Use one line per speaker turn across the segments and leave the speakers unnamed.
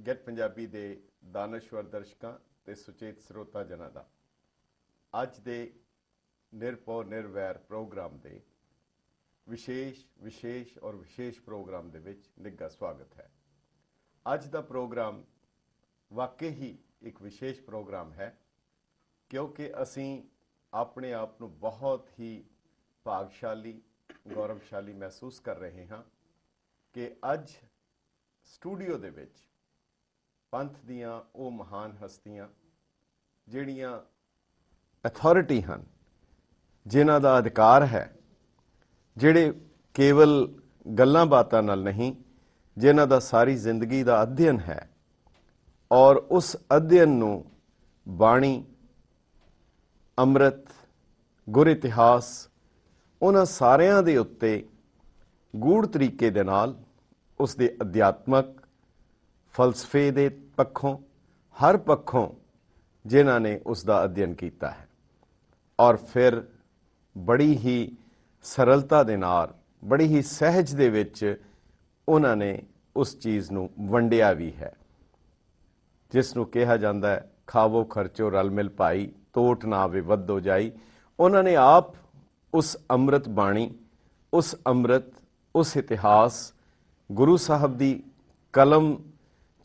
Get Punjabi ਦੇ ਦਾਨਸ਼ਵਰ ਦਰਸ਼ਕਾਂ ਤੇ ਸੁਚੇਤ ਸਰੋਤਾ ਜਨਾਂ ਦਾ ਅੱਜ ਦੇ ਨਿਰਭਉ ਨਿਰਵੈਰ ਪ੍ਰੋਗਰਾਮ ਦੇ ਵਿਸ਼ੇਸ਼ ਪ੍ਰੋਗਰਾਮ ਦੇ ਵਿੱਚ ਨਿੱਘਾ ਸਵਾਗਤ ਹੈ। ਅੱਜ ਦਾ ਪ੍ਰੋਗਰਾਮ ਵਾਕਈ ਹੀ ਇੱਕ ਵਿਸ਼ੇਸ਼ ਪ੍ਰੋਗਰਾਮ ਹੈ ਕਿਉਂਕਿ ਅਸੀਂ ਆਪਣੇ ਆਪ ਨੂੰ ਬਹੁਤ ਹੀ ਭਾਗਸ਼ਾਲੀ ਗੌਰਵਸ਼ਾਲੀ ਮਹਿਸੂਸ ਕਰ ਰਹੇ ਹਾਂ ਕਿ ਅੱਜ ਸਟੂਡੀਓ ਦੇ ਵਿੱਚ ਪੰਥ ਦੀਆਂ ਉਹ ਮਹਾਨ ਹਸਤੀਆਂ ਜਿਹੜੀਆਂ ਅਥਾਰਟੀ ਹਨ, ਜਿਨ੍ਹਾਂ ਦਾ ਅਧਿਕਾਰ ਹੈ, ਜਿਹੜੇ ਕੇਵਲ ਗੱਲਾਂ ਬਾਤਾਂ ਨਾਲ ਨਹੀਂ, ਜਿਨ੍ਹਾਂ ਦਾ ਸਾਰੀ ਜ਼ਿੰਦਗੀ ਦਾ ਅਧਿਐਨ ਹੈ ਔਰ ਉਸ ਅਧਿਐਨ ਨੂੰ ਬਾਣੀ, ਅੰਮ੍ਰਿਤ, ਗੁਰ ਇਤਿਹਾਸ ਉਹਨਾਂ ਸਾਰਿਆਂ ਦੇ ਉੱਤੇ ਗੂੜ ਤਰੀਕੇ ਦੇ ਨਾਲ ਉਸ ਦੇ ਅਧਿਆਤਮਕ ਫਲਸਫੇ ਦੇ ਪੱਖੋਂ ਹਰ ਪੱਖੋਂ ਜਿਨ੍ਹਾਂ ਨੇ ਉਸ ਦਾ ਅਧਿਐਨ ਕੀਤਾ ਹੈ ਔਰ ਫਿਰ ਬੜੀ ਹੀ ਸਰਲਤਾ ਦੇ ਨਾਲ, ਬੜੀ ਹੀ ਸਹਿਜ ਦੇ ਵਿੱਚ ਉਹਨਾਂ ਨੇ ਉਸ ਚੀਜ਼ ਨੂੰ ਵੰਡਿਆ ਵੀ ਹੈ, ਜਿਸ ਨੂੰ ਕਿਹਾ ਜਾਂਦਾ ਹੈ ਖਾਵੋ ਖਰਚੋ ਰਲ ਮਿਲ ਭਾਈ, ਤੋਟ ਨਾ ਆਵੇ ਵੱਧ ਹੋ ਜਾਈ। ਉਹਨਾਂ ਨੇ ਆਪ ਉਸ ਅੰਮ੍ਰਿਤ ਬਾਣੀ, ਉਸ ਅੰਮ੍ਰਿਤ, ਉਸ ਇਤਿਹਾਸ, ਗੁਰੂ ਸਾਹਿਬ ਦੀ ਕਲਮ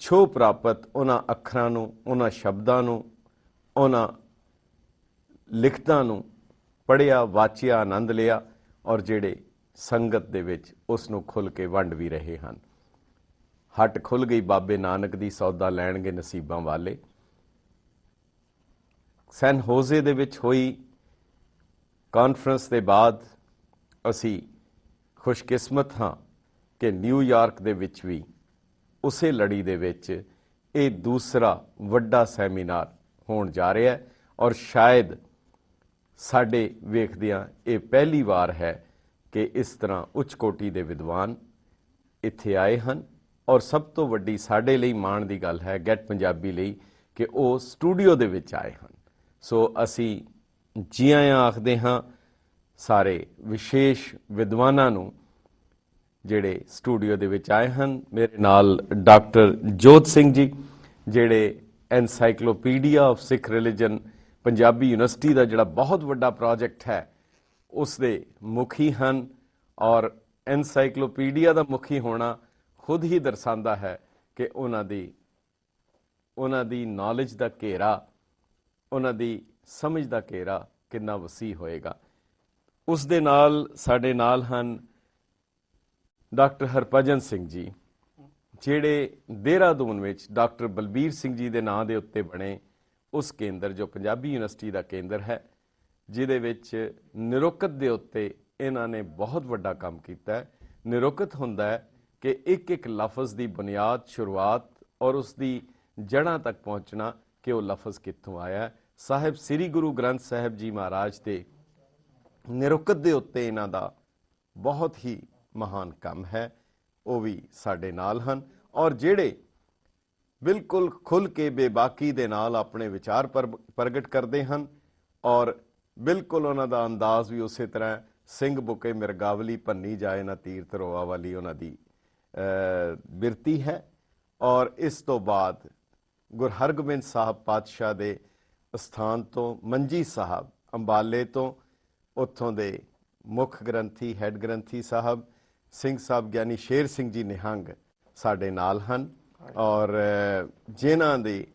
ਛੋਹ ਪ੍ਰਾਪਤ ਉਹਨਾਂ ਅੱਖਰਾਂ ਨੂੰ, ਉਹਨਾਂ ਸ਼ਬਦਾਂ ਨੂੰ, ਉਹਨਾਂ ਲਿਖਤਾਂ ਨੂੰ ਪੜ੍ਹਿਆ, ਵਾਚਿਆ, ਆਨੰਦ ਲਿਆ ਔਰ ਜਿਹੜੇ ਸੰਗਤ ਦੇ ਵਿੱਚ ਉਸ ਨੂੰ ਖੁੱਲ੍ਹ ਕੇ ਵੰਡ ਵੀ ਰਹੇ ਹਨ। ਹੱਟ ਖੁੱਲ੍ਹ ਗਈ ਬਾਬੇ ਨਾਨਕ ਦੀ, ਸੌਦਾ ਲੈਣਗੇ ਨਸੀਬਾਂ ਵਾਲੇ। ਸੈਨ ਹੋਜ਼ੇ ਦੇ ਵਿੱਚ ਹੋਈ ਕਾਨਫਰੰਸ ਦੇ ਬਾਅਦ ਅਸੀਂ ਖੁਸ਼ਕਿਸਮਤ ਹਾਂ ਕਿ ਨਿਊਯਾਰਕ ਦੇ ਵਿੱਚ ਵੀ ਉਸੇ ਲੜੀ ਦੇ ਵਿੱਚ ਇਹ ਦੂਸਰਾ ਵੱਡਾ ਸੈਮੀਨਾਰ ਹੋਣ ਜਾ ਰਿਹਾ ਹੈ ਔਰ ਸ਼ਾਇਦ ਸਾਡੇ ਵੇਖਦਿਆਂ ਇਹ ਪਹਿਲੀ ਵਾਰ ਹੈ ਕਿ ਇਸ ਤਰ੍ਹਾਂ ਉੱਚ ਕੋਟੀ ਦੇ ਵਿਦਵਾਨ ਇੱਥੇ ਆਏ ਹਨ ਔਰ ਸਭ ਤੋਂ ਵੱਡੀ ਸਾਡੇ ਲਈ ਮਾਣ ਦੀ ਗੱਲ ਹੈ ਗੈਟ ਪੰਜਾਬੀ ਲਈ ਕਿ ਉਹ ਸਟੂਡੀਓ ਦੇ ਵਿੱਚ ਆਏ ਹਨ। ਸੋ ਅਸੀਂ ਜੀ ਆਇਆਂ ਆਖਦੇ ਹਾਂ ਸਾਰੇ ਵਿਸ਼ੇਸ਼ ਵਿਦਵਾਨਾਂ ਨੂੰ ਜਿਹੜੇ ਸਟੂਡੀਓ ਦੇ ਵਿੱਚ ਆਏ ਹਨ। ਮੇਰੇ ਨਾਲ ਡਾਕਟਰ ਜੋਤ ਸਿੰਘ ਜੀ, ਜਿਹੜੇ encyclopedia of Sikh religion Punjabi University ਦਾ ਜਿਹੜਾ ਬਹੁਤ ਵੱਡਾ ਪ੍ਰੋਜੈਕਟ ਹੈ ਉਸ ਦੇ ਮੁਖੀ ਹਨ ਔਰ ਐਨਸਾਈਕਲੋਪੀਡੀਆ ਦਾ ਮੁਖੀ ਹੋਣਾ ਖੁਦ ਹੀ ਦਰਸਾਉਂਦਾ ਹੈ ਕਿ ਉਹਨਾਂ ਦੀ ਨੌਲੇਜ ਦਾ ਘੇਰਾ, ਉਹਨਾਂ ਦੀ ਸਮਝ ਦਾ ਘੇਰਾ ਕਿੰਨਾ ਵਸੀਹ ਹੋਏਗਾ। ਉਸ ਦੇ ਨਾਲ ਸਾਡੇ ਨਾਲ ਹਨ ਡਾਕਟਰ ਹਰਭਜਨ ਸਿੰਘ ਜੀ, ਜਿਹੜੇ ਦੇਹਰਾਦੂਨ ਵਿੱਚ ਡਾਕਟਰ ਬਲਬੀਰ ਸਿੰਘ ਜੀ ਦੇ ਨਾਂ ਦੇ ਉੱਤੇ ਬਣੇ ਉਸ ਕੇਂਦਰ, ਜੋ ਪੰਜਾਬੀ ਯੂਨੀਵਰਸਿਟੀ ਦਾ ਕੇਂਦਰ ਹੈ, ਜਿਹਦੇ ਵਿੱਚ ਨਿਰੁਕਤ ਦੇ ਉੱਤੇ ਇਹਨਾਂ ਨੇ ਬਹੁਤ ਵੱਡਾ ਕੰਮ ਕੀਤਾ ਹੈ। ਨਿਰੁਕਤ ਹੁੰਦਾ ਹੈ ਕਿ ਇੱਕ ਇੱਕ ਲਫ਼ਜ਼ ਦੀ ਬੁਨਿਆਦ, ਸ਼ੁਰੂਆਤ ਔਰ ਉਸ ਦੀ ਜੜ੍ਹਾਂ ਤੱਕ ਪਹੁੰਚਣਾ ਕਿ ਉਹ ਲਫ਼ਜ਼ ਕਿੱਥੋਂ ਆਇਆ। ਸਾਹਿਬ ਸ੍ਰੀ ਗੁਰੂ ਗ੍ਰੰਥ ਸਾਹਿਬ ਜੀ ਮਹਾਰਾਜ ਦੇ ਨਿਰੁਕਤ ਦੇ ਉੱਤੇ ਇਹਨਾਂ ਦਾ ਬਹੁਤ ਹੀ ਮਹਾਨ ਕੰਮ ਹੈ। ਉਹ ਵੀ ਸਾਡੇ ਨਾਲ ਹਨ ਔਰ ਜਿਹੜੇ ਬਿਲਕੁਲ ਖੁੱਲ੍ਹ ਕੇ ਬੇਬਾਕੀ ਦੇ ਨਾਲ ਆਪਣੇ ਵਿਚਾਰ ਪ੍ਰਗਟ ਕਰਦੇ ਹਨ ਔਰ ਬਿਲਕੁਲ ਉਹਨਾਂ ਦਾ ਅੰਦਾਜ਼ ਵੀ ਉਸੇ ਤਰ੍ਹਾਂ ਸਿੰਘ ਬੁਕੇ ਮਿਰਗਾਵਲੀ ਭੰਨੀ ਜਾਏ ਨਾ ਤੀਰ ਧਰੋਆ ਵਾਲੀ ਉਹਨਾਂ ਦੀ ਬਿਰਤੀ ਹੈ। ਔਰ ਇਸ ਤੋਂ ਬਾਅਦ ਗੁਰੂ ਹਰਗੋਬਿੰਦ ਸਾਹਿਬ ਪਾਤਸ਼ਾਹ ਦੇ ਸਥਾਨ ਤੋਂ ਮੰਜੀ ਸਾਹਿਬ ਅੰਬਾਲੇ ਤੋਂ, ਉੱਥੋਂ ਦੇ ਮੁੱਖ ਗ੍ਰੰਥੀ, ਹੈੱਡ ਗ੍ਰੰਥੀ ਸਾਹਿਬ ਸਿੰਘ ਸਾਹਿਬ ਗਿਆਨੀ ਸ਼ੇਰ ਸਿੰਘ ਜੀ ਨਿਹੰਗ ਸਾਡੇ ਨਾਲ ਹਨ ਔਰ ਜਿਨ੍ਹਾਂ ਦੀ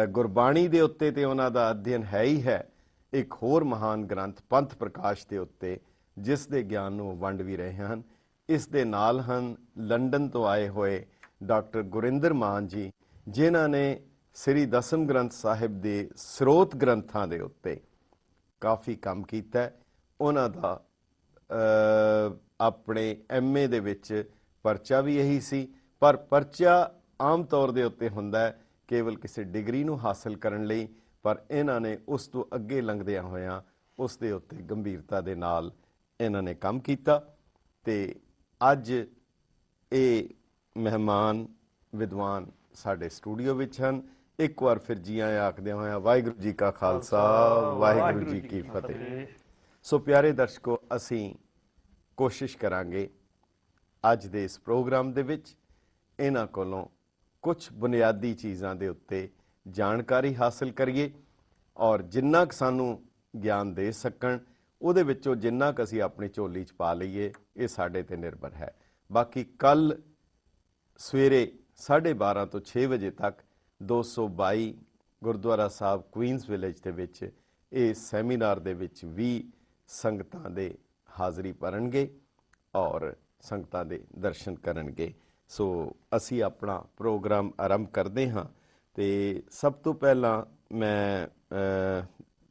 ਗੁਰਬਾਣੀ ਦੇ ਉੱਤੇ ਤੇ ਉਹਨਾਂ ਦਾ ਅਧਿਐਨ ਹੈ ਹੀ ਹੈ। ਇੱਕ ਹੋਰ ਮਹਾਨ ਗ੍ਰੰਥ ਪੰਥ ਪ੍ਰਕਾਸ਼ ਦੇ ਉੱਤੇ, ਜਿਸ ਦੇ ਗਿਆਨ ਨੂੰ ਵੰਡ ਵੀ ਰਹੇ ਹਨ। ਇਸ ਦੇ ਨਾਲ ਹਨ ਲੰਡਨ ਤੋਂ ਆਏ ਹੋਏ ਡਾਕਟਰ ਗੁਰਿੰਦਰ ਮਾਨ ਜੀ, ਜਿਨ੍ਹਾਂ ਨੇ ਸ੍ਰੀ ਦਸਮ ਗ੍ਰੰਥ ਸਾਹਿਬ ਦੇ ਸਰੋਤ ਗ੍ਰੰਥਾਂ ਦੇ ਉੱਤੇ ਕਾਫੀ ਕੰਮ ਕੀਤਾ। ਉਹਨਾਂ ਦਾ ਆਪਣੇ MA ਦੇ ਵਿੱਚ ਪਰਚਾ ਵੀ ਇਹੀ ਸੀ, ਪਰ ਪਰਚਾ ਆਮ ਤੌਰ ਦੇ ਉੱਤੇ ਹੁੰਦਾ ਹੈ ਕੇਵਲ ਕਿਸੇ ਡਿਗਰੀ ਨੂੰ ਹਾਸਲ ਕਰਨ ਲਈ, ਪਰ ਇਹਨਾਂ ਨੇ ਉਸ ਤੋਂ ਅੱਗੇ ਲੰਘਦਿਆਂ ਹੋਇਆਂ ਉਸ ਦੇ ਉੱਤੇ ਗੰਭੀਰਤਾ ਦੇ ਨਾਲ ਇਹਨਾਂ ਨੇ ਕੰਮ ਕੀਤਾ। ਤੇ ਅੱਜ ਇਹ ਮਹਿਮਾਨ ਵਿਦਵਾਨ ਸਾਡੇ ਸਟੂਡੀਓ ਵਿੱਚ ਹਨ। ਇੱਕ ਵਾਰ ਫਿਰ ਜੀ ਆਇਆਂ ਆਖਦਿਆਂ ਹੋਇਆਂ ਵਾਹਿਗੁਰੂ ਜੀ ਕਾ ਖਾਲਸਾ, ਵਾਹਿਗੁਰੂ ਜੀ ਕੀ ਫਤਿਹ। ਸੋ ਪਿਆਰੇ ਦਰਸ਼ਕੋ, ਅਸੀਂ ਕੋਸ਼ਿਸ਼ ਕਰਾਂਗੇ ਅੱਜ ਦੇ ਇਸ ਪ੍ਰੋਗਰਾਮ ਦੇ ਵਿੱਚ ਇਹਨਾਂ ਕੋਲੋਂ ਕੁਝ ਬੁਨਿਆਦੀ ਚੀਜ਼ਾਂ ਦੇ ਉੱਤੇ ਜਾਣਕਾਰੀ ਹਾਸਲ ਕਰੀਏ ਔਰ ਜਿੰਨਾ ਕੁ ਸਾਨੂੰ ਗਿਆਨ ਦੇ ਸਕਣ ਉਹਦੇ ਵਿੱਚੋਂ ਜਿੰਨਾ ਕੁ ਅਸੀਂ ਆਪਣੀ ਝੋਲੀ 'ਚ ਪਾ ਲਈਏ, ਇਹ ਸਾਡੇ ਤੇ ਨਿਰਭਰ ਹੈ। ਬਾਕੀ ਕੱਲ ਸਵੇਰੇ 12:30 ਤੋਂ 6 ਵਜੇ ਤੱਕ 222 ਗੁਰਦੁਆਰਾ ਸਾਹਿਬ ਕੁਈਨਸ ਵਿਲੇਜ ਦੇ ਵਿੱਚ ਇਹ ਸੈਮੀਨਾਰ ਦੇ ਵਿੱਚ ਵੀ ਸੰਗਤਾਂ ਦੇ ਹਾਜ਼ਰੀ ਭਰਨਗੇ ਔਰ ਸੰਗਤਾਂ ਦੇ ਦਰਸ਼ਨ ਕਰਨਗੇ। ਸੋ ਅਸੀਂ ਆਪਣਾ ਪ੍ਰੋਗਰਾਮ ਆਰੰਭ ਕਰਦੇ ਹਾਂ ਤੇ ਸਭ ਤੋਂ ਪਹਿਲਾਂ ਮੈਂ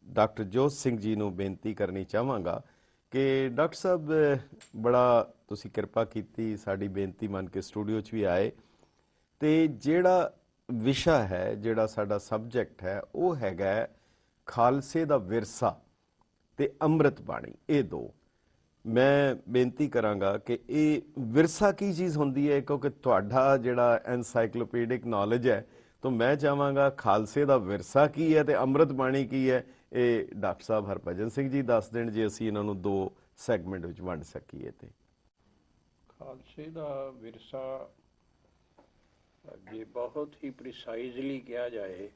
ਡਾਕਟਰ ਜੋਤ ਸਿੰਘ ਜੀ ਨੂੰ ਬੇਨਤੀ ਕਰਨੀ ਚਾਹਾਂਗਾ ਕਿ ਡਾਕਟਰ ਸਾਹਿਬ ਬੜਾ ਤੁਸੀਂ ਕਿਰਪਾ ਕੀਤੀ, ਸਾਡੀ ਬੇਨਤੀ ਮੰਨ ਕੇ ਸਟੂਡੀਓ 'ਚ ਵੀ ਆਏ ਤੇ ਜਿਹੜਾ ਵਿਸ਼ਾ ਹੈ, ਜਿਹੜਾ ਸਾਡਾ ਸਬਜੈਕਟ ਹੈ, ਉਹ ਹੈਗਾ ਖਾਲਸੇ ਦਾ ਵਿਰਸਾ ਤੇ ਅੰਮ੍ਰਿਤ ਬਾਣੀ। ਇਹ ਦੋ ਮੈਂ ਬੇਨਤੀ ਕਰਾਂਗਾ ਕਿ ਇਹ ਵਿਰਸਾ ਕੀ ਚੀਜ਼ ਹੁੰਦੀ ਹੈ, ਕਿਉਂਕਿ ਤੁਹਾਡਾ ਜਿਹੜਾ ਐਨਸਾਈਕਲੋਪੀਡਿਕ ਨੌਲੇਜ ਹੈ ਤਾਂ ਮੈਂ ਚਾਹਾਂਗਾ ਖਾਲਸੇ ਦਾ ਵਿਰਸਾ ਕੀ ਹੈ ਤੇ ਅੰਮ੍ਰਿਤ ਬਾਣੀ ਕੀ ਹੈ, ਇਹ ਡਾਕਟਰ ਸਾਹਿਬ ਹਰਭਜਨ ਸਿੰਘ ਜੀ ਦੱਸ ਦੇਣ, ਜੇ ਅਸੀਂ ਇਹਨਾਂ ਨੂੰ ਦੋ ਸੈਗਮੈਂਟ ਵਿੱਚ ਵੰਡ ਸਕੀਏ। ਤੇ
ਖਾਲਸੇ ਦਾ ਵਿਰਸਾ ਜੇ ਬਹੁਤ ਹੀ ਪ੍ਰੀਸਾਈਜ਼ਲੀ ਕਿਹਾ ਜਾਏ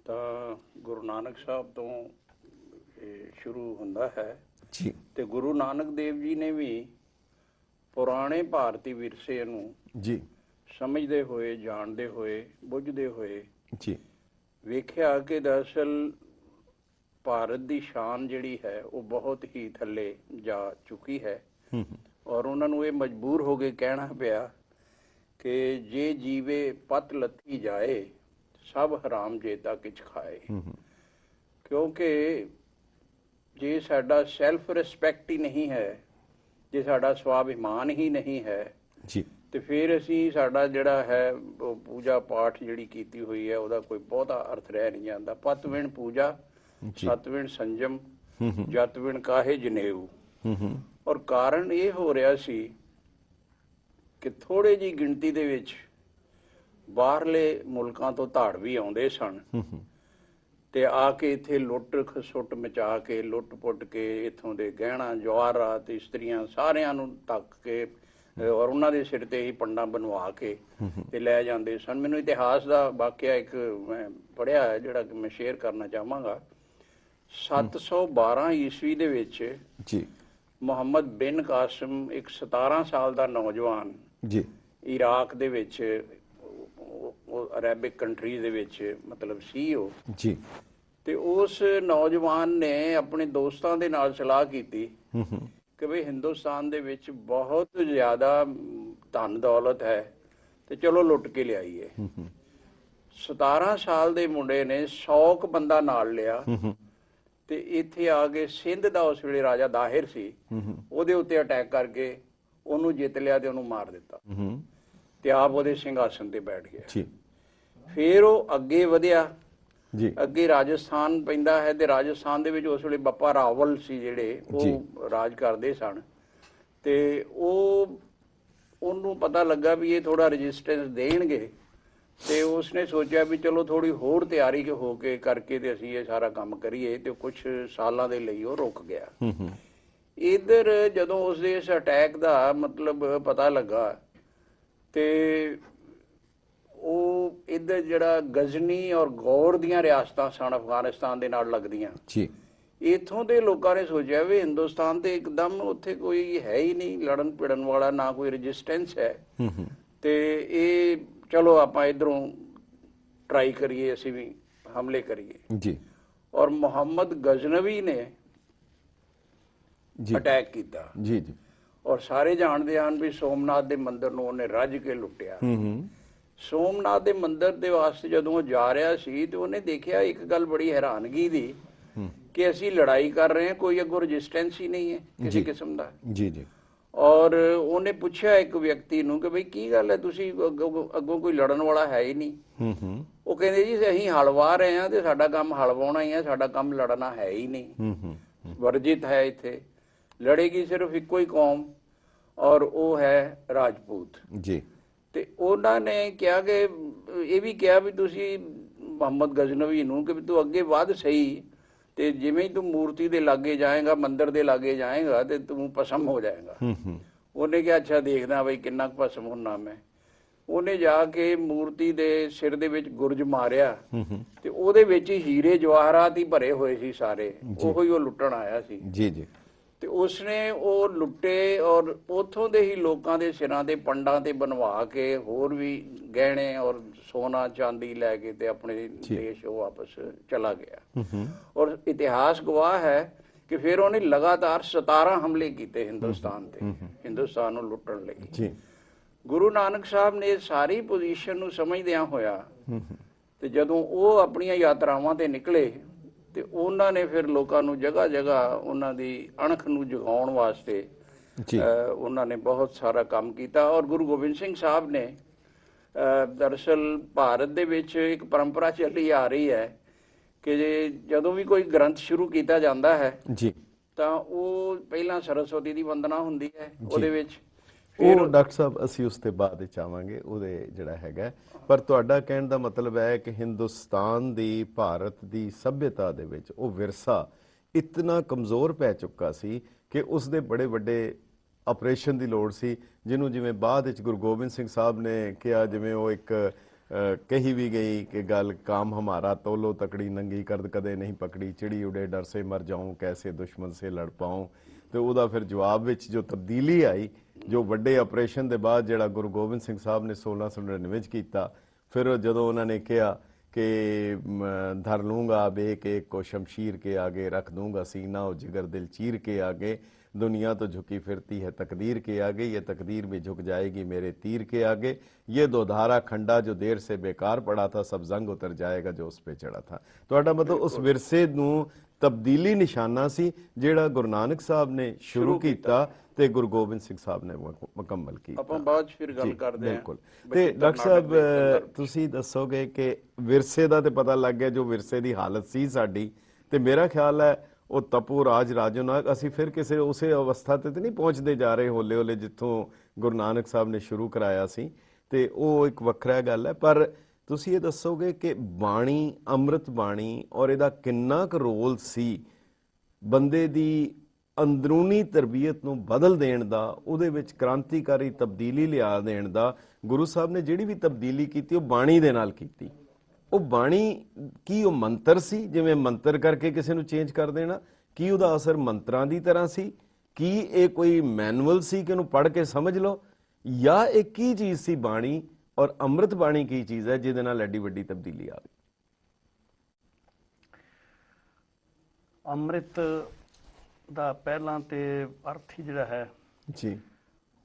ਤਾਂ ਗੁਰੂ ਨਾਨਕ ਸਾਹਿਬ ਤੋਂ ਇਹ ਸ਼ੁਰੂ ਹੁੰਦਾ ਹੈ
ਜੀ।
ਤੇ ਗੁਰੂ ਨਾਨਕ ਦੇਵ ਜੀ ਨੇ ਵੀ ਪੁਰਾਣੇ ਭਾਰਤੀ ਵਿਰਸੇ ਨੂੰ
ਜੀ
ਸਮਝਦੇ ਹੋਏ, ਜਾਣਦੇ ਹੋਏ, ਬੁੱਝਦੇ ਹੋਏ
ਜੀ
ਵੇਖਿਆ ਕਿ ਦਰਅਸਲ ਭਾਰਤ ਦੀ ਸ਼ਾਨ ਜਿਹੜੀ ਹੈ ਉਹ ਬਹੁਤ ਹੀ ਥੱਲੇ ਜਾ ਚੁੱਕੀ ਹੈ ਔਰ ਉਹਨਾਂ ਨੂੰ ਇਹ ਮਜਬੂਰ ਹੋ ਕੇ ਕਹਿਣਾ ਪਿਆ ਕਿ ਜੇ ਜੀਵੇ ਪਤ ਲੱਥੀ ਜਾਏ ਸਭ ਹਰਾਮ ਜੇਤਾ ਕਿਛ ਖਾਏ। ਕਿਉਂਕਿ ਜੇ ਸਾਡਾ ਸੈਲਫ ਰਿਸਪੈਕਟ ਹੀ ਨਹੀਂ ਹੈ, ਜੇ ਸਾਡਾ ਸਵਾਭਿਮਾਨ ਹੀ ਨਹੀਂ ਹੈ
ਜੀ,
ਤੇ ਫਿਰ ਅਸੀਂ ਸਾਡਾ ਜਿਹੜਾ ਹੈ ਉਹ ਪੂਜਾ ਪਾਠ ਜਿਹੜੀ ਕੀਤੀ ਹੋਈ ਹੈ ਉਹਦਾ ਕੋਈ ਬਹੁਤਾ ਅਰਥ ਰਹਿ ਨਹੀਂ ਜਾਂਦਾ। ਪਤ ਵਿਣ ਪੂਜਾ, ਸਤ ਵਿਣ ਸੰਜਮ, ਜਤ ਵਿਣ ਕਾਹੇ ਜਨੇਊ। ਔਰ ਕਾਰਨ ਇਹ ਹੋ ਰਿਹਾ ਸੀ ਕਿ ਥੋੜੇ ਜਿਹੀ ਗਿਣਤੀ ਦੇ ਵਿੱਚ ਬਾਹਰਲੇ ਮੁਲਕਾਂ ਤੋਂ ਧਾੜਵੀ ਆਉਂਦੇ ਸਨ ਤੇ ਆ ਕੇ ਇੱਥੇ ਲੁੱਟ ਖਸੁੱਟ ਮਚਾ ਕੇ, ਲੁੱਟ ਪੁੱਟ ਕੇ ਇੱਥੋਂ ਦੇ ਗਹਿਣਾ ਜਵਾਹਰਾਤ, ਇਸਤਰੀਆਂ ਸਾਰਿਆਂ ਨੂੰ ਤੱਕ ਕੇ ਔਰ ਉਹਨਾਂ ਦੇ ਸਿਰ ਤੇ ਹੀ ਪੰਡਾਂ ਬਣਵਾ ਕੇ ਤੇ ਲੈ ਜਾਂਦੇ ਸਨ। ਮੈਨੂੰ ਇਤਿਹਾਸ ਦਾ ਵਾਕਿਆ ਇੱਕ ਮੈਂ ਪੜ੍ਹਿਆ ਹੈ ਜਿਹੜਾ ਕਿ ਮੈਂ ਸ਼ੇਅਰ ਕਰਨਾ ਚਾਹਾਂਗਾ। 712 ਈਸਵੀ ਦੇ ਵਿੱਚ
ਜੀ
ਮੁਹੰਮਦ ਬਿਨ ਕਾਸਿਮ ਇੱਕ 17 ਸਾਲ ਦਾ ਨੌਜਵਾਨ
ਜੀ
ਇਰਾਕ ਦੇ ਵਿੱਚ, ਉਹ ਅਰੈਬਿਕ ਕੰਟਰੀ ਦੇ ਵਿੱਚ ਮਤਲਬ ਸੀ ਉਹ
ਜੀ,
ਤੇ ਉਸ ਨੌਜਵਾਨ ਨੇ ਆਪਣੇ ਦੋਸਤਾਂ ਦੇ ਨਾਲ ਸਲਾਹ ਕੀਤੀ ਕਿ ਵੀ ਹਿੰਦੁਸਤਾਨ ਦੇ ਵਿੱਚ ਬਹੁਤ ਜ਼ਿਆਦਾ ਧਨ ਦੌਲਤ ਹੈ ਤੇ ਚਲੋ ਲੁੱਟ ਕੇ ਲਿਆਈਏ। 17 ਸਾਲ ਦੇ ਮੁੰਡੇ ਨੇ 100 ਬੰਦਾ ਨਾਲ ਲਿਆ ਤੇ ਇੱਥੇ ਆ ਕੇ ਸਿੰਧ ਦਾ ਉਸ ਵੇਲੇ ਰਾਜਾ ਦਾਹਿਰ ਸੀ, ਉਹਦੇ ਉੱਤੇ ਅਟੈਕ ਕਰਕੇ ਉਹਨੂੰ ਜਿੱਤ ਲਿਆ ਤੇ ਉਹਨੂੰ ਮਾਰ ਦਿੱਤਾ ਤੇ ਆਪ ਉਹਦੇ ਸਿੰਘਾਸਨ ਤੇ ਬੈਠ ਗਿਆ। ਫਿਰ ਉਹ ਅੱਗੇ ਵਧਿਆ
ਜੀ,
ਅੱਗੇ ਰਾਜਸਥਾਨ ਪੈਂਦਾ ਹੈ ਤੇ ਰਾਜਸਥਾਨ ਦੇ ਵਿੱਚ ਉਸ ਵੇਲੇ ਬੱਪਾ ਰਾਵਲ ਸੀ ਜਿਹੜੇ ਉਹ ਰਾਜ ਕਰਦੇ ਸਨ ਤੇ ਉਹਨੂੰ ਪਤਾ ਲੱਗਾ ਵੀ ਇਹ ਥੋੜਾ ਰੈਜ਼ਿਸਟੈਂਸ ਦੇਣਗੇ ਤੇ ਉਸਨੇ ਸੋਚਿਆ ਵੀ ਚਲੋ ਥੋੜੀ ਹੋਰ ਤਿਆਰੀ ਹੋ ਕੇ ਕਰਕੇ ਤੇ ਅਸੀਂ ਇਹ ਸਾਰਾ ਕੰਮ ਕਰੀਏ ਤੇ ਕੁਝ ਸਾਲਾਂ ਦੇ ਲਈ ਉਹ ਰੁਕ ਗਿਆ। ਇਧਰ ਜਦੋਂ ਉਸਦੇ ਇਸ ਅਟੈਕ ਦਾ ਮਤਲਬ ਪਤਾ ਲੱਗਾ ਤੇ ਉਹ ਇਧਰ ਜਿਹੜਾ ਗਜ਼ਨੀ ਔਰ ਗੌਰ ਦੀਆਂ ਰਿਆਸਤਾਂ ਸਨ ਅਫਗਾਨਿਸਤਾਨ ਦੇ ਨਾਲ ਲੱਗਦੀਆਂ
ਜੀ,
ਇੱਥੋਂ ਦੇ ਲੋਕਾਂ ਨੇ ਸੋਚਿਆ ਵੀ ਹਿੰਦੁਸਤਾਨ ਤੇ ਇੱਕਦਮ ਉੱਥੇ ਕੋਈ ਹੈ ਹੀ ਨਹੀਂ ਲੜਨ ਭਿੜਨ ਵਾਲਾ, ਨਾ ਕੋਈ ਰੈਜ਼ਿਸਟੈਂਸ ਹੈ ਤੇ ਇਹ ਚਲੋ ਆਪਾਂ ਇਧਰੋਂ ਟਰਾਈ ਕਰੀਏ, ਅਸੀਂ ਵੀ ਹਮਲੇ ਕਰੀਏ
ਜੀ।
ਔਰ ਮੁਹੰਮਦ ਗਜ਼ਨਵੀ ਨੇ ਅਟੈਕ ਕੀਤਾ
ਜੀ ਜੀ,
ਔਰ ਸਾਰੇ ਜਾਣਦੇ ਹਨ ਵੀ ਸੋਮਨਾਥ ਦੇ ਮੰਦਿਰ ਨੂੰ ਉਹਨੇ ਰੱਜ ਕੇ ਲੁੱਟਿਆ। ਸੋਮਨਾਥ ਦੇ ਮੰਦਿਰ ਦੇ ਵਾਸਤੇ ਜਦੋਂ ਉਹ ਜਾ ਰਿਹਾ ਸੀ ਤੇ ਉਹਨੇ ਦੇਖਿਆ ਇੱਕ ਗੱਲ ਬੜੀ ਹੈਰਾਨਗੀ ਦੀ ਕਿ ਅਸੀਂ ਲੜਾਈ ਕਰ ਰਹੇ ਹਾਂ, ਕੋਈ ਅੱਗੋਂ ਰੈਜ਼ਿਸਟੈਂਸ ਹੀ ਨਹੀਂ ਹੈ ਕਿਸੇ ਕਿਸਮ ਦਾ।
ਜੀ ਜੀ।
ਔਰ ਉਹਨੇ ਪੁੱਛਿਆ ਇੱਕ ਵਿਅਕਤੀ ਨੂੰ ਕਿ ਬਈ ਕੀ ਗੱਲ ਹੈ, ਤੁਸੀਂ ਅੱਗੋਂ ਕੋਈ ਲੜਨ ਵਾਲਾ ਹੈ ਹੀ ਨਹੀਂ। ਉਹ ਕਹਿੰਦੇ ਜੀ ਅਸੀਂ ਹਲ ਵਾਹ ਰਹੇ ਹਾਂ ਤੇ ਸਾਡਾ ਕੰਮ ਹਲ ਵਾਹੁਣਾ ਹੀ ਹੈ, ਸਾਡਾ ਕੰਮ ਲੜਨਾ ਹੈ ਹੀ ਨਹੀਂ, ਵਰਜਿਤ ਹੈ। ਇੱਥੇ ਲੜੇਗੀ ਸਿਰਫ ਇੱਕੋ ਹੀ ਕੌਮ ਔਰ ਉਹ ਹੈ ਰਾਜਪੂਤ ਜੀ। ਤੇ ਉਹਨਾਂ ਨੇ ਕਿਹਾ ਕਿ ਇਹ ਵੀ ਕਿਹਾ ਵੀ ਤੁਸੀਂ ਮੁਹੰਮਦ ਗਜ਼ਨਵੀ ਨੂੰ ਕਿ ਤੂੰ ਅੱਗੇ ਵੱਧ ਸਹੀ ਤੇ ਜਿਵੇਂ ਹੀ ਤੂੰ ਮੂਰਤੀ ਦੇ ਲਾਗੇ ਜਾਏਗਾ, ਮੰਦਿਰ ਦੇ ਲਾਗੇ ਜਾਏਗਾ ਤੇ ਤੂੰ ਭਸਮ ਹੋ ਜਾਏਗਾ। ਉਹਨੇ ਕਿਹਾ ਅੱਛਾ ਦੇਖਦਾ ਬਈ ਕਿੰਨਾ ਭਸਮ ਹੋਣਾ ਮੈਂ। ਉਹਨੇ ਜਾ ਕੇ ਮੂਰਤੀ ਦੇ ਸਿਰ ਦੇ ਵਿੱਚ ਗੁਰਜ ਮਾਰਿਆ ਤੇ ਉਹਦੇ ਵਿੱਚ ਹੀਰੇ ਜਵਾਹਰਾਤ ਹੀ ਭਰੇ ਹੋਏ ਸੀ ਸਾਰੇ, ਉਹੀ ਉਹ ਲੁੱਟਣ ਆਇਆ ਸੀ।
ਜੀ ਜੀ।
ਤੇ ਉਸਨੇ ਉਹ ਲੁੱਟੇ ਔਰ ਉਥੋਂ ਦੇ ਹੀ ਲੋਕਾਂ ਦੇ ਸਿਰਾਂ ਤੇ ਪੰਡਾਂ ਤੇ ਬਣਵਾ ਕੇ ਹੋਰ ਵੀ ਗਹਿਣੇ ਔਰ ਸੋਨਾ ਚਾਂਦੀ ਲੈ ਕੇ ਤੇ ਆਪਣੇ ਦੇਸ਼ ਉਹ ਵਾਪਸ ਚਲਾ ਗਿਆ। ਔਰ ਇਤਿਹਾਸ ਗਵਾਹ ਹੈ ਕਿ ਫਿਰ ਉਹਨੇ ਲਗਾਤਾਰ 17 ਹਮਲੇ ਕੀਤੇ ਹਿੰਦੁਸਤਾਨ ਤੇ, ਹਿੰਦੁਸਤਾਨ ਨੂੰ ਲੁੱਟਣ ਲਈ।
ਜੀ।
ਗੁਰੂ ਨਾਨਕ ਸਾਹਿਬ ਨੇ ਸਾਰੀ ਪੋਜੀਸ਼ਨ ਨੂੰ ਸਮਝਦਿਆਂ ਹੋਇਆ ਤੇ ਜਦੋਂ ਉਹ ਆਪਣੀਆਂ ਯਾਤਰਾਵਾਂ ਤੇ ਨਿਕਲੇ ਤੇ ਉਹਨਾਂ ਨੇ ਫਿਰ ਲੋਕਾਂ ਨੂੰ ਜਗ੍ਹਾ ਜਗ੍ਹਾ ਉਹਨਾਂ ਦੀ ਅਣਖ ਨੂੰ ਜਗਾਉਣ ਵਾਸਤੇ ਉਹਨਾਂ ਨੇ ਬਹੁਤ ਸਾਰਾ ਕੰਮ ਕੀਤਾ। ਔਰ ਗੁਰੂ ਗੋਬਿੰਦ ਸਿੰਘ ਸਾਹਿਬ ਨੇ ਦਰਅਸਲ ਭਾਰਤ ਦੇ ਵਿੱਚ ਇੱਕ ਪਰੰਪਰਾ ਚੱਲੀ ਆ ਰਹੀ ਹੈ ਕਿ ਜਦੋਂ ਵੀ ਕੋਈ ਗ੍ਰੰਥ ਸ਼ੁਰੂ ਕੀਤਾ ਜਾਂਦਾ ਹੈ
ਜੀ
ਤਾਂ ਉਹ ਪਹਿਲਾਂ ਸਰਸਵਤੀ ਦੀ ਵੰਦਨਾ ਹੁੰਦੀ ਹੈ ਉਹਦੇ ਵਿੱਚ।
ਉਹ ਡਾਕਟਰ ਸਾਹਿਬ ਅਸੀਂ ਉਸ ਤੇ ਬਾਅਦ ਵਿੱਚ ਆਵਾਂਗੇ ਉਹਦੇ ਜਿਹੜਾ ਹੈਗਾ, ਪਰ ਤੁਹਾਡਾ ਕਹਿਣ ਦਾ ਮਤਲਬ ਹੈ ਕਿ ਹਿੰਦੁਸਤਾਨ ਦੀ ਭਾਰਤ ਦੀ ਸੱਭਿਅਤਾ ਦੇ ਵਿੱਚ ਉਹ ਵਿਰਸਾ ਇਤਨਾ ਕਮਜ਼ੋਰ ਪੈ ਚੁੱਕਾ ਸੀ ਕਿ ਉਸ ਦੇ ਬੜੇ ਵੱਡੇ ਆਪਰੇਸ਼ਨ ਦੀ ਲੋੜ ਸੀ, ਜਿਹਨੂੰ ਜਿਵੇਂ ਬਾਅਦ ਵਿੱਚ ਗੁਰੂ ਗੋਬਿੰਦ ਸਿੰਘ ਸਾਹਿਬ ਨੇ ਕਿਹਾ, ਜਿਵੇਂ ਉਹ ਇੱਕ ਕਹੀ ਵੀ ਗਈ ਕਿ ਗੱਲ ਕਾਮ ਹਮਾਰਾ ਤੋਲੋ ਤਕੜੀ ਨੰਗੀ ਕਰਦ ਕਦੇ ਨਹੀਂ ਪਕੜੀ, ਚਿੜੀ ਉੜੇ ਡਰ ਸੇ ਮਰ ਜਾऊं ਕੈਸੇ ਦੁਸ਼ਮਣ ਸੇ ਲੜ ਪਾऊं। ਤੇ ਉਹਦਾ ਫਿਰ ਜਵਾਬ ਵਿੱਚ ਜੋ ਤਬਦੀਲੀ ਆਈ, ਜੋ ਵੱਡੇ ਆਪਰੇਸ਼ਨ ਦੇ ਬਾਅਦ ਜਿਹੜਾ ਗੁਰੂ ਗੋਬਿੰਦ ਸਿੰਘ ਸਾਹਿਬ ਨੇ 1699 ਵਿੱਚ ਕੀਤਾ, ਫਿਰ ਜਦੋਂ ਉਹਨਾਂ ਨੇ ਕਿਹਾ कि धर लूँगा बेक एक को शमशीर के आगे, रख दूँगा सीना और जिगर दिल चीर के आगे, दुनिया तो झुकी फिरती है तकदीर के आगे, ये तकदीर भी झुक जाएगी मेरे तीर के आगे, ये दो धारा खंडा जो देर से बेकार पड़ा था, सब जंग उतर जाएगा जो उस पे चढ़ा था। तो मतलब उस विरसे नूं तब्दीली निशाना सी ਜਿਹੜਾ ਗੁਰੂ ਨਾਨਕ ਸਾਹਿਬ ਨੇ ਸ਼ੁਰੂ ਕੀਤਾ ਤੇ ਗੁਰੂ ਗੋਬਿੰਦ ਸਿੰਘ ਸਾਹਿਬ ਨੇ ਮੁਕੰਮਲ ਕੀਤਾ।
ਆਪਾਂ ਬਾਅਦ ਫਿਰ ਗੱਲ ਕਰਦੇ ਹਾਂ।
ਬਿਲਕੁਲ। ਤੇ ਡਾਕਟਰ ਸਾਹਿਬ ਤੁਸੀਂ ਦੱਸੋਗੇ ਕਿ ਵਿਰਸੇ ਦਾ ਤੇ ਪਤਾ ਲੱਗ ਗਿਆ ਜੋ ਵਿਰਸੇ ਦੀ ਹਾਲਤ ਸੀ ਸਾਡੀ, ਤੇ ਮੇਰਾ ਖਿਆਲ ਹੈ ਉਹ ਤਪੂ ਰਾਜ ਰਾਜੋ ਨਾਗ ਅਸੀਂ ਫਿਰ ਕਿਸੇ ਉਸੇ ਅਵਸਥਾ ਤੇ ਨਹੀਂ ਪਹੁੰਚਦੇ ਜਾ ਰਹੇ ਹੌਲੇ ਹੌਲੇ ਜਿੱਥੋਂ ਗੁਰੂ ਨਾਨਕ ਸਾਹਿਬ ਨੇ ਸ਼ੁਰੂ ਕਰਾਇਆ ਸੀ, ਤੇ ਉਹ ਇੱਕ ਵੱਖਰਾ ਗੱਲ ਹੈ। ਪਰ ਤੁਸੀਂ ਇਹ ਦੱਸੋਗੇ ਕਿ ਬਾਣੀ, ਅੰਮ੍ਰਿਤ ਬਾਣੀ ਔਰ ਇਹਦਾ ਕਿੰਨਾ ਕੁ ਰੋਲ ਸੀ ਬੰਦੇ ਦੀ ਅੰਦਰੂਨੀ ਤਰਬੀਅਤ ਨੂੰ ਬਦਲ ਦੇਣ ਦਾ, ਉਹਦੇ ਵਿੱਚ ਕ੍ਰਾਂਤੀਕਾਰੀ ਤਬਦੀਲੀ ਲਿਆ ਦੇਣ ਦਾ। ਗੁਰੂ ਸਾਹਿਬ ਨੇ ਜਿਹੜੀ ਵੀ ਤਬਦੀਲੀ ਕੀਤੀ ਉਹ ਬਾਣੀ ਦੇ ਨਾਲ ਕੀਤੀ। ਉਹ ਬਾਣੀ ਕੀ ਉਹ ਮੰਤਰ ਸੀ, ਜਿਵੇਂ ਮੰਤਰ ਕਰਕੇ ਕਿਸੇ ਨੂੰ ਚੇਂਜ ਕਰ ਦੇਣਾ? ਕੀ ਉਹਦਾ ਅਸਰ ਮੰਤਰਾਂ ਦੀ ਤਰ੍ਹਾਂ ਸੀ? ਕੀ ਇਹ ਕੋਈ ਮੈਨੂਅਲ ਸੀ ਕਿ ਉਹਨੂੰ ਪੜ੍ਹ ਕੇ ਸਮਝ ਲਓ, ਜਾਂ ਇਹ ਕੀ ਚੀਜ਼ ਸੀ ਬਾਣੀ? ਔਰ ਅੰਮ੍ਰਿਤ ਬਾਣੀ ਕੀ ਚੀਜ਼ ਹੈ ਜਿਹਦੇ ਨਾਲ ਐਡੀ ਵੱਡੀ ਤਬਦੀਲੀ ਆ ਗਈ?
ਅੰਮ੍ਰਿਤ ਦਾ ਪਹਿਲਾਂ ਤੇ ਅਰਥ ਹੀ ਜਿਹੜਾ ਹੈ
ਜੀ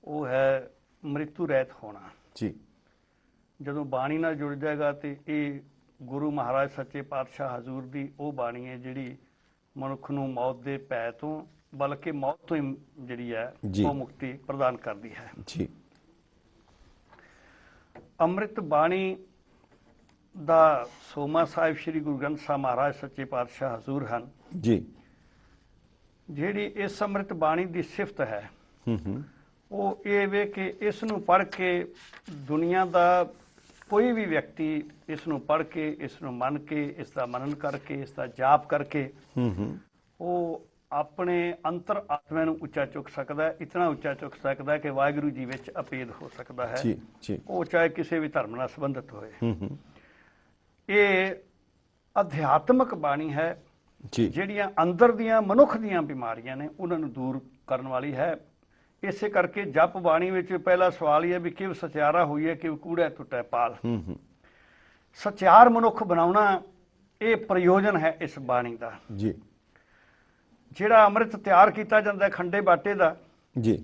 ਉਹ ਹੈ ਮ੍ਰਿਤੂ ਰਹਿਤ ਹੋਣਾ।
ਜੀ
ਜਦੋਂ ਬਾਣੀ ਨਾਲ ਜੁੜ ਜਾਏਗਾ ਤੇ ਇਹ ਗੁਰੂ ਮਹਾਰਾਜ ਸੱਚੇ ਪਾਤਸ਼ਾਹ ਹਜ਼ੂਰ ਦੀ ਉਹ ਬਾਣੀ ਹੈ ਜਿਹੜੀ ਮਨੁੱਖ ਨੂੰ ਮੌਤ ਦੇ ਭੈ ਤੋਂ, ਬਲਕਿ ਮੌਤ ਤੋਂ ਹੀ ਜਿਹੜੀ ਹੈ ਉਹ ਮੁਕਤੀ ਪ੍ਰਦਾਨ ਕਰਦੀ ਹੈ।
ਜੀ
ਅੰਮ੍ਰਿਤ ਬਾਣੀ ਦਾ ਸੋਮਾ ਸਾਹਿਬ ਸ੍ਰੀ ਗੁਰੂ ਗ੍ਰੰਥ ਸਾਹਿਬ ਮਹਾਰਾਜ ਸੱਚੇ ਪਾਤਸ਼ਾਹ ਹਜ਼ੂਰ ਹਨ
ਜੀ।
ਜਿਹੜੀ ਇਸ ਅੰਮ੍ਰਿਤ ਬਾਣੀ ਦੀ ਸਿਫਤ ਹੈ ਉਹ ਇਹ ਵੇ ਕਿ ਇਸ ਨੂੰ ਪੜ੍ਹ ਕੇ ਦੁਨੀਆ ਦਾ ਕੋਈ ਵੀ ਵਿਅਕਤੀ ਇਸ ਨੂੰ ਪੜ੍ਹ ਕੇ, ਇਸ ਨੂੰ ਮੰਨ ਕੇ, ਇਸ ਦਾ ਮਨਨ ਕਰਕੇ, ਇਸ ਦਾ ਜਾਪ ਕਰਕੇ ਉਹ ਆਪਣੇ ਅੰਤਰ ਆਤਮਾ ਨੂੰ ਉੱਚਾ ਚੁੱਕ ਸਕਦਾ ਹੈ। ਇਤਨਾ ਉੱਚਾ ਚੁੱਕ ਸਕਦਾ ਹੈ ਕਿ ਵਾਹਿਗੁਰੂ ਜੀ ਵਿੱਚ ਅਪੇਦ ਹੋ ਸਕਦਾ ਹੈ, ਉਹ ਚਾਹੇ ਕਿਸੇ ਵੀ ਧਰਮ ਨਾਲ ਸੰਬੰਧਿਤ ਹੋਏ। ਇਹ ਅਧਿਆਤਮਕ ਬਾਣੀ ਹੈ ਜਿਹੜੀਆਂ ਅੰਦਰ ਦੀਆਂ ਮਨੁੱਖ ਦੀਆਂ ਬਿਮਾਰੀਆਂ ਨੇ ਉਹਨਾਂ ਨੂੰ ਦੂਰ ਕਰਨ ਵਾਲੀ ਹੈ। ਇਸੇ ਕਰਕੇ ਜਪ ਬਾਣੀ ਵਿੱਚ ਪਹਿਲਾ ਸਵਾਲ ਹੀ ਹੈ ਵੀ ਕਿਵ ਸਚਿਆਰਾ ਹੋਈ ਹੈ, ਕਿਵ ਕੂੜਾ ਟੁੱਟੈ ਪਾਲ। ਸਚਿਆਰ ਮਨੁੱਖ ਬਣਾਉਣਾ ਇਹ ਪ੍ਰਯੋਜਨ ਹੈ ਇਸ ਬਾਣੀ ਦਾ।
ਜੀ
ਜਿਹੜਾ ਅੰਮ੍ਰਿਤ ਤਿਆਰ ਕੀਤਾ ਜਾਂਦਾ ਖੰਡੇ ਬਾਟੇ ਦਾ
ਜੀ,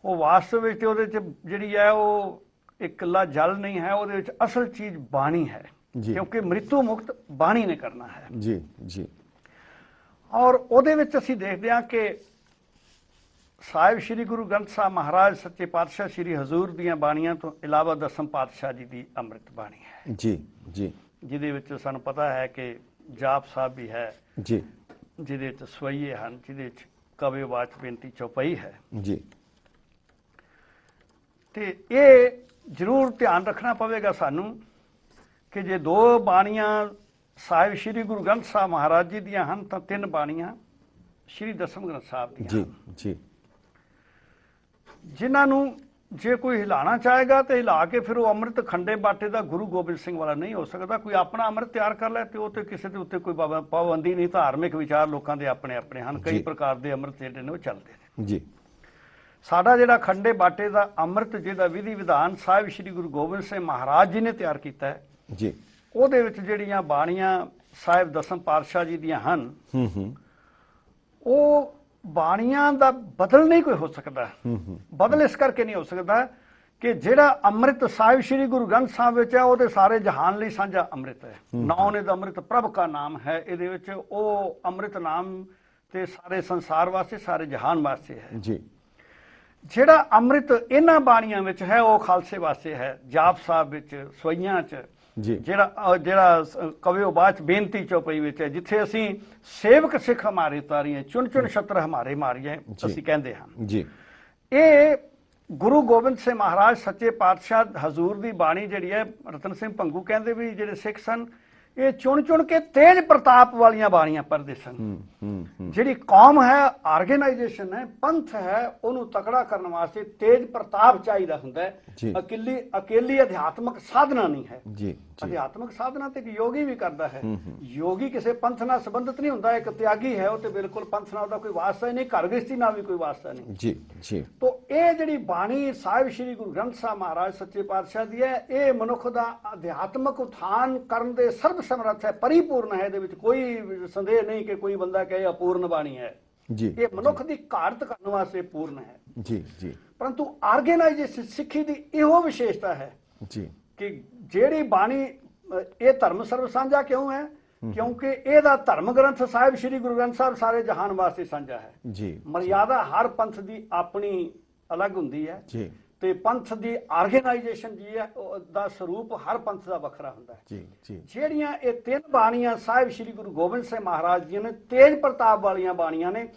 ਉਹ ਵਾਸਤਵ ਵਿੱਚ ਉਹਦੇ ਚ ਜਿਹੜੀ ਹੈ ਉਹ ਇਕੱਲਾ ਜਲ ਨਹੀਂ ਹੈ, ਉਹਦੇ ਵਿੱਚ ਅਸਲ ਚੀਜ਼ ਬਾਣੀ ਹੈ, ਕਿਉਂਕਿ ਮ੍ਰਿਤੂ ਮੁਕਤ ਬਾਣੀ ਨੇ ਕਰਨਾ ਹੈ।
ਜੀ ਜੀ।
ਔਰ ਉਹਦੇ ਵਿੱਚ ਅਸੀਂ ਦੇਖਦੇ ਹਾਂ ਕਿ ਸਾਹਿਬ ਸ੍ਰੀ ਗੁਰੂ ਗ੍ਰੰਥ ਸਾਹਿਬ ਮਹਾਰਾਜ ਸੱਚੇ ਪਾਤਸ਼ਾਹ ਸ੍ਰੀ ਹਜ਼ੂਰ ਦੀਆਂ ਬਾਣੀਆਂ ਤੋਂ ਇਲਾਵਾ ਦਸਮ ਪਾਤਸ਼ਾਹ ਜੀ ਦੀ ਅੰਮ੍ਰਿਤ ਬਾਣੀ ਹੈ। ਜੀ ਜੀ। ਜਿਹਦੇ ਵਿੱਚ ਸਾਨੂੰ ਪਤਾ ਹੈ ਕਿ ਜਾਪ ਸਾਹਿਬ ਵੀ ਹੈ ਜੀ, ਜਿਹਦੇ ਵਿੱਚ ਸਵਈਏ ਹਨ, ਜਿਹਦੇ ਵਿੱਚ ਕਵੇ ਵਾਚ ਬੇਨਤੀ ਚੌਪਈ ਹੈ ਜੀ। ਤੇ ਇਹ ਜ਼ਰੂਰ ਧਿਆਨ ਰੱਖਣਾ ਪਵੇਗਾ ਸਾਨੂੰ ਕਿ ਜੇ ਦੋ ਬਾਣੀਆਂ ਸਾਹਿਬ ਸ੍ਰੀ ਗੁਰੂ ਗ੍ਰੰਥ ਸਾਹਿਬ ਮਹਾਰਾਜ ਜੀ ਦੀਆਂ ਹਨ ਤਾਂ ਤਿੰਨ ਬਾਣੀਆਂ ਸ੍ਰੀ ਦਸਮ ਗ੍ਰੰਥ ਸਾਹਿਬ ਦੀਆਂ ਜੀ ਜੀ, ਜਿਨ੍ਹਾਂ ਨੂੰ ਜੇ ਕੋਈ ਹਿਲਾਣਾ ਚਾਹੇਗਾ ਤੇ ਹਿਲਾ ਕੇ ਫਿਰ ਉਹ ਅੰਮ੍ਰਿਤ ਖੰਡੇ ਬਾਟੇ ਦਾ ਗੁਰੂ ਗੋਬਿੰਦ ਸਿੰਘ ਵਾਲਾ ਨਹੀਂ ਹੋ ਸਕਦਾ। ਕੋਈ ਆਪਣਾ ਅੰਮ੍ਰਿਤ ਤਿਆਰ ਕਰ ਲੈ ਤੇ ਉਹ ਤੇ ਕਿਸੇ ਦੇ ਉੱਤੇ ਕੋਈ ਪਾਬੰਦੀ ਨਹੀਂ। ਧਾਰਮਿਕ ਵਿਚਾਰ ਲੋਕਾਂ ਦੇ ਆਪਣੇ ਆਪਣੇ ਹਨ, ਕਈ ਪ੍ਰਕਾਰ ਦੇ ਅੰਮ੍ਰਿਤ ਜਿਹੜੇ ਨੇ ਉਹ ਚੱਲਦੇ ਨੇ
ਜੀ।
ਸਾਡਾ ਜਿਹੜਾ ਖੰਡੇ ਬਾਟੇ ਦਾ ਅੰਮ੍ਰਿਤ ਜਿਹਦਾ ਵਿਧੀ ਵਿਧਾਨ ਸਾਹਿਬ ਸ੍ਰੀ ਗੁਰੂ ਗੋਬਿੰਦ ਸਿੰਘ ਮਹਾਰਾਜ ਜੀ ਨੇ ਤਿਆਰ ਕੀਤਾ ਹੈ
ਜੀ,
ਉਹਦੇ ਵਿੱਚ ਜਿਹੜੀਆਂ ਬਾਣੀਆਂ ਸਾਹਿਬ ਦਸਮ ਪਾਤਸ਼ਾਹ ਜੀ ਦੀਆਂ ਹਨ, ਉਹ ਬਾਣੀਆਂ ਦਾ ਬਦਲ ਨਹੀਂ ਕੋਈ ਹੋ ਸਕਦਾ। ਬਦਲ ਇਸ ਕਰਕੇ ਨਹੀਂ ਹੋ ਸਕਦਾ ਕਿ ਜਿਹੜਾ ਅੰਮ੍ਰਿਤ ਸਾਹਿਬ ਸ੍ਰੀ ਗੁਰੂ ਗ੍ਰੰਥ ਸਾਹਿਬ ਵਿੱਚ ਹੈ ਉਹਦੇ ਸਾਰੇ ਜਹਾਨ ਲਈ ਸਾਂਝਾ ਅੰਮ੍ਰਿਤ ਹੈ। ਨਾਉ ਨਿਧ ਅੰਮ੍ਰਿਤ ਪ੍ਰਭ ਕਾ ਨਾਮ ਹੈ। ਇਹਦੇ ਵਿੱਚ ਉਹ ਅੰਮ੍ਰਿਤ ਨਾਮ ਤੇ ਸਾਰੇ ਸੰਸਾਰ ਵਾਸਤੇ, ਸਾਰੇ ਜਹਾਨ ਵਾਸਤੇ ਹੈ
ਜੀ।
ਜਿਹੜਾ ਅੰਮ੍ਰਿਤ ਇਹਨਾਂ ਬਾਣੀਆਂ ਵਿੱਚ ਹੈ ਉਹ ਖਾਲਸੇ ਵਾਸਤੇ ਹੈ। ਜਾਪ ਸਾਹਿਬ ਵਿੱਚ, ਸਵਈਆਂ 'ਚ, ਜਿਹੜਾ ਕਵਿਓ ਬਾਚ ਬੇਨਤੀ ਚੌਪਈ ਵਿੱਚ ਹੈ, ਜਿੱਥੇ ਅਸੀਂ ਸੇਵਕ ਸਿੱਖ ਹਮਾਰੇ ਤਾਰੀਏ ਚੁਣ ਚੁਣ ਛਤਰ ਹਮਾਰੇ ਮਾਰੀਏ ਅਸੀਂ ਕਹਿੰਦੇ ਹਾਂ
ਜੀ।
ਇਹ ਗੁਰੂ ਗੋਬਿੰਦ ਸਿੰਘ ਮਹਾਰਾਜ ਸੱਚੇ ਪਾਤਸ਼ਾਹ ਹਜ਼ੂਰ ਦੀ ਬਾਣੀ ਜਿਹੜੀ ਹੈ, ਰਤਨ ਸਿੰਘ ਭੰਗੂ ਕਹਿੰਦੇ ਵੀ ਜਿਹੜੇ ਸਿੱਖ ਸਨ ਇਹ ਚੁਣ ਚੁਣ ਕੇ ਤੇਜ ਪ੍ਰਤਾਪ ਵਾਲੀਆਂ ਬਾਣੀਆਂ ਪੜ੍ਹਦੇ ਸਨ। ਜਿਹੜੀ ਕੌਮ ਹੈ, ਆਰਗੇਨਾਈਜੇਸ਼ਨ ਹੈ, ਪੰਥ ਹੈ, ਉਹਨੂੰ ਤਕੜਾ ਕਰਨ ਵਾਸਤੇ ਤੇਜ ਪ੍ਰਤਾਪ ਚਾਹੀਦਾ ਹੁੰਦਾ ਹੈ। ਅਕੇਲੀ ਅਧਿਆਤਮਕ ਸਾਧਨਾ ਨਹੀਂ ਹੈ। ਅਧਿਆਤਮਕ ਸਾਧਨਾ ਤੇ ਇੱਕ ਯੋਗੀ ਵੀ ਕਰਦਾ ਹੈ। ਯੋਗੀ ਕਿਸੇ ਪੰਥ ਨਾਲ ਸੰਬੰਧਿਤ ਨਹੀਂ ਹੁੰਦਾ, ਇੱਕ ਤਿਆਗੀ ਹੈ, ਉਹ ਤੇ ਬਿਲਕੁਲ ਪੰਥ ਨਾਲ ਉਹਦਾ ਕੋਈ ਵਾਸਤਾ ਹੀ ਨਹੀਂ, ਘਰ ਗ੍ਰਸਤੀ ਨਾਲ ਵੀ ਕੋਈ ਵਾਸਤਾ ਨਹੀਂ
ਜੀ ਜੀ।
ਤੋਂ ਇਹ ਜਿਹੜੀ ਬਾਣੀ ਸਾਹਿਬ ਸ੍ਰੀ ਗੁਰੂ ਗ੍ਰੰਥ ਸਾਹਿਬ ਮਹਾਰਾਜ ਸੱਚੇ ਪਾਤਸ਼ਾਹ ਦੀ ਹੈ, ਇਹ ਮਨੁੱਖ ਦਾ ਅਧਿਆਤਮਕ ਉਥਾਨ ਕਰਨ ਦੇ ਸਰਬ ਸਮਰੱਥ ਹੈ, ਪਰਿਪੂਰਨ ਹੈ। ਇਹਦੇ ਵਿੱਚ ਕੋਈ ਸੰਦੇਹ ਨਹੀਂ ਕਿ ਕੋਈ ਬੰਦਾ ਕਹੇ ਅਪੂਰਨ ਬਾਣੀ ਹੈ ਜੀ। ਇਹ ਮਨੁੱਖ ਦੀ ਘਾਟ ਕਰਨ ਵਾਸਤੇ ਪੂਰਨ ਹੈ ਜੀ ਜੀ। ਪਰੰਤੂ ਆਰਗੇਨਾਈਜੇਸ਼ਨ ਸਿੱਖੀ ਦੀ ਇਹੋ ਵਿਸ਼ੇਸ਼ਤਾ ਹੈ ਜੀ ਕਿ ਜਿਹੜੀ ਬਾਣੀ, ਇਹ ਧਰਮ ਸਰਬ ਸਾਂਝਾ ਕਿਉਂ ਹੈ? ਕਿਉਂਕਿ ਇਹਦਾ ਧਰਮ ਗ੍ਰੰਥ ਸਾਹਿਬ ਸ੍ਰੀ ਗੁਰੂ ਗ੍ਰੰਥ ਸਾਹਿਬ ਸਾਰੇ ਜਹਾਨ ਵਾਸਤੇ ਸਾਂਝਾ ਹੈ ਜੀ। ਮਰਿਆਦਾ ਹਰ ਪੰਥ ਦੀ ਆਪਣੀ ਅਲੱਗ ਹੁੰਦੀ ਹੈ ਜੀ, ਤੇ ਪੰਥ ਦੀ ਆਰਗੇਨਾਈਜੇਸ਼ਨ ਜੀ ਹੈ ਦਾ ਸਰੂਪ ਹਰ ਪੰਥ ਦਾ ਵੱਖਰਾ ਹੁੰਦਾ ਹੈ ਜੀ ਜੀ। ਜਿਹੜੀਆਂ ਇਹ ਤਿੰਨ ਬਾਣੀਆਂ ਸਾਹਿਬ ਸ੍ਰੀ ਗੁਰੂ ਗੋਬਿੰਦ ਸਿੰਘ ਮਹਾਰਾਜ ਜੀ ਨੇ, ਤੇਜ ਪ੍ਰਤਾਪ ਵਾਲੀਆਂ ਬਾਣੀਆਂ ਨੇ,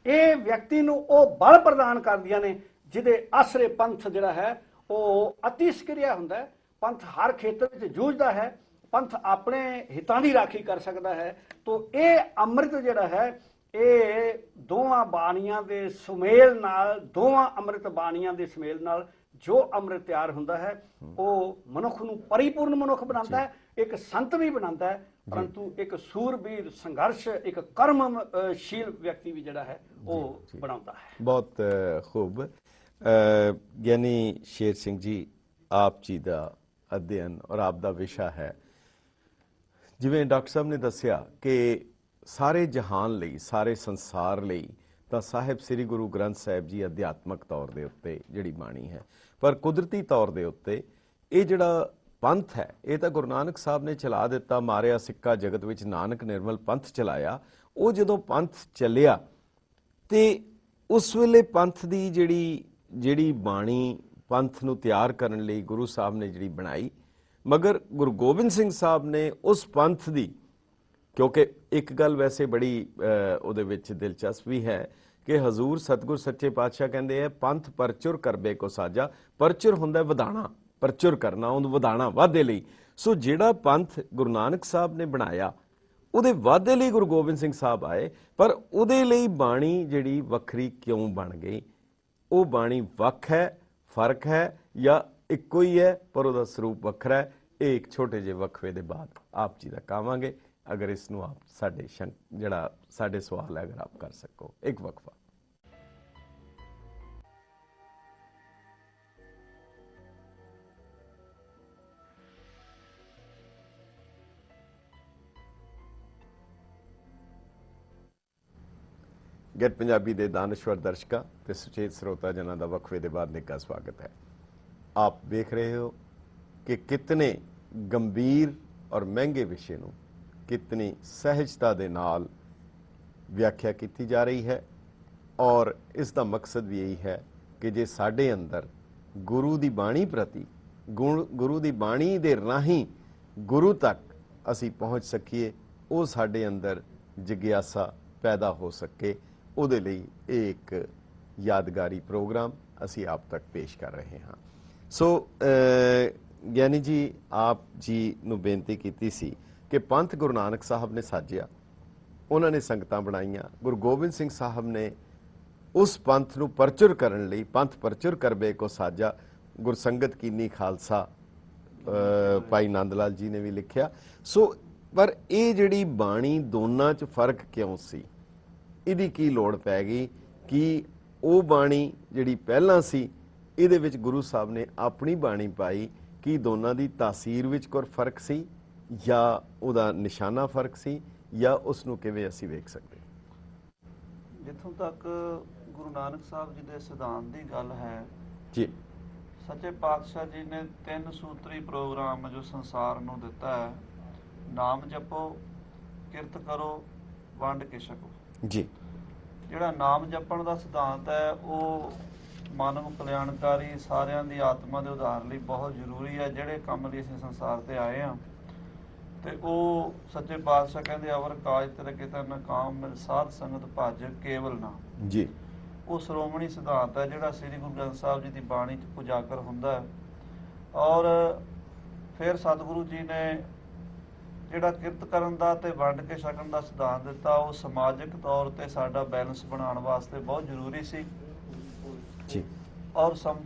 ਇਹ ਵਿਅਕਤੀ ਨੂੰ ਉਹ ਬਲ ਪ੍ਰਦਾਨ ਕਰਦੀਆਂ ਨੇ ਜਿਹਦੇ ਆਸਰੇ ਪੰਥ ਜਿਹੜਾ ਹੈ ਉਹ ਅਤੀ ਸਕ੍ਰਿਆ ਹੁੰਦਾ ਹੈ। ਪੰਥ ਹਰ ਖੇਤਰ ਵਿੱਚ ਜੂਝਦਾ ਹੈ, ਪੰਥ ਆਪਣੇ ਹਿੱਤਾਂ ਦੀ ਰਾਖੀ ਕਰ ਸਕਦਾ ਹੈ। ਤੋਂ ਇਹ ਅੰਮ੍ਰਿਤ ਜਿਹੜਾ ਹੈ, ਇਹ ਦੋਵਾਂ ਬਾਣੀਆਂ ਦੇ ਸੁਮੇਲ ਨਾਲ, ਦੋਵਾਂ ਅੰਮ੍ਰਿਤ ਬਾਣੀਆਂ ਦੇ ਸੁਮੇਲ ਨਾਲ ਜੋ ਅੰਮ੍ਰਿਤ ਤਿਆਰ ਹੁੰਦਾ ਹੈ ਉਹ ਮਨੁੱਖ ਨੂੰ ਪਰਿਪੂਰਨ ਮਨੁੱਖ ਬਣਾਉਂਦਾ ਹੈ, ਇੱਕ ਸੰਤ ਵੀ ਬਣਾਉਂਦਾ ਹੈ, ਪਰੰਤੂ ਇੱਕ ਸੂਰਬੀਰ, ਸੰਘਰਸ਼, ਇੱਕ ਕਰਮਸ਼ੀਲ ਵਿਅਕਤੀ ਵੀ ਜਿਹੜਾ ਹੈ ਉਹ ਬਣਾਉਂਦਾ ਹੈ।
ਬਹੁਤ ਖੂਬ। ਗਿਆਨੀ ਸ਼ੇਰ ਸਿੰਘ ਜੀ, ਆਪ ਜੀ ਦਾ ਅਧਿਐਨ ਔਰ ਆਪ ਦਾ ਵਿਸ਼ਾ ਹੈ, ਜਿਵੇਂ ਡਾਕਟਰ ਸਾਹਿਬ ਨੇ ਦੱਸਿਆ ਕਿ ਸਾਰੇ ਜਹਾਨ ਲਈ, ਸਾਰੇ ਸੰਸਾਰ ਲਈ ਤਾਂ ਸਾਹਿਬ ਸ੍ਰੀ ਗੁਰੂ ਗ੍ਰੰਥ ਸਾਹਿਬ ਜੀ ਅਧਿਆਤਮਕ ਤੌਰ ਦੇ ਉੱਤੇ ਜਿਹੜੀ ਬਾਣੀ ਹੈ, ਪਰ ਕੁਦਰਤੀ ਤੌਰ ਦੇ ਉੱਤੇ ਇਹ ਜਿਹੜਾ ਪੰਥ ਹੈ ਇਹ ਤਾਂ ਗੁਰੂ ਨਾਨਕ ਸਾਹਿਬ ਨੇ ਚਲਾ ਦਿੱਤਾ। ਮਾਰਿਆ ਸਿੱਕਾ ਜਗਤ ਵਿੱਚ ਨਾਨਕ ਨਿਰਮਲ ਪੰਥ ਚਲਾਇਆ। ਉਹ ਜਦੋਂ ਪੰਥ ਚੱਲਿਆ ਤੇ ਉਸ ਵੇਲੇ ਪੰਥ ਦੀ ਜਿਹੜੀ ਬਾਣੀ ਪੰਥ ਨੂੰ ਤਿਆਰ ਕਰਨ ਲਈ ਗੁਰੂ ਸਾਹਿਬ ਨੇ ਜਿਹੜੀ ਬਣਾਈ, ਮਗਰ ਗੁਰੂ ਗੋਬਿੰਦ ਸਿੰਘ ਸਾਹਿਬ ਨੇ ਉਸ ਪੰਥ ਦੀ, ਕਿਉਂਕਿ ਇੱਕ ਗੱਲ ਵੈਸੇ ਬੜੀ ਉਹਦੇ ਵਿੱਚ ਦਿਲਚਸਪੀ ਹੈ ਕਿ ਹਜ਼ੂਰ ਸਤਿਗੁਰ ਸੱਚੇ ਪਾਤਸ਼ਾਹ ਕਹਿੰਦੇ ਆ, ਪੰਥ ਪਰਚੁਰ ਕਰਬੇ ਕੋ ਸਾਜਾ। ਪਰਚੁਰ ਹੁੰਦਾ ਵਧਾਣਾ, ਪਰਚੁਰ ਕਰਨਾ, ਉਹਨੂੰ ਵਧਾਣਾ, ਵਾਧੇ ਲਈ। ਸੋ ਜਿਹੜਾ ਪੰਥ ਗੁਰੂ ਨਾਨਕ ਸਾਹਿਬ ਨੇ ਬਣਾਇਆ ਉਹਦੇ ਵਾਧੇ ਲਈ ਗੁਰੂ ਗੋਬਿੰਦ ਸਿੰਘ ਸਾਹਿਬ ਆਏ, ਪਰ ਉਹਦੇ ਲਈ ਬਾਣੀ ਜਿਹੜੀ ਵੱਖਰੀ ਕਿਉਂ ਬਣ ਗਈ? ਉਹ ਬਾਣੀ ਵੱਖ ਹੈ, ਫਰਕ ਹੈ, ਜਾਂ ਇੱਕੋ ਹੀ ਹੈ ਪਰ ਉਹਦਾ ਸਰੂਪ ਵੱਖਰਾ ਹੈ? ਇਹ ਇੱਕ ਛੋਟੇ ਜਿਹੇ ਵਕਫੇ ਦੇ ਬਾਅਦ ਆਪ ਜੀ ਦਾ ਕਹਾਂਗੇ। ਅਗਰ ਇਸ ਨੂੰ ਆਪ ਸਾਡੇ ਸਵਾਲ ਹੈ, ਅਗਰ ਆਪ ਕਰ ਸਕੋ। ਇੱਕ ਵਕਫਾ। ਗੈਟ ਪੰਜਾਬੀ ਦੇ ਦਾਨਸ਼ਵਰ ਦਰਸ਼ਕਾਂ ਤੇ ਸੁਚੇਤ ਸਰੋਤਾ ਜਨਾਂ ਦਾ ਵਕਫੇ ਦੇ ਬਾਅਦ ਨਿੱਘਾ ਸਵਾਗਤ ਹੈ। ਆਪ ਵੇਖ ਰਹੇ ਹੋ ਕਿ ਕਿਤਨੇ ਗੰਭੀਰ ਔਰ ਮਹਿੰਗੇ ਵਿਸ਼ੇ ਨੂੰ ਕਿਤਨੀ ਸਹਿਜਤਾ ਦੇ ਨਾਲ ਵਿਆਖਿਆ ਕੀਤੀ ਜਾ ਰਹੀ ਹੈ, ਔਰ ਇਸ ਦਾ ਮਕਸਦ ਵੀ ਇਹੀ ਹੈ ਕਿ ਜੇ ਸਾਡੇ ਅੰਦਰ ਗੁਰੂ ਦੀ ਬਾਣੀ ਪ੍ਰਤੀ, ਗੁਰੂ ਦੀ ਬਾਣੀ ਦੇ ਰਾਹੀਂ ਗੁਰੂ ਤੱਕ ਅਸੀਂ ਪਹੁੰਚ ਸਕੀਏ, ਉਹ ਸਾਡੇ ਅੰਦਰ ਜਿਗਿਆਸਾ ਪੈਦਾ ਹੋ ਸਕੇ, ਉਹਦੇ ਲਈ ਇਹ ਇੱਕ ਯਾਦਗਾਰੀ ਪ੍ਰੋਗਰਾਮ ਅਸੀਂ ਆਪ ਤੱਕ ਪੇਸ਼ ਕਰ ਰਹੇ ਹਾਂ। ਸੋ ਗਿਆਨੀ ਜੀ, ਆਪ ਜੀ ਨੂੰ ਬੇਨਤੀ ਕੀਤੀ ਸੀ ਕਿ ਪੰਥ ਗੁਰੂ ਨਾਨਕ ਸਾਹਿਬ ਨੇ ਸਾਜਿਆ, ਉਹਨਾਂ ਨੇ ਸੰਗਤਾਂ ਬਣਾਈਆਂ। ਗੁਰੂ ਗੋਬਿੰਦ ਸਿੰਘ ਸਾਹਿਬ ਨੇ ਉਸ ਪੰਥ ਨੂੰ ਪਰਚੁਰ ਕਰਨ ਲਈ ਪੰਥ ਪਰਚੁਰ ਕਰਬੇ ਕੋ ਸਾਜਾ ਗੁਰਸੰਗਤ ਕੀਨੀ ਖਾਲਸਾ ਭਾਈ ਨੰਦ ਲਾਲ ਜੀ ਨੇ ਵੀ ਲਿਖਿਆ। ਸੋ ਪਰ ਇਹ ਜਿਹੜੀ ਬਾਣੀ ਦੋਨਾਂ 'ਚ ਫਰਕ ਕਿਉਂ ਸੀ, ਇਹਦੀ ਕੀ ਲੋੜ ਪੈ ਗਈ ਕਿ ਉਹ ਬਾਣੀ ਜਿਹੜੀ ਪਹਿਲਾਂ ਸੀ ਇਹਦੇ ਵਿੱਚ ਗੁਰੂ ਸਾਹਿਬ ਨੇ ਆਪਣੀ ਬਾਣੀ ਪਾਈ? ਕੀ ਦੋਨਾਂ ਦੀ ਤਾਸੀਰ ਵਿੱਚ ਕੋਈ ਫਰਕ ਸੀ ਜਾਂ ਉਹਦਾ ਨਿਸ਼ਾਨਾ ਫਰਕ ਸੀ, ਜਾਂ ਉਸ ਨੂੰ ਕਿਵੇਂ ਅਸੀਂ ਵੇਖ ਸਕਦੇ?
ਜਿੱਥੋਂ ਤੱਕ ਗੁਰੂ ਨਾਨਕ ਸਾਹਿਬ ਜੀ ਦੇ ਸਿਧਾਂਤ ਦੀ ਗੱਲ ਹੈ
ਜੀ,
ਸੱਚੇ ਪਾਤਸ਼ਾਹ ਜੀ ਨੇ 3 ਸੂਤਰੀ ਪ੍ਰੋਗਰਾਮ ਜੋ ਸੰਸਾਰ ਨੂੰ ਦਿੱਤਾ ਹੈ, ਨਾਮ ਜਪੋ, ਕਿਰਤ ਕਰੋ, ਵੰਡ ਕੇ ਛਕੋ।
ਜੀ,
ਜਿਹੜਾ ਨਾਮ ਜਪਣ ਦਾ ਸਿਧਾਂਤ ਹੈ ਉਹ ਮਾਨਵ ਕਲਿਆਣਕਾਰੀ ਸਾਰਿਆਂ ਦੀ ਆਤਮਾ ਦੇ ਉਧਾਰ ਲਈ ਬਹੁਤ ਜ਼ਰੂਰੀ ਹੈ। ਜਿਹੜੇ ਕੰਮ ਲਈ ਅਸੀਂ ਸੰਸਾਰ ਤੇ ਆਏ ਹਾਂ ਤੇ ਉਹ ਸੱਚੇ ਪਾਤਸ਼ਾਹ ਕਹਿੰਦੇ ਅਵਰ ਕਾਜ ਤੇਰੇ ਕਿਤੇ ਨਾ ਕਾਮ ਮਿਲ ਸਾਧ ਸੰਗਤ ਭਜ ਕੇਵਲ ਨਾਮ।
ਜੀ,
ਉਹ ਸ਼੍ਰੋਮਣੀ ਸਿਧਾਂਤ ਹੈ ਜਿਹੜਾ ਸ੍ਰੀ ਗੁਰੂ ਗ੍ਰੰਥ ਸਾਹਿਬ ਜੀ ਦੀ ਬਾਣੀ 'ਚ ਉਜਾਗਰ ਹੁੰਦਾ ਹੈ। ਔਰ ਫਿਰ ਸਤਿਗੁਰੂ ਜੀ ਨੇ ਜਿਹੜਾ ਕਿਰਤ ਕਰਨ ਦਾ ਤੇ ਵੰਡ ਕੇ ਛਕਣ ਦਾ ਸਿਧਾਂਤ ਦਿੱਤਾ, ਉਹ ਸਮਾਜਿਕ ਤੌਰ ਤੇ ਸਾਡਾ ਬੈਲੈਂਸ ਬਣਾਉਣ ਵਾਸਤੇ ਬਹੁਤ ਜ਼ਰੂਰੀ ਸੀ।
ਜੀ,
ਔਰ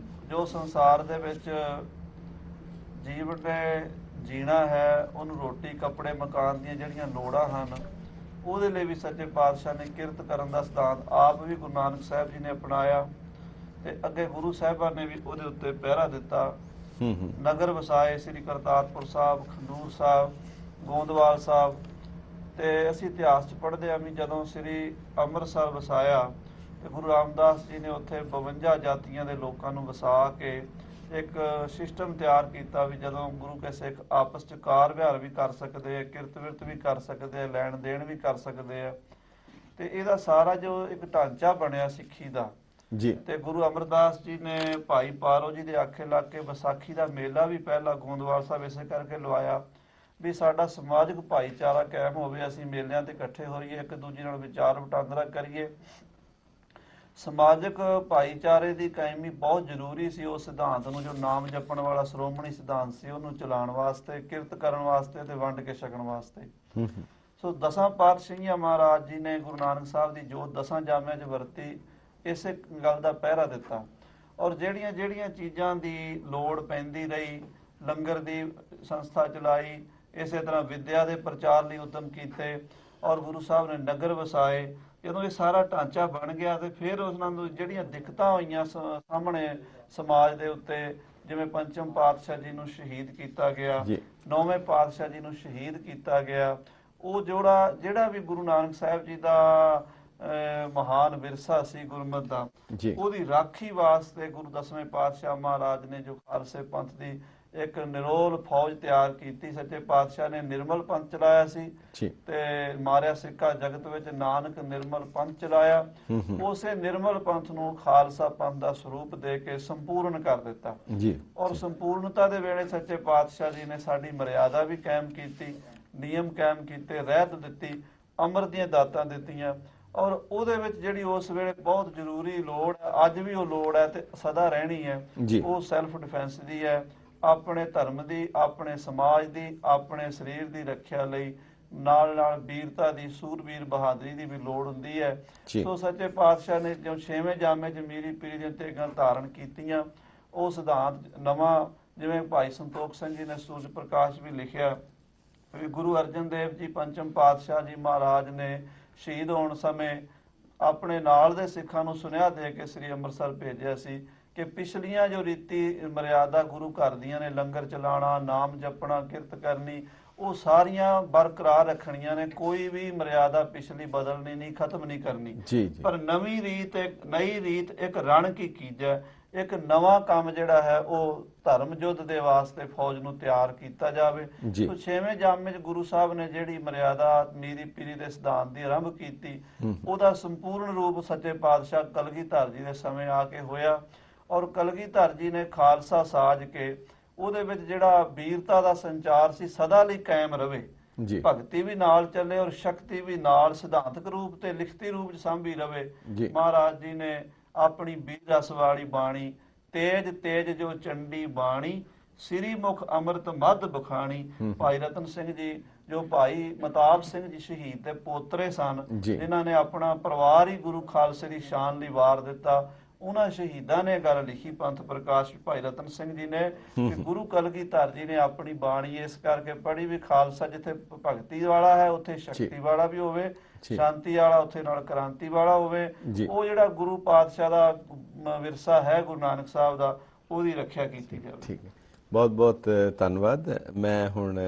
ਜੋ ਸੰਸਾਰ ਦੇ ਵਿੱਚ ਜੀਵਨ ਨੇ ਜੀਣਾ ਹੈ, ਉਹਨੂੰ ਰੋਟੀ ਕੱਪੜੇ ਮਕਾਨ ਦੀਆਂ ਜਿਹੜੀਆਂ ਲੋੜਾਂ ਹਨ ਉਹਦੇ ਲਈ ਵੀ ਸੱਚੇ ਪਾਤਸ਼ਾਹ ਨੇ ਕਿਰਤ ਕਰਨ ਦਾ ਸਿਧਾਂਤ ਆਪ ਵੀ ਗੁਰੂ ਨਾਨਕ ਸਾਹਿਬ ਜੀ ਨੇ ਅਪਣਾਇਆ ਤੇ ਅੱਗੇ ਗੁਰੂ ਸਾਹਿਬਾਨ ਨੇ ਵੀ ਉਹਦੇ ਉੱਤੇ ਪਹਿਰਾ ਦਿੱਤਾ। ਨਗਰ ਵਸਾਏ ਸ੍ਰੀ ਕਰਤਾਰਪੁਰ ਸਾਹਿਬ, ਖਡੂਰ ਸਾਹਿਬ, ਗੋਂਦਵਾਲ ਸਾਹਿਬ। ਤੇ ਅਸੀਂ ਇਤਿਹਾਸ 'ਚ ਪੜ੍ਹਦੇ ਹਾਂ ਵੀ ਜਦੋਂ ਸ੍ਰੀ ਅੰਮ੍ਰਿਤਸਰ ਵਸਾਇਆ ਤੇ ਗੁਰੂ ਰਾਮਦਾਸ ਜੀ ਨੇ ਉੱਥੇ 52 ਜਾਤੀਆਂ ਦੇ ਲੋਕਾਂ ਨੂੰ ਵਸਾ ਕੇ ਇੱਕ ਸਿਸਟਮ ਤਿਆਰ ਕੀਤਾ ਵੀ ਜਦੋਂ ਗੁਰੂ ਕੇ ਸਿੱਖ ਆਪਸ 'ਚ ਕਾਰ ਵਿਹਾਰ ਵੀ ਕਰ ਸਕਦੇ ਆ, ਕਿਰਤ ਵਿਰਤ ਵੀ ਕਰ ਸਕਦੇ ਆ, ਲੈਣ ਦੇਣ ਵੀ ਕਰ ਸਕਦੇ ਆ। ਤੇ ਇਹਦਾ ਸਾਰਾ ਜੋ ਇੱਕ ਢਾਂਚਾ ਬਣਿਆ ਸਿੱਖੀ ਦਾ
ਜੀ,
ਤੇ ਗੁਰੂ ਅਮਰਦਾਸ ਜੀ ਨੇ ਭਾਈ ਪਾਰੋ ਜੀ ਦੇ ਆਖੇ ਲੱਗ ਕੇ ਵਿਸਾਖੀ ਦਾ ਮੇਲਾ ਵੀ ਪਹਿਲਾ ਗੋਂਦਵਾਲ ਸਾਹਿਬ ਇਸੇ ਕਰਕੇ ਲਵਾਇਆ ਵੀ ਸਾਡਾ ਸਮਾਜਿਕ ਭਾਈਚਾਰਾ ਕਾਇਮ ਹੋਵੇ, ਅਸੀਂ ਮੇਲਿਆਂ ਤੇ ਇਕੱਠੇ ਹੋਈਏ, ਇੱਕ ਦੂਜੇ ਨਾਲ ਵਿਚਾਰ ਵਟਾਂਦਰਾ ਕਰੀਏ। ਸਮਾਜਿਕ ਭਾਈਚਾਰੇ ਦੀ ਕਾਇਮੀ ਬਹੁਤ ਜ਼ਰੂਰੀ ਸੀ। ਉਸ ਸਿਧਾਂਤ ਨੂੰ ਜੋ ਨਾਮ ਜਪਣ ਵਾਲਾ ਸ਼੍ਰੋਮਣੀ ਸਿਧਾਂਤ ਸੀ ਉਹਨੂੰ ਚਲਾਉਣ ਵਾਸਤੇ, ਕਿਰਤ ਕਰਨ ਵਾਸਤੇ ਤੇ ਵੰਡ ਕੇ ਛਕਣ ਵਾਸਤੇ। ਸੋ 10 ਪਾਤਸ਼ਾਹੀਆਂ ਮਹਾਰਾਜ ਜੀ ਨੇ ਗੁਰੂ ਨਾਨਕ ਸਾਹਿਬ ਦੀ ਜੋਤ 10 ਜਾਮਿਆਂ 'ਚ ਵਰਤੀ, ਇਸੇ ਗੱਲ ਦਾ ਪਹਿਰਾ ਦਿੱਤਾ। ਔਰ ਜਿਹੜੀਆਂ ਜਿਹੜੀਆਂ ਚੀਜ਼ਾਂ ਦੀ ਲੋੜ ਪੈਂਦੀ ਰਹੀ, ਲੰਗਰ ਦੀ ਸੰਸਥਾ ਚਲਾਈ, ਇਸੇ ਤਰ੍ਹਾਂ ਵਿਦਿਆ ਦੇ ਪ੍ਰਚਾਰ ਲਈ ਉਦਮ ਕੀਤੇ ਔਰ ਗੁਰੂ ਸਾਹਿਬ ਨੇ ਨਗਰ ਵਸਾਏ। ਜਦੋਂ ਇਹ ਸਾਰਾ ਢਾਂਚਾ ਬਣ ਗਿਆ ਤੇ ਫਿਰ ਉਹਨਾਂ ਨੂੰ ਜਿਹੜੀਆਂ ਦਿੱਕਤਾਂ ਹੋਈਆਂ ਸਾਹਮਣੇ ਸਮਾਜ ਦੇ ਉੱਤੇ, ਜਿਵੇਂ ਪੰਚਮ ਪਾਤਸ਼ਾਹ ਜੀ ਨੂੰ ਸ਼ਹੀਦ ਕੀਤਾ ਗਿਆ, 9ਵੇਂ ਪਾਤਸ਼ਾਹ ਜੀ ਨੂੰ ਸ਼ਹੀਦ ਕੀਤਾ ਗਿਆ, ਉਹ ਜਿਹੜਾ ਵੀ ਗੁਰੂ ਨਾਨਕ ਸਾਹਿਬ ਜੀ ਦਾ ਮਹਾਨ ਵਿਰਸਾ ਸੀ ਗੁਰਮਤਿ ਦਾ, ਉਹਦੀ ਰਾਖੀ ਵਾਸਤੇ ਗੁਰੂ 10ਵੇਂ ਪਾਤਸ਼ਾਹ ਮਹਾਰਾਜ ਨੇ ਜੋ ਖਾਲਸੇ ਪੰਥ ਦੀ ਇੱਕ ਨਿਰੋਲ ਫੌਜ ਤਿਆਰ ਕੀਤੀ। ਸੱਚੇ ਪਾਤਸ਼ਾਹ ਨੇ ਨਿਰਮਲ ਪੰਥ ਚਲਾਇਆ ਸੀ ਤੇ ਮਾਰਿਆ ਸਿੱਕਾ ਜਗਤ ਵਿੱਚ, ਨਾਨਕ ਨਿਰਮਲ ਪੰਥ ਚਲਾਇਆ। ਉਸੇ ਨਿਰਮਲ ਪੰਥ ਨੂੰ ਖਾਲਸਾ ਪੰਥ ਦਾ ਸਰੂਪ ਦੇ ਕੇ ਸੰਪੂਰਨ ਕਰ ਦਿੱਤਾ। ਔਰ ਸੰਪੂਰਨਤਾ ਦੇ ਵੇਲੇ ਸੱਚੇ ਪਾਤਸ਼ਾਹ ਜੀ ਨੇ ਸਾਡੀ ਮਰਿਆਦਾ ਵੀ ਕਾਇਮ ਕੀਤੀ, ਨਿਯਮ ਕਾਇਮ ਕੀਤੇ, ਰਹਿਤ ਦਿੱਤੀ, ਅੰਮ੍ਰਿਤ ਦੀਆਂ ਦਾਤਾਂ ਦਿੱਤੀਆਂ। ਔਰ ਉਹਦੇ ਵਿੱਚ ਜਿਹੜੀ ਉਸ ਵੇਲੇ ਬਹੁਤ ਜ਼ਰੂਰੀ ਲੋੜ ਹੈ, ਅੱਜ ਵੀ ਉਹ ਲੋੜ ਹੈ ਤੇ ਸਦਾ ਰਹਿਣੀ ਹੈ, ਉਹ ਸੈਲਫ ਡਿਫੈਂਸ ਦੀ ਹੈ। ਆਪਣੇ ਧਰਮ ਦੀ, ਆਪਣੇ ਸਮਾਜ ਦੀ, ਆਪਣੇ ਸਰੀਰ ਦੀ ਰੱਖਿਆ ਲਈ ਨਾਲ ਨਾਲ ਵੀਰਤਾ ਦੀ, ਸੂਰਬੀਰ ਬਹਾਦਰੀ ਦੀ ਵੀ ਲੋੜ ਹੁੰਦੀ ਹੈ। ਸੋ ਸੱਚੇ ਪਾਤਸ਼ਾਹ ਨੇ ਜੋ 6ਵੇਂ ਜਾਮੇ 'ਚ ਮੀਰੀ ਪੀਰੀ ਦੀਆਂ ਤੇਗਾਂ ਧਾਰਨ ਕੀਤੀਆਂ, ਉਹ ਸਿਧਾਂਤ ਨਵਾਂ, ਜਿਵੇਂ ਭਾਈ ਸੰਤੋਖ ਸਿੰਘ ਜੀ ਨੇ ਸੂਰਜ ਪ੍ਰਕਾਸ਼ ਵੀ ਲਿਖਿਆ ਵੀ ਗੁਰੂ ਅਰਜਨ ਦੇਵ ਜੀ ਪੰਚਮ ਪਾਤਸ਼ਾਹ ਜੀ ਮਹਾਰਾਜ ਨੇ ਸ਼ਹੀਦ ਹੋਣ ਸਮੇਂ ਆਪਣੇ ਨਾਲ ਦੇ ਸਿੱਖਾਂ ਨੂੰ ਸੁਨੇਹਾ ਦੇ ਕੇ ਸ੍ਰੀ ਅੰਮ੍ਰਿਤਸਰ ਭੇਜਿਆ ਸੀ ਕਿ ਪਿਛਲੀਆਂ ਜੋ ਰੀਤੀ ਮਰਿਆਦਾ ਗੁਰੂ ਘਰ ਦੀਆਂ ਨੇ, ਲੰਗਰ ਚਲਾਉਣਾ, ਨਾਮ ਜਪਣਾ, ਕਿਰਤ ਕਰਨੀ, ਉਹ ਸਾਰੀਆਂ ਬਰਕਰਾਰ ਰੱਖਣੀਆਂ ਨੇ। ਕੋਈ ਵੀ ਮਰਿਆਦਾ ਪਿਛਲੀ ਬਦਲਣੀ ਨਹੀਂ, ਖਤਮ ਨਹੀਂ ਕਰਨੀ। ਪਰ ਨਵੀਂ ਰੀਤ, ਨਈ ਰੀਤ, ਇੱਕ ਰਣ ਕੀ ਕੀਜੈ, ਇੱਕ ਨਵਾਂ ਕੰਮ ਜਿਹੜਾ ਹੈ ਉਹ ਧਰਮ ਯੁੱਧ ਦੇ ਵਾਸਤੇ ਫੌਜ ਨੂੰ ਤਿਆਰ ਕੀਤਾ ਜਾਵੇ। ਸੋ 6ਵੇਂ ਜਾਮੇ 'ਚ ਗੁਰੂ ਸਾਹਿਬ ਨੇ ਜਿਹੜੀ ਮਰਿਆਦਾ ਮੀਰੀ ਪੀਰੀ ਦੇ ਸਿਧਾਂਤ ਦੀ ਆਰੰਭ ਕੀਤੀ, ਉਹਦਾ ਸੰਪੂਰਨ ਰੂਪ ਸੱਚੇ ਪਾਤਸ਼ਾਹ ਕਲਗੀਧਰ ਜੀ ਦੇ ਸਮੇਂ ਆ ਕੇ ਹੋਇਆ। ਔਰ ਕਲਗੀਧਰ ਜੀ ਨੇ ਖਾਲਸਾ ਸਾਜ ਕੇ ਉਹਦੇ ਵਿੱਚ ਜਿਹੜਾ ਵੀਰਤਾ ਦਾ ਸੰਚਾਰ ਸੀ ਸਦਾ ਲਈ ਕਾਇਮ ਰਵੇ, ਭਗਤੀ ਵੀ ਨਾਲ ਚੱਲੇ ਔਰ ਸ਼ਕਤੀ ਵੀ ਨਾਲ ਸਿਧਾਂਤਕ ਰੂਪ ਤੇ ਲਿਖਤੀ ਰੂਪ 'ਚ ਸਾਂਭੀ ਰਵੇ। ਮਹਾਰਾਜ ਜੀ ਨੇ ਆਪਣੀ ਵੀਰ ਰਸ ਵਾਲੀ ਬਾਣੀ, ਤੇਜ ਤੇਜ ਜੋ ਚੰਡੀ ਬਾਣੀ, ਸ੍ਰੀ ਮੁਖ ਅੰਮ੍ਰਿਤ ਮੱਧ ਬਖਾਣੀ। ਭਾਈ ਰਤਨ ਸਿੰਘ ਜੀ ਜੋ ਭਾਈ ਮਤਾਬ ਸਿੰਘ ਜੀ ਸ਼ਹੀਦ ਦੇ ਪੋਤਰੇ ਸਨ,
ਜੀ।
ਜਿਨ੍ਹਾਂ ਨੇ ਆਪਣਾ ਪਰਿਵਾਰ ਹੀ ਗੁਰੂ ਖਾਲਸੇ ਦੀ ਸ਼ਾਨ ਲਈ ਵਾਰ ਦਿੱਤਾ, ਉਹਨਾਂ ਸ਼ਹੀਦਾਂ ਨੇ ਗੱਲ ਲਿਖੀ ਪੰਥ ਪ੍ਰਕਾਸ਼ ਭਾਈ ਰਤਨ ਸਿੰਘ ਜੀ ਨੇ ਕਿ ਗੁਰੂ ਕਲਗੀਧਰ ਜੀ ਨੇ ਆਪਣੀ ਬਾਣੀ ਇਸ ਕਰਕੇ ਪੜ੍ਹੀ ਵੀ ਖਾਲਸਾ ਜਿੱਥੇ ਭਗਤੀ ਵਾਲਾ ਹੈ ਉੱਥੇ ਸ਼ਕਤੀ ਵਾਲਾ ਵੀ ਹੋਵੇ, ਸ਼ਾਂਤੀ ਵਾਲਾ ਉੱਥੇ ਨਾਲ ਕ੍ਰਾਂਤੀ ਵਾਲਾ ਹੋਵੇ। ਉਹ ਜਿਹੜਾ ਗੁਰੂ ਪਾਤਸ਼ਾਹ ਦਾ ਵਿਰਸਾ ਹੈ ਗੁਰੂ ਨਾਨਕ ਸਾਹਿਬ ਦਾ, ਉਹਦੀ ਰੱਖਿਆ ਕੀਤੀ ਜਾਵੇ।
ਠੀਕ ਹੈ, ਬਹੁਤ ਬਹੁਤ ਧੰਨਵਾਦ। ਮੈਂ ਹੁਣ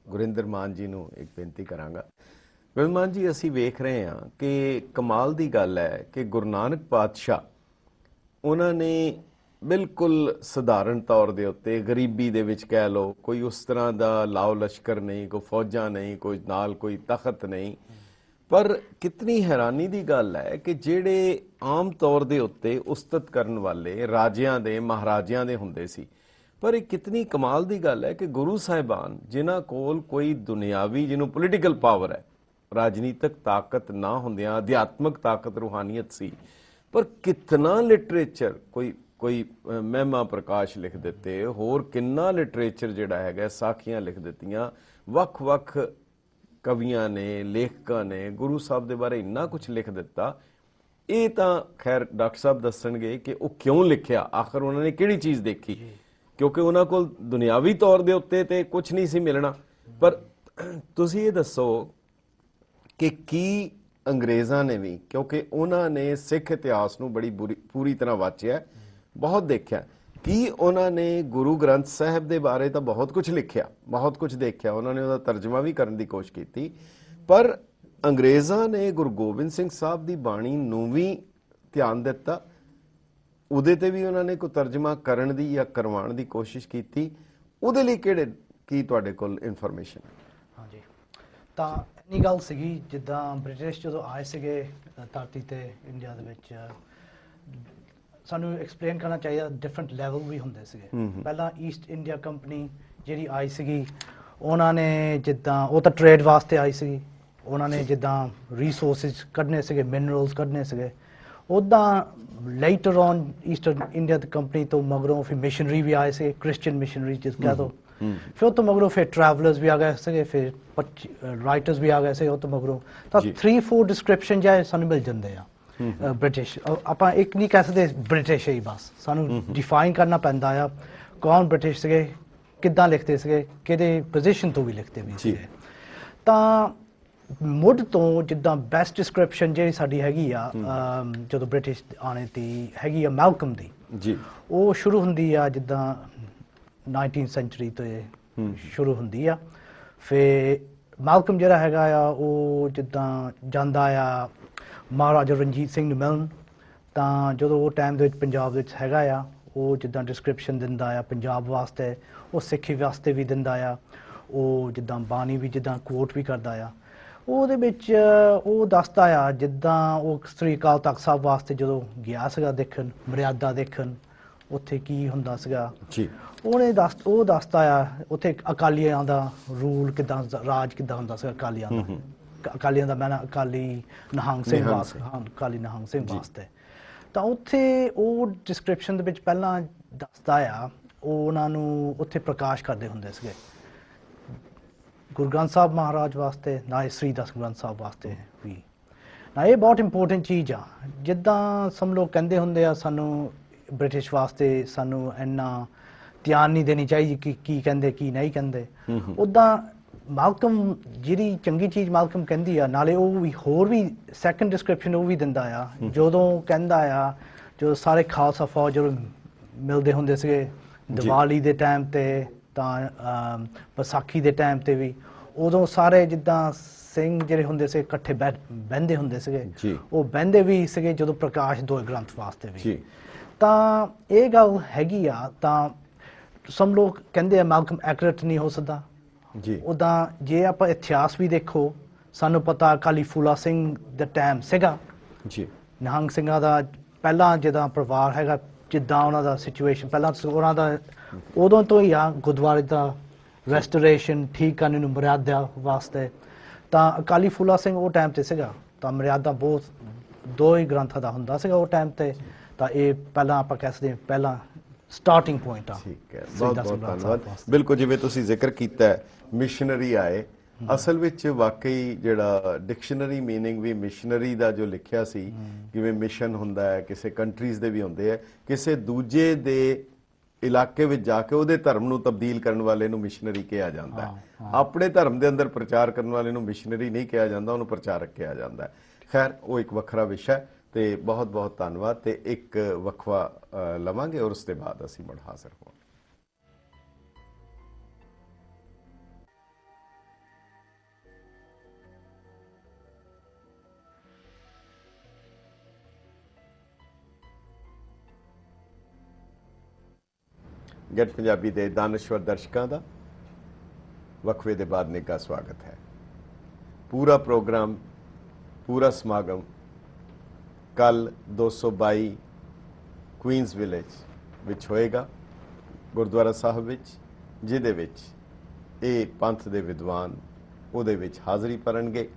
ਗੁਰਿੰਦਰ ਮਾਨ ਜੀ ਨੂੰ ਇੱਕ ਬੇਨਤੀ ਕਰਾਂਗਾ। ਗੁਰਿੰਦਰ ਮਾਨ ਜੀ, ਅਸੀਂ ਵੇਖ ਰਹੇ ਹਾਂ ਕਿ ਕਮਾਲ ਦੀ ਗੱਲ ਹੈ ਕਿ ਗੁਰੂ ਨਾਨਕ ਪਾਤਸ਼ਾਹ ਉਹਨਾਂ ਨੇ ਬਿਲਕੁਲ ਸਧਾਰਨ ਤੌਰ ਦੇ ਉੱਤੇ ਗਰੀਬੀ ਦੇ ਵਿੱਚ ਕਹਿ ਲਓ, ਕੋਈ ਉਸ ਤਰ੍ਹਾਂ ਦਾ ਲਾਓ ਲਸ਼ਕਰ ਨਹੀਂ, ਕੋਈ ਫੌਜਾਂ ਨਹੀਂ, ਕੋਈ ਨਾਲ ਕੋਈ ਤਖਤ ਨਹੀਂ, ਪਰ ਕਿਤਨੀ ਹੈਰਾਨੀ ਦੀ ਗੱਲ ਹੈ ਕਿ ਜਿਹੜੇ ਆਮ ਤੌਰ ਦੇ ਉੱਤੇ ਉਸਤਤ ਕਰਨ ਵਾਲੇ ਰਾਜਿਆਂ ਦੇ ਮਹਾਰਾਜਿਆਂ ਦੇ ਹੁੰਦੇ ਸੀ, ਪਰ ਇਹ ਕਿਤਨੀ ਕਮਾਲ ਦੀ ਗੱਲ ਹੈ ਕਿ ਗੁਰੂ ਸਾਹਿਬਾਨ ਜਿਨ੍ਹਾਂ ਕੋਲ ਕੋਈ ਦੁਨਿਆਵੀ ਜਿਹਨੂੰ ਪੋਲੀਟੀਕਲ ਪਾਵਰ ਹੈ, ਰਾਜਨੀਤਿਕ ਤਾਕਤ ਨਾ ਹੁੰਦਿਆਂ ਅਧਿਆਤਮਕ ਤਾਕਤ ਰੂਹਾਨੀਅਤ ਸੀ, ਪਰ ਕਿਤਨਾ ਲਿਟਰੇਚਰ, ਕੋਈ ਮਹਿਮਾ ਪ੍ਰਕਾਸ਼ ਲਿਖ ਦਿੱਤੇ, ਹੋਰ ਕਿੰਨਾ ਲਿਟਰੇਚਰ ਜਿਹੜਾ ਹੈਗਾ, ਸਾਖੀਆਂ ਲਿਖ ਦਿੱਤੀਆਂ, ਵੱਖ-ਵੱਖ ਕਵੀਆਂ ਨੇ, ਲੇਖਕਾਂ ਨੇ ਗੁਰੂ ਸਾਹਿਬ ਦੇ ਬਾਰੇ ਇੰਨਾ ਕੁਝ ਲਿਖ ਦਿੱਤਾ। ਇਹ ਤਾਂ ਖੈਰ ਡਾਕਟਰ ਸਾਹਿਬ ਦੱਸਣਗੇ ਕਿ ਉਹ ਕਿਉਂ ਲਿਖਿਆ, ਆਖਰ ਉਹਨਾਂ ਨੇ ਕਿਹੜੀ ਚੀਜ਼ ਦੇਖੀ, ਕਿਉਂਕਿ ਉਹਨਾਂ ਕੋਲ ਦੁਨਿਆਵੀ ਤੌਰ ਦੇ ਉੱਤੇ ਤੇ ਕੁਝ ਨਹੀਂ ਸੀ ਮਿਲਣਾ। ਪਰ ਤੁਸੀਂ ਇਹ ਦੱਸੋ ਕਿ ਕੀ ਅੰਗਰੇਜ਼ਾਂ ਨੇ ਵੀ, ਕਿਉਂਕਿ ਉਹਨਾਂ ਨੇ ਸਿੱਖ ਇਤਿਹਾਸ ਨੂੰ ਬੜੀ ਪੂਰੀ ਤਰ੍ਹਾਂ ਵਾਚਿਆ, ਬਹੁਤ ਦੇਖਿਆ, ਕੀ ਉਹਨਾਂ ਨੇ ਗੁਰੂ ਗ੍ਰੰਥ ਸਾਹਿਬ ਦੇ ਬਾਰੇ ਤਾਂ ਬਹੁਤ ਕੁਝ ਲਿਖਿਆ, ਬਹੁਤ ਕੁਝ ਦੇਖਿਆ, ਉਹਨਾਂ ਨੇ ਉਹਦਾ ਤਰਜਮਾ ਵੀ ਕਰਨ ਦੀ ਕੋਸ਼ਿਸ਼ ਕੀਤੀ, ਪਰ ਅੰਗਰੇਜ਼ਾਂ ਨੇ ਗੁਰੂ ਗੋਬਿੰਦ ਸਿੰਘ ਸਾਹਿਬ ਦੀ ਬਾਣੀ ਨੂੰ ਵੀ ਧਿਆਨ ਦਿੱਤਾ, ਉਹਦੇ ਤੇ ਵੀ ਉਹਨਾਂ ਨੇ ਕੋਈ ਤਰਜਮਾ ਕਰਨ ਦੀ ਜਾਂ ਕਰਵਾਉਣ ਦੀ ਕੋਸ਼ਿਸ਼ ਕੀਤੀ, ਉਹਦੇ ਲਈ ਕੀ ਤੁਹਾਡੇ ਕੋਲ ਇਨਫੋਰਮੇਸ਼ਨ ਹੈ?
ਹਾਂਜੀ, ਤਾਂ ਇੰਨੀ ਗੱਲ ਸੀਗੀ ਜਿੱਦਾਂ ਬ੍ਰਿਟਿਸ਼ ਜਦੋਂ ਆਏ ਸੀਗੇ ਧਰਤੀ ਤੇ ਇੰਡੀਆ ਦੇ ਵਿੱਚ, ਸਾਨੂੰ ਐਕਸਪਲੇਨ ਕਰਨਾ ਚਾਹੀਦਾ, ਡਿਫਰੈਂਟ ਲੈਵਲ ਵੀ ਹੁੰਦੇ ਸੀਗੇ। ਪਹਿਲਾਂ ਈਸਟ ਇੰਡੀਆ ਕੰਪਨੀ ਜਿਹੜੀ ਆਈ ਸੀਗੀ, ਉਹਨਾਂ ਨੇ ਜਿੱਦਾਂ, ਉਹ ਤਾਂ ਟ੍ਰੇਡ ਵਾਸਤੇ ਆਈ ਸੀਗੀ, ਉਹਨਾਂ ਨੇ ਜਿੱਦਾਂ ਰਿਸੋਰਸਿਸ ਕੱਢਣੇ ਸੀਗੇ, ਮਿਨਰਲਸ ਕੱਢਣੇ ਸੀਗੇ, ਉੱਦਾਂ later on eastern India the company ਤੋਂ ਮਗਰੋਂ ਫਿਰ ਮਿਸ਼ਨਰੀ ਵੀ ਆਏ ਸੀ, ਕ੍ਰਿਸਚੀਅਨ ਮਿਸ਼ਨਰੀ ਜਿਸ ਕਹਿ ਦੋ, ਫਿਰ ਉਹ ਤੋਂ ਮਗਰੋਂ ਫਿਰ ਟਰੈਵਲਰਸ ਵੀ ਆ ਗਏ ਸੀਗੇ, ਫਿਰ ਰਾਈਟਰਸ ਵੀ ਆ ਗਏ ਸੀ ਉਹ ਤੋਂ ਮਗਰੋਂ। ਤਾਂ 3-4 ਡਿਸਕ੍ਰਿਪਸ਼ਨ ਜਾਏ ਸਾਨੂੰ ਮਿਲ ਜਾਂਦੇ ਆ ਬ੍ਰਿਟਿਸ਼। ਆਪਾਂ ਇੱਕ ਨਹੀਂ ਕਹਿ ਸਕਦੇ ਬ੍ਰਿਟਿਸ਼ ਹੀ, ਬਸ ਸਾਨੂੰ ਡਿਫਾਈਨ ਕਰਨਾ ਪੈਂਦਾ ਆ ਕੌਣ ਬ੍ਰਿਟਿਸ਼ ਸੀਗੇ, ਕਿੱਦਾਂ ਲਿਖਦੇ ਸੀਗੇ, ਕਿਹਦੇ ਪੋਜੀਸ਼ਨ ਤੋਂ ਵੀ ਲਿਖਦੇ ਵੀ ਸੀਗੇ। ਤਾਂ ਮੁੱਢ ਤੋਂ ਜਿੱਦਾਂ ਬੈਸਟ ਡਿਸਕ੍ਰਿਪਸ਼ਨ ਜਿਹੜੀ ਸਾਡੀ ਹੈਗੀ ਆ ਜਦੋਂ ਬ੍ਰਿਟਿਸ਼ ਆਣੇ ਦੀ ਹੈਗੀ ਆ ਮੈਲਕਮ ਦੀ ਜੀ, ਉਹ ਸ਼ੁਰੂ ਹੁੰਦੀ ਆ ਜਿੱਦਾਂ 19th ਸੈਂਚੁਰੀ ਤੋਂ ਸ਼ੁਰੂ ਹੁੰਦੀ ਆ। ਫਿਰ ਮੈਲਕਮ ਜਿਹੜਾ ਹੈਗਾ ਆ ਉਹ ਜਿੱਦਾਂ ਜਾਂਦਾ ਆ ਮਹਾਰਾਜਾ ਰਣਜੀਤ ਸਿੰਘ ਨੂੰ ਮਿਲਣ, ਤਾਂ ਜਦੋਂ ਉਹ ਟਾਈਮ ਦੇ ਵਿੱਚ ਪੰਜਾਬ ਦੇ ਵਿੱਚ ਹੈਗਾ ਆ, ਉਹ ਜਿੱਦਾਂ ਡਿਸਕ੍ਰਿਪਸ਼ਨ ਦਿੰਦਾ ਆ ਪੰਜਾਬ ਵਾਸਤੇ, ਉਹ ਸਿੱਖੀ ਵਾਸਤੇ ਵੀ ਦਿੰਦਾ ਆ, ਉਹ ਜਿੱਦਾਂ ਬਾਣੀ ਵੀ ਜਿੱਦਾਂ ਕੋਟ ਵੀ ਕਰਦਾ ਆ, ਉਹਦੇ ਵਿੱਚ ਉਹ ਦੱਸਦਾ ਆ ਜਿੱਦਾਂ ਉਹ ਸ੍ਰੀ ਅਕਾਲ ਤਖਤ ਸਾਹਿਬ ਵਾਸਤੇ ਜਦੋਂ ਗਿਆ ਸੀਗਾ ਦੇਖਣ, ਮਰਿਆਦਾ ਦੇਖਣ, ਉੱਥੇ ਕੀ ਹੁੰਦਾ ਸੀਗਾ ਜੀ, ਉਹ ਦੱਸਦਾ ਆ ਉੱਥੇ ਅਕਾਲੀਆਂ ਦਾ ਰੂਲ ਕਿੱਦਾਂ, ਰਾਜ ਕਿੱਦਾਂ ਹੁੰਦਾ ਸੀਗਾ ਅਕਾਲੀਆਂ ਦਾ, ਅਕਾਲੀਆਂ ਦਾ ਮੈਂ ਅਕਾਲੀ ਨਿਹੰਗ ਸਿੰਘ ਵਾਸਤੇ, ਹਾਂ ਅਕਾਲੀ ਨਿਹੰਗ ਸਿੰਘ ਵਾਸਤੇ। ਤਾਂ ਉੱਥੇ ਉਹ ਡਿਸਕ੍ਰਿਪਸ਼ਨ ਦੇ ਵਿੱਚ ਪਹਿਲਾਂ ਦੱਸਦਾ ਆ, ਉਹ ਉਹਨਾਂ ਨੂੰ ਉੱਥੇ ਪ੍ਰਕਾਸ਼ ਕਰਦੇ ਹੁੰਦੇ ਸੀਗੇ ਗੁਰੂ ਗ੍ਰੰਥ ਸਾਹਿਬ ਮਹਾਰਾਜ ਵਾਸਤੇ, ਨਾ ਸ੍ਰੀ ਦਸ ਗ੍ਰੰਥ ਸਾਹਿਬ ਵਾਸਤੇ ਵੀ। ਨਾ ਇਹ ਬਹੁਤ ਇੰਪੋਰਟੈਂਟ ਚੀਜ਼ ਆ, ਜਿੱਦਾਂ ਸਭ ਲੋਕ ਕਹਿੰਦੇ ਹੁੰਦੇ ਆ ਸਾਨੂੰ ਬ੍ਰਿਟਿਸ਼ ਵਾਸਤੇ ਸਾਨੂੰ ਇੰਨਾ ਧਿਆਨ ਨਹੀਂ ਦੇਣੀ ਚਾਹੀਦੀ ਕਿ ਕੀ ਕਹਿੰਦੇ ਕੀ ਨਹੀਂ ਕਹਿੰਦੇ, ਉੱਦਾਂ ਮੈਲਕਮ ਜਿਹੜੀ ਚੰਗੀ ਚੀਜ਼ ਮੈਲਕਮ ਕਹਿੰਦੀ ਆ, ਨਾਲੇ ਉਹ ਵੀ ਹੋਰ ਵੀ ਸੈਕੰਡ ਡਿਸਕ੍ਰਿਪਸ਼ਨ ਉਹ ਵੀ ਦਿੰਦਾ ਆ, ਜਦੋਂ ਕਹਿੰਦਾ ਆ ਜਦੋਂ ਸਾਰੇ ਖਾਲਸਾ ਫੌਜ ਜਦੋਂ ਮਿਲਦੇ ਹੁੰਦੇ ਸੀਗੇ ਦੀਵਾਲੀ ਦੇ ਟਾਈਮ ਤੇ, ਤਾਂ ਵਿਸਾਖੀ ਦੇ ਟਾਈਮ ਤੇ ਵੀ, ਉਦੋਂ ਸਾਰੇ ਜਿੱਦਾਂ ਸਿੰਘ ਜਿਹੜੇ ਹੁੰਦੇ ਸੀ ਇਕੱਠੇ ਬਹਿੰਦੇ ਹੁੰਦੇ ਸੀਗੇ, ਉਹ ਬਹਿੰਦੇ ਵੀ ਸੀਗੇ ਜਦੋਂ ਪ੍ਰਕਾਸ਼ ਦੋ ਗ੍ਰੰਥ ਵਾਸਤੇ ਵੀ। ਤਾਂ ਇਹ ਗੱਲ ਹੈਗੀ ਆ। ਤਾਂ ਸਭ ਲੋਕ ਕਹਿੰਦੇ ਆ ਮੈਲਕਮ ਐਕੂਰੇਟ ਨਹੀਂ ਹੋ ਸਕਦਾ ਜੀ, ਉੱਦਾਂ ਜੇ ਆਪਾਂ ਇਤਿਹਾਸ ਵੀ ਦੇਖੋ, ਸਾਨੂੰ ਪਤਾ ਅਕਾਲੀ ਫੂਲਾ ਸਿੰਘ ਦਾ ਟਾਈਮ ਸੀਗਾ ਜੀ, ਨਿਹੰਗ ਸਿੰਘਾਂ ਦਾ ਪਹਿਲਾਂ ਜਿੱਦਾਂ ਪਰਿਵਾਰ ਹੈਗਾ, ਜਿੱਦਾਂ ਉਹਨਾਂ ਦਾ ਸਿਚੁਏਸ਼ਨ ਪਹਿਲਾਂ ਉਹਨਾਂ ਦਾ ਉਦੋਂ ਤੋਂ ਹੀ ਆ, ਗੁਰਦੁਆਰੇ ਦਾ ਰੈਸਟੋਰੇਸ਼ਨ ਠੀਕ ਕਰਨ ਨੂੰ ਮਰਿਆਦਾ ਵਾਸਤੇ। ਤਾਂ ਅਕਾਲੀ ਫੂਲਾ ਸਿੰਘ ਉਹ ਟਾਈਮ ਤੇ ਸੀਗਾ, ਤਾਂ ਮਰਿਆਦਾ ਬਹੁਤ 2 ਹੀ ਗ੍ਰੰਥਾਂ ਦਾ ਹੁੰਦਾ ਸੀਗਾ ਉਹ ਟਾਈਮ ਤੇ। ਤਾਂ ਇਹ ਪਹਿਲਾਂ ਆਪਾਂ ਕਹਿ ਸਕਦੇ ਪਹਿਲਾਂ ਸਟਾਰਟਿੰਗ ਪੁਆਇੰਟ ਆ।
ਠੀਕ ਹੈ,
ਸ੍ਰੀ
ਬਹੁਤ
ਦਸਮ
ਬਹੁਤ
ਗ੍ਰੰਥ ਸਾਹਿਬ
ਧੰਨਵਾਦ।
ਵਾਸਤੇ।
ਬਿਲਕੁਲ ਜਿਵੇਂ ਤੁਸੀਂ ਜ਼ਿਕਰ ਕੀਤਾ ਹੈ ਮਿਸ਼ਨਰੀ ਆਏ, ਅਸਲ ਵਿੱਚ ਵਾਕਈ ਜਿਹੜਾ ਡਿਕਸ਼ਨਰੀ ਮੀਨਿੰਗ ਵੀ ਮਿਸ਼ਨਰੀ ਦਾ ਜੋ ਲਿਖਿਆ ਸੀ, ਜਿਵੇਂ ਮਿਸ਼ਨ ਹੁੰਦਾ ਹੈ ਕਿਸੇ ਕੰਟਰੀਜ਼ ਦੇ ਵੀ ਹੁੰਦੇ ਹੈ, ਕਿਸੇ ਦੂਜੇ ਦੇ ਇਲਾਕੇ ਵਿੱਚ ਜਾ ਕੇ ਉਹਦੇ ਧਰਮ ਨੂੰ ਤਬਦੀਲ ਕਰਨ ਵਾਲੇ ਨੂੰ ਮਿਸ਼ਨਰੀ ਕਿਹਾ ਜਾਂਦਾ ਹੈ। ਆਪਣੇ ਧਰਮ ਦੇ ਅੰਦਰ ਪ੍ਰਚਾਰ ਕਰਨ ਵਾਲੇ ਨੂੰ ਮਿਸ਼ਨਰੀ ਨਹੀਂ ਕਿਹਾ ਜਾਂਦਾ, ਉਹਨੂੰ ਪ੍ਰਚਾਰਕ ਕਿਹਾ ਜਾਂਦਾ ਹੈ। ਖੈਰ ਉਹ ਇੱਕ ਵੱਖਰਾ ਵਿਸ਼ਾ ਤੇ ਬਹੁਤ ਬਹੁਤ ਧੰਨਵਾਦ। ਤੇ ਇੱਕ ਵਕਫਾ ਲਵਾਂਗੇ ਔਰ ਉਸ ਦੇ ਬਾਅਦ ਅਸੀਂ ਮੁੜ ਹਾਜ਼ਰ ਹੋਵਾਂਗੇ। ਗੈਟ ਪੰਜਾਬੀ ਦੇ ਦਾਨਸ਼ਵਰ ਦਰਸ਼ਕਾਂ ਦਾ ਵਕਫੇ ਦੇ ਬਾਅਦ ਨਿੱਘਾ ਸਵਾਗਤ ਹੈ। ਪੂਰਾ ਪ੍ਰੋਗਰਾਮ, ਪੂਰਾ ਸਮਾਗਮ ਕੱਲ 222 ਕੁਈਨਸ ਵਿਲੇਜ ਵਿੱਚ ਹੋਏਗਾ, ਗੁਰਦੁਆਰਾ ਸਾਹਿਬ ਵਿੱਚ, ਜਿਹਦੇ ਵਿੱਚ ਇਹ ਪੰਥ ਦੇ ਵਿਦਵਾਨ ਉਹਦੇ ਵਿੱਚ ਹਾਜ਼ਰੀ ਭਰਨਗੇ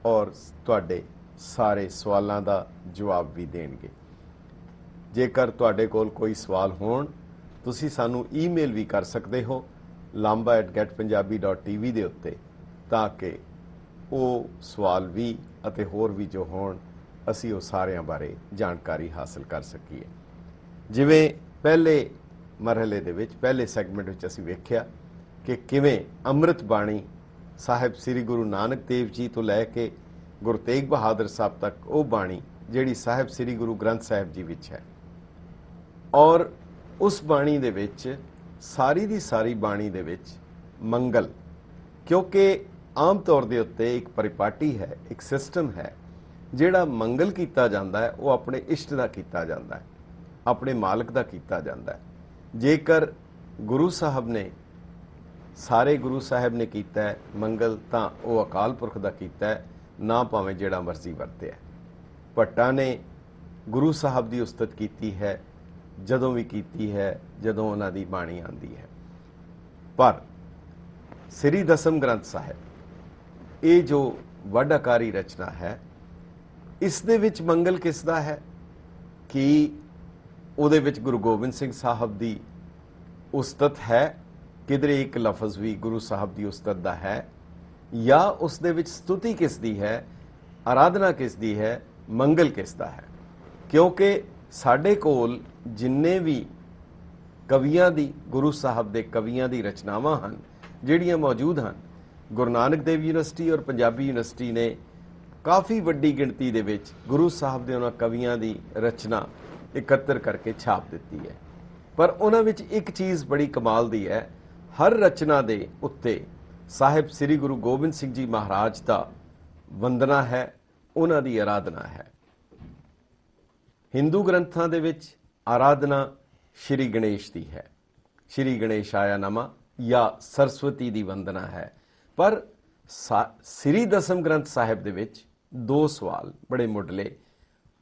ਔਰ ਤੁਹਾਡੇ ਸਾਰੇ ਸਵਾਲਾਂ ਦਾ ਜਵਾਬ ਵੀ ਦੇਣਗੇ। ਜੇਕਰ ਤੁਹਾਡੇ ਕੋਲ ਕੋਈ ਸਵਾਲ ਹੋਣ, ਤੁਸੀਂ ਸਾਨੂੰ ਈਮੇਲ ਵੀ ਕਰ ਸਕਦੇ ਹੋ lamba@getpunjabi.tv ਦੇ ਉੱਤੇ, ਤਾਂ ਕਿ ਉਹ ਸਵਾਲ ਵੀ ਅਤੇ ਹੋਰ ਵੀ ਜੋ ਹੋਣ ਅਸੀਂ ਉਹ ਸਾਰਿਆਂ ਬਾਰੇ ਜਾਣਕਾਰੀ ਹਾਸਲ ਕਰ ਸਕੀਏ। ਜਿਵੇਂ ਪਹਿਲੇ ਮਰਹਲੇ ਦੇ ਵਿੱਚ, ਪਹਿਲੇ ਸੈਗਮੈਂਟ ਵਿੱਚ ਅਸੀਂ ਵੇਖਿਆ ਕਿ ਕਿਵੇਂ ਅੰਮ੍ਰਿਤ ਬਾਣੀ ਸਾਹਿਬ ਸ੍ਰੀ ਗੁਰੂ ਨਾਨਕ ਦੇਵ ਜੀ ਤੋਂ ਲੈ ਕੇ ਗੁਰੂ ਤੇਗ ਬਹਾਦਰ ਸਾਹਿਬ ਤੱਕ ਉਹ ਬਾਣੀ ਜਿਹੜੀ ਸਾਹਿਬ ਸ੍ਰੀ ਗੁਰੂ ਗ੍ਰੰਥ ਸਾਹਿਬ ਜੀ ਵਿੱਚ ਹੈ, ਔਰ ਉਸ ਬਾਣੀ ਦੇ ਵਿੱਚ ਸਾਰੀ ਦੀ ਸਾਰੀ ਬਾਣੀ ਦੇ ਵਿੱਚ ਮੰਗਲ, ਕਿਉਂਕਿ ਆਮ ਤੌਰ ਦੇ ਉੱਤੇ ਇੱਕ ਪਰਿਪਾਟੀ ਹੈ, ਇੱਕ ਸਿਸਟਮ ਹੈ, ਜਿਹੜਾ ਮੰਗਲ ਕੀਤਾ ਜਾਂਦਾ ਹੈ ਉਹ ਆਪਣੇ ਇਸ਼ਟ ਦਾ ਕੀਤਾ ਜਾਂਦਾ ਹੈ, ਆਪਣੇ ਮਾਲਕ ਦਾ ਕੀਤਾ ਜਾਂਦਾ ਹੈ। ਜੇਕਰ ਗੁਰੂ ਸਾਹਿਬ ਨੇ, ਸਾਰੇ ਗੁਰੂ ਸਾਹਿਬ ਨੇ ਕੀਤਾ ਹੈ ਮੰਗਲ, ਤਾਂ ਉਹ ਅਕਾਲ ਪੁਰਖ ਦਾ ਕੀਤਾ ਹੈ, ਨਾ ਭਾਵੇਂ ਜਿਹੜਾ ਮਰਜ਼ੀ ਵਰਤਿਆ। ਭੱਟਾਂ ਨੇ ਗੁਰੂ ਸਾਹਿਬ ਦੀ ਉਸਤਤ ਕੀਤੀ ਹੈ ਜਦੋਂ ਵੀ ਕੀਤੀ ਹੈ, ਜਦੋਂ ਉਹਨਾਂ ਦੀ ਬਾਣੀ ਆਉਂਦੀ ਹੈ। ਪਰ ਸ੍ਰੀ ਦਸਮ ਗ੍ਰੰਥ ਸਾਹਿਬ ਇਹ ਜੋ ਵੱਡ ਆਕਾਰੀ ਰਚਨਾ ਹੈ, ਇਸ ਦੇ ਵਿੱਚ ਮੰਗਲ ਕਿਸ ਦਾ ਹੈ? ਕਿ ਉਹਦੇ ਵਿੱਚ ਗੁਰੂ ਗੋਬਿੰਦ ਸਿੰਘ ਸਾਹਿਬ ਦੀ ਉਸਤਤ ਹੈ, ਕਿਧਰੇ ਇੱਕ ਲਫ਼ਜ਼ ਵੀ ਗੁਰੂ ਸਾਹਿਬ ਦੀ ਉਸਤਤ ਦਾ ਹੈ, ਜਾਂ ਉਸ ਦੇ ਵਿੱਚ ਸਤੁਤੀ ਕਿਸ ਦੀ ਹੈ, ਆਰਾਧਨਾ ਕਿਸ ਦੀ ਹੈ, ਮੰਗਲ ਕਿਸ ਦਾ ਹੈ? ਕਿਉਂਕਿ ਸਾਡੇ ਕੋਲ ਜਿੰਨੇ ਵੀ ਕਵੀਆਂ ਦੀ, ਗੁਰੂ ਸਾਹਿਬ ਦੇ ਕਵੀਆਂ ਦੀ ਰਚਨਾਵਾਂ ਹਨ ਜਿਹੜੀਆਂ ਮੌਜੂਦ ਹਨ, ਗੁਰੂ ਨਾਨਕ ਦੇਵ ਯੂਨੀਵਰਸਿਟੀ ਔਰ ਪੰਜਾਬੀ ਯੂਨੀਵਰਸਿਟੀ ਨੇ ਕਾਫੀ ਵੱਡੀ ਗਿਣਤੀ ਦੇ ਵਿੱਚ ਗੁਰੂ ਸਾਹਿਬ ਦੇ ਉਹਨਾਂ ਕਵੀਆਂ ਦੀ ਰਚਨਾ ਇਕੱਤਰ ਕਰਕੇ ਛਾਪ ਦਿੱਤੀ ਹੈ। ਪਰ ਉਹਨਾਂ ਵਿੱਚ ਇੱਕ ਚੀਜ਼ ਬੜੀ ਕਮਾਲ ਦੀ ਹੈ, ਹਰ ਰਚਨਾ ਦੇ ਉੱਤੇ ਸਾਹਿਬ ਸ੍ਰੀ ਗੁਰੂ ਗੋਬਿੰਦ ਸਿੰਘ ਜੀ ਮਹਾਰਾਜ ਦਾ ਵੰਦਨਾ ਹੈ, ਉਹਨਾਂ ਦੀ ਆਰਾਧਨਾ ਹੈ। ਹਿੰਦੂ ਗ੍ਰੰਥਾਂ ਦੇ ਵਿੱਚ ਆਰਾਧਨਾ ਸ਼੍ਰੀ ਗਣੇਸ਼ ਦੀ ਹੈ, ਸ਼੍ਰੀ ਗਣੇਸ਼ਾਇਆ ਨਮः, ਜਾਂ ਸਰਸਵਤੀ ਦੀ ਵੰਦਨਾ ਹੈ। ਪਰ ਸ੍ਰੀ ਦਸਮ ਗ੍ਰੰਥ ਸਾਹਿਬ ਦੇ ਵਿੱਚ ਦੋ ਸਵਾਲ ਬੜੇ ਮੁੱਢਲੇ,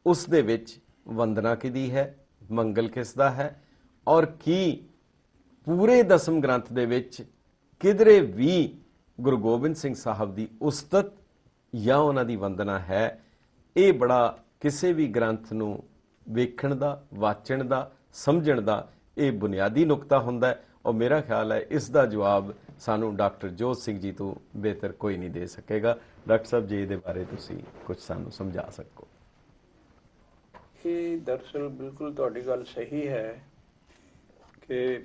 ਉਸ ਦੇ ਵਿੱਚ ਵੰਦਨਾ ਕਿਹਦੀ ਹੈ, ਮੰਗਲ ਕਿਸ ਦਾ ਹੈ, ਔਰ ਕੀ ਪੂਰੇ ਦਸਮ ਗ੍ਰੰਥ ਦੇ ਵਿੱਚ ਕਿਧਰੇ ਵੀ ਗੁਰੂ ਗੋਬਿੰਦ ਸਿੰਘ ਸਾਹਿਬ ਦੀ ਉਸਤਤ ਜਾਂ ਉਹਨਾਂ ਦੀ ਵੰਦਨਾ ਹੈ? ਇਹ ਬੜਾ ਕਿਸੇ ਵੀ ਗ੍ਰੰਥ ਨੂੰ ਵੇਖਣ ਦਾ, ਵਾਚਣ ਦਾ, ਸਮਝਣ ਦਾ ਇਹ ਬੁਨਿਆਦੀ ਨੁਕਤਾ ਹੁੰਦਾ ਹੈ। ਔਰ ਮੇਰਾ ਖਿਆਲ ਹੈ ਇਸ ਦਾ ਜਵਾਬ ਸਾਨੂੰ ਡਾਕਟਰ ਜੋਤ ਸਿੰਘ ਜੀ ਤੋਂ ਬਿਹਤਰ ਕੋਈ ਨਹੀਂ ਦੇ ਸਕੇਗਾ। ਡਾਕਟਰ ਸਾਹਿਬ ਜੀ ਇਹਦੇ ਬਾਰੇ ਤੁਸੀਂ ਕੁਝ ਸਾਨੂੰ ਸਮਝਾ ਸਕੋ।
ਇਹ ਦਰਅਸਲ ਬਿਲਕੁਲ ਤੁਹਾਡੀ ਗੱਲ ਸਹੀ ਹੈ ਕਿ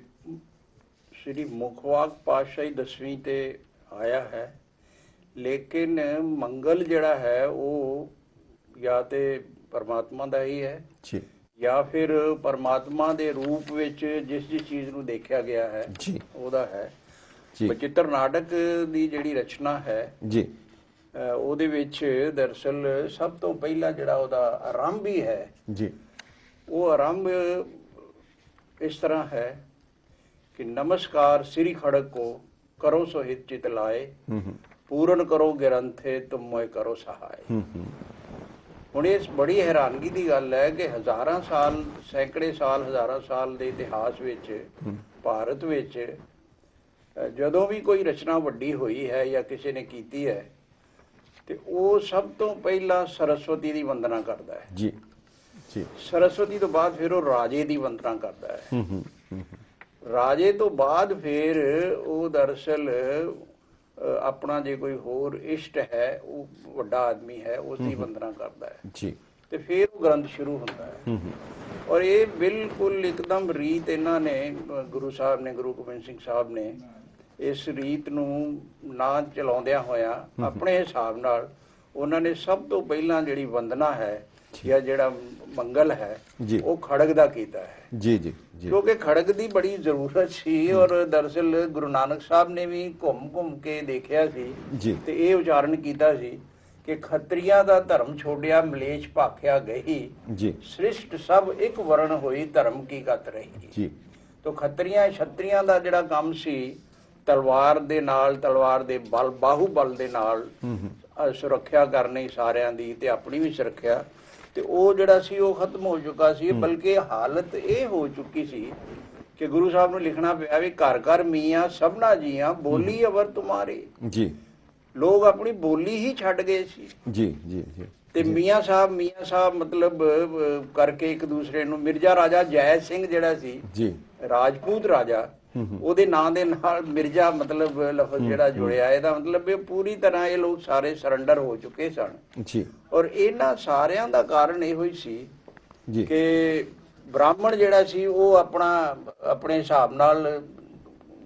ਸ਼੍ਰੀ ਮੁਖਵਾਕ ਪਾਤਸ਼ਾਹੀ 10ਵੀਂ ਤੇ ਆਇਆ ਹੈ, ਲੇਕਿਨ ਮੰਗਲ ਜਿਹੜਾ ਹੈ ਉਹ ਜਾਂ ਤੇ ਪਰਮਾਤਮਾ ਦਾ ਹੀ ਹੈ
ਜੀ,
ਜਾਂ ਫਿਰ ਪਰਮਾਤਮਾ ਦੇ ਰੂਪ ਵਿੱਚ ਜਿਸ ਚੀਜ਼ ਨੂੰ ਦੇਖਿਆ ਗਿਆ ਹੈ
ਜੀ,
ਉਹਦਾ ਹੈ।
ਜੀ,
ਬਚਿੱਤਰ ਨਾਟਕ ਦੀ ਜਿਹੜੀ ਰਚਨਾ ਹੈ
ਜੀ,
ਉਹਦੇ ਵਿੱਚ ਦਰਅਸਲ ਸਭ ਤੋਂ ਪਹਿਲਾਂ ਜਿਹੜਾ ਉਹਦਾ ਆਰੰਭ ਹੀ ਹੈ,
ਜੀ,
ਉਹ ਆਰੰਭ ਇਸ ਤਰ੍ਹਾਂ ਹੈ ਕਿ ਨਮਸਕਾਰ ਸ੍ਰੀ ਖੜਕ ਕੋ ਕਰੋ ਸੋ ਹਿਤ ਚਿਤ ਲਾਏ, ਪੂਰਨ ਕਰੋ ਗ੍ਰੰਥੇ ਤੁਮ ਮੋਇ ਕਰੋ ਸਹਾਏ। ਹੁਣ ਇਸ ਬੜੀ ਹੈਰਾਨਗੀ ਦੀ ਗੱਲ ਹੈ ਕਿ ਹਜ਼ਾਰਾਂ ਸਾਲ, ਸੈਂਕੜੇ ਸਾਲ, ਹਜ਼ਾਰਾਂ ਸਾਲ ਦੇ ਇਤਿਹਾਸ ਵਿੱਚ ਭਾਰਤ ਵਿੱਚ ਜਦੋਂ ਵੀ ਕੋਈ ਰਚਨਾ ਵੱਡੀ ਹੋਈ ਹੈ ਜਾਂ ਕਿਸੇ ਨੇ ਕੀਤੀ ਹੈ ਤੇ ਉਹ ਸਭ ਤੋਂ ਪਹਿਲਾਂ ਸਰਸਵਤੀ ਦੀ ਵੰਦਨਾ ਕਰਦਾ ਹੈ।
ਜੀ, ਜੀ
ਸਰਸਵਤੀ ਤੋਂ ਬਾਅਦ ਫਿਰ ਉਹ ਰਾਜੇ ਦੀ ਵੰਦਨਾ ਕਰਦਾ ਹੈ। ਰਾਜੇ ਤੋਂ ਬਾਅਦ ਫਿਰ ਉਹ ਦਰਅਸਲ ਆਪਣਾ ਜੇ ਕੋਈ ਹੋਰ ਇਸ਼ਟ ਹੈ, ਉਹ ਵੱਡਾ ਆਦਮੀ ਹੈ, ਉਸ ਦੀ ਵੰਦਨਾ ਕਰਦਾ ਹੈ
ਜੀ
ਤੇ ਫਿਰ ਉਹ ਗ੍ਰੰਥ ਸ਼ੁਰੂ ਹੁੰਦਾ ਹੈ। ਔਰ ਇਹ ਬਿਲਕੁਲ ਇੱਕਦਮ ਰੀਤ ਇਹਨਾਂ ਨੇ ਗੁਰੂ ਸਾਹਿਬ ਨੇ, ਗੁਰੂ ਗੋਬਿੰਦ ਸਿੰਘ ਸਾਹਿਬ ਨੇ ਇਸ ਰੀਤ ਨੂੰ ਨਾ ਚਲਾਉਂਦਿਆਂ ਹੋਇਆ ਆਪਣੇ ਹਿਸਾਬ ਨਾਲ ਉਹਨਾਂ ਨੇ ਸਭ ਤੋਂ ਪਹਿਲਾਂ ਜਿਹੜੀ ਵੰਦਨਾ ਹੈ ਜਾਂ ਜਿਹੜਾ ਮੰਗਲ ਹੈ
ਜੀ।
ਉਹ ਖੜਗ ਦਾ ਕੀਤਾ ਹੈ।
ਜੀ ਜੀ ਜੀ
ਕਿਉਂਕਿ ਖੜਗ ਦੀ ਬੜੀ ਜ਼ਰੂਰਤ ਸੀ ਔਰ ਦਰਅਸਲ ਗੁਰੂ ਨਾਨਕ ਸਾਹਿਬ ਨੇ ਵੀ ਘੁੰਮ ਘੁੰਮ ਕੇ ਦੇਖਿਆ ਸੀ
ਜੀ
ਤੇ ਇਹ ਉਚਾਰਨ ਕੀਤਾ ਸੀ ਕਿ ਖੱਤਰੀਆਂ ਦਾ ਧਰਮ ਛੋੜਿਆ ਮਲੇਛ ਭਾਖਿਆ ਗਈ,
ਜੀ
ਸ੍ਰਿਸ਼ਟ ਸਭ ਇੱਕ ਵਰਣ ਹੋਈ ਧਰਮ ਕੀ ਗਤ ਰਹੀ।
ਜੀ
ਤੋ ਖੱਤਰੀਆਂ ਛਤਰੀਆਂ ਦਾ ਜਿਹੜਾ ਕੰਮ ਸੀ ਤਲਵਾਰ ਦੇ ਨਾਲ, ਤਲਵਾਰ ਦੇ ਬਲ ਬਾਹੂਬਲ ਦੇ ਨਾਲ ਸੁਰੱਖਿਆ ਕਰਨੀ ਸਾਰਿਆਂ ਦੀ ਤੇ ਆਪਣੀ ਵੀ ਸੁਰੱਖਿਆ, ਤੇ ਉਹ ਜਿਹੜਾ ਸੀ ਉਹ ਖਤਮ ਹੋ ਚੁੱਕਾ ਸੀ। ਬਲਕਿ ਹਾਲਤ ਇਹ ਹੋ ਚੁੱਕੀ ਸੀ ਕਿ ਗੁਰੂ ਸਾਹਿਬ ਨੂੰ ਲਿਖਣਾ ਪਿਆ ਵੀ ਘਰ ਘਰ ਮੀਆਂ ਸਭਨਾ ਜੀਆਂ ਬੋਲੀ ਅਵਰ ਤੁਮਾਰੇ।
ਜੀ
ਲੋਕ ਆਪਣੀ ਬੋਲੀ ਹੀ ਛੱਡ ਗਏ ਸੀ
ਜੀ ਜੀ ਜੀ
ਤੇ ਮੀਆਂ ਸਾਹਿਬ ਮਤਲਬ ਕਰਕੇ ਇੱਕ ਦੂਸਰੇ ਨੂੰ, ਮਿਰਜ਼ਾ ਰਾਜਾ ਜੈ ਸਿੰਘ ਜਿਹੜਾ ਸੀ
ਜੀ
ਰਾਜਪੂਤ ਰਾਜਾ, ਉਹਦੇ ਨਾਂ ਦੇ ਨਾਲ ਮਿਰਜ਼ਾ ਮਤਲਬ ਲਫ਼ਜ਼ ਜਿਹੜਾ ਜੁੜਿਆ, ਇਹਦਾ ਮਤਲਬ ਇਹ ਪੂਰੀ ਤਰ੍ਹਾਂ ਇਹ ਲੋਕ ਸਾਰੇ ਸਰੈਂਡਰ ਹੋ ਚੁੱਕੇ ਸਨ।
ਜੀ
ਔਰ ਇਹਨਾਂ ਸਾਰਿਆਂ ਦਾ ਕਾਰਨ ਇਹੋ ਹੀ ਸੀ
ਜੀ
ਕਿ ਬ੍ਰਾਹਮਣ ਜਿਹੜਾ ਸੀ ਉਹ ਆਪਣੇ ਹਿਸਾਬ ਨਾਲ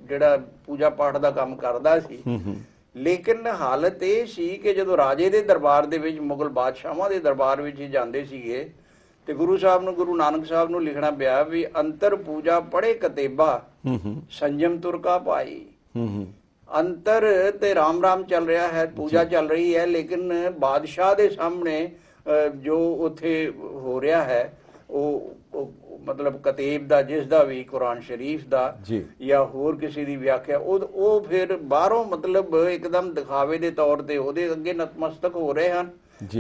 ਜਿਹੜਾ ਪੂਜਾ ਪਾਠ ਦਾ ਕੰਮ ਕਰਦਾ ਸੀ। ਲੇਕਿਨ ਹਾਲਤ ਇਹ ਸੀ ਕਿ ਜਦੋਂ ਰਾਜੇ ਦੇ ਦਰਬਾਰ ਦੇ ਵਿੱਚ, ਮੁਗਲ ਬਾਦਸ਼ਾਹਾਂ ਦੇ ਦਰਬਾਰ ਵਿੱਚ ਹੀ ਜਾਂਦੇ ਸੀਗੇ ਤੇ ਗੁਰੂ ਸਾਹਿਬ ਨੂੰ, ਗੁਰੂ ਨਾਨਕ ਸਾਹਿਬ ਨੂੰ ਲਿਖਣਾ ਪਿਆ ਵੀ ਅੰਤਰ ਪੂਜਾ ਪੜੇ ਕਤੇਬਾ ਸੰਜਮ ਤੁਰਕਾ ਭਾਈ। ਅੰਤਰ ਤੇ ਰਾਮ ਰਾਮ ਚੱਲ ਰਿਹਾ ਹੈ, ਪੂਜਾ ਚੱਲ ਰਹੀ ਹੈ, ਲੇਕਿਨ ਬਾਦਸ਼ਾਹ ਦੇ ਸਾਹਮਣੇ ਜੋ ਉੱਥੇ ਹੋ ਰਿਹਾ ਹੈ ਉਹ ਮਤਲਬ ਕਤੇਬ ਦਾ, ਜਿਸ ਦਾ ਵੀ ਕੁਰਾਨ ਸ਼ਰੀਫ ਦਾ ਜਾਂ ਹੋਰ ਕਿਸੇ ਦੀ ਵਿਆਖਿਆ, ਉਹ ਫਿਰ ਬਾਹਰੋਂ ਮਤਲਬ ਇੱਕਦਮ ਦਿਖਾਵੇ ਦੇ ਤੌਰ ਤੇ ਉਹਦੇ ਅੱਗੇ ਨਤਮਸਤਕ ਹੋ ਰਹੇ ਹਨ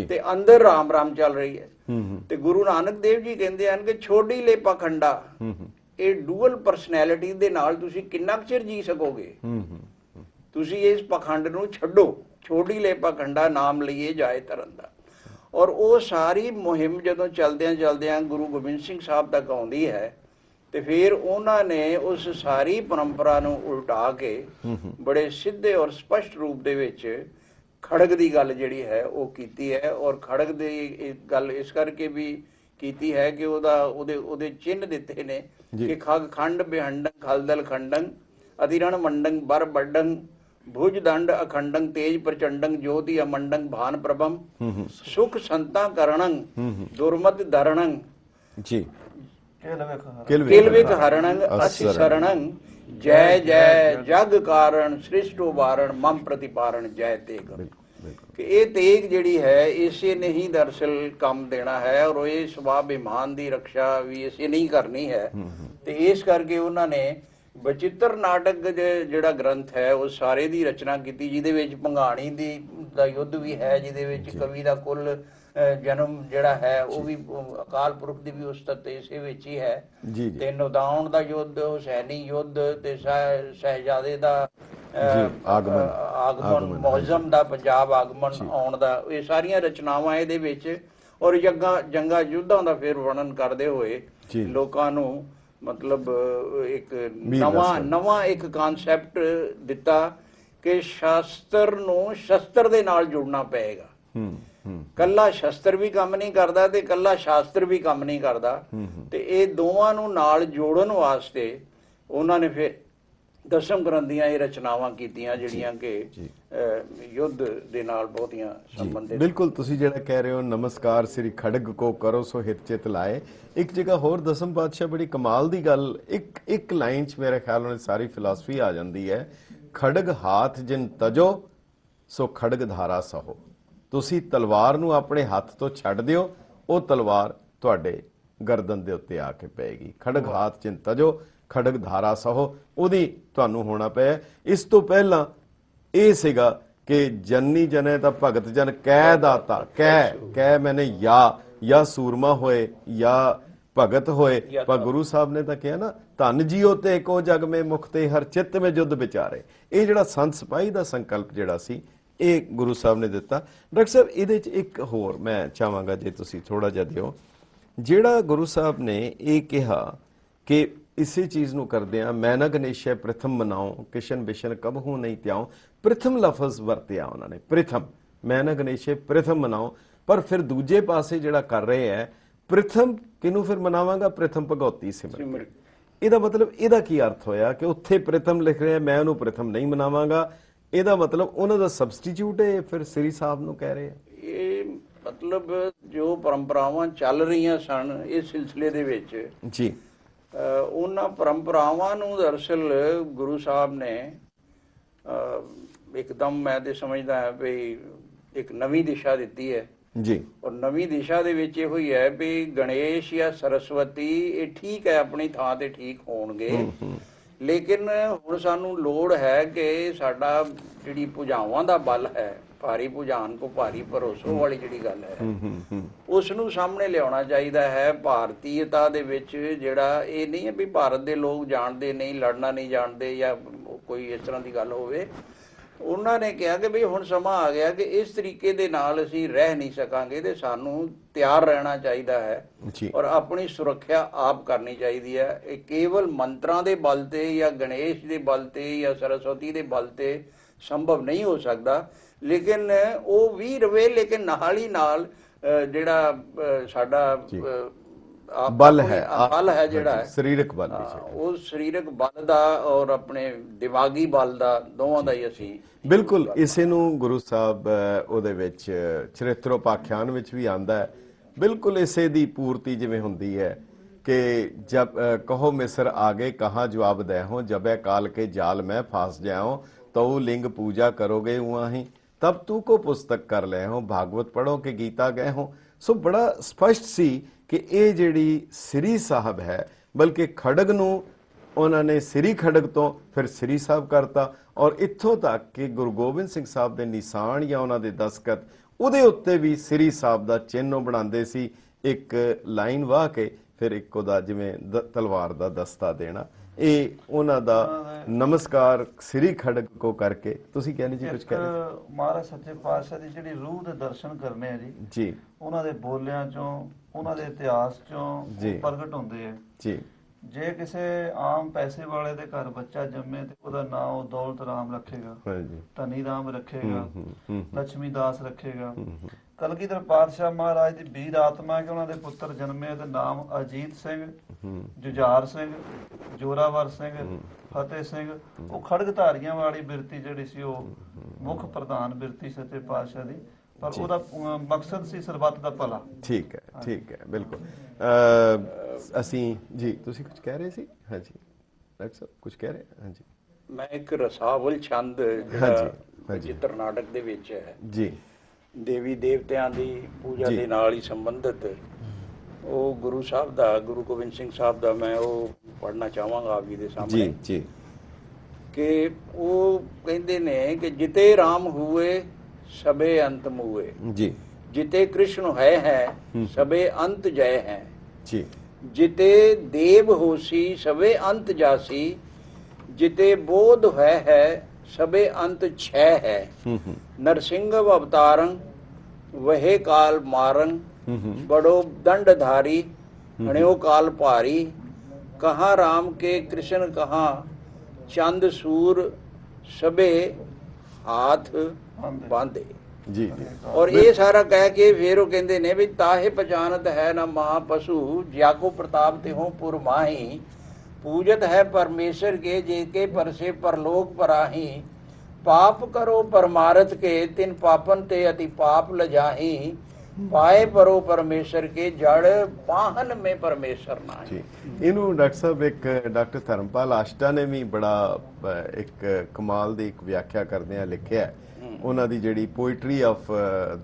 ਤੇ ਅੰਦਰ ਰਾਮ ਰਾਮ ਚੱਲ ਰਹੀ ਹੈ। ਤੇ ਗੁਰੂ ਨਾਨਕ ਦੇਵ ਜੀ ਕਹਿੰਦੇ ਹਨ ਕਿ ਛੋਡੀ ਲੈ ਪਖੰਡਾ, ਇਹ ਡੂਅਲ ਪਰਸਨੈਲਿਟੀ ਦੇ ਨਾਲ ਤੁਸੀਂ ਕਿੰਨਾ ਕੁ ਚਿਰ ਜੀ ਸਕੋਗੇ? ਤੁਸੀਂ ਇਸ ਪਖੰਡ ਨੂੰ ਛੱਡੋ, ਛੋਡੀ ਲੈ ਪਖੰਡਾ ਨਾਮ ਲਈਏ ਜਾਏ ਤਰਨ ਦਾ। ਔਰ ਉਹ ਸਾਰੀ ਮੁਹਿੰਮ ਜਦੋਂ ਚਲਦਿਆਂ ਗੁਰੂ ਗੋਬਿੰਦ ਸਿੰਘ ਸਾਹਿਬ ਤੱਕ ਆਉਂਦੀ ਹੈ ਤੇ ਫਿਰ ਉਹਨਾਂ ਨੇ ਉਸ ਸਾਰੀ ਪਰੰਪਰਾ ਨੂੰ ਉਲਟਾ ਕੇ ਬੜੇ ਸਿੱਧੇ ਔਰ ਸਪਸ਼ਟ ਰੂਪ ਦੇ ਵਿੱਚ ਖੜਗ ਦੀ ਗੱਲ ਜਿਹੜੀ ਹੈ ਉਹ ਕੀਤੀ ਹੈ। ਔਰ ਖੜਗ ਦੀ ਗੱਲ ਇਸ ਕਰਕੇ ਵੀ ਕੀਤੀ ਹੈ ਕਿ ਉਹਦੇ ਚਿੰਨ੍ਹ ਦਿੱਤੇ ਨੇ ਕਿ ਖਗ ਖੰਡ ਬਿਹੰਡੰ ਖਲਦਲ ਖੰਡੰ ਅਧਿਰਣ ਮੰਡੰ ਬਰ ਵੱਡੰ ਭੁਜ ਦੰਡ ਅਖੰਡੰ ਤੇਜ ਪ੍ਰਚੰਡੰ ਜੋਤੀ ਅਮੰਡੰ ਭਾਨ ਪ੍ਰਭੰ ਸੁਖ ਸੰਤਾਂ ਕਰਣੰ ਦੁਰਮਤ ਧਰਣੰ ਜੀ ਕਿਲਵਿਕ ਹਰਣੰ ਅਸि ਸਰਣੰ ਜੈ ਜੈ ਜਗ ਕਾਰਣ ਸ੍ਰਿਸ਼ਟੋ ਵਾਰਣ ਮਮ ਪ੍ਰਤਿਪਾਰਣ ਜੈ ਤੇਗ। ਕਿ ਇਹ ਤੇਗ ਜਿਹੜੀ ਹੈ ਇਸੇ ਨੇ ਹੀ ਦਰਅਸਲ ਕੰਮ ਦੇਣਾ ਹੈ ਔਰ ਇਹ ਸਵਾਭਿਮਾਨ ਦੀ ਰੱਖਿਆ ਵੀ ਇਸੇ ਨਹੀਂ ਕਰਨੀ ਹੈ। ਤੇ ਇਸ ਕਰਕੇ ਉਹਨਾਂ ਨੇ ਬਚਿੱਤਰ ਨਾਟਕ ਜਿਹੜਾ ਗ੍ਰੰਥ ਹੈ ਉਹ ਸਾਰੇ ਦੀ ਰਚਨਾ ਕੀਤੀ, ਜਿਹਦੇ ਵਿੱਚ ਭੰਗਾਣੀ ਦਾ ਯੁੱਧ ਵੀ ਹੈ, ਜਿਹਦੇ ਵਿੱਚ ਕਵੀ ਦਾ ਕੁੱਲ ਜਨਮ ਜਿਹੜਾ ਹੈ ਉਹ ਵੀ ਅਕਾਲ ਪੁਰਖ ਦੀ ਵੀ ਉਸਤਤ ਇਸੇ ਵਿੱਚ ਹੀ ਹੈ। ਤੇ ਨਦਾਉਣ ਦਾ ਯੁੱਧ, ਹੁਸੈਨੀ ਯੁੱਧ ਤੇ ਸ਼ਹਿਜ਼ਾਦੇ ਦਾ ਆਗਮਨ, ਮੌਜ਼ਮ ਦਾ ਪੰਜਾਬ ਆਗਮਨ ਆਉਣ ਦਾ, ਇਹ ਸਾਰੀਆਂ ਰਚਨਾਵਾਂ ਇਹਦੇ ਵਿੱਚ। ਔਰ ਜੰਗਾਂ ਯੁੱਧਾਂ ਦਾ ਫਿਰ ਵਰਣਨ ਕਰਦੇ ਹੋਏ ਲੋਕਾਂ ਨੂੰ ਮਤਲਬ ਇੱਕ ਨਵਾਂ ਇੱਕ ਕਨਸੈਪਟ ਦਿੱਤਾ ਕਿ ਸ਼ਾਸਤਰ ਨੂੰ ਸ਼ਸਤਰ ਦੇ ਨਾਲ ਜੁੜਨਾ ਪਏਗਾ। ਕੱਲਾ ਸ਼ਸਤਰ ਵੀ ਕੰਮ ਨਹੀਂ ਕਰਦਾ ਤੇ ਕੱਲਾ ਸ਼ਾਸਤਰ ਵੀ ਕੰਮ ਨਹੀਂ ਕਰਦਾ, ਤੇ ਇਹ ਦੋਵਾਂ ਨੂੰ ਨਾਲ ਜੋੜਨ ਵਾਸਤੇ ਉਹਨਾਂ ਨੇ ਫਿਰ ਦਸਮ ਗ੍ਰੰਥ ਦੀਆਂ ਇਹ ਰਚਨਾਵਾਂ ਕੀਤੀਆਂ ਜਿਹੜੀਆਂ ਕਿ ਯੁੱਧ ਦੇ ਨਾਲ ਬਹੁਤੀਆਂ ਸੰਬੰਧਿਤ।
ਬਿਲਕੁਲ ਤੁਸੀਂ ਜਿਹੜਾ ਕਹਿ ਰਹੇ ਹੋ, ਨਮਸਕਾਰ ਸ੍ਰੀ ਖੜਗ ਕੋ ਕਰੋ ਸੋ ਹਿਤ ਚਿਤ ਲਾਏ। ਇੱਕ ਜਗ੍ਹਾ ਹੋਰ ਦਸਮ ਪਾਤਸ਼ਾਹ ਬੜੀ ਕਮਾਲ ਦੀ ਗੱਲ, ਇੱਕ ਲਾਈਨ 'ਚ ਮੇਰੇ ਖਿਆਲ ਨਾਲ ਸਾਰੀ ਫਿਲਾਸਫੀ ਆ ਜਾਂਦੀ ਹੈ। ਖੜਗ ਹਾਥ ਜਿਨ ਤਜੋ ਸੋ ਖੜਗ ਧਾਰਾ ਸਹੋ। ਤੁਸੀਂ ਤਲਵਾਰ ਨੂੰ ਆਪਣੇ ਹੱਥ ਤੋਂ ਛੱਡ ਦਿਓ, ਉਹ ਤਲਵਾਰ ਤੁਹਾਡੇ ਗਰਦਨ ਦੇ ਉੱਤੇ ਆ ਕੇ ਪਏਗੀ। ਖੜਗ ਹਾਥ ਜਿਨ ਤਜੋ ਖੜਗ ਧਾਰਾ ਸਹੋ, ਉਹਦੀ ਤੁਹਾਨੂੰ ਹੋਣਾ ਪਿਆ। ਇਸ ਤੋਂ ਪਹਿਲਾਂ ਇਹ ਸੀਗਾ ਕਿ ਜਨਨੀ ਜਨੇ ਤਾਂ ਭਗਤ ਜਨ ਕਹਿ ਦਾਤਾ, ਕਹਿ ਮੈਨੇ ਜਾਂ ਸੂਰਮਾ ਹੋਏ ਜਾਂ ਭਗਤ ਹੋਏ। ਪਰ ਗੁਰੂ ਸਾਹਿਬ ਨੇ ਤਾਂ ਕਿਹਾ ਨਾ, ਧਨ ਜੀਓ ਤੇ ਕੋ ਜਗ ਮੇ ਮੁਖਤੇ ਹਰ ਚਿੱਤ ਮੇ ਜੁਧ ਵਿਚਾਰੇ। ਇਹ ਜਿਹੜਾ ਸੰਤ ਸਿਪਾਹੀ ਦਾ ਸੰਕਲਪ ਜਿਹੜਾ ਸੀ ਇਹ ਗੁਰੂ ਸਾਹਿਬ ਨੇ ਦਿੱਤਾ। ਡਾਕਟਰ ਸਾਹਿਬ ਇਹਦੇ 'ਚ ਇੱਕ ਹੋਰ ਮੈਂ ਚਾਹਾਂਗਾ ਜੇ ਤੁਸੀਂ ਥੋੜਾ ਜਿਹਾ ਦਿਓ ਜਿਹੜਾ ਗੁਰੂ ਸਾਹਿਬ ਨੇ ਇਹ ਕਿਹਾ ਕਿ ਇਸੇ ਚੀਜ਼ ਨੂੰ ਕਰਦੇ ਆ, ਮੈਂ ਨਾ ਗਣੇਸ਼ੈ ਪ੍ਰਥਮ ਮਨਾਓ ਕਿਸ਼ਨ ਬਿਸ਼ਨ ਕਬਹੂ ਨਹੀਂ ਤਿਆਓ, ਪ੍ਰਥਮ ਲਫ਼ਜ਼ ਵਰਤਿਆ ਉਹਨਾਂ ਨੇ, ਪ੍ਰਥਮ, ਮੈਂ ਨਾ ਗਣੇਸ਼ੈ ਪ੍ਰਥਮ ਮਨਾਓ। ਪਰ ਫਿਰ ਦੂਜੇ ਪਾਸੇ ਜਿਹੜਾ ਕਰ ਰਹੇ ਹੈ ਪ੍ਰਥਮ ਕਿਹਨੂੰ ਫਿਰ ਮਨਾਵਾਂਗਾ, ਪ੍ਰਥਮ ਭਗਉਤੀ ਸਿਮਰਨ। ਇਹਦਾ ਮਤਲਬ ਇਹਦਾ ਕੀ ਅਰਥ ਹੋਇਆ ਕਿ ਉੱਥੇ ਪ੍ਰਥਮ ਲਿਖ ਰਿਹਾ, ਮੈਂ ਉਹਨੂੰ ਪ੍ਰਥਮ ਨਹੀਂ ਮਨਾਵਾਂਗਾ, ਇਹਦਾ ਮਤਲਬ ਉਹਨਾਂ ਦਾ ਸਬਸਟੀਟਿਊਟ ਹੈ ਫਿਰ ਸ੍ਰੀ ਸਾਹਿਬ ਨੂੰ ਕਹਿ ਰਹੇ ਆ।
ਇਹ ਮਤਲਬ ਜੋ ਪਰੰਪਰਾਵਾਂ ਚੱਲ ਰਹੀਆਂ ਸਨ ਇਸ ਸਿਲਸਿਲੇ ਦੇ ਵਿੱਚ
ਜੀ,
ਉਹਨਾਂ ਪਰੰਪਰਾਵਾਂ ਨੂੰ ਦਰਅਸਲ ਗੁਰੂ ਸਾਹਿਬ ਨੇ ਇੱਕਦਮ, ਮੈਂ ਤੇ ਸਮਝਦਾ ਹਾਂ ਵੀ ਇੱਕ ਨਵੀਂ ਦਿਸ਼ਾ ਦਿੱਤੀ ਹੈ
ਜੀ।
ਔਰ ਨਵੀਂ ਦਿਸ਼ਾ ਦੇ ਵਿੱਚ ਇਹੋ ਹੀ ਹੈ ਵੀ ਗਣੇਸ਼ ਜਾਂ ਸਰਸਵਤੀ ਇਹ ਠੀਕ ਹੈ ਆਪਣੀ ਥਾਂ ਤੇ ਠੀਕ ਹੋਣਗੇ, ਲੇਕਿਨ ਹੁਣ ਸਾਨੂੰ ਲੋੜ ਹੈ ਕਿ ਸਾਡਾ ਜਿਹੜੀ ਪੂਜਾਵਾਂ ਦਾ ਬਲ ਹੈ, ਭਾਰੀ ਪੂਜਾਨ ਕੋ ਭਾਰੀ ਭਰੋਸੋ ਵਾਲੀ ਜਿਹੜੀ ਗੱਲ ਹੈ ਉਸ ਨੂੰ ਸਾਹਮਣੇ ਲਿਆਉਣਾ ਚਾਹੀਦਾ ਹੈ। ਭਾਰਤੀਯਤਾ ਦੇ ਵਿੱਚ ਜਿਹੜਾ ਇਹ ਨਹੀਂ ਹੈ ਵੀ ਭਾਰਤ ਦੇ ਲੋਕ ਜਾਣਦੇ ਨਹੀਂ, ਲੜਨਾ ਨਹੀਂ ਜਾਣਦੇ ਜਾਂ ਕੋਈ ਇਸ ਤਰ੍ਹਾਂ ਦੀ ਗੱਲ ਹੋਵੇ। ਉਹਨਾਂ ਨੇ ਕਿਹਾ ਕਿ ਵੀ ਹੁਣ ਸਮਾਂ ਆ ਗਿਆ ਕਿ ਇਸ ਤਰੀਕੇ ਦੇ ਨਾਲ ਅਸੀਂ ਰਹਿ ਨਹੀਂ ਸਕਾਂਗੇ ਤੇ ਸਾਨੂੰ ਤਿਆਰ ਰਹਿਣਾ ਚਾਹੀਦਾ ਹੈ ਔਰ ਆਪਣੀ ਸੁਰੱਖਿਆ ਆਪ ਕਰਨੀ ਚਾਹੀਦੀ ਹੈ। ਇਹ ਕੇਵਲ ਮੰਤਰਾਂ ਦੇ ਬਲ ਤੇ ਜਾਂ ਗਣੇਸ਼ ਦੇ ਬਲ ਤੇ ਜਾਂ ਸਰਸਵਤੀ ਦੇ ਬਲ ਤੇ ਸੰਭਵ ਨਹੀਂ ਹੋ ਸਕਦਾ, ਲੇਕਿਨ ਉਹ ਵੀ ਰਵੇ, ਲੇਕਿਨ ਨਾਲ ਹੀ ਨਾਲ ਜਿਹੜਾ ਸਾਡਾ
ਬਲ ਹੈ,
ਬਲ ਹੈ ਜਿਹੜਾ
ਸਰੀਰਕ ਬਲ,
ਉਹ ਸਰੀਰਕ ਬਲ ਦਾ ਔਰ ਆਪਣੇ ਦਿਮਾਗੀ ਬਲ ਦਾ, ਦੋਵਾਂ ਦਾ ਹੀ ਅਸੀਂ
ਬਿਲਕੁਲ ਇਸੇ ਨੂੰ ਗੁਰੂ ਸਾਹਿਬ ਉਹਦੇ ਵਿੱਚ ਚਰਿਤਰੋਪਾਖਿਆਨ ਵਿੱਚ ਵੀ ਆਂਦਾ ਹੈ, ਬਿਲਕੁਲ ਇਸੇ ਦੀ ਪੂਰਤੀ ਜਿਵੇਂ ਹੁੰਦੀ ਹੈ ਕਿ ਜਬ ਕਹੋ ਮਿਸਰ ਆਗੇ ਕਹਾਂ ਜਵਾਬ ਦੇ ਹੋ, ਜਬੇ ਕਾਲ ਕੇ ਜਾਲ ਮੈਂ ਫਾਸ ਜਾਓ, ਤਉ ਲਿੰਗ पूजा करोगे वहीं तब तू को पुस्तक कर ले हो, भागवत पढ़ो कि गीता गए हो। सो बड़ा स्पष्ट सी कि ਇਹ ਜਿਹੜੀ ਸ੍ਰੀ ਸਾਹਿਬ ਹੈ, ਬਲਕਿ ਖੜਗ ਨੂੰ ਉਹਨਾਂ ਨੇ ਸ੍ਰੀ ਖੜਗ ਤੋਂ ਫਿਰ ਸ੍ਰੀ ਸਾਹਿਬ ਕਰਤਾ ਔਰ ਇੱਥੋਂ ਤੱਕ ਕਿ ਗੁਰੂ ਗੋਬਿੰਦ ਸਿੰਘ ਸਾਹਿਬ ਦੇ ਨਿਸ਼ਾਨ ਜਾਂ ਉਹਨਾਂ ਦੇ ਦਸਤਖਤ ਉਹਦੇ ਉੱਤੇ ਵੀ ਸ੍ਰੀ ਸਾਹਿਬ ਦਾ ਚਿੰਨ੍ਹ ਉਹ ਬਣਾਉਂਦੇ ਸੀ, ਇੱਕ ਲਾਈਨ ਵਾਹ ਕੇ ਫਿਰ ਇੱਕ ਉਹਦਾ ਜਿਵੇਂ ਤਲਵਾਰ ਦਾ ਦਸਤਾ ਦੇਣਾ। ਇਹ ਉਹਨਾਂ ਦਾ ਨਮਸਕਾਰ ਸ੍ਰੀ ਖੜਗ ਕੋ ਕਰਕੇ। ਤੁਸੀਂ ਕਹਿੰਦੇ ਜੀ ਕੁਝ ਕਹਿ ਰਹੇ?
ਮਹਾਰਾਜ ਸੱਚੇ ਪਾਤਸ਼ਾਹ ਦੀ ਜਿਹੜੀ ਰੂਹ ਦੇ ਦਰਸ਼ਨ ਕਰਨੇ ਆ ਜੀ, ਉਹਨਾਂ ਦੇ ਬੋਲਿਆਂ ਚੋਂ, ਉਹਨਾਂ ਦੇ ਇਤਿਹਾਸ ਚੋਂ ਪ੍ਰਗਟ ਹੁੰਦੇ ਆ ਜੀ। ਜੇ ਕਿਸੇ ਆਮ ਪੈਸੇ ਵਾਲੇ ਦੇ ਘਰ ਬੱਚਾ ਜੰਮੇ ਤੇ ਉਹਦਾ ਨਾਮ ਦੌਲਤ ਰਾਮ ਰੱਖੇਗਾ, ਧਨੀ ਰਾਮ ਰੱਖੇਗਾ, ਲక్ష్ਮੀ ਦਾਸ ਰੱਖੇਗਾ। ਕਲਗੀਧਰ ਪਾਤਸ਼ਾਹ ਮਹਾਰਾਜ ਦੀ ਵੀਰ ਆਤਮਾ ਕਿ ਉਹਨਾਂ ਦੇ ਪੁੱਤਰ ਜਨਮੇ ਤੇ ਨਾਮ ਅਜੀਤ ਸਿੰਘ, ਜੁਝਾਰ ਸਿੰਘ, ਜੋਰਾਵਰ ਸਿੰਘ, ਫਤਿਹ ਸਿੰਘ। ਉਹ ਖੜਗ ਧਾਰੀਆਂ ਵਾਲੀ ਬਿਰਤੀ ਜਿਹੜੀ ਸੀ ਉਹ ਮੁੱਖ ਪ੍ਰਧਾਨ ਬਿਰਤੀ ਸੱਚੇ ਪਾਤਸ਼ਾਹ ਦੀ, ਪਰ ਉਹਦਾ ਮਕਸਦ ਸੀ ਸਰਬੱਤ ਦਾ ਭਲਾ।
ਠੀਕ ਹੈ, ਠੀਕ ਹੈ, ਬਿਲਕੁਲ। ਅਸੀਂ ਜੀ, ਤੁਸੀਂ ਕੁਝ ਕਹਿ ਰਹੇ ਸੀ? ਹਾਂਜੀ ਡਾਕਟਰ ਸਾਹਿਬ ਕੁਝ ਕਹਿ ਰਹੇ? ਹਾਂਜੀ,
ਮੈਂ ਇੱਕ ਰਸਾਵਲ ਛੰਦ ਜਿਹੜਾ ਚਿੱਤਰ ਨਾਟਕ ਦੇ ਵਿੱਚ ਹੈ ਜੀ, ਦੇਵੀ ਦੇਵਤਿਆਂ ਦੀ ਪੂਜਾ ਦੇ ਨਾਲ ਹੀ ਸੰਬੰਧਿਤ, ਉਹ ਗੁਰੂ ਸਾਹਿਬ ਦਾ, ਗੁਰੂ ਗੋਬਿੰਦ ਸਿੰਘ ਸਾਹਿਬ ਦਾ ਮੈਂ ਉਹ ਪੜ੍ਹਨਾ ਚਾਹਾਂਗਾ ਆਪ ਜੀ ਦੇ ਸਾਹਮਣੇ ਜੀ ਜੀ। ਕਿ ਉਹ ਕਹਿੰਦੇ ਨੇ ਕਿ ਜਿਤੇ ਰਾਮ ਹੁਏ ਸਭੇ ਅੰਤ ਮੁਏ ਜੀ, ਜਿਤੇ ਕ੍ਰਿਸ਼ਨ ਹੈ ਸਭੇ ਅੰਤ ਜय ਹੈ ਜੀ, जिते देव होसी सबे अंत जासी, जिते बोध है सबे अंत छह है, नरसिंह अवतारंग वहे काल मारंग, बड़ो दंडधारी हण्यो काल भारी, कहाँ राम के कृष्ण कहाँ चंद सूर सबे हाथ बांधे जी जी। और ये सारा कह के फिर वो कहते ने भी ताहे पहचानत है ना महा पशु, ज्याको प्रताप ते हो पुर माही, पूजत है परमेश्वर के जेके परसे परलोक पराही, पाप करो परमारथ के तिन पापन ते अति पाप लजाही, पाए परो परमेश्वर के जड़ पाहन में परमेश्वर नाही।
ਇਹਨੂੰ ਡਾਕਟਰ ਸਾਹਿਬ ਇੱਕ ਡਾਕਟਰ ਧਰਮਪਾਲ ਆਸ਼ਟਾ ਨੇ ਵੀ ਬੜਾ ਇੱਕ ਕਮਾਲ ਦੀ ਇੱਕ ਵਿਆਖਿਆ ਕਰਦਿਆਂ ਲਿਖਿਆ। ਉਹਨਾਂ ਦੀ ਜਿਹੜੀ ਪੋਇਟਰੀ ਆਫ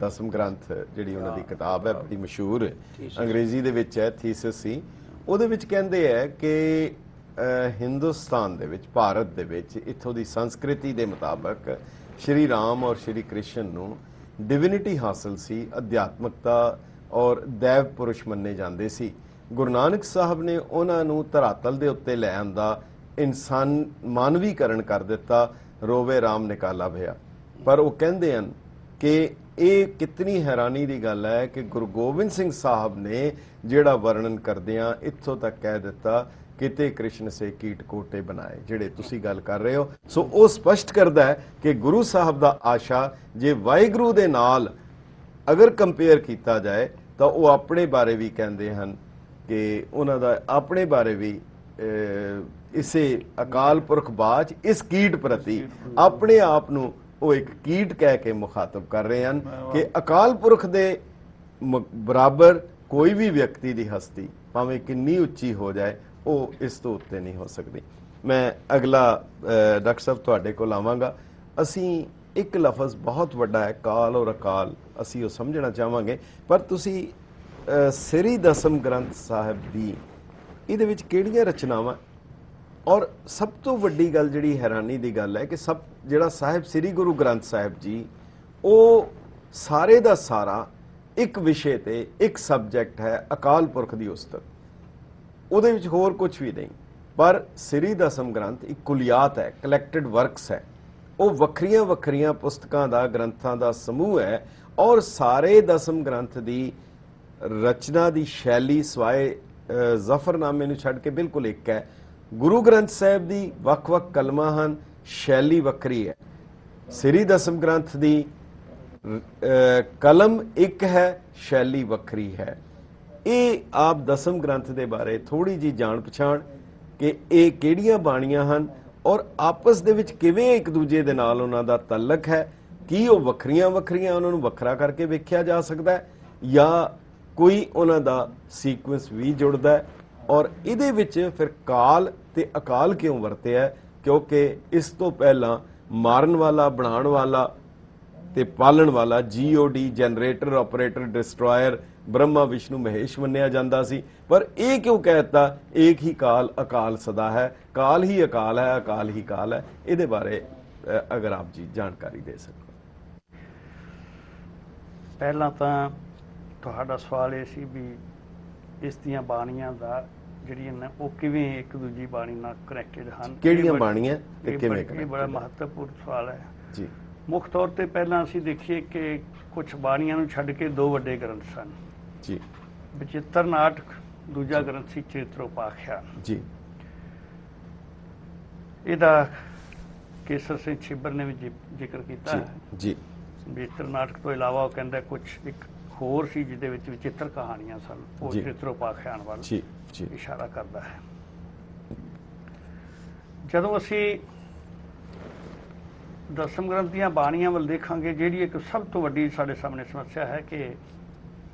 ਦਸਮ ਗ੍ਰੰਥ ਜਿਹੜੀ ਉਹਨਾਂ ਦੀ ਕਿਤਾਬ ਹੈ ਬੜੀ ਮਸ਼ਹੂਰ, ਅੰਗਰੇਜ਼ੀ ਦੇ ਵਿੱਚ ਹੈ, ਥੀਸਿਸ ਸੀ। ਉਹਦੇ ਵਿੱਚ ਕਹਿੰਦੇ ਹੈ ਕਿ ਹਿੰਦੁਸਤਾਨ ਦੇ ਵਿੱਚ, ਭਾਰਤ ਦੇ ਵਿੱਚ, ਇੱਥੋਂ ਦੀ ਸੰਸਕ੍ਰਿਤੀ ਦੇ ਮੁਤਾਬਕ ਸ਼੍ਰੀ ਰਾਮ ਔਰ ਸ਼੍ਰੀ ਕ੍ਰਿਸ਼ਨ ਨੂੰ ਡਿਵਿਨਿਟੀ ਹਾਸਲ ਸੀ, ਅਧਿਆਤਮਕਤਾ ਔਰ ਦੇਵ ਪੁਰਸ਼ ਮੰਨੇ ਜਾਂਦੇ ਸੀ। ਗੁਰੂ ਨਾਨਕ ਸਾਹਿਬ ਨੇ ਉਹਨਾਂ ਨੂੰ ਧਰਾਤਲ ਦੇ ਉੱਤੇ ਲੈ ਆਂਦਾ, ਮਾਨਵੀਕਰਨ ਕਰ ਦਿੱਤਾ, ਰੋਵੇ ਰਾਮ ਨਿਕਾਲਾ ਭਇਆ। ਪਰ ਉਹ ਕਹਿੰਦੇ ਹਨ ਕਿ ਇਹ ਕਿਤਨੀ ਹੈਰਾਨੀ ਦੀ ਗੱਲ ਹੈ ਕਿ ਗੁਰੂ ਗੋਬਿੰਦ ਸਿੰਘ ਸਾਹਿਬ ਨੇ ਜਿਹੜਾ ਵਰਣਨ ਕਰਦਿਆਂ ਇੱਥੋਂ ਤੱਕ ਕਹਿ ਦਿੱਤਾ, ਕਿਤੇ ਕ੍ਰਿਸ਼ਨ ਸੇ ਕੀਟ ਕੋਟੇ ਬਣਾਏ, ਜਿਹੜੇ ਤੁਸੀਂ ਗੱਲ ਕਰ ਰਹੇ ਹੋ। ਸੋ ਉਹ ਸਪਸ਼ਟ ਕਰਦਾ ਹੈ ਕਿ ਗੁਰੂ ਸਾਹਿਬ ਦਾ ਆਸ਼ਾ ਜੇ ਵਾਹਿਗੁਰੂ ਦੇ ਨਾਲ ਅਗਰ ਕੰਪੇਅਰ ਕੀਤਾ ਜਾਏ ਤਾਂ ਉਹ ਆਪਣੇ ਬਾਰੇ ਵੀ ਕਹਿੰਦੇ ਹਨ ਕਿ ਉਹਨਾਂ ਦਾ ਆਪਣੇ ਬਾਰੇ ਵੀ ਇਸੇ ਅਕਾਲ ਪੁਰਖ ਬਾਝ ਇਸ ਕੀਟ ਪ੍ਰਤੀ ਆਪਣੇ ਆਪ ਨੂੰ ਉਹ ਇੱਕ ਕੀਟ ਕਹਿ ਕੇ ਮੁਖਾਤਬ ਕਰ ਰਹੇ ਹਨ ਕਿ ਅਕਾਲ ਪੁਰਖ ਦੇ ਬਰਾਬਰ ਕੋਈ ਵੀ ਵਿਅਕਤੀ ਦੀ ਹਸਤੀ ਭਾਵੇਂ ਕਿੰਨੀ ਉੱਚੀ ਹੋ ਜਾਏ ਉਹ ਇਸ ਤੋਂ ਉੱਤੇ ਨਹੀਂ ਹੋ ਸਕਦੀ। ਮੈਂ ਅਗਲਾ ਡਾਕਟਰ ਸਾਹਿਬ ਤੁਹਾਡੇ ਕੋਲ ਆਵਾਂਗਾ। ਅਸੀਂ ਇੱਕ ਲਫ਼ਜ਼ ਬਹੁਤ ਵੱਡਾ ਹੈ, ਕਾਲ ਔਰ ਅਕਾਲ, ਅਸੀਂ ਉਹ ਸਮਝਣਾ ਚਾਹਾਂਗੇ, ਪਰ ਤੁਸੀਂ ਸ੍ਰੀ ਦਸਮ ਗ੍ਰੰਥ ਸਾਹਿਬ ਦੀ ਇਹਦੇ ਵਿੱਚ ਕਿਹੜੀਆਂ ਰਚਨਾਵਾਂ, ਔਰ ਸਭ ਤੋਂ ਵੱਡੀ ਗੱਲ ਜਿਹੜੀ ਹੈਰਾਨੀ ਦੀ ਗੱਲ ਹੈ ਕਿ ਜਿਹੜਾ ਸਾਹਿਬ ਸ੍ਰੀ ਗੁਰੂ ਗ੍ਰੰਥ ਸਾਹਿਬ ਜੀ, ਉਹ ਸਾਰੇ ਦਾ ਸਾਰਾ ਇੱਕ ਵਿਸ਼ੇ ਤੇ ਇੱਕ ਸਬਜੈਕਟ ਹੈ, ਅਕਾਲ ਪੁਰਖ ਦੀ ਉਸਤਤ, ਉਹਦੇ ਵਿੱਚ ਹੋਰ ਕੁਝ ਵੀ ਨਹੀਂ। ਪਰ ਸ੍ਰੀ ਦਸਮ ਗ੍ਰੰਥ ਇੱਕ ਕੁਲਿਆਤ ਹੈ, ਕਲੈਕਟਡ ਵਰਕਸ ਹੈ, ਉਹ ਵੱਖਰੀਆਂ ਵੱਖਰੀਆਂ ਪੁਸਤਕਾਂ ਦਾ, ਗ੍ਰੰਥਾਂ ਦਾ ਸਮੂਹ ਹੈ। ਔਰ ਸਾਰੇ ਦਸਮ ਗ੍ਰੰਥ ਦੀ ਰਚਨਾ ਦੀ ਸ਼ੈਲੀ ਸਵਾਏ ਜ਼ਫਰਨਾਮੇ ਨੂੰ ਛੱਡ ਕੇ ਬਿਲਕੁਲ ਇੱਕ ਹੈ। ਗੁਰੂ ਗ੍ਰੰਥ ਸਾਹਿਬ ਦੀ ਵੱਖ-ਵੱਖ ਕਲਮਾਂ ਹਨ, ਸ਼ੈਲੀ ਵੱਖਰੀ ਹੈ। ਸ੍ਰੀ ਦਸਮ ਗ੍ਰੰਥ ਦੀ ਕਲਮ ਇੱਕ ਹੈ, ਸ਼ੈਲੀ ਵੱਖਰੀ ਹੈ। ਇਹ ਆਪ ਦਸਮ ਗ੍ਰੰਥ ਦੇ ਬਾਰੇ ਥੋੜੀ ਜੀ ਜਾਣ ਪਛਾਣ ਕਿ ਇਹ ਕਿਹੜੀਆਂ ਬਾਣੀਆਂ ਹਨ ਔਰ ਆਪਸ ਦੇ ਵਿੱਚ ਕਿਵੇਂ ਇੱਕ ਦੂਜੇ ਦੇ ਨਾਲ ਉਹਨਾਂ ਦਾ ਤਾਲੁਕ ਹੈ, ਕੀ ਉਹ ਵੱਖਰੀਆਂ ਵੱਖਰੀਆਂ ਉਹਨਾਂ ਨੂੰ ਵੱਖਰਾ ਕਰਕੇ ਵੇਖਿਆ ਜਾ ਸਕਦਾ ਹੈ ਜਾਂ ਕੋਈ ਉਹਨਾਂ ਦਾ ਸੀਕੁਐਂਸ ਵੀ ਜੁੜਦਾ ਹੈ। ਔਰ ਇਹਦੇ ਵਿੱਚ ਫਿਰ ਕਾਲ ਤੇ ਅਕਾਲ ਕਿਉਂ ਵਰਤਿਆ, ਕਿਉਂਕਿ ਇਸ ਤੋਂ ਪਹਿਲਾਂ ਮਾਰਨ ਵਾਲਾ, ਬਣਾਉਣ ਵਾਲਾ ਤੇ ਪਾਲਣ ਵਾਲਾ GOD, generator, operator, destroyer, Brahma, Vishnu, Mahesh ਮੰਨਿਆ ਜਾਂਦਾ ਸੀ। ਪਰ ਇਹ ਕਿਉਂ ਕਹਿਤਾ ਏਕ ਹੀ ਕਾਲ ਅਕਾਲ ਸਦਾ ਹੈ, ਕਾਲ ਹੀ ਅਕਾਲ ਹੈ, ਅਕਾਲ ਹੀ ਕਾਲ ਹੈ। ਇਹਦੇ ਬਾਰੇ ਅਗਰ ਆਪ ਜੀ ਜਾਣਕਾਰੀ ਦੇ ਸਕੋ।
ਪਹਿਲਾਂ ਤਾਂ ਤੁਹਾਡਾ ਸਵਾਲ ਇਹ ਸੀ ਵੀ ਇਸ ਦੀਆਂ ਬਾਣੀਆਂ ਦਾ ਜਿਹੜੀਆਂ ਨੇ ਉਹ ਕਿਵੇਂ ਇੱਕ ਦੂਜੀ ਬਾਣੀ ਨਾਲ ਕਨੈਕਟਡ ਹਨ,
ਕਿਹੜੀਆਂ ਬਾਣੀਆਂ ਤੇ ਕਿਵੇਂ
ਇਹ ਬੜਾ ਮਹੱਤਵਪੂਰਨ ਸਵਾਲ ਹੈ
ਜੀ।
ਮੁੱਖ ਤੌਰ ਤੇ ਪਹਿਲਾਂ ਅਸੀਂ ਦੇਖੀਏ ਕਿ ਕੁਝ ਬਾਣੀਆਂ ਨੂੰ ਛੱਡ ਕੇ ਦੋ ਵੱਡੇ ਗ੍ਰੰਥ ਸਨ
ਜੀ।
ਬਚਿੱਤਰ ਨਾਟਕ, ਦੂਜਾ ਗ੍ਰੰਥ ਸੀ ਚਰਿਤ੍ਰੋਪਾਖਿਆਨ
ਜੀ।
ਇਹਦਾ ਕੇਸਰ ਸਿੰਘ ਛਿੱਬਰ ਨੇ ਵੀ ਜ਼ਿਕਰ ਕੀਤਾ ਹੈ।
ਜੀ।
ਬਚਿੱਤਰ ਨਾਟਕ ਤੋਂ ਇਲਾਵਾ ਉਹ ਕਹਿੰਦਾ ਕੁਝ ਇੱਕ ਹੋਰ ਸੀ ਜਿਹਦੇ ਵਿੱਚ ਵਿਚਿੱਤਰ ਕਹਾਣੀਆਂ ਸਨ, ਉਹ ਚਰਿਤ੍ਰੋਪਾਖਿਆਨ ਵੱਲ ਇਸ਼ਾਰਾ ਕਰਦਾ ਹੈ। ਜਦੋਂ ਅਸੀਂ ਦਸਮ ਗ੍ਰੰਥ ਦੀਆਂ ਬਾਣੀਆਂ ਵੱਲ ਦੇਖਾਂਗੇ, ਜਿਹੜੀ ਇੱਕ ਸਭ ਤੋਂ ਵੱਡੀ ਸਾਡੇ ਸਾਹਮਣੇ ਸਮੱਸਿਆ ਹੈ ਕਿ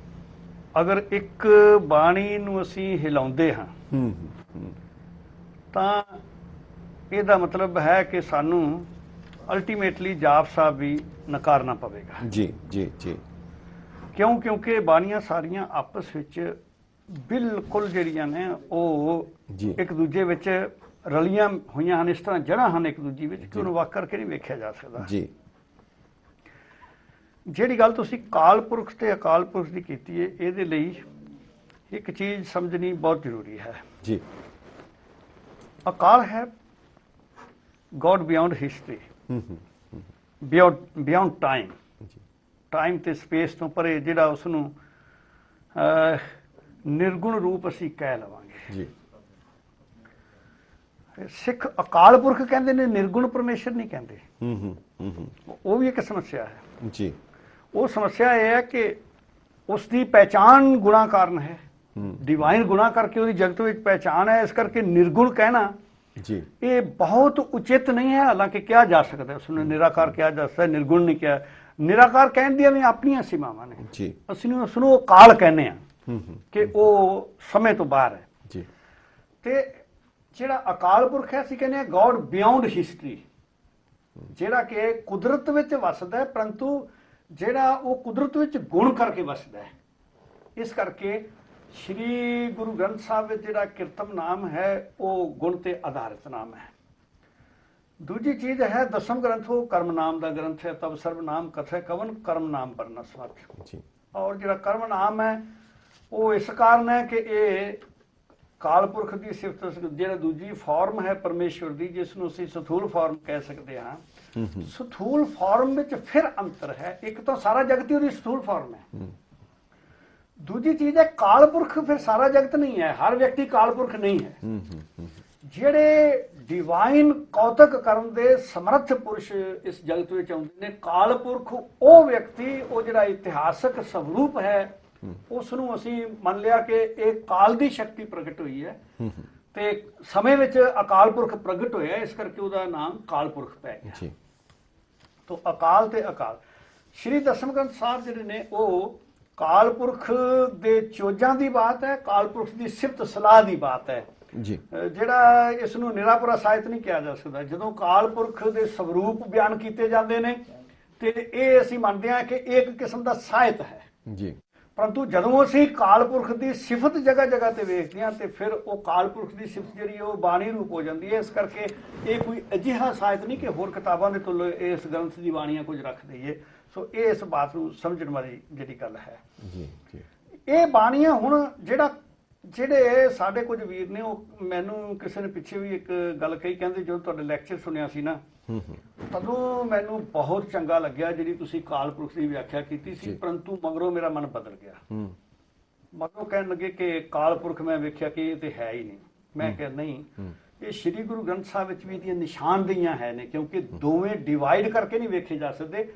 ਅਗਰ ਇੱਕ ਬਾਣੀ ਨੂੰ ਅਸੀਂ ਹਿਲਾਉਂਦੇ ਹਾਂ ਤਾਂ ਇਹਦਾ ਮਤਲਬ ਹੈ ਕਿ ਸਾਨੂੰ ਅਲਟੀਮੇਟਲੀ ਜਾਪ ਸਾਹਿਬ ਵੀ ਨਕਾਰਨਾ ਪਵੇਗਾ।
ਜੀ ਜੀ ਜੀ।
ਕਿਉਂਕਿ ਬਾਣੀਆਂ ਸਾਰੀਆਂ ਆਪਸ ਵਿੱਚ ਬਿਲਕੁਲ ਜਿਹੜੀਆਂ ਨੇ ਉਹ ਇੱਕ ਦੂਜੇ ਵਿੱਚ ਰਲੀਆਂ ਹੋਈਆਂ ਹਨ, ਇਸ ਤਰ੍ਹਾਂ ਜੜ੍ਹਾਂ ਹਨ ਇੱਕ ਦੂਜੀ ਵਿੱਚ ਕਿ ਉਹਨੂੰ ਵੱਖ ਕਰਕੇ ਨਹੀਂ ਵੇਖਿਆ ਜਾ ਸਕਦਾ ਜੀ। ਜਿਹੜੀ ਗੱਲ ਤੁਸੀਂ ਕਾਲ ਪੁਰਖ ਤੇ ਅਕਾਲ ਪੁਰਖ ਦੀ ਕੀਤੀ ਹੈ, ਇਹਦੇ ਲਈ ਇੱਕ ਚੀਜ਼ ਸਮਝਣੀ ਬਹੁਤ ਜ਼ਰੂਰੀ ਹੈ ਜੀ। ਅਕਾਲ ਹੈ God beyond history, beyond time, time ਤੇ ਸਪੇਸ ਤੋਂ ਪਰੇ, ਜਿਹੜਾ ਉਸ ਨੂੰ ਨਿਰਗੁਣ ਰੂਪ ਅਸੀਂ ਕਹਿ ਲਵਾਂਗੇ ਜੀ। ਸਿੱਖ ਅਕਾਲ ਪੁਰਖ ਕਹਿੰਦੇ ਨੇ, ਨਿਰਗੁਣ ਪਰਮੇਸ਼ਰ ਨਹੀਂ ਕਹਿੰਦੇ। ਉਹ ਵੀ ਇੱਕ ਸਮੱਸਿਆ ਹੈ ਜੀ। ਉਹ ਸਮੱਸਿਆ ਇਹ ਹੈ ਕਿ ਉਸ ਦੀ ਪਹਿਚਾਣ ਗੁਣਾ ਕਾਰਨ ਹੈ, ਡਿਵਾਈਨ ਗੁਣਾ ਕਰਕੇ ਉਹਦੀ ਜਗਤ ਵਿੱਚ ਪਹਿਚਾਣ ਹੈ, ਇਸ ਕਰਕੇ ਨਿਰਗੁਣ ਕਹਿਣਾ ਜੀ ਇਹ ਬਹੁਤ ਉਚਿਤ ਨਹੀਂ ਹੈ। ਹਾਲਾਂਕਿ ਕਿਹਾ ਜਾ ਸਕਦਾ, ਉਸਨੂੰ ਨਿਰਾਕਾਰ ਕਿਹਾ ਜਾ ਸਕਦਾ, ਨਿਰਗੁਣ ਨਹੀਂ ਕਿਹਾ। ਨਿਰਾਕਾਰ ਕਹਿਣ ਦੀਆਂ ਵੀ ਆਪਣੀਆਂ ਸੀਮਾਵਾਂ ਨੇ ਜੀ। ਅਸੀਂ ਉਸਨੂੰ ਕਾਲ ਕਹਿੰਦੇ ਆ ਕਿ ਉਹ ਸਮੇਂ ਤੋਂ ਬਾਹਰ ਹੈ ਜੀ। ਤੇ ਜਿਹੜਾ ਅਕਾਲ ਪੁਰਖ ਹੈ, ਅਸੀਂ ਕਹਿੰਦੇ ਆ ਗੋਡ ਬਿਯੋਂਡ ਹਿਸਟਰੀ, ਜਿਹੜਾ ਕਿ ਕੁਦਰਤ ਵਿੱਚ ਵਸਦਾ ਹੈ, ਪਰੰਤੂ ਜਿਹੜਾ ਉਹ ਕੁਦਰਤ ਵਿੱਚ ਗੁਣ ਕਰਕੇ ਵਸਦਾ ਹੈ। ਇਸ ਕਰਕੇ ਸ਼੍ਰੀ ਗੁਰੂ ਗ੍ਰੰਥ ਸਾਹਿਬ ਵਿੱਚ ਜਿਹੜਾ ਕੀਰਤਮ ਨਾਮ ਹੈ ਉਹ ਗੁਣ ਤੇ ਆਧਾਰਿਤ ਨਾਮ ਹੈ। ਦੂਜੀ ਚੀਜ਼ ਹੈ ਦਸਮ ਗ੍ਰੰਥ, ਉਹ ਕਰਮ ਨਾਮ ਦਾ ਗ੍ਰੰਥ ਹੈ। ਤਬ ਸਰਬ ਨਾਮ ਕਥੈ ਕਵਨ ਕਰਮ ਨਾਮ ਪਰਨਾ ਸਮਰਥ। ਔਰ ਜਿਹੜਾ ਕਰਮ ਨਾਮ ਹੈ ਉਹ ਇਸ ਕਾਰਨ ਹੈ ਕਿ ਇਹ ਕਾਲ ਪੁਰਖ ਦੀ ਸਿਫਤ, ਜਿਹੜਾ ਦੂਜੀ ਫਾਰਮ ਹੈ ਪਰਮੇਸ਼ਵਰ ਦੀ, ਜਿਸ ਨੂੰ ਅਸੀਂ ਸਥੂਲ ਫਾਰਮ ਕਹਿ ਸਕਦੇ ਹਾਂ, ਸਥੂਲ ਫਾਰਮ ਵਿੱਚ ਫਿਰ ਅੰਤਰ ਹੈ। ਇੱਕ ਤਾਂ ਸਾਰਾ ਜਗਤ ਹੀ ਉਹਦੀ ਸਥੂਲ ਫਾਰਮ ਹੈ, ਦੂਜੀ ਚੀਜ਼ ਹੈ ਕਾਲਪੁਰਖ ਫਿਰ ਸਾਰਾ ਜਗਤ ਨਹੀਂ ਹੈ, ਹਰ ਵਿਅਕਤੀ ਕਾਲਪੁਰਖ ਨਹੀਂ ਹੈ। ਜਿਹੜੇ ਡਿਵਾਈਨ ਕੌਤਕ ਕਰਨ ਦੇ ਸਮਰੱਥ ਪੁਰਸ਼ ਇਸ ਜਗਤ ਵਿੱਚ ਆਉਂਦੇ ਨੇ, ਕਾਲਪੁਰਖ ਉਹ ਵਿਅਕਤੀ, ਉਹ ਜਿਹੜਾ ਇਤਿਹਾਸਕ ਸਵਰੂਪ ਹੈ, ਉਸ ਨੂੰ ਅਸੀਂ ਮੰਨ ਲਿਆ ਕਿ ਇਹ ਕਾਲ ਦੀ ਸ਼ਕਤੀ ਪ੍ਰਗਟ ਹੋਈ ਹੈ ਤੇ ਸਮੇਂ ਵਿੱਚ ਅਕਾਲ ਪੁਰਖ ਪ੍ਰਗਟ ਹੋਇਆ, ਇਸ ਕਰਕੇ ਉਹਦਾ ਨਾਮ ਕਾਲਪੁਰਖ ਪੈ ਗਿਆ। ਤੋਂ ਅਕਾਲ ਤੇ ਅਕਾਲ, ਸ਼੍ਰੀ ਦਸਮ ਗ੍ਰੰਥ ਸਾਹਿਬ ਜਿਹੜੇ ਨੇ ਉਹ ਕਾਲਪੁਰਖ ਦੇ ਚੋਜਾਂ ਦੀ ਬਾਤ ਹੈ, ਕਾਲਪੁਰਖ ਦੀ ਸਿਫਤ ਸਲਾਹ ਦੀ ਬਾਤ ਹੈ
ਜੀ।
ਜਿਹੜਾ ਇਸ ਨੂੰ ਨਿਰਾਪੁਰਾ ਸਾਹਿਤ ਨਹੀਂ ਕਿਹਾ ਜਾ ਸਕਦਾ। ਜਦੋਂ ਕਾਲਪੁਰਖ ਦੇ ਸਵਰੂਪ ਬਿਆਨ ਕੀਤੇ ਜਾਂਦੇ ਨੇ ਤੇ ਇਹ ਅਸੀਂ ਮੰਨਦੇ ਹਾਂ ਕਿ ਇੱਕ ਕਿਸਮ ਦਾ ਸਾਹਿਤ ਹੈ
ਜੀ,
ਪਰੰਤੂ ਜਦੋਂ ਅਸੀਂ ਕਾਲਪੁਰਖ ਦੀ ਸਿਫਤ ਜਗ੍ਹਾ ਜਗ੍ਹਾ ਤੇ ਵੇਖਦੇ ਹਾਂ ਤੇ ਫਿਰ ਉਹ ਕਾਲਪੁਰਖ ਦੀ ਸਿਫਤ ਜਿਹੜੀ ਉਹ ਬਾਣੀ ਰੂਪ ਹੋ ਜਾਂਦੀ ਹੈ। ਇਸ ਕਰਕੇ ਇਹ ਕੋਈ ਅਜਿਹਾ ਸਾਹਿਤ ਨਹੀਂ ਕਿ ਹੋਰ ਕਿਤਾਬਾਂ ਦੇ ਤੁਲ ਇਸ ਗ੍ਰੰਥ ਦੀ ਬਾਣੀਆਂ ਕੁਝ ਰੱਖ ਦਈਏ। ਸੋ ਇਹ ਇਸ ਬਾਤ ਨੂੰ ਸਮਝਣ ਵਾਲੀ ਜਿਹੜੀ ਗੱਲ ਹੈ
ਜੀ ਜੀ।
ਇਹ ਬਾਣੀਆਂ ਹੁਣ ਜਿਹੜੇ ਸਾਡੇ ਕੁਝ ਵੀਰ ਨੇ, ਉਹ ਮੈਨੂੰ ਕਿਸੇ ਨੇ ਪਿੱਛੇ ਵੀ ਇੱਕ ਗੱਲ ਕਹੀ, ਕਹਿੰਦੇ ਜਦੋਂ ਤੁਹਾਡੇ ਲੈਕਚਰ ਸੁਣਿਆ ਸੀ ਨਾ ਤਦੋਂ ਮੈਨੂੰ ਬਹੁਤ ਚੰਗਾ ਲੱਗਿਆ ਜਿਹੜੀ ਤੁਸੀਂ ਕਾਲਪੁਰਖ ਦੀ ਵਿਆਖਿਆ ਕੀਤੀ ਸੀ, ਪਰੰਤੂ ਮਗਰੋਂ ਮੇਰਾ ਮਨ ਬਦਲ ਗਿਆ। ਮਗਰੋਂ ਕਹਿਣ ਲੱਗੇ ਕਿ ਕਾਲਪੁਰਖ ਮੈਂ ਵੇਖਿਆ ਕਿ ਇਹ ਤੇ ਹੈ ਹੀ ਨਹੀਂ। ਮੈਂ ਕਿਹਾ ਨਹੀਂ, ਇਹ ਸ੍ਰੀ ਗੁਰੂ ਗ੍ਰੰਥ ਸਾਹਿਬ ਵਿੱਚ ਵੀ ਇਹਦੀਆਂ ਨਿਸ਼ਾਨਦੇਹੀਆਂ ਹੈ ਨੇ, ਕਿਉਂਕਿ ਦੋਵੇਂ ਡਿਵਾਈਡ ਕਰਕੇ ਨਹੀਂ ਵੇਖੇ ਜਾ ਸਕਦੇ।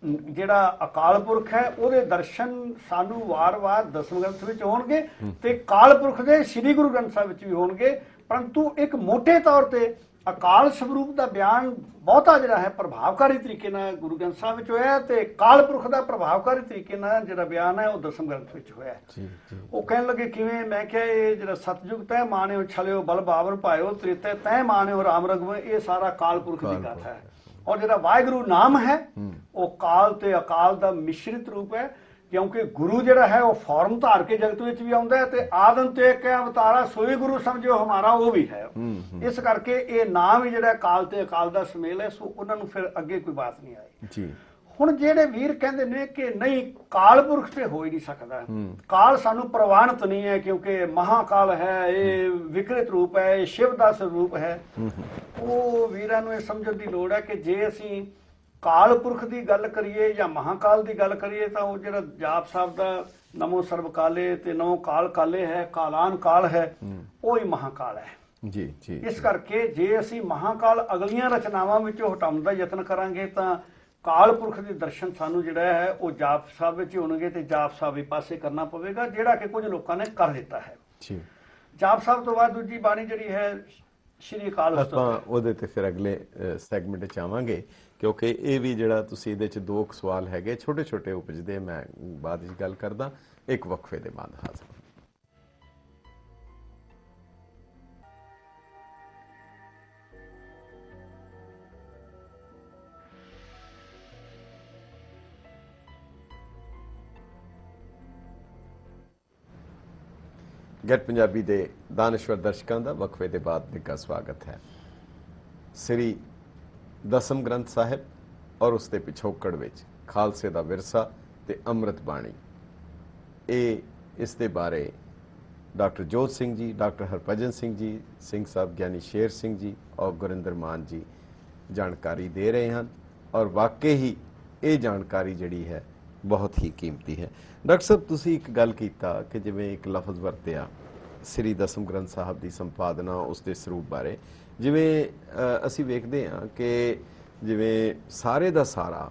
ਜਿਹੜਾ ਅਕਾਲ ਪੁਰਖ ਹੈ ਉਹਦੇ ਦਰਸ਼ਨ ਸਾਨੂੰ ਵਾਰ-ਵਾਰ ਦਸਮ ਗ੍ਰੰਥ ਵਿੱਚ ਹੋਣਗੇ ਤੇ ਕਾਲ ਪੁਰਖ ਦੇ ਸ੍ਰੀ ਗੁਰੂ ਗ੍ਰੰਥ ਸਾਹਿਬ ਵਿੱਚ ਵੀ ਹੋਣਗੇ, ਪਰੰਤੂ ਇੱਕ ਮੋٹے ਤੌਰ ਤੇ ਅਕਾਲ ਸਵਰੂਪ ਦਾ ਬਿਆਨ ਬਹੁਤਾ ਜਿਹੜਾ ਹੈ ਪ੍ਰਭਾਵਕਾਰੀ ਤਰੀਕੇ ਨਾਲ ਗੁਰੂ ਗ੍ਰੰਥ ਸਾਹਿਬ ਵਿੱਚ ਹੋਇਆ ਤੇ ਕਾਲ ਪੁਰਖ ਦਾ ਪ੍ਰਭਾਵਕਾਰੀ ਤਰੀਕੇ ਨਾਲ ਜਿਹੜਾ ਬਿਆਨ ਹੈ ਉਹ ਦਸਮ ਗ੍ਰੰਥ ਵਿੱਚ ਹੋਇਆ। ਉਹ ਕਹਿਣ ਲੱਗੇ ਕਿਵੇਂ? ਮੈਂ ਕਿਹਾ ਇਹ ਜਿਹੜਾ ਸਤਜੁਗ ਤੈ ਮਾਨਿਓ ਛਲਿਓ ਬਲ ਬਾਵਰ ਪਾਇਓ, ਤ੍ਰੇਤੇ ਤੈ ਮਾਨਿਓ ਰਾਮ ਰਗਵ, ਇਹ ਸਾਰਾ ਕਾਲ ਪੁਰਖ ਦੀ ਗਾਥਾ ਹੈ। ਔਰ ਜਿਹੜਾ ਵਾਹਿਗੁਰੂ ਨਾਮ ਹੈ ਉਹ ਕਾਲ ਤੇ ਅਕਾਲ ਦਾ ਮਿਸ਼ਰਿਤ ਰੂਪ ਹੈ, ਕਿਉਂਕਿ ਗੁਰੂ ਜਿਹੜਾ ਹੈ ਉਹ ਫਾਰਮ ਧਾਰ ਕੇ ਜਗਤ ਵਿੱਚ ਵੀ ਆਉਂਦਾ ਹੈ ਤੇ ਆਦਮ ਤੇ ਇੱਕ ਅਵਤਾਰਾ ਸੋਈ ਗੁਰੂ ਸਮਝਿਓ ਹਮਾਰਾ, ਉਹ ਵੀ ਹੈ। ਇਸ ਕਰਕੇ ਇਹ ਨਾਮ ਹੀ ਜਿਹੜਾ ਕਾਲ ਤੇ ਅਕਾਲ ਦਾ ਸੁਮੇਲ ਹੈ। ਸੋ ਉਹਨਾਂ ਨੂੰ ਫਿਰ ਅੱਗੇ ਕੋਈ ਬਾਤ ਨਹੀਂ ਆਈ ਜੀ। ਹੁਣ ਜਿਹੜੇ ਵੀਰ ਕਹਿੰਦੇ ਨੇ ਕਿ ਨਹੀਂ ਕਾਲ ਪੁਰਖ ਤੇ ਹੋ ਹੀ ਨਹੀਂ ਸਕਦਾ, ਕਾਲ ਸਾਨੂੰ ਪ੍ਰਵਾਨਿਤ ਨਹੀਂ ਹੈ ਕਿਉਂਕਿ ਮਹਾਕਾਲ ਹੈ, ਇਹ ਵਿਕਰਿਤ ਰੂਪ ਹੈ, ਇਹ ਸ਼ਿਵ ਦਾ ਸਰੂਪ ਹੈ, ਉਹ ਵੀਰਾਂ ਨੂੰ ਇਹ ਸਮਝਣ ਦੀ ਲੋੜ ਹੈ ਕਿ ਜੇ ਅਸੀਂ ਕਾਲ ਪੁਰਖ ਦੀ ਗੱਲ ਕਰੀਏ ਜਾਂ ਮਹਾਕਾਲ ਦੀ ਗੱਲ ਕਰੀਏ ਤਾਂ ਉਹ ਜਿਹੜਾ ਜਾਪ ਸਾਹਿਬ ਦਾ ਨਮੋ ਸਰਬ ਕਾਲੇ ਤੇ ਨਮੋ ਕਾਲ ਕਾਲੇ ਹੈ, ਕਾਲਾਨ ਕਾਲ ਹੈ, ਉਹ ਹੀ ਮਹਾਕਾਲ ਹੈ ਜੀ ਜੀ। ਇਸ ਕਰਕੇ ਜੇ ਅਸੀਂ ਮਹਾਕਾਲ ਅਗਲੀਆਂ ਰਚਨਾਵਾਂ ਵਿੱਚੋਂ ਹਟਾਉਣ ਦਾ ਯਤਨ ਕਰਾਂਗੇ ਤਾਂ ਕਾਲ ਪੁਰਖ ਦੇ ਦਰਸ਼ਨ ਸਾਨੂੰ ਜਿਹੜਾ ਹੈ ਉਹ ਜਾਪ ਸਾਹਿਬ ਵਿੱਚ ਹੋਣਗੇ ਤੇ ਜਾਪ ਸਾਹਿਬ ਵੀ ਪਾਸੇ ਕਰਨਾ ਪਵੇਗਾ, ਜਿਹੜਾ ਕਿ ਕੁਝ ਲੋਕਾਂ ਨੇ ਕਰ ਦਿੱਤਾ ਹੈ ਜੀ। ਜਾਪ ਸਾਹਿਬ ਤੋਂ ਬਾਅਦ ਦੂਜੀ ਬਾਣੀ ਜਿਹੜੀ ਹੈ ਸ਼੍ਰੀ ਅਕਾਲ ਉਸਤਤ, ਆਪਾਂ ਉਹਦੇ ਤੇ ਫਿਰ ਅਗਲੇ ਸੈਗਮੈਂਟ ਚ ਆਵਾਂਗੇ ਕਿਉਂਕਿ ਇਹ ਵੀ ਜਿਹੜਾ ਤੁਸੀਂ ਇਹਦੇ ਚ ਦੋ ਸਵਾਲ ਹੈਗੇ ਛੋਟੇ ਛੋਟੇ ਉਪਜਦੇ, ਮੈਂ ਬਾਅਦ ਵਿੱਚ ਗੱਲ ਕਰਦਾ ਇੱਕ ਵਕਫੇ ਦੇ ਬਾਅਦ ਹਾਜ਼ਰ। ਗੈਟ ਪੰਜਾਬੀ ਦੇ ਦਾਨਸ਼ਵਰ ਦਰਸ਼ਕਾਂ ਦਾ ਵਕਫੇ ਦੇ ਬਾਅਦ ਨਿੱਘਾ ਸਵਾਗਤ ਹੈ। ਸ੍ਰੀ ਦਸਮ ਗ੍ਰੰਥ ਸਾਹਿਬ ਔਰ ਉਸ ਦੇ ਪਿਛੋਕੜ ਵਿੱਚ ਖਾਲਸੇ ਦਾ ਵਿਰਸਾ ਤੇ ਅੰਮ੍ਰਿਤ ਬਾਣੀ, ਇਹ ਇਸ ਦੇ ਬਾਰੇ ਡਾਕਟਰ ਜੋਤ ਸਿੰਘ ਜੀ, ਡਾਕਟਰ ਹਰਭਜਨ ਸਿੰਘ ਜੀ, ਸਿੰਘ ਸਾਹਿਬ ਗਿਆਨੀ ਸ਼ੇਰ ਸਿੰਘ ਜੀ ਔਰ ਗੁਰਿੰਦਰ ਮਾਨ ਜੀ ਜਾਣਕਾਰੀ ਦੇ ਰਹੇ ਹਨ ਔਰ ਵਾਕਈ ਹੀ ਇਹ ਜਾਣਕਾਰੀ ਜਿਹੜੀ ਹੈ ਬਹੁਤ ਹੀ ਕੀਮਤੀ ਹੈ। ਡਾਕਟਰ ਸਾਹਿਬ ਤੁਸੀਂ ਇੱਕ ਗੱਲ ਕੀਤਾ ਕਿ ਜਿਵੇਂ ਇੱਕ ਲਫ਼ਜ਼ ਵਰਤਿਆ ਸ੍ਰੀ ਦਸਮ ਗ੍ਰੰਥ ਸਾਹਿਬ ਦੀ ਸੰਪਾਦਨਾ, ਉਸ ਦੇ ਸਰੂਪ ਬਾਰੇ, ਜਿਵੇਂ ਅਸੀਂ ਵੇਖਦੇ ਹਾਂ ਕਿ ਜਿਵੇਂ ਸਾਰੇ ਦਾ ਸਾਰਾ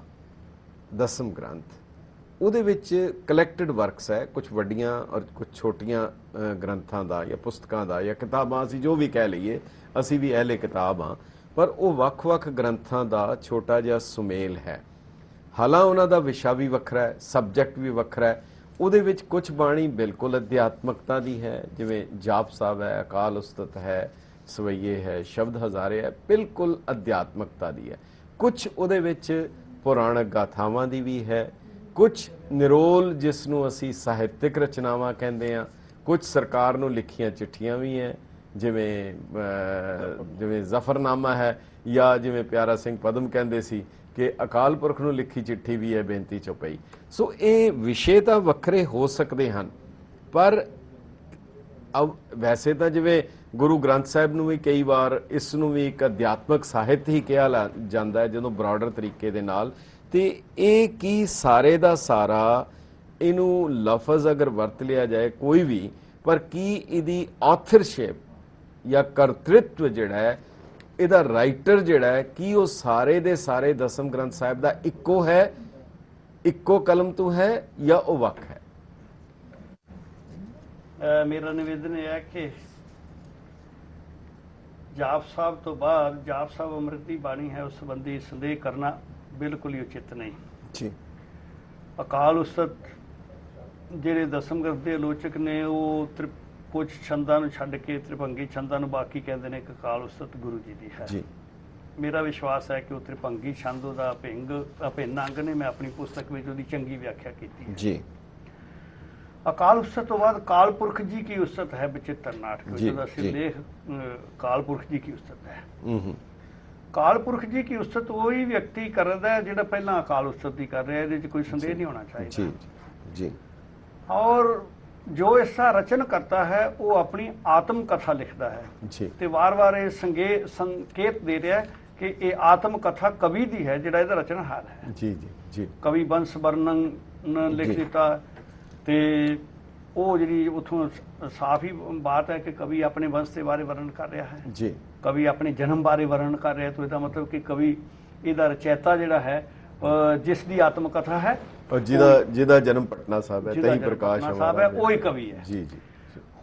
ਦਸਮ ਗ੍ਰੰਥ ਉਹਦੇ ਵਿੱਚ ਕਲੈਕਟਡ ਵਰਕਸ ਹੈ, ਕੁਝ ਵੱਡੀਆਂ ਔਰ ਕੁਝ ਛੋਟੀਆਂ ਗ੍ਰੰਥਾਂ ਦਾ ਜਾਂ ਪੁਸਤਕਾਂ ਦਾ ਜਾਂ ਕਿਤਾਬਾਂ, ਅਸੀਂ ਜੋ ਵੀ ਕਹਿ ਲਈਏ, ਅਸੀਂ ਵੀ ਅਹਿਲੇ ਕਿਤਾਬ ਹਾਂ, ਪਰ ਉਹ ਵੱਖ-ਵੱਖ ਗ੍ਰੰਥਾਂ ਦਾ ਛੋਟਾ ਜਿਹਾ ਸੁਮੇਲ ਹੈ। ਹਾਲਾਂ ਉਹਨਾਂ ਦਾ ਵਿਸ਼ਾ ਵੀ ਵੱਖਰਾ ਹੈ, ਸਬਜੈਕਟ ਵੀ ਵੱਖਰਾ ਹੈ। ਉਹਦੇ ਵਿੱਚ ਕੁਝ ਬਾਣੀ ਬਿਲਕੁਲ ਅਧਿਆਤਮਕਤਾ ਦੀ ਹੈ, ਜਿਵੇਂ ਜਾਪ ਸਾਹਿਬ ਹੈ, ਅਕਾਲ ਉਸਤਤ ਹੈ, ਸਵਈਏ ਹੈ, ਸ਼ਬਦ ਹਜ਼ਾਰੇ ਹੈ, ਬਿਲਕੁਲ ਅਧਿਆਤਮਕਤਾ ਦੀ ਹੈ। ਕੁਝ ਉਹਦੇ ਵਿੱਚ ਪੁਰਾਣਕ ਗਾਥਾਵਾਂ ਦੀ ਵੀ ਹੈ, ਕੁਝ ਨਿਰੋਲ ਜਿਸ ਨੂੰ ਅਸੀਂ ਸਾਹਿਤਿਕ ਰਚਨਾਵਾਂ ਕਹਿੰਦੇ ਹਾਂ, ਕੁਝ ਸਰਕਾਰ ਨੂੰ ਲਿਖੀਆਂ ਚਿੱਠੀਆਂ ਵੀ ਹੈ, ਜਿਵੇਂ ਜ਼ਫਰਨਾਮਾ ਹੈ, ਜਾਂ ਜਿਵੇਂ ਪਿਆਰਾ ਸਿੰਘ ਪਦਮ ਕਹਿੰਦੇ ਸੀ ਕਿ ਅਕਾਲ ਪੁਰਖ ਨੂੰ ਲਿਖੀ ਚਿੱਠੀ ਵੀ ਹੈ ਬੇਨਤੀ ਚੁਪਈ। ਸੋ ਇਹ ਵਿਸ਼ੇ ਤਾਂ ਵੱਖਰੇ ਹੋ ਸਕਦੇ ਹਨ, ਪਰ ਵੈਸੇ ਤਾਂ ਜਿਵੇਂ
ਗੁਰੂ ਗ੍ਰੰਥ ਸਾਹਿਬ ਨੂੰ ਵੀ ਕਈ ਵਾਰ ਇਸ ਨੂੰ ਵੀ ਇੱਕ ਅਧਿਆਤਮਕ ਸਾਹਿਤ ਹੀ ਕਿਹਾ ਜਾਂਦਾ ਹੈ ਜਦੋਂ ਬ੍ਰੌਡਰ ਤਰੀਕੇ ਦੇ ਨਾਲ। ਤੇ ਇਹ ਕੀ ਸਾਰੇ ਦਾ ਸਾਰਾ ਇਹਨੂੰ ਲਫ਼ਜ਼ ਅਗਰ ਵਰਤ ਲਿਆ ਜਾਏ ਕੋਈ ਵੀ, ਪਰ ਕੀ ਇਹਦੀ ਆਥਰਸ਼ਿਪ ਜਾਂ ਕਰਤ੍ਰਿਤਵ ਜਿਹੜਾ ਹੈ, ਇਹਦਾ ਰਾਈਟਰ ਜਿਹੜਾ ਹੈ, ਕੀ ਉਹ ਸਾਰੇ ਦੇ ਸਾਰੇ ਦਸਮ ਗ੍ਰੰਥ ਸਾਹਿਬ ਦਾ ਇੱਕੋ ਹੈ, ਇੱਕੋ ਕਲਮ ਤੋਂ ਹੈ ਜਾਂ ਉਹ ਵੱਖ ਹੈ?
ਮੇਰਾ ਨਿਵੇਦਨ ਇਹ ਹੈ ਕਿ ਜਾਪ ਸਾਹਿਬ ਤੋਂ ਬਾਅਦ ਜਾਪ ਸਾਹਿਬ ਅੰਮ੍ਰਿਤ ਦੀ ਬਾਣੀ ਹੈ, ਉਸ ਸੰਬੰਧੀ ਸੰਦੇਹ ਕਰਨਾ ਬਿਲਕੁਲ ਹੀ ਉਚਿਤ ਨਹੀਂ
ਜੀ।
ਅਕਾਲ ਉਸਤਤ ਜਿਹੜੇ ਦਸਮ ਗ੍ਰੰਥ ਦੇ ਆਲੋਚਕ ਨੇ ਉਹ ਕੁਝ ਛੰਦਾਂ ਨੂੰ ਛੱਡ ਕੇ ਤ੍ਰਿਭੰਗੀ ਛੰਦਾਂ ਨੂੰ ਬਾਕੀ ਕਹਿੰਦੇ ਨੇ ਕਿ ਅਕਾਲ ਉਸਤਤ ਗੁਰੂ ਜੀ ਦੀ ਹੈ।
ਜੀ।
ਮੇਰਾ ਵਿਸ਼ਵਾਸ ਹੈ ਕਿ ਉਹ ਤ੍ਰਿਭੰਗੀ ਛੰਦ ਉਹਦਾ ਅਭਿੰਨ ਅੰਗ ਨੇ। ਮੈਂ ਆਪਣੀ ਪੁਸਤਕ ਵਿੱਚ ਉਹਦੀ ਚੰਗੀ ਵਿਆਖਿਆ ਕੀਤੀ ਹੈ
ਜੀ।
ਅਕਾਲ ਉਸਤਤ ਤੋਂ ਬਾਅਦ ਕਾਲ ਪੁਰਖ ਜੀ ਕੀ ਉਸਤਤ ਹੈ ਬਚਿੱਤਰ ਨਾਟਕ ਵਿੱਚ, ਉਹਦਾ ਸਿਰਲੇਖ ਕਾਲ ਪੁਰਖ ਜੀ ਕੀ ਉਸਤਤ ਹੈ। ਕਾਲ ਪੁਰਖ ਜੀ ਕੀ ਉਸਤਤ ਉਹੀ ਵਿਅਕਤੀ ਕਰਦਾ ਹੈ ਜਿਹੜਾ ਪਹਿਲਾਂ ਅਕਾਲ ਉਸਤਤ ਦੀ ਕਰ ਰਿਹਾ, ਇਹਦੇ 'ਚ ਕੋਈ ਸੰਦੇਹ ਨਹੀਂ ਹੋਣਾ ਚਾਹੀਦਾ।
ਜੀ ਜੀ।
ਔਰ ਜੋ ਇਸਦਾ ਰਚਨ ਕਰਤਾ ਹੈ ਉਹ ਆਪਣੀ ਆਤਮ ਕਥਾ ਲਿਖਦਾ ਹੈ
ਜੀ।
ਤੇ ਵਾਰ-ਵਾਰ ਇਹ ਸੰਕੇਤ ਦੇ ਰਿਹਾ ਕਿ ਇਹ ਆਤਮ ਕਥਾ ਕਵੀ ਦੀ ਹੈ ਜਿਹੜਾ ਇਹਦਾ ਰਚਨਹਾਰ ਹੈ।
ਜੀ ਜੀ ਜੀ।
ਕਵੀ ਬੰਸ ਵਰਣਨ ਲਿਖ ਦਿੱਤਾ ਤੇ ਉਹ ਜਿਹੜੀ ਉਥੋਂ ਸਾਫ਼ ਹੀ ਬਾਤ ਹੈ ਕਿ ਕਵੀ ਆਪਣੇ ਵੰਸ਼ ਦੇ ਬਾਰੇ ਵਰਣਨ ਕਰ ਰਿਹਾ ਹੈ
ਜੀ।
ਕਵੀ ਆਪਣੇ ਜਨਮ ਬਾਰੇ ਵਰਣਨ ਕਰ ਰਿਹਾ, ਤਾਂ ਇਹਦਾ ਮਤਲਬ ਕਿ ਕਵੀ ਇਹਦਾ ਰਚੈਤਾ ਜਿਹੜਾ ਹੈ ਜਿਸ ਦੀ ਆਤਮ ਕਥਾ ਹੈ
ਔਰ ਜਿਹਦਾ ਜਨਮ ਪਟਨਾ ਸਾਹਿਬ ਹੈ, ਤਹੀਂ ਪ੍ਰਕਾਸ਼
ਸਾਹਿਬ ਹੈ, ਉਹ ਹੀ ਕਵੀ ਹੈ।
ਜੀ ਜੀ।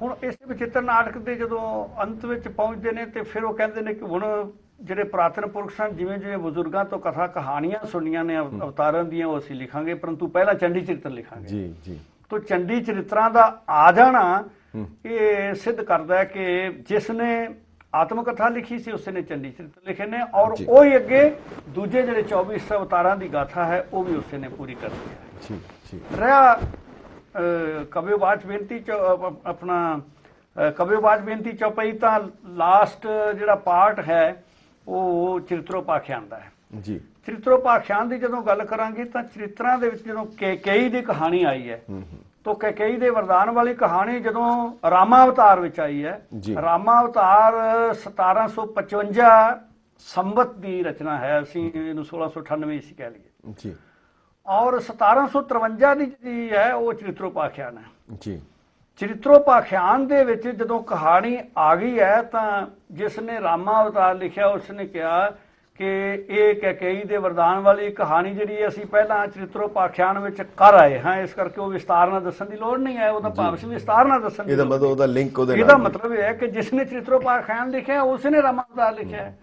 ਹੁਣ ਇਸ ਬਚਿੱਤਰ ਨਾਟਕ ਦੇ ਜਦੋਂ ਅੰਤ ਵਿੱਚ ਪਹੁੰਚਦੇ ਨੇ ਤੇ ਫਿਰ ਉਹ ਕਹਿੰਦੇ ਨੇ ਕਿ ਹੁਣ ਜਿਹੜੇ ਪੁਰਾਤਨ ਪੁਰਖ ਸਨ, ਜਿਵੇਂ ਜਿਵੇਂ ਬਜ਼ੁਰਗਾਂ ਤੋਂ ਕਥਾ ਕਹਾਣੀਆਂ ਸੁਣੀਆਂ ਨੇ ਅਵਤਾਰਾਂ ਦੀਆਂ, ਉਹ ਅਸੀਂ ਲਿਖਾਂਗੇ, ਪਰੰਤੂ ਪਹਿਲਾਂ ਚੰਡੀ ਚਰਿੱਤਰ ਲਿਖਾਂਗੇ।
ਜੀ ਜੀ।
ਤੋ ਚੰਡੀ ਚਰਿੱਤਰਾਂ ਦਾ ਆ ਜਾਣਾ ਇਹ ਸਿੱਧ ਕਰਦਾ ਹੈ ਕਿ ਜਿਸ ਨੇ ਆਤਮ ਕਥਾ ਲਿਖੀ ਸੀ ਉਸਨੇ ਚੰਡੀ ਚਰਿੱਤਰ ਲਿਖੇ ਨੇ, ਔਰ ਉਹ ਹੀ ਅੱਗੇ ਦੂਜੇ ਜਿਹੜੇ 24 ਅਵਤਾਰਾਂ ਦੀ ਗਾਥਾ ਹੈ ਉਹ ਵੀ ਉਸਨੇ ਪੂਰੀ ਕਰ ਦਿੱਤੀ ਹੈ।
ਜੀ ਜੀ।
ਰਿਹਾ ਕਵਿਵਾਚ ਬੇਨਤੀ ਆਪਣਾ ਕਵਿਵਾਚ ਬੇਨਤੀ ਚੌਪਈ, ਤਾਂ ਲਾਸਟ ਜਿਹੜਾ ਪਾਰਟ ਹੈ ਉਹ ਚਰਿਤਰੋਪਾਖਿਆਨ ਦਾ ਹੈ।
ਜੀ।
ਚਰਿਤਰੋਪਾਖਿਆਨ ਦੀ ਜਦੋਂ ਗੱਲ ਕਰਾਂਗੇ ਤਾਂ ਚਰਿਤਰਾਂ ਦੇ ਵਿੱਚ ਜਦੋਂ ਕੇਕਈ ਦੀ ਕਹਾਣੀ ਆਈ ਹੈ, ਤਾਂ ਕੇਕਈ ਦੇ ਵਰਦਾਨ ਵਾਲੀ ਕਹਾਣੀ ਜਦੋਂ ਰਾਮਾ ਅਵਤਾਰ ਵਿੱਚ ਆਈ ਹੈ, ਰਾਮਾ ਅਵਤਾਰ 1755 ਸੰਵਤ ਦੀ ਰਚਨਾ ਹੈ, ਅਸੀਂ ਇਹਨੂੰ 1698 ਈਸਵੀ ਕਹਿ ਲਈਏ
ਜੀ।
ਔਰ 1753 ਦੀ ਜਿਹੜੀ ਹੈ ਉਹ ਚਰਿਤਰੋਪਾਖਿਆਨ ਹੈ
ਜੀ।
ਚਰਿਤਰੋਪਾਖਿਆਨ ਦੇ ਵਿੱਚ ਜਦੋਂ ਕਹਾਣੀ ਆ ਗਈ ਹੈ ਤਾਂ ਜਿਸ ਨੇ ਰਾਮਾ ਅਵਤਾਰ ਲਿਖਿਆ ਉਸਨੇ ਕਿਹਾ ਕਿ ਇਹ ਕੇਕਈ ਦੇ ਵਰਦਾਨ ਵਾਲੀ ਕਹਾਣੀ ਜਿਹੜੀ ਅਸੀਂ ਪਹਿਲਾਂ ਚਰਿਤਰੋਪਾਖਿਆਨ ਵਿੱਚ ਕਰ ਆਏ ਹਾਂ, ਇਸ ਕਰਕੇ ਉਹ ਵਿਸਤਾਰ ਨਾਲ ਦੱਸਣ ਦੀ ਲੋੜ ਨਹੀਂ ਹੈ, ਉਹਦਾ ਭਾਵ ਸੀ ਵਿਸਤਾਰ ਨਾਲ ਦੱਸਣ ਦੀ।
ਇਹਦਾ ਮਤਲਬ ਉਹਦਾ ਲਿੰਕ ਉਹਦੇ ਨਾਲ,
ਇਹਦਾ ਮਤਲਬ ਇਹ ਹੈ ਕਿ ਜਿਸ ਨੇ ਚਰਿਤਰੋਪਾਖਿਆਨ ਲਿਖਿਆ ਉਸਨੇ ਰਾਮਾ ਅਵਤਾਰ ਲਿਖਿਆ ਹੈ,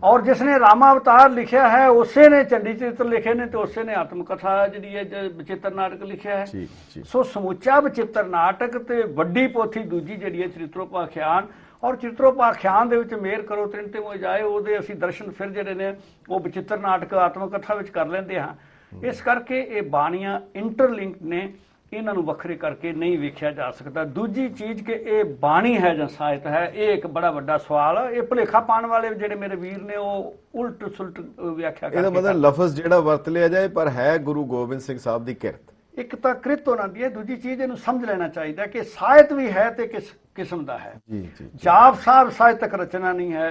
ਔਰ ਜਿਸ ਨੇ ਰਾਮਾ ਅਵਤਾਰ ਲਿਖਿਆ ਹੈ ਉਸੇ ਨੇ ਚੰਡੀ ਚਰਿੱਤਰ ਲਿਖੇ ਨੇ, ਤੇ ਉਸੇ ਨੇ ਆਤਮ ਕਥਾ ਜਿਹੜੀ ਹੈ ਬਚਿੱਤਰ ਨਾਟਕ ਲਿਖਿਆ ਹੈ। ਸੋ ਸਮੁੱਚਾ ਬਚਿੱਤਰ ਨਾਟਕ ਤੇ ਵੱਡੀ ਪੋਥੀ ਦੂਜੀ ਜਿਹੜੀ ਹੈ ਚਰਿਤਰੋਪਾਖਿਆਨ, ਔਰ ਚਰਿਤਰੋਪਾਖਿਆਨ ਦੇ ਵਿੱਚ ਮੇਰ ਕਰੋ ਤ੍ਰਿਣ ਤੇ ਮੋਇ ਜਾਏ, ਉਹਦੇ ਅਸੀਂ ਦਰਸ਼ਨ ਫਿਰ ਜਿਹੜੇ ਨੇ ਉਹ ਬਚਿੱਤਰ ਨਾਟਕ ਆਤਮ ਕਥਾ ਵਿੱਚ ਕਰ ਲੈਂਦੇ ਹਾਂ। ਇਸ ਕਰਕੇ ਇਹ ਬਾਣੀਆਂ ਇੰਟਰਲਿੰਕਡ ਨੇ, ਇਹਨਾਂ ਨੂੰ ਵੱਖਰੇ ਕਰਕੇ ਨਹੀਂ ਵੇਖਿਆ ਜਾ ਸਕਦਾ। ਦੂਜੀ ਚੀਜ਼ ਕਿ ਇਹ ਬਾਣੀ ਹੈ ਜਾਂ ਸਾਹਿਤ ਹੈ, ਇਹ ਇੱਕ ਬੜਾ ਵੱਡਾ ਸਵਾਲ ਹੈ। ਇਹ ਭੁਲੇਖਾ ਪਾਉਣ ਵਾਲੇ ਜਿਹੜੇ ਮੇਰੇ ਵੀਰ ਨੇ ਉਹ ਉਲਟ ਸੁਲਟ ਵਿਆਖਿਆ ਕਰਦੇ।
ਇਹਦਾ ਮਤਲਬ ਲਫ਼ਜ਼ ਜਿਹੜਾ ਵਰਤ ਲਿਆ ਜਾਏ ਪਰ ਹੈ ਗੁਰੂ ਗੋਬਿੰਦ ਸਿੰਘ ਸਾਹਿਬ ਦੀ ਕਿਰਤ।
ਇੱਕ ਤਾਂ ਕ੍ਰਿਤ ਹੋਣਾ ਦੀ ਹੈ, ਦੂਜੀ ਚੀਜ਼ ਇਹਨੂੰ ਸਮਝ ਲੈਣਾ ਚਾਹੀਦਾ ਕਿ ਸਾਹਿਤ ਵੀ ਹੈ ਤੇ ਕਿਸ ਕਿਸਮ ਦਾ ਹੈ।
ਜੀ ਜੀ।
ਜਾਪ ਸਾਹਿਬ ਸਾਹਿਤਕ ਰਚਨਾ ਨਹੀਂ ਹੈ,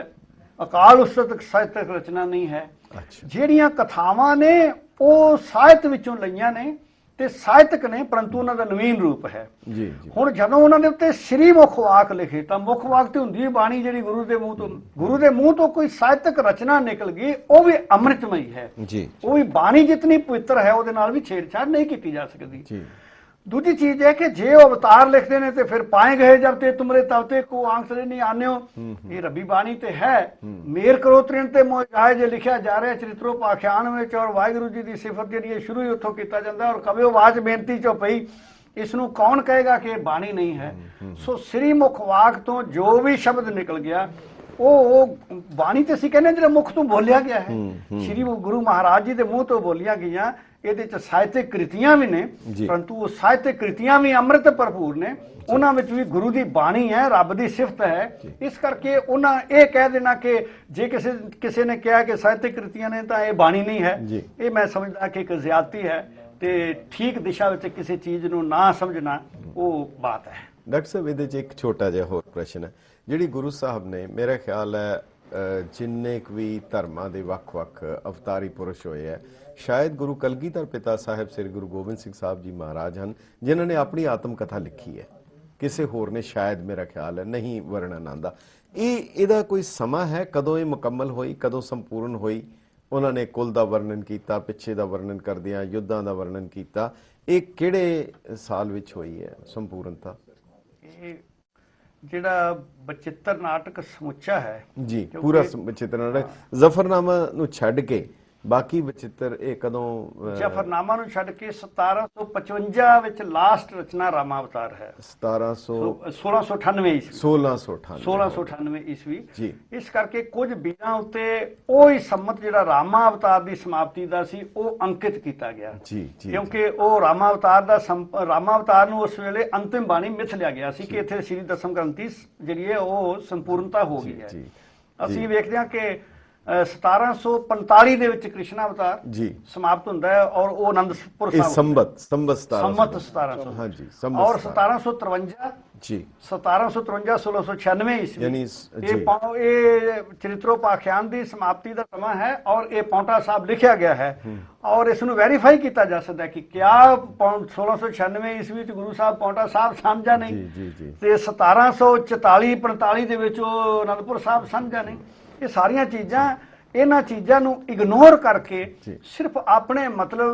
ਅਕਾਲ ਉਸਤਤ ਸਾਹਿਤਕ ਰਚਨਾ ਨਹੀਂ ਹੈ। ਜਿਹੜੀਆਂ ਕਥਾਵਾਂ ਨੇ ਉਹ ਸਾਹਿਤ ਵਿੱਚੋਂ ਲਈਆਂ ਨੇ ਤੇ ਸਾਹਿਤਕ ਨੇ, ਪਰੰਤੂ ਉਹਨਾਂ ਦਾ ਨਵੀਨ ਰੂਪ ਹੈ।
ਜੀ ਜੀ।
ਹੁਣ ਜਦੋਂ ਉਹਨਾਂ ਦੇ ਉੱਤੇ ਸ੍ਰੀ ਮੁਖ ਵਾਕ ਲਿਖੇ ਤਾਂ ਮੁਖ ਵਾਕ ਤੇ ਹੁੰਦੀ ਹੈ ਬਾਣੀ ਜਿਹੜੀ ਗੁਰੂ ਦੇ ਮੂੰਹ ਤੋਂ ਕੋਈ ਸਾਹਿਤਕ ਰਚਨਾ ਨਿਕਲ ਗਈ, ਉਹ ਵੀ ਅੰਮ੍ਰਿਤਮਈ ਹੈ
ਜੀ।
ਉਹ ਵੀ ਬਾਣੀ ਜਿਤਨੀ ਪਵਿੱਤਰ ਹੈ ਉਹਦੇ ਨਾਲ ਵੀ ਛੇੜਛਾੜ ਨਹੀਂ ਕੀਤੀ ਜਾ ਸਕਦੀ
ਜੀ।
ਦੂਜੀ ਚੀਜ਼ ਹੈ ਕਿ ਜੇ ਉਹ ਅਵਤਾਰ ਲਿਖਦੇ ਨੇ ਤੇ ਫਿਰ ਪਾਏ ਗਏ ਜਬ ਤੇ ਤੁਮਰੇ ਤਵਤੇ ਕੋ ਆਂਸਰੇ ਨਹੀਂ ਆਨਿਓ, ਇਹ ਰੱਬੀ ਬਾਣੀ ਤੇ ਹੈ। ਮੇਰ ਕਰੋ ਤ੍ਰਿਣ ਤੇ ਮੋਇ ਜਾਏ ਜੇ ਲਿਖਿਆ ਜਾ ਰਿਹਾ ਚਰਿਤਰੋਪਾਖਿਆਨ ਵਿੱਚ, ਔਰ ਵਾਹਿਗੁਰੂ ਜੀ ਦੀ ਸਿਫਤ ਜਿਹੜੀ ਹੈ ਸ਼ੁਰੂ ਹੀ ਉੱਥੋਂ ਕੀਤਾ ਜਾਂਦਾ, ਔਰ ਕਵਿਓ ਵਾਚ ਬੇਨਤੀ ਚੋਂ ਪਈ, ਇਸ ਨੂੰ ਕੌਣ ਕਹੇਗਾ ਕਿ ਇਹ ਬਾਣੀ ਨਹੀਂ ਹੈ। ਸੋ ਸ੍ਰੀ ਮੁਖ ਵਾਕ ਤੋਂ ਜੋ ਵੀ ਸ਼ਬਦ ਨਿਕਲ ਗਿਆ ਉਹ ਬਾਣੀ ਤੇ ਅਸੀਂ ਕਹਿੰਦੇ ਜਿਹੜਾ ਮੁਖ ਤੋਂ ਬੋਲਿਆ ਗਿਆ ਹੈ, ਸ੍ਰੀ ਗੁਰੂ ਮਹਾਰਾਜ ਜੀ ਦੇ ਮੂੰਹ ਤੋਂ ਬੋਲੀਆਂ ਗਈਆਂ। ਇਹਦੇ ਚ ਸਾਹਿਤਕ ਕ੍ਰਿਤੀਆਂ ਵੀ ਨੇ, ਪਰੰਤੂ ਉਹ ਸਾਹਿਤਕ ਕ੍ਰਿਤੀਆਂ ਵੀ ਅੰਮ੍ਰਿਤ ਭਰਪੂਰ ਨੇ, ਉਹਨਾਂ ਵਿੱਚ ਵੀ ਗੁਰੂ ਦੀ ਬਾਣੀ ਹੈ, ਰੱਬ ਦੀ ਸਿਫਤ ਹੈ। ਇਸ ਕਰਕੇ ਉਹਨਾਂ ਇਹ ਕਹਿ ਦੇਣਾ ਕਿ ਜੇ ਕਿਸੇ ਨੇ ਕਿਹਾ ਕਿ ਸਾਹਿਤਕ ਕ੍ਰਿਤੀਆਂ ਨੇ ਤਾਂ ਇਹ ਬਾਣੀ ਨਹੀਂ ਹੈ, ਇਹ ਮੈਂ ਸਮਝਦਾ ਕਿ ਇੱਕ ਜ਼ਿਆਦਤੀ ਹੈ ਤੇ ਠੀਕ ਦਿਸ਼ਾ ਵਿੱਚ ਕਿਸੇ ਚੀਜ਼ ਨੂੰ ਨਾ ਸਮਝਣਾ ਉਹ ਬਾਤ ਹੈ।
ਡਾਕਟਰ ਸਾਹਿਬ ਇਹਦੇ 'ਚ ਇੱਕ ਛੋਟਾ ਜਿਹਾ ਹੋਰ ਪ੍ਰਸ਼ਨ ਹੈ ਜਿਹੜੀ ਗੁਰੂ ਸਾਹਿਬ ਨੇ, ਮੇਰਾ ਖਿਆਲ ਹੈ ਜਿੰਨੇ ਕੁ ਵੀ ਧਰਮਾਂ ਦੇ ਵੱਖ-ਵੱਖ ਅਵਤਾਰੀ ਪੁਰਸ਼ ਹੋਏ ਹੈ, ਸ਼ਾਇਦ ਗੁਰੂ ਕਲਗੀਧਰ ਪਿਤਾ ਸਾਹਿਬ ਸ੍ਰੀ ਗੁਰੂ ਗੋਬਿੰਦ ਸਿੰਘ ਸਾਹਿਬ ਜੀ ਮਹਾਰਾਜ ਹਨ ਜਿਨ੍ਹਾਂ ਨੇ ਆਪਣੀ ਆਤਮ ਕਥਾ ਲਿਖੀ ਹੈ। ਕਿਸੇ ਹੋਰ ਨੇ ਸ਼ਾਇਦ, ਮੇਰਾ ਖਿਆਲ ਹੈ, ਨਹੀਂ ਵਰਣਨ ਆਉਂਦਾ। ਇਹਦਾ ਕੋਈ ਸਮਾਂ ਹੈ ਕਦੋਂ ਇਹ ਮੁਕੰਮਲ ਹੋਈ, ਕਦੋਂ ਸੰਪੂਰਨ ਹੋਈ? ਉਹਨਾਂ ਨੇ ਕੁਲ ਦਾ ਵਰਣਨ ਕੀਤਾ, ਪਿੱਛੇ ਦਾ ਵਰਣਨ ਕਰਦਿਆਂ ਯੁੱਧਾਂ ਦਾ ਵਰਣਨ ਕੀਤਾ। ਇਹ ਕਿਹੜੇ ਸਾਲ ਵਿੱਚ ਹੋਈ ਹੈ ਸੰਪੂਰਨਤਾ?
ਇਹ ਜਿਹੜਾ ਬਚਿੱਤਰ ਨਾਟਕ ਸਮੁੱਚਾ ਹੈ
ਜੀ, ਪੂਰਾ ਬਚਿੱਤਰ ਨਾਟਕ ਜ਼ਫਰਨਾਮਾ ਨੂੰ ਛੱਡ ਕੇ ਬਾਕੀ ਬਚਿੱਤਰ ਇਹ ਕਦੋਂ?
ਜ਼ਫਰਨਾਮਾ ਨੂੰ ਛੱਡ ਕੇ 1755 ਵਿੱਚ ਲਾਸਟ ਰਚਨਾ ਰਾਮਾਵਤਾਰ ਹੈ। 1698 ਈਸਵੀ 1698 ਈਸਵੀ
ਜੀ।
ਇਸ ਕਰਕੇ ਕੁਝ ਬੀਜਾਂ ਉੱਤੇ ਉਹ ਹੀ ਸੰਮਤ ਜਿਹੜਾ ਰਾਮਾਵਤਾਰ ਦੀ ਸਮਾਪਤੀ ਦਾ ਸੀ ਉਹ ਅੰਕਿਤ ਕੀਤਾ ਗਿਆ।
ਜੀ ਜੀ।
ਕਿਉਂਕਿ ਉਹ ਰਾਮਾਵਤਾਰ ਨੂੰ ਉਸ ਵੇਲੇ ਅੰਤਿਮ ਬਾਣੀ ਮਿਥ ਲਿਆ ਗਿਆ ਸੀ ਕਿ ਇੱਥੇ ਸ੍ਰੀ ਦਸਮ ਗ੍ਰੰਥੀ ਜਿਹੜੀ ਹੈ ਉਹ ਸੰਪੂਰਨਤਾ ਹੋ ਗਈ ਹੈ। ਅਸੀਂ ਵੇਖਦੇ ਹਾਂ ਕਿ 1745 ਦੇ ਵਿੱਚ ਕ੍ਰਿਸ਼ਨ ਅਵਤਾਰ
ਜੀ
ਸਮਾਪਤ ਹੁੰਦਾ ਹੈ ਔਰ ਉਹ ਅਨੰਦਪੁਰ ਸਾਹਿਬ
ਸੰਮਤ
1700
ਹਾਂਜੀ
ਔਰ 1753
ਜੀ
1753 1696 ਈਸਵੀ
ਯਾਨੀ
ਇਹ ਚਰਿਤਰੋਪਾਖਿਆਨ ਦੀ ਸਮਾਪਤੀ ਦਾ ਸਮਾਂ ਹੈ ਔਰ ਇਹ ਪੌਂਟਾ ਸਾਹਿਬ ਲਿਖਿਆ ਗਿਆ ਹੈ ਔਰ ਇਸ ਨੂੰ ਵੈਰੀਫਾਈ ਕੀਤਾ ਜਾ ਸਕਦਾ ਹੈ ਕਿ ਕਿਆ 1696 ਈਸਵੀ ਚ ਗੁਰੂ ਸਾਹਿਬ ਪੌਂਟਾ ਸਾਹਿਬ ਸਮਝਾ ਨਹੀਂ ਤੇ 1744 45 ਦੇ ਵਿੱਚ ਉਹ ਅਨੰਦਪੁਰ ਸਾਹਿਬ ਸਮਝਾ ਨਹੀਂ। ਇਹ ਸਾਰੀਆਂ ਚੀਜ਼ਾਂ, ਇਹਨਾਂ ਚੀਜ਼ਾਂ ਨੂੰ ਇਗਨੋਰ ਕਰਕੇ ਸਿਰਫ ਆਪਣੇ ਮਤਲਬ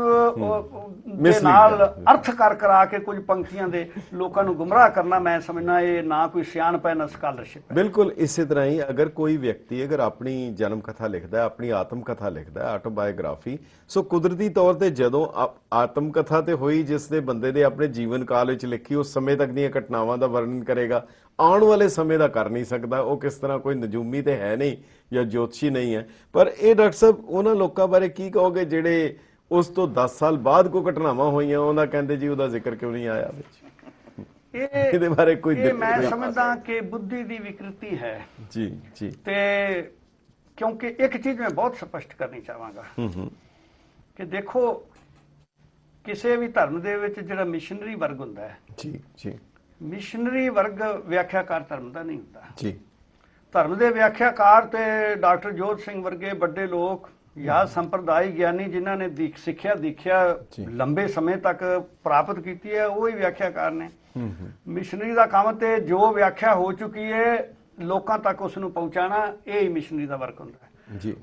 ਦੇ ਨਾਲ ਅਰਥ ਕਰਾ ਕੇ ਕੁਝ ਪੰਕਤੀਆਂ ਦੇ ਲੋਕਾਂ ਨੂੰ ਗੁੰਮਰਾਹ ਕਰਨਾ, ਮੈਂ ਸਮਝਣਾ ਇਹ ਨਾ ਕੋਈ ਸਿਆਣਪ ਹੈ ਨਾ ਸਕਾਲਰਸ਼ਿਪ ਹੈ।
ਬਿਲਕੁਲ ਇਸੇ ਤਰ੍ਹਾਂ ਹੀ ਅਗਰ ਕੋਈ ਵਿਅਕਤੀ ਅਗਰ ਆਪਣੀ ਜਨਮ ਕਥਾ ਲਿਖਦਾ ਹੈ, ਆਪਣੀ ਆਤਮ ਕਥਾ ਲਿਖਦਾ ਹੈ, ਆਟੋਬਾਇਓਗ੍ਰਾਫੀ, ਸੋ ਕੁਦਰਤੀ ਤੌਰ ਤੇ ਜਦੋਂ ਆਤਮ ਕਥਾ ਤੇ ਹੋਈ ਜਿਸ ਦੇ ਬੰਦੇ ਦੇ ਆਪਣੇ ਜੀਵਨ ਕਾਲ ਵਿੱਚ ਲਿਖੀ, ਉਸ ਸਮੇਂ ਤੱਕ ਦੀਆਂ ਘਟਨਾਵਾਂ ਦਾ ਵਰਣਨ ਕਰੇਗਾ। ਆਉਣ ਵਾਲੇ ਸਮੇਂ ਦਾ ਕਰ ਨਹੀਂ ਸਕਦਾ। ਉਹ ਕਿਸ ਤਰ੍ਹਾਂ ਕੋਈ ਨਜੂਮੀ ਤੇ ਹੈ ਨਹੀਂ ਜਾਂ ਜੋਤਸ਼ੀ ਨਹੀਂ ਹੈ। ਪਰ ਇਹ ਡਾਕਟਰ ਸਾਹਿਬ ਉਹਨਾਂ ਲੋਕਾਂ ਬਾਰੇ ਕੀ ਕਹੋਗੇ ਜਿਹੜੇ ਉਸ ਤੋਂ 10 ਸਾਲ ਬਾਅਦ ਕੋਈ ਘਟਨਾਵਾਂ ਹੋਈਆਂ ਉਹਨਾਂ ਕਹਿੰਦੇ ਜੀ ਉਹਦਾ ਜ਼ਿਕਰ ਕਿਉਂ ਨਹੀਂ ਆਇਆ ਵਿੱਚ? ਇਹਦੇ ਬਾਰੇ ਕੋਈ
ਮੈਂ ਸਮਝਦਾ ਕਿ ਬੁੱਧੀ ਦੀ ਵਿਕ੍ਰਿਤੀ ਹੈ।
ਜੀ ਜੀ।
ਤੇ ਕਿਉਂਕਿ ਇੱਕ ਚੀਜ਼ ਮੈਂ ਬਹੁਤ ਸਪਸ਼ਟ ਕਰਨੀ ਚਾਹਾਂਗਾ ਕਿ ਦੇਖੋ, ਕਿਸੇ ਵੀ ਧਰਮ ਦੇ ਵਿੱਚ ਜਿਹੜਾ ਮਿਸ਼ਨਰੀ ਵਰਗ ਹੁੰਦਾ ਹੈ,
ਜੀ ਜੀ,
ਮਿਸ਼ਨਰੀ ਵਰਗ ਵਿਆਖਿਆਕਾਰ ਧਰਮ ਦਾ ਨਹੀਂ ਹੁੰਦਾ
ਜੀ।
ਧਰਮ ਦੇ ਵਿਆਖਿਆਕਾਰ ਤੇ ਡਾਕਟਰ ਜੋਤ ਸਿੰਘ ਵਰਗੇ ਵੱਡੇ ਲੋਕ ਜਾਂ ਸੰਪਰਦਾਇ ਗਿਆਨੀ ਜਿਨ੍ਹਾਂ ਨੇ ਸਿੱਖਿਆ ਲੰਬੇ ਸਮੇਂ ਤੱਕ ਪ੍ਰਾਪਤ ਕੀਤੀ ਹੈ, ਉਹ ਹੀ ਵਿਆਖਿਆਕਾਰ ਨੇ। ਮਿਸ਼ਨਰੀ ਦਾ ਕੰਮ ਤੇ ਜੋ ਵਿਆਖਿਆ ਹੋ ਚੁੱਕੀ ਹੈ ਲੋਕਾਂ ਤੱਕ ਉਸ ਨੂੰ ਪਹੁੰਚਾਉਣਾ, ਇਹ ਹੀ ਮਿਸ਼ਨਰੀ ਦਾ ਵਰਕ ਹੁੰਦਾ ਹੈ।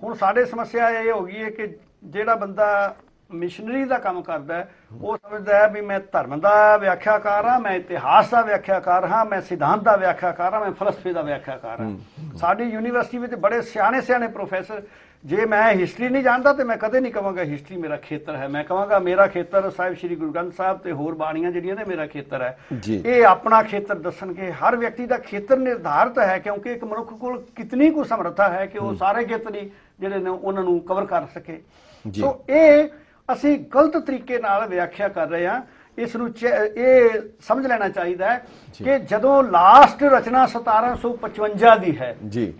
ਹੁਣ ਸਾਡੇ ਸਮੱਸਿਆ ਇਹ ਹੋ ਗਈ ਹੈ ਕਿ ਜਿਹੜਾ ਬੰਦਾ ਮਿਸ਼ਨਰੀ ਦਾ ਕੰਮ ਕਰਦਾ ਹੈ ਉਹ ਸਮਝਦਾ ਹੈ ਵੀ ਮੈਂ ਧਰਮ ਦਾ ਵਿਆਖਿਆਕਾਰ ਹਾਂ, ਮੈਂ ਇਤਿਹਾਸ ਦਾ ਵਿਆਖਿਆਕਾਰ ਹਾਂ, ਮੈਂ ਸਿਧਾਂਤ ਦਾ ਵਿਆਖਿਆਕਾਰ ਹਾਂ, ਮੈਂ ਫਲਸਫੇ ਦਾ ਵਿਆਖਿਆਕਾਰ ਹਾਂ। ਸਾਡੀ ਯੂਨੀਵਰਸਿਟੀ ਵਿੱਚ ਬੜੇ ਸਿਆਣੇ ਪ੍ਰੋਫੈਸਰ, ਜੇ ਮੈਂ ਹਿਸਟਰੀ ਨਹੀਂ ਜਾਣਦਾ ਤੇ ਮੈਂ ਕਦੇ ਨਹੀਂ ਕਹਾਂਗਾ ਹਿਸਟਰੀ ਮੇਰਾ ਖੇਤਰ ਹੈ। ਮੈਂ ਕਹਾਂਗਾ ਮੇਰਾ ਖੇਤਰ ਸਾਹਿਬ ਸ੍ਰੀ ਗੁਰੂ ਗ੍ਰੰਥ ਸਾਹਿਬ ਤੇ ਹੋਰ ਬਾਣੀਆਂ ਜਿਹੜੀਆਂ ਨੇ ਮੇਰਾ ਖੇਤਰ ਹੈ। ਇਹ ਆਪਣਾ ਖੇਤਰ ਦੱਸਣਗੇ। ਹਰ ਵਿਅਕਤੀ ਦਾ ਖੇਤਰ ਨਿਰਧਾਰਿਤ ਹੈ ਕਿਉਂਕਿ ਇੱਕ ਮਨੁੱਖ ਕੋਲ ਕਿਤਨੀ ਕੁ ਸਮਰੱਥਾ ਹੈ ਕਿ ਉਹ ਸਾਰੇ ਖੇਤਰ ਹੀ ਜਿਹੜੇ ਨੇ ਉਹਨਾਂ ਨੂੰ ਕਵਰ ਕਰ ਸਕੇ। ਸੋ ਇਹ ਅਸੀਂ ਗਲਤ ਤਰੀਕੇ ਨਾਲ ਵਿਆਖਿਆ ਕਰ ਰਹੇ ਹਾਂ। ਇਸ ਨੂੰ ਇਹ ਸਮਝ ਲੈਣਾ ਚਾਹੀਦਾ ਹੈ ਕਿ ਜਦੋਂ ਲਾਸਟ ਰਚਨਾ 1755 ਦੀ ਹੈ
ਜੀ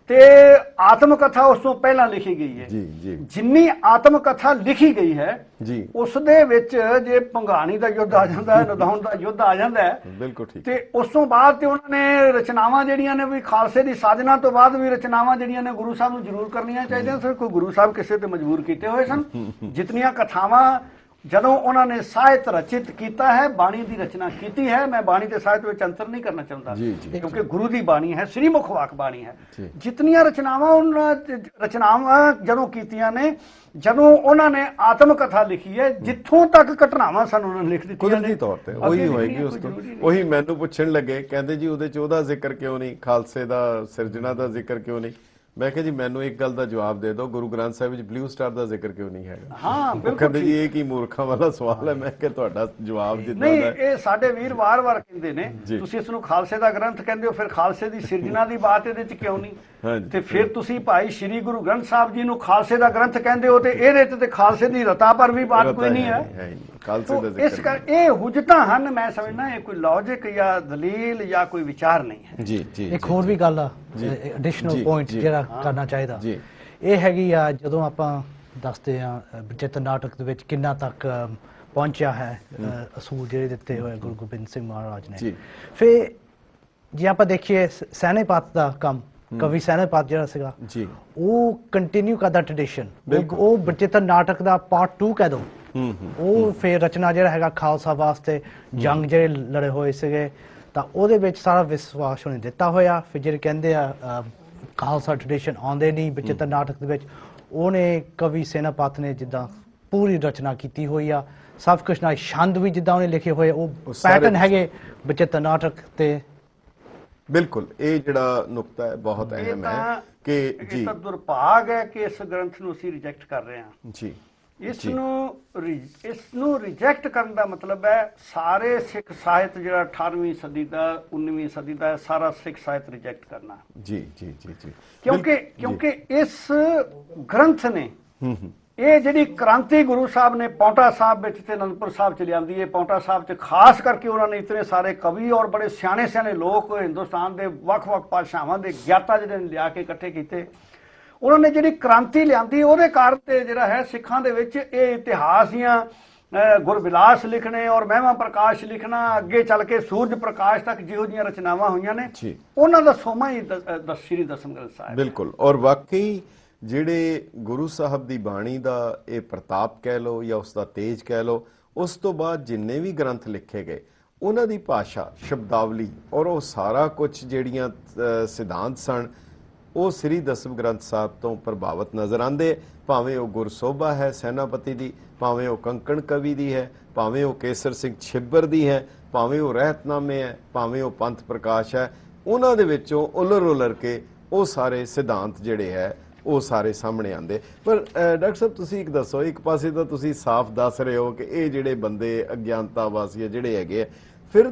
ਤੇ ਆਤਮ ਕਥਾ ਉਸ ਤੋਂ ਪਹਿਲਾਂ ਲਿਖੀ ਗਈ ਹੈ। ਜਿੰਨੀ ਆਤਮ ਕਥਾ ਲਿਖੀ ਗਈ ਹੈ ਉਸ ਦੇ ਵਿੱਚ ਜੇ ਭੰਗਾਣੀ ਦਾ ਯੁੱਧ ਆ ਜਾਂਦਾ ਹੈ, ਨਦਾਉਣ ਦਾ ਯੁੱਧ ਆ ਜਾਂਦਾ ਹੈ,
ਬਿਲਕੁਲ ਠੀਕ,
ਤੇ ਉਸ ਤੋਂ ਬਾਅਦ ਤੇ ਉਹਨਾਂ ਨੇ ਰਚਨਾਵਾਂ ਜਿਹੜੀਆਂ ਨੇ ਵੀ ਖਾਲਸੇ ਦੀ ਸਾਜਨਾ ਤੋਂ ਬਾਅਦ ਵੀ ਰਚਨਾਵਾਂ ਜਿਹੜੀਆਂ ਨੇ ਗੁਰੂ ਸਾਹਿਬ ਨੂੰ ਜ਼ਰੂਰ ਕਰਨੀਆਂ ਚਾਹੀਦੀਆਂ। ਫਿਰ ਕੋਈ ਗੁਰੂ ਸਾਹਿਬ ਕਿਸੇ ਤੇ ਮਜਬੂਰ ਕੀਤੇ ਹੋਏ ਸਨ। ਜਿਤਨੀਆਂ ਕਥਾਵਾਂ ਜਦੋਂ ਉਹਨਾਂ ਨੇ ਸਾਹਿਤ ਰਚਿਤ ਕੀਤਾ ਹੈ, ਬਾਣੀ ਦੀ ਰਚਨਾ ਕੀਤੀ ਹੈ, ਮੈਂ ਬਾਣੀ ਤੇ ਸਾਹਿਤ ਵਿੱਚ ਅੰਤਰ ਨਹੀਂ ਕਰਨਾ ਚਾਹੁੰਦਾ ਕਿਉਂਕਿ ਗੁਰੂ ਦੀ ਬਾਣੀ ਹੈ, ਸ੍ਰੀ ਮੁਖ ਵਾਕ ਬਾਣੀ ਹੈ। ਜਿਤਨੀਆਂ ਰਚਨਾਵਾਂ ਜਦੋਂ ਕੀਤੀਆਂ ਨੇ, ਜਦੋਂ ਉਹਨਾਂ ਨੇ ਆਤਮ ਕਥਾ ਲਿਖੀ ਹੈ, ਜਿੱਥੋਂ ਤੱਕ ਘਟਨਾਵਾਂ ਸਨ ਉਹਨਾਂ ਨੇ ਲਿਖ ਦਿੱਤੀਆਂ
ਕੁਦਰਤੀ ਤੌਰ ਤੇ ਉਹੀ ਹੋਏਗੀ। ਉਸ ਤੋਂ ਉਹੀ ਮੈਨੂੰ ਪੁੱਛਣ ਲੱਗੇ, ਕਹਿੰਦੇ ਜੀ ਉਹਦੇ ਚ ਉਹਦਾ ਜ਼ਿਕਰ ਕਿਉਂ ਨਹੀਂ, ਖਾਲਸੇ ਦਾ ਸਿਰਜਣਾ ਦਾ ਜ਼ਿਕਰ ਕਿਉਂ ਨਹੀਂ? ਮੈਂ ਕਿਹਾ ਜੀ ਮੈਨੂੰ ਇੱਕ ਗੱਲ ਦਾ ਜਵਾਬ ਦੇ ਦਿਓ, ਗੁਰੂ ਗ੍ਰੰਥ ਸਾਹਿਬ ਵਿੱਚ ਬਲੂ ਸਟਾਰ ਦਾ ਜ਼ਿਕਰ ਕਿਉਂ ਨਹੀਂ ਹੈਗਾ?
ਹਾਂ ਬਿਲਕੁਲ।
ਕਹਿੰਦੇ ਜੀ ਇਹ ਕੀ ਮੂਰਖਾਂ ਵਾਲਾ ਸਵਾਲ ਹੈ। ਮੈਂ ਕਿਹਾ ਤੁਹਾਡਾ ਜਵਾਬ ਜਿੱਦਾਂ
ਨਹੀਂ, ਇਹ ਸਾਡੇ ਵੀਰ ਵਾਰ-ਵਾਰ ਕਹਿੰਦੇ ਨੇ ਤੁਸੀਂ ਇਸ ਨੂੰ ਖਾਲਸੇ ਦਾ ਗ੍ਰੰਥ ਕਹਿੰਦੇ ਹੋ, ਫਿਰ ਖਾਲਸੇ ਦੀ ਸਿਰਜਣਾ ਦੀ ਬਾਤ ਇਹਦੇ ਚ ਕਿਉਂ ਨਹੀਂ? ਤੇ ਫਿਰ ਤੁਸੀਂ ਭਾਈ ਸ੍ਰੀ ਗੁਰੂ ਗ੍ਰੰਥ ਸਾਹਿਬ ਜੀ ਨੂੰ ਖਾਲਸੇ ਦਾ ਗ੍ਰੰਥ ਕਹਿੰਦੇ ਹੋ ਤੇ ਇਹਦੇ ਤੇ ਖਾਲਸੇ ਦੀ ਰਤਾ ਪਰ ਵੀ ਬਾਤ ਕੋਈ ਨਹੀਂ ਹੈ।
ਖਾਲਸੇ ਦਾ
ਇਸ ਕਰ ਇਹ ਹੁਜਤਾਂ ਹਨ। ਮੈਂ ਸਮਝਦਾ ਇਹ ਕੋਈ ਲੌਜਿਕ ਜਾਂ ਦਲੀਲ ਜਾਂ ਕੋਈ ਵਿਚਾਰ ਨਹੀਂ ਹੈ।
ਜੀ ਜੀ।
ਇੱਕ ਹੋਰ ਵੀ ਗੱਲ ਆ, ਐਡੀਸ਼ਨਲ ਪੁਆਇੰਟ ਜਿਹੜਾ ਕਰਨਾ ਚਾਹੀਦਾ, ਇਹ ਹੈਗੀ ਆ ਜਦੋਂ ਆਪਾਂ ਦੱਸਦੇ ਆ ਬਚਿੱਤਰ ਨਾਟਕ ਦੇ ਵਿੱਚ ਕਿੰਨਾ ਤੱਕ ਪਹੁੰਚਿਆ ਹੈ ਅਸੂਲ ਜਿਹੜੇ ਦਿੱਤੇ ਹੋਏ ਗੁਰੂ ਗੋਬਿੰਦ ਸਿੰਘ ਮਹਾਰਾਜ ਨੇ। ਫਿਰ ਜੇ ਆਪਾਂ ਦੇਖੀਏ ਸੈਨਾਪਤ ਦਾ ਕੰਮ, ਕਵੀ ਸੈਨਾਪਤ ਜਿਹੜਾ ਸੀਗਾ
ਜੀ,
ਉਹ ਕੰਟੀਨਿਊ ਕਰਦਾ ਟ੍ਰੈਡੀਸ਼ਨ।
ਬਿਲਕੁਲ।
ਉਹ ਬਚਿੱਤਰ ਨਾਟਕ ਦਾ ਪਾਰਟ 2 ਕਹਿ ਦੋ। ਉਹ ਫਿਰ ਰਚਨਾ ਜਿਹੜਾ ਹੈਗਾ ਖਾਲਸਾ ਵਾਸਤੇ ਜੰਗ ਜਿਹੜੇ ਲੜੇ ਹੋਏ ਸੀਗੇ, ਤਾਂ ਉਹਦੇ ਵਿੱਚ ਸਾਰਾ ਵਿਸ਼ਵਾਸ ਉਹਨੇ ਦਿੱਤਾ ਹੋਇਆ। ਫਿਰ ਜਿਹੜੇ ਕਹਿੰਦੇ ਆ ਖਾਲਸਾ ਟ੍ਰੈਡੀਸ਼ਨ ਆਉਂਦੇ ਨਹੀਂ ਬਚਿੱਤਰ ਨਾਟਕ ਦੇ ਵਿੱਚ, ਉਹਨੇ ਕਵੀ ਸੈਨਾਪਤ ਨੇ ਜਿੱਦਾਂ ਪੂਰੀ ਰਚਨਾ ਕੀਤੀ ਹੋਈ ਆ, ਸਭ ਕੁਛ ਨਾਲ ਛੰਦ ਵੀ ਜਿੱਦਾਂ ਉਹਨੇ ਲਿਖੇ ਹੋਏ, ਉਹ
ਸਾਰੇ
ਪੈਟਰਨ ਹੈਗੇ ਬਚਿੱਤਰ ਨਾਟਕ ਤੇ।
ਬਿਲਕੁਲ ਇਹ ਜਿਹੜਾ ਨੁਕਤਾ ਹੈ ਬਹੁਤ ਅਹਿਮ ਹੈ ਕਿ ਜੀ
ਇਹ ਤਾਂ ਦੁਰਭਾਗ ਹੈ ਕਿ ਇਸ ਗ੍ਰੰਥ ਨੂੰ ਅਸੀਂ ਰਿਜੈਕਟ ਕਰ ਰਹੇ ਹਾਂ।
ਜੀ
ਇਸ ਨੂੰ ਰਿਜੈਕਟ ਕਰਨ ਦਾ ਮਤਲਬ ਹੈ ਸਾਰੇ ਸਿੱਖ ਸਾਹਿਤ ਜਿਹੜਾ 18ਵੀਂ ਸਦੀ ਦਾ 19ਵੀਂ ਸਦੀ ਦਾ ਸਾਰਾ ਸਿੱਖ ਸਾਹਿਤ ਰਿਜੈਕਟ ਕਰਨਾ।
ਜੀ ਜੀ ਜੀ ਜੀ
ਕਿਉਂਕਿ ਇਸ ਗ੍ਰੰਥ ਨੇ ਇਹ ਜਿਹੜੀ ਕ੍ਰਾਂਤੀ ਗੁਰੂ ਸਾਹਿਬ ਨੇ ਪੌਂਟਾ ਸਾਹਿਬ ਵਿੱਚ ਤੇ ਅਨੰਦਪੁਰ ਸਾਹਿਬ ਚ ਲਿਆਂਦੀ ਹੈ। ਪੌਂਟਾ ਸਾਹਿਬ ਚ ਖਾਸ ਕਰਕੇ ਉਹਨਾਂ ਨੇ ਇਤਨੇ ਸਾਰੇ ਕਵੀ ਔਰ ਬੜੇ ਸਿਆਣੇ ਸਿਆਣੇ ਲੋਕ ਹਿੰਦੁਸਤਾਨ ਦੇ ਵੱਖ-ਵੱਖ ਭਾਸ਼ਾਵਾਂ ਦੇ ਗਿਆਤਾ ਜਿਹੜੇ ਨੇ ਲਿਆ ਕੇ ਇਕੱਠੇ ਕੀਤੇ। ਉਹਨਾਂ ਨੇ ਜਿਹੜੀ ਕ੍ਰਾਂਤੀ ਲਿਆਂਦੀ ਉਹਦੇ ਕਾਰਨ ਤੇ ਜਿਹੜਾ ਹੈ ਸਿੱਖਾਂ ਦੇ ਵਿੱਚ ਇਹ ਇਤਿਹਾਸ ਦੀਆਂ ਗੁਰਬਿਲਾਸ ਲਿਖਣੇ ਔਰ ਮਹਿਮਾ ਪ੍ਰਕਾਸ਼ ਲਿਖਣਾ, ਅੱਗੇ ਚੱਲ ਕੇ ਸੂਰਜ ਪ੍ਰਕਾਸ਼ ਤੱਕ ਜਿਹੋ ਜਿਹੀਆਂ ਰਚਨਾਵਾਂ ਹੋਈਆਂ ਨੇ, ਉਹਨਾਂ ਦਾ ਸੋਮਾ ਹੀ ਸ੍ਰੀ ਦਸਮ ਗ੍ਰੰਥ ਸਾਹਿਬ।
ਬਿਲਕੁਲ। ਔਰ ਵਾਕਈ ਜਿਹੜੇ ਗੁਰੂ ਸਾਹਿਬ ਦੀ ਬਾਣੀ ਦਾ ਇਹ ਪ੍ਰਤਾਪ ਕਹਿ ਲਓ ਜਾਂ ਉਸ ਦਾ ਤੇਜ ਕਹਿ ਲਓ, ਉਸ ਤੋਂ ਬਾਅਦ ਜਿੰਨੇ ਵੀ ਗ੍ਰੰਥ ਲਿਖੇ ਗਏ ਉਹਨਾਂ ਦੀ ਭਾਸ਼ਾ, ਸ਼ਬਦਾਵਲੀ ਔਰ ਉਹ ਸਾਰਾ ਕੁਝ ਜਿਹੜੀਆਂ ਸਿਧਾਂਤ ਸਨ, ਉਹ ਸ੍ਰੀ ਦਸਮ ਗ੍ਰੰਥ ਸਾਹਿਬ ਤੋਂ ਪ੍ਰਭਾਵਿਤ ਨਜ਼ਰ ਆਉਂਦੇ। ਭਾਵੇਂ ਉਹ ਗੁਰਸੋਭਾ ਹੈ ਸੈਨਾਪਤੀ ਦੀ, ਭਾਵੇਂ ਉਹ ਕੰਕਣ ਕਵੀ ਦੀ ਹੈ, ਭਾਵੇਂ ਉਹ ਕੇਸਰ ਸਿੰਘ ਛਿੱਬਰ ਦੀ ਹੈ, ਭਾਵੇਂ ਉਹ ਰਹਿਤਨਾਮੇ ਹੈ, ਭਾਵੇਂ ਉਹ ਪੰਥ ਪ੍ਰਕਾਸ਼ ਹੈ, ਉਹਨਾਂ ਦੇ ਵਿੱਚੋਂ ਉਲਰ ਕੇ ਉਹ ਸਾਰੇ ਸਿਧਾਂਤ ਜਿਹੜੇ ਹੈ ਉਹ ਸਾਰੇ ਸਾਹਮਣੇ ਆਉਂਦੇ। ਪਰ ਡਾਕਟਰ ਸਾਹਿਬ ਤੁਸੀਂ ਇੱਕ ਦੱਸੋ, ਇੱਕ ਪਾਸੇ ਤਾਂ ਤੁਸੀਂ ਸਾਫ਼ ਦੱਸ ਰਹੇ ਹੋ ਕਿ ਇਹ ਜਿਹੜੇ ਬੰਦੇ ਅਗਿਆਨਤਾ ਵਾਸੀ ਜਿਹੜੇ ਹੈਗੇ ਆ, ਫਿਰ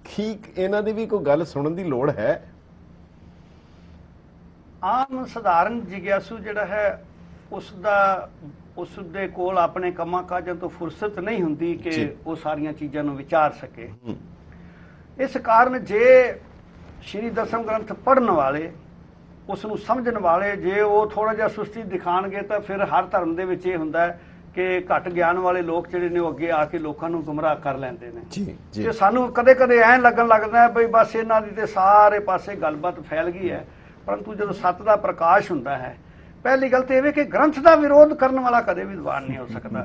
ਠੀਕ ਇਹਨਾਂ ਦੀ ਵੀ ਕੋਈ ਗੱਲ ਸੁਣਨ ਦੀ ਲੋੜ ਹੈ?
ਆਮ ਸਧਾਰਨ ਜਿਗਿਆਸੂ ਜਿਹੜਾ ਹੈ ਉਸ ਦੇ ਕੋਲ ਆਪਣੇ ਕੰਮਾਂ ਕਾਜਾਂ ਤੋਂ ਫੁਰਸਤ ਨਹੀਂ ਹੁੰਦੀ ਕਿ ਉਹ ਸਾਰੀਆਂ ਚੀਜ਼ਾਂ ਨੂੰ ਵਿਚਾਰ ਸਕੇ। ਇਸ ਕਾਰਨ ਜੇ ਸ਼੍ਰੀ ਦਸਮ ਗ੍ਰੰਥ ਪੜ੍ਹਨ ਵਾਲੇ, ਉਸ ਨੂੰ ਸਮਝਣ ਵਾਲੇ, ਜੇ ਉਹ ਥੋੜਾ ਜਿਹਾ ਸੁਸਤੀ ਦਿਖਾਣਗੇ ਤਾਂ ਫਿਰ ਹਰ ਧਰਮ ਦੇ ਵਿੱਚ ਇਹ ਹੁੰਦਾ ਹੈ ਕਿ ਘੱਟ ਗਿਆਨ ਵਾਲੇ ਲੋਕ ਜਿਹੜੇ ਨੇ ਉਹ ਅੱਗੇ ਆ ਕੇ ਲੋਕਾਂ ਨੂੰ ਗੁੰਮਰਾਹ ਕਰ ਲੈਂਦੇ ਨੇ। ਤੇ ਸਾਨੂੰ ਕਦੇ ਕਦੇ ਐਂ ਲੱਗਣ ਲੱਗਦਾ ਬਈ ਬਸ ਇਹਨਾਂ ਦੀ ਤੇ ਸਾਰੇ ਪਾਸੇ ਗੱਲਬਾਤ ਫੈਲ ਗਈ ਹੈ। ਪਰੰਤੂ ਜਦੋਂ ਸੱਤ ਦਾ ਪ੍ਰਕਾਸ਼ ਹੁੰਦਾ ਹੈ, ਪਹਿਲੀ ਗੱਲ ਤੇ ਇਹ ਕਿ ਗ੍ਰੰਥ ਦਾ ਵਿਰੋਧ ਕਰਨ ਵਾਲਾ ਕਦੇ ਵੀ ਵਿਦਵਾਨ ਨਹੀਂ ਹੋ ਸਕਦਾ।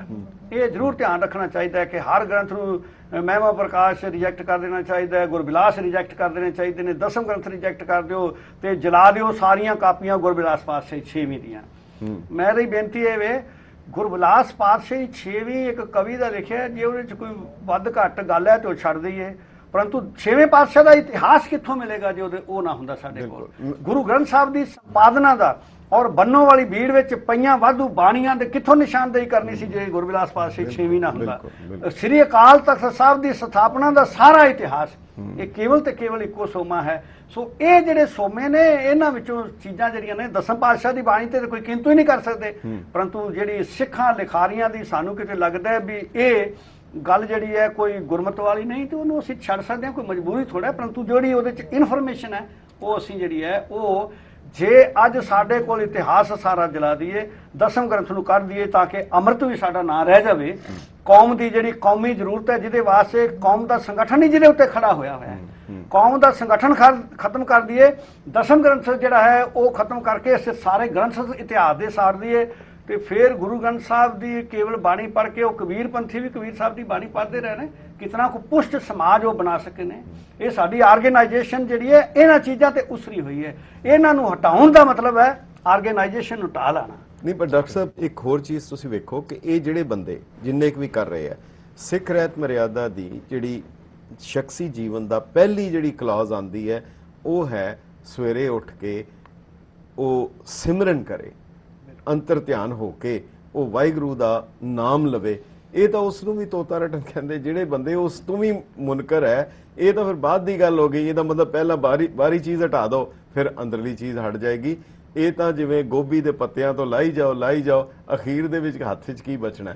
ਇਹ ਜ਼ਰੂਰ ਧਿਆਨ ਰੱਖਣਾ ਚਾਹੀਦਾ ਹੈ ਕਿ ਹਰ ਗ੍ਰੰਥ ਨੂੰ ਮਹਿਮਾ ਪ੍ਰਕਾਸ਼ ਰਿਜੈਕਟ ਕਰ ਦੇਣਾ ਚਾਹੀਦਾ ਹੈ, ਗੁਰਬਿਲਾਸ ਰਿਜੈਕਟ ਕਰ ਦੇਣੇ ਚਾਹੀਦੇ ਨੇ, ਦਸਮ ਗ੍ਰੰਥ ਰਿਜੈਕਟ ਕਰ ਦਿਓ ਤੇ ਜਲਾ ਦਿਓ ਸਾਰੀਆਂ ਕਾਪੀਆਂ ਗੁਰਬਿਲਾਸ ਪਾਤਸ਼ਾਹੀ 6ਵੀਂ ਦੀਆਂ। ਮੇਰੀ ਬੇਨਤੀ ਇਹ ਵੇ, ਗੁਰਬਿਲਾਸ ਪਾਤਸ਼ਾਹੀ 6ਵੀਂ ਇੱਕ ਕਵੀ ਦਾ ਲਿਖਿਆ, ਜੇ ਉਹਦੇ ਚ ਕੋਈ ਵੱਧ ਘੱਟ ਗੱਲ ਹੈ ਤੇ ਉਹ ਛੱਡ ਦਈਏ, ਪਰੰਤੂ 6ਵੇਂ ਪਾਤਸ਼ਾਹ ਦਾ ਇਤਿਹਾਸ ਕਿੱਥੋਂ ਮਿਲੇਗਾ ਜੇ ਉਹ ਨਾ ਹੁੰਦਾ ਸਾਡੇ ਕੋਲ। ਗੁਰੂ ਗ੍ਰੰਥ ਸਾਹਿਬ ਦੀ ਸੰਪਾਦਨਾ ਦਾ ਔਰ ਬੰਨੋ ਵਾਲੀ ਭੀੜ ਵਿੱਚ ਪਈਆਂ ਵਾਧੂ ਬਾਣੀਆਂ ਦੇ ਕਿੱਥੋਂ ਨਿਸ਼ਾਨਦੇਹੀ ਕਰਨੀ ਸੀ ਜੇ ਗੁਰਬਿਲਾਸ ਪਾਤਸ਼ਾਹੀ 6ਵੀਂ ਨਾ ਹੁੰਦਾ। ਸ੍ਰੀ ਅਕਾਲ ਤਖਤ ਸਾਹਿਬ ਦੀ ਸਥਾਪਨਾ ਦਾ ਸਾਰਾ ਇਤਿਹਾਸ ਇਹ ਕੇਵਲ ਤੇ ਕੇਵਲ ਇੱਕੋ ਸੋਮਾ ਹੈ। ਸੋ ਇਹ ਜਿਹੜੇ ਸੋਮੇ ਨੇ, ਇਹਨਾਂ ਵਿੱਚੋਂ ਚੀਜ਼ਾਂ ਜਿਹੜੀਆਂ ਨੇ ਦਸਮ ਪਾਤਸ਼ਾਹ ਦੀ ਬਾਣੀ ਤੇ ਕੋਈ ਕਿੰਤੂ ਹੀ ਨਹੀਂ ਕਰ ਸਕਦੇ। ਪਰੰਤੂ ਜਿਹੜੀ ਸਿੱਖਾਂ ਲਿਖਾਰੀਆਂ ਦੀ ਸਾਨੂੰ ਕਿਤੇ ਲੱਗਦਾ ਹੈ ਵੀ ਇਹ ਗੱਲ ਜਿਹੜੀ ਹੈ ਕੋਈ ਗੁਰਮਤ ਵਾਲੀ ਨਹੀਂ, ਤੇ ਉਹਨੂੰ ਅਸੀਂ ਛੱਡ ਸਕਦੇ ਹਾਂ, ਕੋਈ ਮਜਬੂਰੀ ਥੋੜਾ। ਪਰੰਤੂ ਜਿਹੜੀ ਉਹਦੇ ਚ ਇਨਫੋਰਮੇਸ਼ਨ ਹੈ ਉਹ ਅਸੀਂ ਜਿਹੜੀ ਹੈ ਉਹ ਜੇ ਅੱਜ ਸਾਡੇ ਕੋਲ ਇਤਿਹਾਸ ਸਾਰਾ ਜਲਾ ਦਈਏ, ਦਸਮ ਗ੍ਰੰਥ ਨੂੰ ਕਰ ਦਈਏ ਤਾਂ ਕਿ ਅੰਮ੍ਰਿਤ ਵੀ ਸਾਡਾ ਨਾਂ ਰਹਿ ਜਾਵੇ। ਕੌਮ ਦੀ ਜਿਹੜੀ ਕੌਮੀ ਜ਼ਰੂਰਤ ਹੈ, ਜਿਹਦੇ ਵਾਸਤੇ ਕੌਮ ਦਾ ਸੰਗਠਨ ਹੀ ਜਿਹਦੇ ਉੱਤੇ ਖੜਾ ਹੋਇਆ ਹੈ, ਕੌਮ ਦਾ ਸੰਗਠਨ ਖਤਮ ਕਰ ਦਈਏ। ਦਸਮ ਗ੍ਰੰਥ ਜਿਹੜਾ ਹੈ ਉਹ ਖਤਮ ਕਰਕੇ ਇਸ ਸਾਰੇ ਗ੍ਰੰਥ ਇਤਿਹਾਸ ਦੇ ਸਾਰ ਦਈਏ ਤੇ ਫਿਰ ਗੁਰੂ ਗ੍ਰੰਥ ਸਾਹਿਬ ਦੀ ਕੇਵਲ ਬਾਣੀ ਪੜ੍ਹ ਕੇ ਉਹ ਕਬੀਰ ਪੰਥੀ ਵੀ ਕਬੀਰ ਸਾਹਿਬ ਦੀ ਬਾਣੀ ਪੜ੍ਹਦੇ ਰਹੇ ਨੇ, ਕਿਤਨਾ ਕੋ ਪੁਸ਼ਟ ਸਮਾਜ ਉਹ ਬਣਾ ਸਕੇ ਨੇ। ਇਹ ਸਾਡੀ ਆਰਗੇਨਾਈਜੇਸ਼ਨ ਜਿਹੜੀ ਹੈ ਇਹਨਾਂ ਚੀਜ਼ਾਂ ਤੇ ਉਸਰੀ ਹੋਈ ਹੈ। ਇਹਨਾਂ ਨੂੰ ਹਟਾਉਣ ਦਾ ਮਤਲਬ ਹੈ ਆਰਗੇਨਾਈਜੇਸ਼ਨ ਨੂੰ ਢਾਹ ਲਾਣਾ
ਨਹੀਂ। ਪਰ ਡਾਕਟਰ ਸਾਹਿਬ ਇੱਕ ਹੋਰ ਚੀਜ਼ ਤੁਸੀਂ ਵੇਖੋ ਕਿ ਇਹ ਜਿਹੜੇ ਬੰਦੇ ਜਿੰਨੇ ਕੁ ਵੀ ਕਰ ਰਹੇ ਆ, ਸਿੱਖ ਰਹਿਤ ਮਰਿਆਦਾ ਦੀ ਜਿਹੜੀ ਸ਼ਖਸੀ ਜੀਵਨ ਦਾ ਪਹਿਲੀ ਜਿਹੜੀ ਕਲਾਜ਼ ਆਂਦੀ ਹੈ ਉਹ ਹੈ ਸਵੇਰੇ ਉੱਠ ਕੇ ਉਹ ਸਿਮਰਨ ਕਰੇ, ਅੰਤਰ ਧਿਆਨ ਹੋ ਕੇ ਉਹ ਵਾਹਿਗੁਰੂ ਦਾ ਨਾਮ ਲਵੇ। ਇਹ ਤਾਂ ਉਸ ਨੂੰ ਵੀ ਤੋਤਾ ਰਟਨ ਕਹਿੰਦੇ। ਜਿਹੜੇ ਬੰਦੇ ਉਸ ਤੋਂ ਵੀ ਮੁਨਕਰ ਹੈ, ਇਹ ਤਾਂ ਫਿਰ ਬਾਅਦ ਦੀ ਗੱਲ ਹੋ ਗਈ। ਇਹਦਾ ਮਤਲਬ ਪਹਿਲਾਂ ਬਾਹਰੀ ਚੀਜ਼ ਹਟਾ ਦਿਓ, ਫਿਰ ਅੰਦਰਲੀ ਚੀਜ਼ ਹਟ ਜਾਏਗੀ। ਇਹ ਤਾਂ ਜਿਵੇਂ ਗੋਭੀ ਦੇ ਪੱਤਿਆਂ ਤੋਂ ਲਾਈ ਜਾਓ, ਅਖੀਰ ਦੇ ਵਿੱਚ ਹੱਥ 'ਚ ਕੀ ਬਚਣਾ।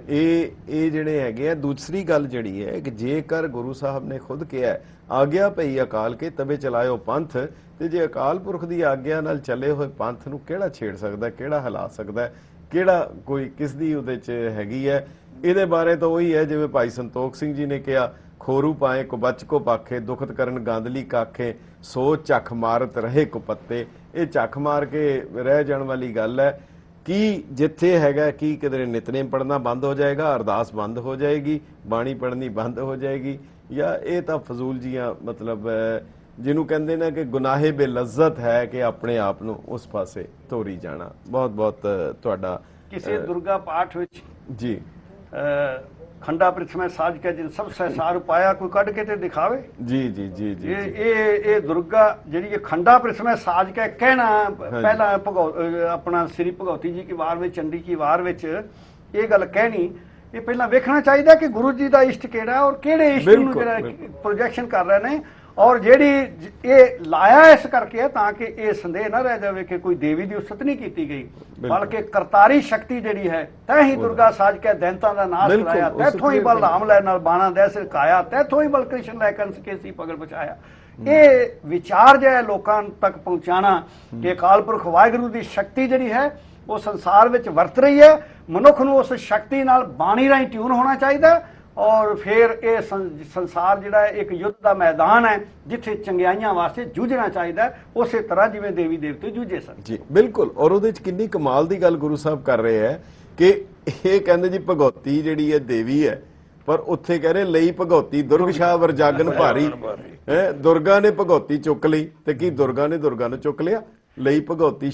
ਇਹ ਜਿਹੜੇ ਹੈਗੇ ਆ। ਦੂਸਰੀ ਗੱਲ ਜਿਹੜੀ ਹੈ ਕਿ ਜੇਕਰ ਗੁਰੂ ਸਾਹਿਬ ਨੇ ਖੁਦ ਕਿਹਾ ਆਗਿਆ ਪਈ ਅਕਾਲ ਕੇ ਤਵੇ ਚਲਾਇਓ ਪੰਥ, ਤੇ ਜੇ ਅਕਾਲ ਪੁਰਖ ਦੀ ਆਗਿਆ ਨਾਲ ਚੱਲੇ ਹੋਏ ਪੰਥ ਨੂੰ ਕਿਹੜਾ ਛੇੜ ਸਕਦਾ, ਕਿਹੜਾ ਹਿਲਾ ਸਕਦਾ, ਕਿਹੜਾ ਕੋਈ ਕਿਸ ਦੀ ਉਹਦੇ 'ਚ ਹੈਗੀ ਹੈ। ਇਹਦੇ ਬਾਰੇ ਤਾਂ ਉਹੀ ਹੈ ਜਿਵੇਂ ਭਾਈ ਸੰਤੋਖ ਸਿੰਘ ਜੀ ਨੇ ਕਿਹਾ, ਖੋਰੂ ਪਾਏ ਕੁਬਚ ਕੋ ਪਾਖੇ ਦੁਖਤ ਕਰਨ ਗਾਂਧਲੀ ਕਾਖੇ ਸੋ ਝੱਖ ਮਾਰਤ ਰਹੇ ਕੁਪੱਤੇ। ਇਹ ਝੱਖ ਮਾਰ ਕੇ ਰਹਿ ਜਾਣ ਵਾਲੀ ਗੱਲ ਹੈ। ਕੀ ਜਿੱਥੇ ਹੈਗਾ ਕੀ ਕਿਧਰੇ ਨਿਤਨੇਮ ਪੜਨਾ ਬੰਦ ਹੋ ਜਾਏਗਾ, ਅਰਦਾਸ ਬੰਦ ਹੋ ਜਾਏਗੀ, ਬਾਣੀ ਪੜਨੀ ਬੰਦ ਹੋ ਜਾਏਗੀ, ਜਾਂ ਇਹ ਤਾਂ ਫਜ਼ੂਲ ਜੀਆਂ ਮਤਲਬ ਜਿਹਨੂੰ ਕਹਿੰਦੇ ਨੇ ਕਿ ਗੁਨਾਹੇ ਬੇਲੱਜ਼ਤ ਹੈ ਕਿ ਆਪਣੇ ਆਪ ਨੂੰ ਉਸ ਪਾਸੇ ਤੋਰੀ ਜਾਣਾ। ਬਹੁਤ ਬਹੁਤ ਤੁਹਾਡਾ
ਕਿਸੇ ਦੁਰਗਾ ਪਾਠ ਵਿੱਚ
ਜੀ
ਖੰਡਾ ਪ੍ਰਿਥਮੈ ਸਾਜ ਕੇ ਜਿਨ ਸਭ ਸਹਿਸਾਰ ਪਾਇਆ, ਕੋਈ ਕੱਢ ਕੇ ਤੇ ਦਿਖਾਵੇ।
ਜੀ ਜੀ ਜੀ ਜੀ
ਇਹ ਦੁਰਗਾ ਜਿਹੜੀ ਇਹ ਖੰਡਾ ਪ੍ਰਿਥਮੈ ਸਾਜ ਕੇ ਕਹਿਣਾ ਪਹਿਲਾਂ ਆਪਣਾ ਸ੍ਰੀ ਭਗਵਤੀ ਜੀ ਕੀ ਵਾਰ ਵਿੱਚ, ਚੰਡੀ ਕੀ ਵਾਰ ਵਿੱਚ ਇਹ ਗੱਲ ਕਹਿਣੀ, ਇਹ ਪਹਿਲਾਂ ਵੇਖਣਾ ਚਾਹੀਦਾ ਕਿ ਗੁਰੂ ਜੀ ਦਾ ਇਸ਼ਟ ਕਿਹੜਾ ਔਰ ਕਿਹੜੇ ਇਸ਼ਟ ਨੂੰ ਜਿਹੜਾ ਪ੍ਰੋਜੈਕਸ਼ਨ ਕਰ ਰਹੇ ਨੇ। ਔਰ ਜਿਹੜੀ ਇਹ ਲਾਇਆ ਇਸ ਕਰਕੇ ਹੈ ਤਾਂ ਕਿ ਇਹ ਸੰਦੇਹ ਨਾ ਰਹਿ ਜਾਵੇ ਕਿ ਕੋਈ ਦੇਵੀ ਦੀ ਉਸਤ ਨਹੀਂ ਕੀਤੀ ਗਈ, ਬਲਕਿ ਕਰਤਾਰੀ ਸ਼ਕਤੀ ਜਿਹੜੀ ਹੈ ਤੈ ਹੀ ਦੁਰਗਾ ਸਾਜ ਕੇ ਦੈਂਤਾਂ ਦਾ ਨਾਸ਼ ਕਰਾਇਆ, ਤੈਥੋਂ ਹੀ ਬਲ ਰਾਮ ਲੈ ਨਾਲ ਬਾਣਾ ਦੇ ਸਿਰ ਕਾਇਆ, ਤੈਥੋਂ ਹੀ ਬਲ ਕ੍ਰਿਸ਼ਨ ਲੈ ਕੰਸ ਕੇ ਸੀ ਪਗਲ ਬਚਾਇਆ। ਇਹ ਵਿਚਾਰ ਜਿਹੜਾ ਲੋਕਾਂ ਤੱਕ ਪਹੁੰਚਾਣਾ ਕਿ ਅਕਾਲ ਪੁਰਖ ਵਾਹਿਗੁਰੂ ਦੀ ਸ਼ਕਤੀ ਜਿਹੜੀ ਹੈ ਉਹ ਸੰਸਾਰ ਵਿੱਚ ਵਰਤ ਰਹੀ ਹੈ। ਮਨੁੱਖ ਨੂੰ ਉਸ ਸ਼ਕਤੀ ਨਾਲ ਬਾਣੀ ਰਾਹੀਂ ਟਿਊਨ ਹੋਣਾ ਚਾਹੀਦਾ ਔਰ ਫਿਰ ਇਹ ਸੰਸਾਰ ਜਿਹੜਾ ਇੱਕ ਯੁੱਧ ਦਾ ਮੈਦਾਨ ਹੈ ਜਿੱਥੇ ਚੰਗਿਆਈਆਂ ਵਾਸਤੇ ਜੂਝਣਾ ਚਾਹੀਦਾ, ਉਸੇ ਤਰ੍ਹਾਂ ਜਿਵੇਂ ਦੇਵੀ ਦੇਵਤੇ ਜੂਝੇ ਸਨ। ਜੀ
ਬਿਲਕੁਲ। ਔਰ ਉਹਦੇ ਚ ਕਿੰਨੀ ਕਮਾਲ ਦੀ ਗੱਲ ਗੁਰੂ ਸਾਹਿਬ ਕਰ ਰਹੇ ਹੈ ਕਿ ਇਹ ਕਹਿੰਦੇ ਜੀ ਭਗਉਤੀ ਜਿਹੜੀ ਹੈ ਦੇਵੀ ਹੈ, ਪਰ ਉੱਥੇ ਕਹਿ ਰਹੇ ਲਈ ਭਗਉਤੀ ਦੁਰਗ ਸ਼ਾਹ ਵਰਜਾਗਨ ਭਾਰੀ ਹੈ। ਦੁਰਗਾ ਨੇ ਭਗਉਤੀ ਚੁੱਕ ਲਈ ਤੇ ਕੀ ਦੁਰਗਾ ਨੇ ਦੁਰਗਾ ਨੂੰ ਚੁੱਕ ਲਿਆ? ਲਈ ਭਗਉਤੀ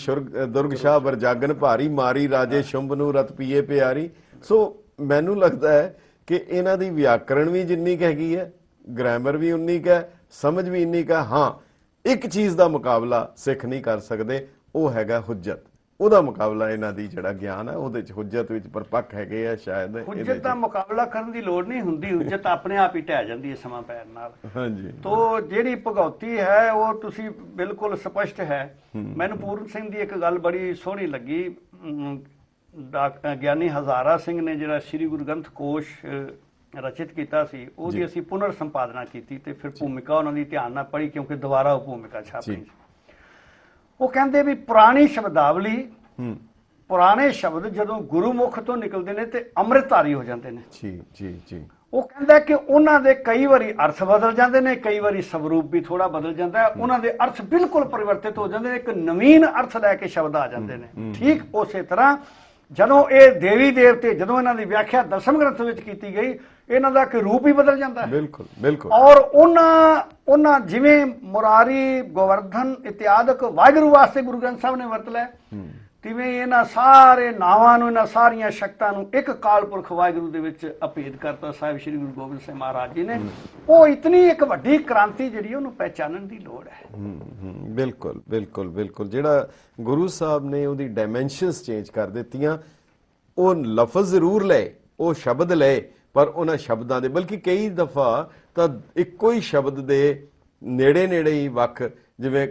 ਦੁਰਗ ਸ਼ਾਹ ਵਰਜਾਗਨ ਭਾਰੀ ਮਾਰੀ ਰਾਜੇ ਸ਼ੁੰਭ ਨੂੰ ਰਤ ਪੀਏ ਪਿਆਰੀ। ਸੋ ਮੈਨੂੰ ਲੱਗਦਾ ਹੈ ਕਿ ਇਹਨਾਂ ਦੀ ਵਿਆਕਰਣ ਵੀ ਜਿੰਨੀ ਕੁ ਹੈਗੀ ਹੈ, ਗ੍ਰਾਮਰ ਵੀ ਉਨੀ ਕੁ ਹੈ, ਸਮਝ ਵੀ ਇੰਨੀ ਕੁ ਹੈ। ਹਾਂ, ਇੱਕ ਚੀਜ਼ ਦਾ ਮੁਕਾਬਲਾ ਸਿੱਖ ਨਹੀਂ ਕਰ ਸਕਦੇ, ਉਹ ਹੈਗਾ ਹੁਜਤ। ਉਹਦਾ ਮੁਕਾਬਲਾ ਇਹਨਾਂ ਦੀ ਜਿਹੜਾ ਗਿਆਨ ਹੈ ਉਹਦੇ ਚ ਹੁਜਤ ਵਿੱਚ ਪਰਪੱਕ ਹੈਗੇ ਆ। ਸ਼ਾਇਦ
ਹੁਜਤ ਦਾ ਮੁਕਾਬਲਾ ਕਰਨ ਦੀ ਲੋੜ ਨਹੀਂ ਹੁੰਦੀ, ਹੁਜਤ ਆਪਣੇ ਆਪ ਹੀ ਢਹਿ ਜਾਂਦੀ ਹੈ ਸਮਾਂ ਪੈਣ ਨਾਲ।
ਹਾਂਜੀ।
ਤੋ ਜਿਹੜੀ ਭਗਉਤੀ ਹੈ ਉਹ ਤੁਸੀਂ ਬਿਲਕੁਲ ਸਪਸ਼ਟ ਹੈ। ਮੈਨੂੰ ਪੂਰਨ ਸਿੰਘ ਦੀ ਇੱਕ ਗੱਲ ਬੜੀ ਸੋਹਣੀ ਲੱਗੀ। ਗਿਆਨੀ ਹਜ਼ਾਰਾ ਸਿੰਘ ਨੇ ਜਿਹੜਾ ਸ੍ਰੀ ਗੁਰੂ ਗ੍ਰੰਥ ਕੋਸ਼ ਰਚਿਤ ਕੀਤਾ ਸੀ, ਉਹਦੀ ਅਸੀਂ ਪੁਨਰ ਸੰਪਾਦਨਾ ਕੀਤੀ ਤੇ ਫਿਰ ਭੂਮਿਕਾ ਉਹਨਾਂ ਦੀ ਧਿਆਨ ਨਾਲ ਪੜ੍ਹੀ ਕਿਉਂਕਿ ਦੁਬਾਰਾ ਉਹ ਭੂਮਿਕਾ ਛਾਪੀ। ਉਹ ਕਹਿੰਦੇ ਵੀ ਪੁਰਾਣੀ ਸ਼ਬਦਾਵਲੀ, ਪੁਰਾਣੇ ਸ਼ਬਦ ਜਦੋਂ ਗੁਰੂਮੁਖ ਤੋਂ ਨਿਕਲਦੇ ਨੇ ਤੇ ਅੰਮ੍ਰਿਤਧਾਰੀ ਹੋ ਜਾਂਦੇ ਨੇ।
ਜੀ ਜੀ ਜੀ।
ਉਹ ਕਹਿੰਦਾ ਕਿ ਉਹਨਾਂ ਦੇ ਕਈ ਵਾਰੀ ਅਰਥ ਬਦਲ ਜਾਂਦੇ ਨੇ, ਕਈ ਵਾਰੀ ਸਵਰੂਪ ਵੀ ਥੋੜਾ ਬਦਲ ਜਾਂਦਾ ਹੈ, ਉਹਨਾਂ ਦੇ ਅਰਥ ਬਿਲਕੁਲ ਪਰਿਵਰਤਿਤ ਹੋ ਜਾਂਦੇ ਨੇ, ਇੱਕ ਨਵੀਨ ਅਰਥ ਲੈ ਕੇ ਸ਼ਬਦ ਆ ਜਾਂਦੇ ਨੇ। ਠੀਕ ਉਸੇ ਤਰ੍ਹਾਂ ਜਦੋਂ ਇਹ ਦੇਵੀ ਦੇਵਤੇ, ਜਦੋਂ ਇਹਨਾਂ ਦੀ ਵਿਆਖਿਆ ਦਸਮ ਗ੍ਰੰਥ ਵਿੱਚ ਕੀਤੀ ਗਈ, ਇਹਨਾਂ ਦਾ ਕਿ ਰੂਪ ਹੀ ਬਦਲ ਜਾਂਦਾ ਹੈ।
ਬਿਲਕੁਲ ਬਿਲਕੁਲ।
ਔਰ ਉਹਨਾਂ ਜਿਵੇਂ ਮੁਰਾਰੀ, ਗੋਵਰਧਨ ਇਤਿਆਦਿਕ ਵਾਹਿਗੁਰੂ ਵਾਸਤੇ ਗੁਰੂ ਗ੍ਰੰਥ ਸਾਹਿਬ ਨੇ ਵਰਤ ਲਿਆ, ਤਿਵੇਂ ਇਹਨਾਂ ਸਾਰੇ ਨਾਵਾਂ ਨੂੰ, ਇਹਨਾਂ ਸਾਰੀਆਂ ਸ਼ਕਤਾਂ ਨੂੰ ਇੱਕ ਕਾਲ ਪੁਰਖ ਵਾਹਿਗੁਰੂ ਦੇ ਵਿੱਚ ਅਭੇਦ ਕਰਤਾ ਸਾਹਿਬ ਸ੍ਰੀ ਗੁਰੂ ਗੋਬਿੰਦ ਸਿੰਘ ਮਹਾਰਾਜ ਜੀ ਨੇ। ਉਹ ਇਤਨੀ ਇੱਕ ਵੱਡੀ ਕ੍ਰਾਂਤੀ ਜਿਹੜੀ ਉਹਨੂੰ ਪਹਿਚਾਨਣ ਦੀ ਲੋੜ ਹੈ।
ਬਿਲਕੁਲ ਬਿਲਕੁਲ ਬਿਲਕੁਲ। ਜਿਹੜਾ ਗੁਰੂ ਸਾਹਿਬ ਨੇ ਉਹਦੀ ਡਾਇਮੈਂਸ਼ਨਸ ਚੇਂਜ ਕਰ ਦਿੱਤੀਆਂ। ਉਹ ਲਫ਼ਜ਼ ਜ਼ਰੂਰ ਲਏ, ਉਹ ਸ਼ਬਦ ਲਏ, ਪਰ ਉਹਨਾਂ ਸ਼ਬਦਾਂ ਦੇ ਬਲਕਿ ਕਈ ਦਫਾ ਤਾਂ ਇੱਕੋ ਹੀ ਸ਼ਬਦ ਦੇ ਨੇੜੇ ਨੇੜੇ ਹੀ ਵੱਖ, ਜਿਵੇਂ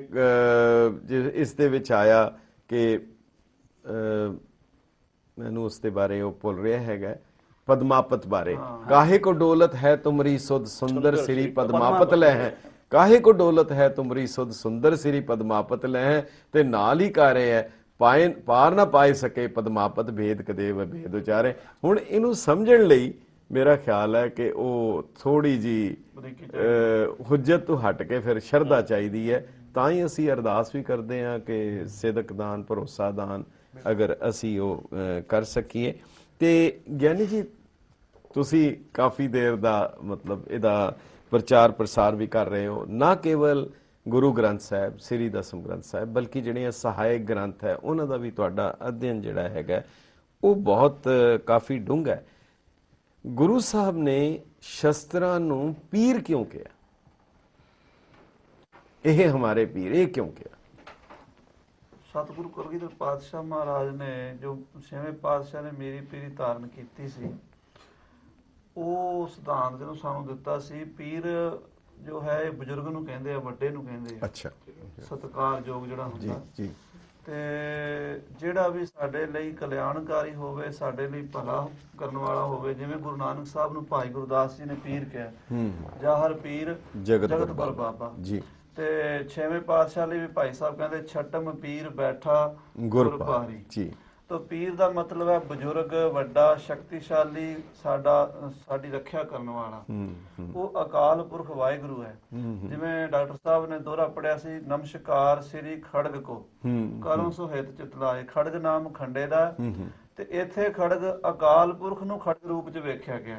ਇਸ ਦੇ ਵਿੱਚ ਆਇਆ ਕਿ ਮੈਨੂੰ ਉਸ ਦੇ ਬਾਰੇ ਉਹ ਭੁੱਲ ਰਿਹਾ ਹੈਗਾ, ਪਦਮਾਪਤ ਬਾਰੇ। ਕਾਹੇ ਕੋ ਡੋਲਤ ਹੈ ਤੁਮਰੀ ਸੁਧ ਸੁੰਦਰ ਸ੍ਰੀ ਪਦਮਾਪਤ ਲੈ ਹੈ, ਕਾਹੇ ਕੋ ਡੋਲਤ ਹੈ ਤੁਮਰੀ ਸੁਧ ਸੁੰਦਰ ਸ੍ਰੀ ਪਦਮਾਪਤ ਲੈ ਹੈ, ਤੇ ਨਾਲ ਹੀ ਕਰ ਰਹੇ ਹੈ ਪਾਰ ਨਾ ਪਾਏ ਸਕੇ ਪਦਮਾਪਤ ਭੇਦ ਕਦੇ ਭੇਦ ਉਚਾਰੇ। ਹੁਣ ਇਹਨੂੰ ਸਮਝਣ ਲਈ ਮੇਰਾ ਖਿਆਲ ਹੈ ਕਿ ਉਹ ਥੋੜੀ ਜੀ ਹੁਜਤ ਤੋਂ ਹਟ ਕੇ ਫਿਰ ਸ਼ਰਧਾ ਚਾਹੀਦੀ ਹੈ। ਤਾਂ ਹੀ ਅਸੀਂ ਅਰਦਾਸ ਵੀ ਕਰਦੇ ਹਾਂ ਕਿ ਸਿਦਕ ਦਾਨ, ਭਰੋਸਾ ਦਾਨ ਅਗਰ ਅਸੀਂ ਉਹ ਕਰ ਸਕੀਏ। ਤੇ ਗਿਆਨੀ ਜੀ, ਤੁਸੀਂ ਕਾਫੀ ਦੇਰ ਦਾ ਮਤਲਬ ਇਹਦਾ ਪ੍ਰਚਾਰ ਪ੍ਰਸਾਰ ਵੀ ਕਰ ਰਹੇ ਹੋ, ਨਾ ਕੇਵਲ ਗੁਰੂ ਗ੍ਰੰਥ ਸਾਹਿਬ, ਸ੍ਰੀ ਦਸਮ ਗ੍ਰੰਥ ਸਾਹਿਬ, ਬਲਕਿ ਜਿਹੜੀਆਂ ਸਹਾਇਕ ਗ੍ਰੰਥ ਹੈ ਉਹਨਾਂ ਦਾ ਵੀ ਤੁਹਾਡਾ ਅਧਿਐਨ ਜਿਹੜਾ ਹੈਗਾ ਉਹ ਬਹੁਤ ਕਾਫੀ ਡੂੰਘਾ ਹੈ। ਗੁਰੂ ਸਾਹਿਬ ਨੇ ਸ਼ਸਤਰਾਂ ਨੂੰ ਪੀਰ ਕਿਉਂ ਕਿਹਾ? ਇਹ ਹਮਾਰੇ ਪੀਰ, ਇਹ ਕਿਉਂ ਕਿਹਾ?
ਸਤਿਗੁਰੂ ਕਲਗੀਧਰ ਪਾਤਸ਼ਾਹ ਮਹਾਰਾਜ ਨੇ ਜੋ 6ਵੇਂ ਪਾਤਸ਼ਾਹ ਨੇ ਮੇਰੀ ਪੀਰੀ ਧਾਰਨ ਕੀਤੀ ਸੀ, ਉਹ ਸਿਧਾਂਤ ਜਿਹਨੂੰ ਸਾਨੂੰ ਦਿੱਤਾ ਸੀ, ਪੀਰ ਜੋ ਹੈ ਇਹ ਬਜ਼ੁਰਗ ਨੂੰ ਕਹਿੰਦੇ ਆ, ਵੱਡੇ ਨੂੰ ਕਹਿੰਦੇ ਆ।
ਅੱਛਾ।
ਸਤਿਕਾਰਯੋਗ ਜਿਹੜਾ ਹੁੰਦਾ
ਜੀ।
ਤੇ ਜਿਹੜਾ ਵੀ ਸਾਡੇ ਲਈ ਕਲਿਆਣਕਾਰੀ ਹੋਵੇ, ਸਾਡੇ ਲਈ ਭਲਾ ਕਰਨ ਵਾਲਾ ਹੋਵੇ, ਜਿਵੇਂ ਗੁਰੂ ਨਾਨਕ ਸਾਹਿਬ ਨੂੰ ਭਾਈ ਗੁਰਦਾਸ ਜੀ ਨੇ ਪੀਰ ਕਿਹਾ, ਜਾਹਰ ਪੀਰ ਜਗਤ ਪਰ ਬਾਬਾ ਜੀ। ਤੇ 6ਵੇਂ ਪਾਤਸ਼ਾਹ ਲਈ ਵੀ ਭਾਈ ਸਾਹਿਬ ਕਹਿੰਦੇ ਛਟਮ ਪੀਰ ਬੈਠਾ ਗੁਰ ਭਾਰੀ ਜੀ। ਤੋ ਪੀਰ ਦਾ ਮਤਲਬ ਹੈ ਬਜ਼ੁਰਗ, ਵੱਡਾ, ਸ਼ਕਤੀਸ਼ਾਲੀ, ਸਾਡੀ ਰੱਖਿਆ ਕਰਨ ਵਾਲਾ। ਉਹ ਅਕਾਲ ਪੁਰਖ ਵਾਹਿਗੁਰੂ ਹੈ। ਜਿਵੇਂ ਡਾਕਟਰ ਸਾਹਿਬ ਨੇ ਦੋਹਰਾ ਪੜਿਆ ਸੀ, ਨਮਸਕਾਰ ਸ੍ਰੀ ਖੜਗ ਕੋ ਕਰੋ ਸੋ ਹਿਤ ਚਿਤਲਾਏ। ਖੜਗ ਨਾਮ ਖੰਡੇ ਦਾ, ਤੇ ਇੱਥੇ ਖੜਗ ਅਕਾਲ ਪੁਰਖ ਨੂੰ ਖੜਗ ਰੂਪ ਚ ਵੇਖਿਆ ਗਿਆ,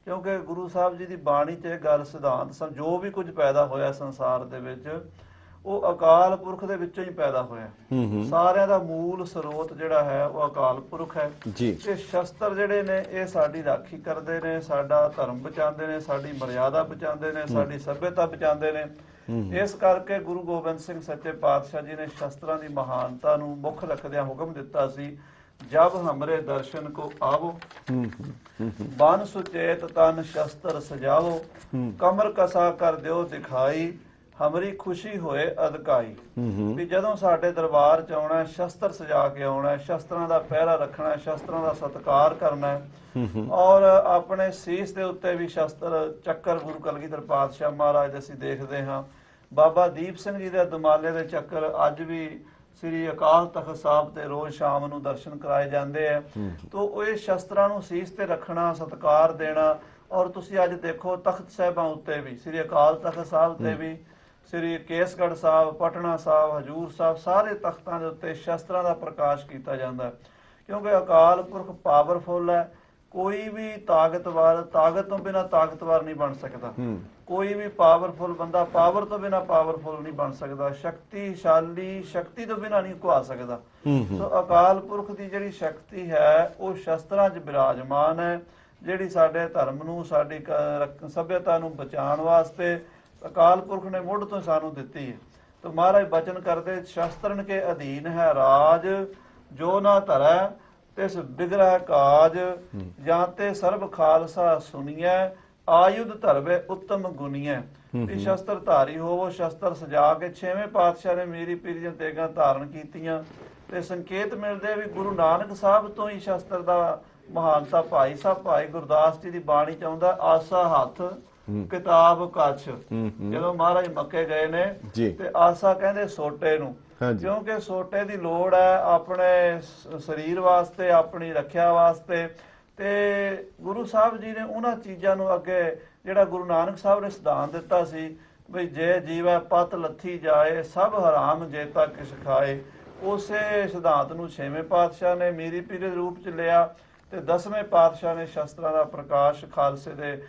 ਕਿਉਂਕਿ ਗੁਰੂ ਸਾਹਿਬ ਜੀ ਦੀ ਬਾਣੀ ਚ ਇਹ ਗੱਲ ਸਿਧਾਂਤ ਜੋ ਵੀ ਕੁਝ ਪੈਦਾ ਹੋਇਆ ਸੰਸਾਰ ਦੇ ਵਿੱਚ ਉਹ ਅਕਾਲ ਪੁਰਖ ਦੇ ਵਿੱਚੋਂ ਹੀ ਪੈਦਾ ਹੋਇਆ। ਸਾਰਿਆਂ ਦਾ ਮੂਲ ਸਰੋਤ ਜਿਹੜਾ ਹੈ ਉਹ ਅਕਾਲ ਪੁਰਖ ਹੈ। ਤੇ ਸ਼ਸਤਰ ਜਿਹੜੇ ਨੇ ਇਹ ਸਾਡੀ ਰਾਖੀ ਕਰਦੇ ਨੇ, ਸਾਡਾ ਧਰਮ ਬਚਾਉਂਦੇ ਨੇ, ਸਾਡੀ ਮਰਿਆਦਾ ਬਚਾਉਂਦੇ ਨੇ, ਸਾਡੀ ਸੱਭਿਅਤਾ ਬਚਾਉਂਦੇ ਨੇ। ਇਸ ਕਰਕੇ ਗੁਰੂ ਗੋਬਿੰਦ ਸਿੰਘ ਸੱਚੇ ਪਾਤਸ਼ਾਹ ਜੀ ਨੇ ਸ਼ਸਤਰਾਂ ਦੀ ਮਹਾਨਤਾ ਨੂੰ ਮੁੱਖ ਰੱਖਦਿਆਂ ਹੁਕਮ ਦਿੱਤਾ ਸੀ, ਜਬ ਹਮਰੇ ਦਰਸ਼ਨ ਕੋ ਆਵੋ ਬਨ ਸੁਚੇਤ ਤਨ ਸ਼ਸਤਰ ਸਜਾਵੋ, ਕਮਰ ਕਸਾ ਕਰ ਦਿਓ ਦਿਖਾਈ, ਹਮਰੀ ਖੁਸ਼ੀ ਹੋਏ ਅਧਕਾਈ। ਵੀ ਜਦੋਂ ਸਾਡੇ ਦਰਬਾਰ ਚ ਆਉਣਾ, ਸ਼ਸਤਰ ਸਜਾ ਕੇ ਆਉਣਾ, ਸ਼ਸਤਰਾਂ ਦਾ ਪਹਿਰਾ ਰੱਖਣਾ, ਸ਼ਸਤਰਾਂ ਦਾ ਸਤਿਕਾਰ ਕਰਨਾ, ਔਰ ਆਪਣੇ ਸੀਸ ਦੇ ਉੱਤੇ ਵੀ ਸ਼ਸਤਰ ਚੱਕਰ ਗੁਰੂ ਕਲਗੀਧਰ ਪਾਤਸ਼ਾਹ ਮਹਾਰਾਜ ਦੇ ਅਸੀਂ ਦੇਖਦੇ ਹਾਂ। ਬਾਬਾ ਦੀਪ ਸਿੰਘ ਜੀ ਦੇ ਦੁਮਾਲੇ ਦੇ ਚੱਕਰ ਅੱਜ ਵੀ ਸ੍ਰੀ ਅਕਾਲ ਤਖਤ ਸਾਹਿਬ ਤੇ ਰੋਜ਼ ਸ਼ਾਮ ਨੂੰ ਦਰਸ਼ਨ ਕਰਾਏ ਜਾਂਦੇ ਆ। ਤੋ ਉਹ ਇਹ ਸ਼ਸਤਰਾਂ ਨੂੰ ਸੀਸ ਤੇ ਰੱਖਣਾ, ਸਤਿਕਾਰ ਦੇਣਾ। ਔਰ ਤੁਸੀਂ ਅੱਜ ਦੇਖੋ ਤਖਤ ਸਾਹਿਬਾਂ ਉੱਤੇ ਵੀ, ਸ੍ਰੀ ਅਕਾਲ ਤਖਤ ਸਾਹਿਬ ਤੇ ਵੀ, ਸ੍ਰੀ ਕੇਸਗੜ੍ਹ ਸਾਹਿਬ, ਪਟਨਾ ਸਾਹਿਬ, ਹਜੂਰ ਸਾਹਿਬ, ਸਾਰੇ ਤਖਤਾਂ ਦੇ ਉੱਤੇ ਸ਼ਸਤਰਾਂ ਦਾ ਪ੍ਰਕਾਸ਼ ਕੀਤਾ ਜਾਂਦਾ, ਕਿਉਂਕਿ ਅਕਾਲ ਪੁਰਖ ਪਾਵਰਫੁਲ ਹੈ। ਕੋਈ ਵੀ ਤਾਕਤਵਰ, ਤਾਕਤ ਤੋਂ ਬਿਨਾਂ ਤਾਕਤਵਰ ਨਹੀਂ ਬਣ ਸਕਦਾ। ਕੋਈ ਵੀ ਪਾਵਰਫੁਲ ਬੰਦਾ ਪਾਵਰ ਤੋਂ ਬਿਨਾਂ ਪਾਵਰਫੁਲ ਨਹੀਂ ਬਣ ਸਕਦਾ। ਸ਼ਕਤੀਸ਼ਾਲੀ ਸ਼ਕਤੀ ਤੋਂ ਬਿਨਾਂ ਨਹੀਂ ਘੁਆ ਸਕਦਾ। ਸੋ ਅਕਾਲ ਪੁਰਖ ਦੀ ਜਿਹੜੀ ਸ਼ਕਤੀ ਹੈ ਉਹ ਸ਼ਸਤਰਾਂ 'ਚ ਬਿਰਾਜਮਾਨ ਹੈ, ਜਿਹੜੀ ਸਾਡੇ ਧਰਮ ਨੂੰ, ਸਾਡੀ ਸੱਭਿਅਤਾ ਨੂੰ ਬਚਾਉਣ ਵਾਸਤੇ ਅਕਾਲ ਪੁਰਖ ਨੇ ਮੁੱਢ ਤੋਂ ਸਾਨੂੰ ਦਿੱਤੀ ਹੈ। ਤਾਂ ਮਹਾਰਾਜ ਬਚਨ ਕਰਦੇ, ਸ਼ਸਤਰਨ ਕੇ ਅਧੀਨ ਹੈ ਰਾਜ, ਜੋ ਨਾ ਧਰੈ ਤਿਸ ਬਿਗੜੈ ਕਾਜ, ਜਾਂ ਤੇ ਸਰਬ ਖਾਲਸਾ ਸੁਣੀਐ, ਆਯੁਧ ਧਰਵੇ ਉੱਤਮ ਗੁਣੀਐ। ਵੀ ਸ਼ਸਤਰ ਧਾਰੀ ਹੋਵੋ, ਸ਼ਸਤਰ ਸਜਾ ਕੇ। ਛੇਵੇਂ ਪਾਤਸ਼ਾਹ ਨੇ ਮੀਰੀ ਪੀਰੀ ਦੀਆਂ ਤੇਗਾਂ ਧਾਰਨ ਕੀਤੀਆਂ, ਤੇ ਸੰਕੇਤ ਮਿਲਦੇ ਵੀ ਗੁਰੂ ਨਾਨਕ ਸਾਹਿਬ ਤੋਂ ਹੀ ਸ਼ਸਤਰ ਦਾ ਮਹਾਨਤਾ। ਭਾਈ ਸਾਹਿਬ ਭਾਈ ਗੁਰਦਾਸ ਜੀ ਦੀ ਬਾਣੀ ਚ ਆਉਂਦਾ, ਆਸਾ ਹੱਥ ਕਿਤਾਬ ਕੱਛ। ਜਦੋਂ ਮਹਾਰਾਜ ਮੱਕੇ ਗਏ ਨੇ ਤੇ ਆਸਾ ਕਹਿੰਦੇ ਸੋਟੇ ਨੂੰ, ਕਿਉਂਕਿ ਸੋਟੇ ਦੀ ਲੋੜ ਹੈ ਆਪਣੇ ਸਰੀਰ ਵਾਸਤੇ, ਆਪਣੀ ਰੱਖਿਆ ਵਾਸਤੇ। ਤੇ ਗੁਰੂ ਸਾਹਿਬ ਜੀ ਨੇ ਉਹਨਾਂ ਚੀਜ਼ਾਂ ਨੂੰ ਅੱਗੇ, ਜਿਹੜਾ ਗੁਰੂ ਨਾਨਕ ਸਾਹਿਬ ਨੇ ਸਿਧਾਂਤ ਦਿੱਤਾ ਸੀ ਬਈ ਜੇ ਜੀਵੈ ਪਤ ਲੱਥੀ ਜਾਏ, ਸਭ ਹਰਾਮ ਜੇਤਾ ਕਿਛ ਖਾਏ, ਉਸੇ ਸਿਧਾਂਤ ਨੂੰ ਛੇਵੇਂ ਪਾਤਸ਼ਾਹ ਨੇ ਮੀਰੀ ਪੀਰੀ ਦੇ ਰੂਪ ਚ ਲਿਆ। ਤੇ 10ਵੇਂ ਪਾਤਸ਼ਾਹ ਨੇ ਸ਼ਸਤਰਾਂ ਦਾ ਪ੍ਰਕਾਸ਼ ਖਾਲਸੇ ਦੇ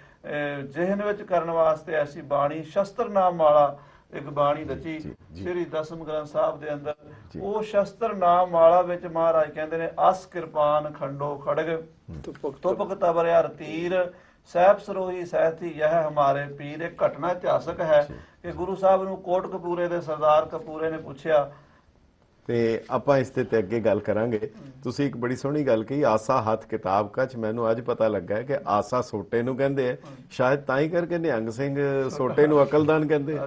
ਜਿਹਨ ਵਿੱਚ ਕਰਨ ਵਾਸਤੇ ਐਸੀ ਬਾਣੀ, ਸ਼ਸਤਰ ਨਾਮ ਵਾਲਾ ਇੱਕ ਬਾਣੀ ਰਚੀ ਸ੍ਰੀ ਦਸਮ ਗ੍ਰੰਥ ਸਾਹਿਬ ਦੇ ਅੰਦਰ। ਉਹ ਸ਼ਸਤਰ ਨਾਮ ਵਾਲਾ ਵਿੱਚ ਮਹਾਰਾਜ ਕਹਿੰਦੇ ਨੇ, ਅਸ ਕਿਰਪਾਨ ਖੰਡੋ ਖੜਗ, ਤੁਪਕ ਤਬਰਿਆਰ ਤੀਰ, ਸਹਿਬ ਸਰੋਹੀ ਸਹਿਤੀ ਯਹ ਹਮਾਰੇ ਪੀਰ। ਇੱਕ ਘਟਨਾ ਇਤਿਹਾਸਕ ਹੈ ਕਿ ਗੁਰੂ ਸਾਹਿਬ ਨੂੰ ਕੋਟਕਪੂਰੇ ਦੇ ਸਰਦਾਰ ਕਪੂਰੇ ਨੇ ਪੁੱਛਿਆ,
ਤੇ ਆਪਾਂ ਇਸ ਤੇ ਅੱਗੇ ਗੱਲ ਕਰਾਂਗੇ। ਤੁਸੀਂ ਇੱਕ ਬੜੀ ਸੋਹਣੀ ਗੱਲ ਕਹੀ, ਆਸਾ ਹੱਥ ਕਿਤਾਬ ਕੱਚ। ਮੈਨੂੰ ਅੱਜ ਪਤਾ ਲੱਗਾ ਕਿ ਆਸਾ ਸੋਟੇ ਨੂੰ ਕਹਿੰਦੇ ਆ, ਸ਼ਾਇਦ ਤਾਂ ਹੀ ਕਰਕੇ ਨਿਹੰਗ ਸਿੰਘ ਸੋਟੇ ਨੂੰ ਅਕਲਦਾਨ ਕਹਿੰਦੇ।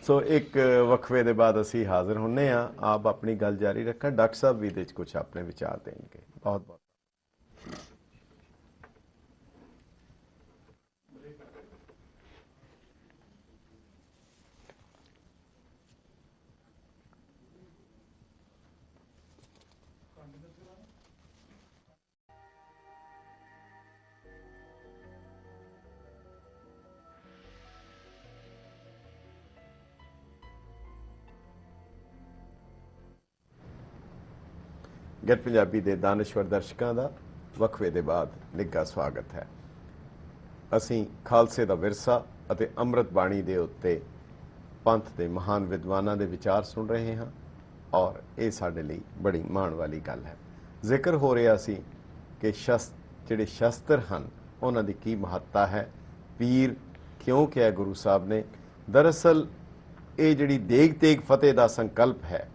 ਸੋ ਇੱਕ ਵਕਫੇ ਦੇ ਬਾਅਦ ਅਸੀਂ ਹਾਜ਼ਰ ਹੁੰਨੇ ਆ। ਆਪ ਆਪਣੀ ਗੱਲ ਜਾਰੀ ਰੱਖਾਂ, ਡਾਕਟਰ ਸਾਹਿਬ ਵੀ ਇਹਦੇ ਚ ਕੁਝ ਆਪਣੇ ਵਿਚਾਰ ਦੇਣਗੇ। ਬਹੁਤ ਬਹੁਤ ਗੈਟ ਪੰਜਾਬੀ ਦੇ ਦਾਨਸ਼ਵਰ ਦਰਸ਼ਕਾਂ ਦਾ ਵਕਫੇ ਦੇ ਬਾਅਦ ਨਿੱਘਾ ਸਵਾਗਤ ਹੈ। ਅਸੀਂ ਖਾਲਸੇ ਦਾ ਵਿਰਸਾ ਅਤੇ ਅੰਮ੍ਰਿਤ ਬਾਣੀ ਦੇ ਉੱਤੇ ਪੰਥ ਦੇ ਮਹਾਨ ਵਿਦਵਾਨਾਂ ਦੇ ਵਿਚਾਰ ਸੁਣ ਰਹੇ ਹਾਂ, ਔਰ ਇਹ ਸਾਡੇ ਲਈ ਬੜੀ ਮਾਣ ਵਾਲੀ ਗੱਲ ਹੈ। ਜ਼ਿਕਰ ਹੋ ਰਿਹਾ ਸੀ ਕਿ ਜਿਹੜੇ ਸ਼ਸਤਰ ਹਨ ਉਹਨਾਂ ਦੀ ਕੀ ਮਹੱਤਤਾ ਹੈ, ਪੀਰ ਕਿਉਂ ਕਿਹਾ ਗੁਰੂ ਸਾਹਿਬ ਨੇ। ਦਰਅਸਲ ਇਹ ਜਿਹੜੀ ਦੇਗ ਤੇਗ ਫਤਿਹ ਦਾ ਸੰਕਲਪ ਹੈ,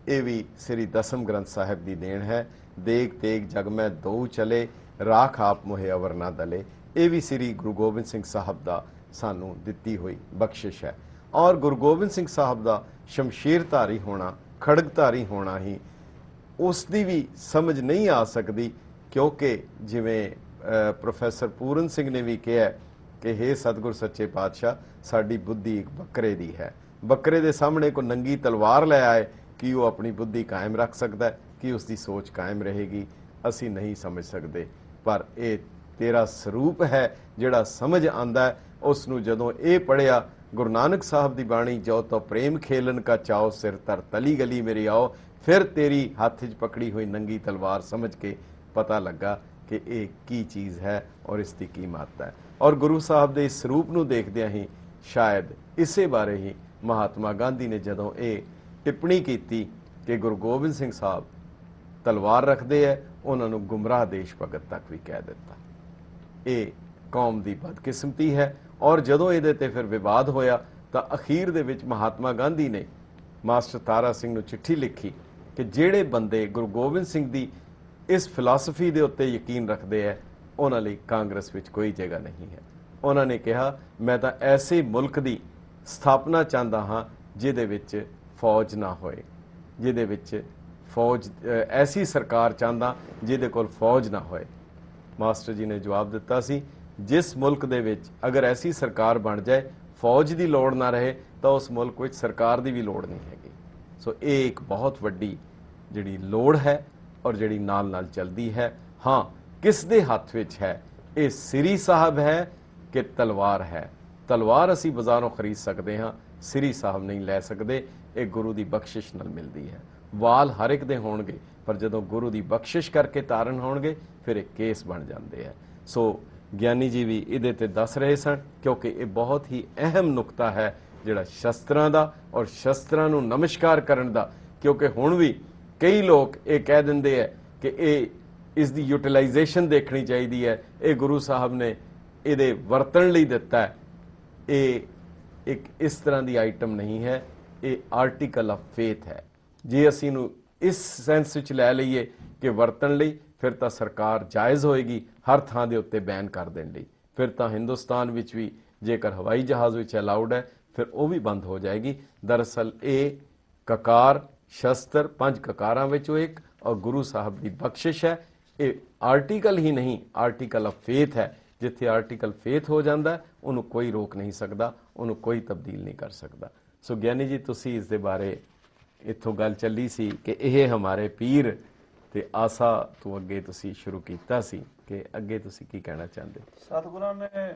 ਇਹ ਵੀ ਸ੍ਰੀ ਦਸਮ ਗ੍ਰੰਥ ਸਾਹਿਬ ਦੀ ਦੇਣ ਹੈ। ਦੇਗ ਤੇਗ ਜਗ ਮੈਂ ਦੋ ਚਲੇ, ਰਾਖ ਆਪ ਮੋਹਿ ਅਵਰ ਨਾ ਦਲੇ। ਇਹ ਵੀ ਸ੍ਰੀ ਗੁਰੂ ਗੋਬਿੰਦ ਸਿੰਘ ਸਾਹਿਬ ਦਾ ਸਾਨੂੰ ਦਿੱਤੀ ਹੋਈ ਬਖਸ਼ਿਸ਼ ਹੈ। ਔਰ ਗੁਰੂ ਗੋਬਿੰਦ ਸਿੰਘ ਸਾਹਿਬ ਦਾ ਸ਼ਮਸ਼ੀਰ ਧਾਰੀ ਹੋਣਾ, ਖੜਗ ਧਾਰੀ ਹੋਣਾ ਹੀ ਉਸ ਦੀ ਵੀ ਸਮਝ ਨਹੀਂ ਆ ਸਕਦੀ, ਕਿਉਂਕਿ ਜਿਵੇਂ ਪ੍ਰੋਫੈਸਰ ਪੂਰਨ ਸਿੰਘ ਨੇ ਵੀ ਕਿਹਾ ਕਿ ਹੇ ਸਤਿਗੁਰ ਸੱਚੇ ਪਾਤਸ਼ਾਹ, ਸਾਡੀ ਬੁੱਧੀ ਇੱਕ ਬੱਕਰੇ ਦੀ ਹੈ। ਬੱਕਰੇ ਦੇ ਸਾਹਮਣੇ ਕੋਈ ਨੰਗੀ ਤਲਵਾਰ ਲੈ ਆਏ, ਕੀ ਉਹ ਆਪਣੀ ਬੁੱਧੀ ਕਾਇਮ ਰੱਖ ਸਕਦਾ ਹੈ? ਕੀ ਉਸ ਦੀ ਸੋਚ ਕਾਇਮ ਰਹੇਗੀ ਅਸੀਂ ਨਹੀਂ ਸਮਝ ਸਕਦੇ, ਪਰ ਇਹ ਤੇਰਾ ਸਰੂਪ ਹੈ ਜਿਹੜਾ ਸਮਝ ਆਂਦਾ ਹੈ। ਉਸ ਨੂੰ ਜਦੋਂ ਇਹ ਪੜਿਆ ਗੁਰੂ ਨਾਨਕ ਸਾਹਿਬ ਦੀ ਬਾਣੀ, ਜੋ ਤੋ ਪ੍ਰੇਮ ਖੇਲਨ ਕਾ ਚਾਓ ਸਿਰ ਧਰ ਤਲੀ ਗਲੀ ਮੇਰੀ ਆਓ, ਫਿਰ ਤੇਰੀ ਹੱਥ 'ਚ ਪਕੜੀ ਹੋਈ ਨੰਗੀ ਤਲਵਾਰ ਸਮਝ ਕੇ ਪਤਾ ਲੱਗਾ ਕਿ ਇਹ ਕੀ ਚੀਜ਼ ਹੈ ਔਰ ਇਸ ਦੀ ਕੀ ਮਹੱਤਤਾ ਹੈ। ਔਰ ਗੁਰੂ ਸਾਹਿਬ ਦੇ ਇਸ ਸਰੂਪ ਨੂੰ ਦੇਖਦਿਆਂ ਹੀ ਸ਼ਾਇਦ ਇਸੇ ਬਾਰੇ ਹੀ ਮਹਾਤਮਾ ਗਾਂਧੀ ਨੇ ਜਦੋਂ ਇਹ ਟਿੱਪਣੀ ਕੀਤੀ ਕਿ ਗੁਰੂ ਗੋਬਿੰਦ ਸਿੰਘ ਸਾਹਿਬ ਤਲਵਾਰ ਰੱਖਦੇ ਹੈ, ਉਹਨਾਂ ਨੂੰ ਗੁੰਮਰਾਹ ਦੇਸ਼ ਭਗਤ ਤੱਕ ਵੀ ਕਹਿ ਦਿੱਤਾ। ਇਹ ਕੌਮ ਦੀ ਬਦਕਿਸਮਤੀ ਹੈ। ਔਰ ਜਦੋਂ ਇਹਦੇ ਤੇ ਫਿਰ ਵਿਵਾਦ ਹੋਇਆ ਤਾਂ ਅਖੀਰ ਦੇ ਵਿੱਚ ਮਹਾਤਮਾ ਗਾਂਧੀ ਨੇ ਮਾਸਟਰ ਤਾਰਾ ਸਿੰਘ ਨੂੰ ਚਿੱਠੀ ਲਿਖੀ ਕਿ ਜਿਹੜੇ ਬੰਦੇ ਗੁਰੂ ਗੋਬਿੰਦ ਸਿੰਘ ਦੀ ਇਸ ਫਿਲਾਸਫੀ ਦੇ ਉੱਤੇ ਯਕੀਨ ਰੱਖਦੇ ਹੈ ਉਹਨਾਂ ਲਈ ਕਾਂਗਰਸ ਵਿੱਚ ਕੋਈ ਜਗ੍ਹਾ ਨਹੀਂ ਹੈ। ਉਹਨਾਂ ਨੇ ਕਿਹਾ ਮੈਂ ਤਾਂ ਐਸੇ ਮੁਲਕ ਦੀ ਸਥਾਪਨਾ ਚਾਹੁੰਦਾ ਹਾਂ ਜਿਹਦੇ ਵਿੱਚ ਫੌਜ ਨਾ ਹੋਏ, ਜਿਹਦੇ ਵਿੱਚ ਫੌਜ, ਐਸੀ ਸਰਕਾਰ ਚਾਹੁੰਦਾ ਜਿਹਦੇ ਕੋਲ ਫੌਜ ਨਾ ਹੋਏ। ਮਾਸਟਰ ਜੀ ਨੇ ਜਵਾਬ ਦਿੱਤਾ ਸੀ ਜਿਸ ਮੁਲਕ ਦੇ ਵਿੱਚ ਅਗਰ ਐਸੀ ਸਰਕਾਰ ਬਣ ਜਾਏ ਫੌਜ ਦੀ ਲੋੜ ਨਾ ਰਹੇ ਤਾਂ ਉਸ ਮੁਲਕ ਵਿੱਚ ਸਰਕਾਰ ਦੀ ਵੀ ਲੋੜ ਨਹੀਂ ਹੈਗੀ। ਸੋ ਇਹ ਇੱਕ ਬਹੁਤ ਵੱਡੀ ਜਿਹੜੀ ਲੋੜ ਹੈ ਔਰ ਜਿਹੜੀ ਨਾਲ ਨਾਲ ਚੱਲਦੀ ਹੈ। ਹਾਂ, ਕਿਸ ਦੇ ਹੱਥ ਵਿੱਚ ਹੈ? ਇਹ ਸ੍ਰੀ ਸਾਹਿਬ ਹੈ ਕਿ ਤਲਵਾਰ ਹੈ? ਤਲਵਾਰ ਅਸੀਂ ਬਾਜ਼ਾਰੋਂ ਖਰੀਦ ਸਕਦੇ ਹਾਂ, ਸ੍ਰੀ ਸਾਹਿਬ ਨਹੀਂ ਲੈ ਸਕਦੇ। ਇਹ ਗੁਰੂ ਦੀ ਬਖਸ਼ਿਸ਼ ਨਾਲ ਮਿਲਦੀ ਹੈ। ਵਾਲ ਹਰ ਇੱਕ ਦੇ ਹੋਣਗੇ, ਪਰ ਜਦੋਂ ਗੁਰੂ ਦੀ ਬਖਸ਼ਿਸ਼ ਕਰਕੇ ਤਾਰਨ ਹੋਣਗੇ ਫਿਰ ਇਹ ਕੇਸ ਬਣ ਜਾਂਦੇ ਹੈ। ਸੋ ਗਿਆਨੀ ਜੀ ਵੀ ਇਹਦੇ ਤੇ ਦੱਸ ਰਹੇ ਸਨ, ਕਿਉਂਕਿ ਇਹ ਬਹੁਤ ਹੀ ਅਹਿਮ ਨੁਕਤਾ ਹੈ ਜਿਹੜਾ ਸ਼ਸਤਰਾਂ ਦਾ ਔਰ ਸ਼ਸਤਰਾਂ ਨੂੰ ਨਮਸਕਾਰ ਕਰਨ ਦਾ। ਕਿਉਂਕਿ ਹੁਣ ਵੀ ਕਈ ਲੋਕ ਇਹ ਕਹਿ ਦਿੰਦੇ ਹੈ ਕਿ ਇਹ ਇਸ ਦੀ ਯੂਟਿਲਾਈਜੇਸ਼ਨ ਦੇਖਣੀ ਚਾਹੀਦੀ ਹੈ, ਇਹ ਗੁਰੂ ਸਾਹਿਬ ਨੇ ਇਹਦੇ ਵਰਤਣ ਲਈ ਦਿੱਤਾ ਹੈ। ਇਹ ਇੱਕ ਇਸ ਤਰ੍ਹਾਂ ਦੀ ਆਈਟਮ ਨਹੀਂ ਹੈ, ਇਹ ਆਰਟੀਕਲ ਆਫ ਫੇਥ ਹੈ। ਜੇ ਅਸੀਂ ਨੂੰ ਇਸ ਸੈਂਸ ਵਿੱਚ ਲੈ ਲਈਏ ਕਿ ਵਰਤਣ ਲਈ, ਫਿਰ ਤਾਂ ਸਰਕਾਰ ਜਾਇਜ਼ ਹੋਏਗੀ ਹਰ ਥਾਂ ਦੇ ਉੱਤੇ ਬੈਨ ਕਰ ਦੇਣ ਲਈ। ਫਿਰ ਤਾਂ ਹਿੰਦੁਸਤਾਨ ਵਿੱਚ ਵੀ ਜੇਕਰ ਹਵਾਈ ਜਹਾਜ਼ ਵਿੱਚ ਅਲਾਉਡ ਹੈ ਫਿਰ ਉਹ ਵੀ ਬੰਦ ਹੋ ਜਾਏਗੀ। ਦਰਅਸਲ ਇਹ ਕਕਾਰ ਸ਼ਸਤਰ 5 ਕਕਾਰਾਂ ਵਿੱਚੋਂ ਇੱਕ ਔਰ ਗੁਰੂ ਸਾਹਿਬ ਦੀ ਬਖਸ਼ਿਸ਼ ਹੈ। ਇਹ ਆਰਟੀਕਲ ਹੀ ਨਹੀਂ, ਆਰਟੀਕਲ ਆਫ ਫੇਥ ਹੈ। ਜਿੱਥੇ ਆਰਟੀਕਲ ਫੇਥ ਹੋ ਜਾਂਦਾ ਉਹਨੂੰ ਕੋਈ ਰੋਕ ਨਹੀਂ ਸਕਦਾ, ਉਹਨੂੰ ਕੋਈ ਤਬਦੀਲ ਨਹੀਂ ਕਰ ਸਕਦਾ। ਸੋ ਗਿਆਨੀ ਜੀ ਤੁਸੀਂ ਇਸ ਦੇ ਬਾਰੇ, ਇੱਥੋਂ ਗੱਲ ਚੱਲੀ ਸੀ ਕਿ ਇਹ ਹਮਾਰੇ ਪੀਰ ਤੇ ਆਸਾ ਤੋਂ ਅੱਗੇ ਤੁਸੀਂ ਸ਼ੁਰੂ ਕੀਤਾ ਸੀ ਕਿ ਅੱਗੇ ਤੁਸੀਂ ਕੀ ਕਹਿਣਾ ਚਾਹੁੰਦੇ?
ਸਤਿਗੁਰਾਂ ਨੇ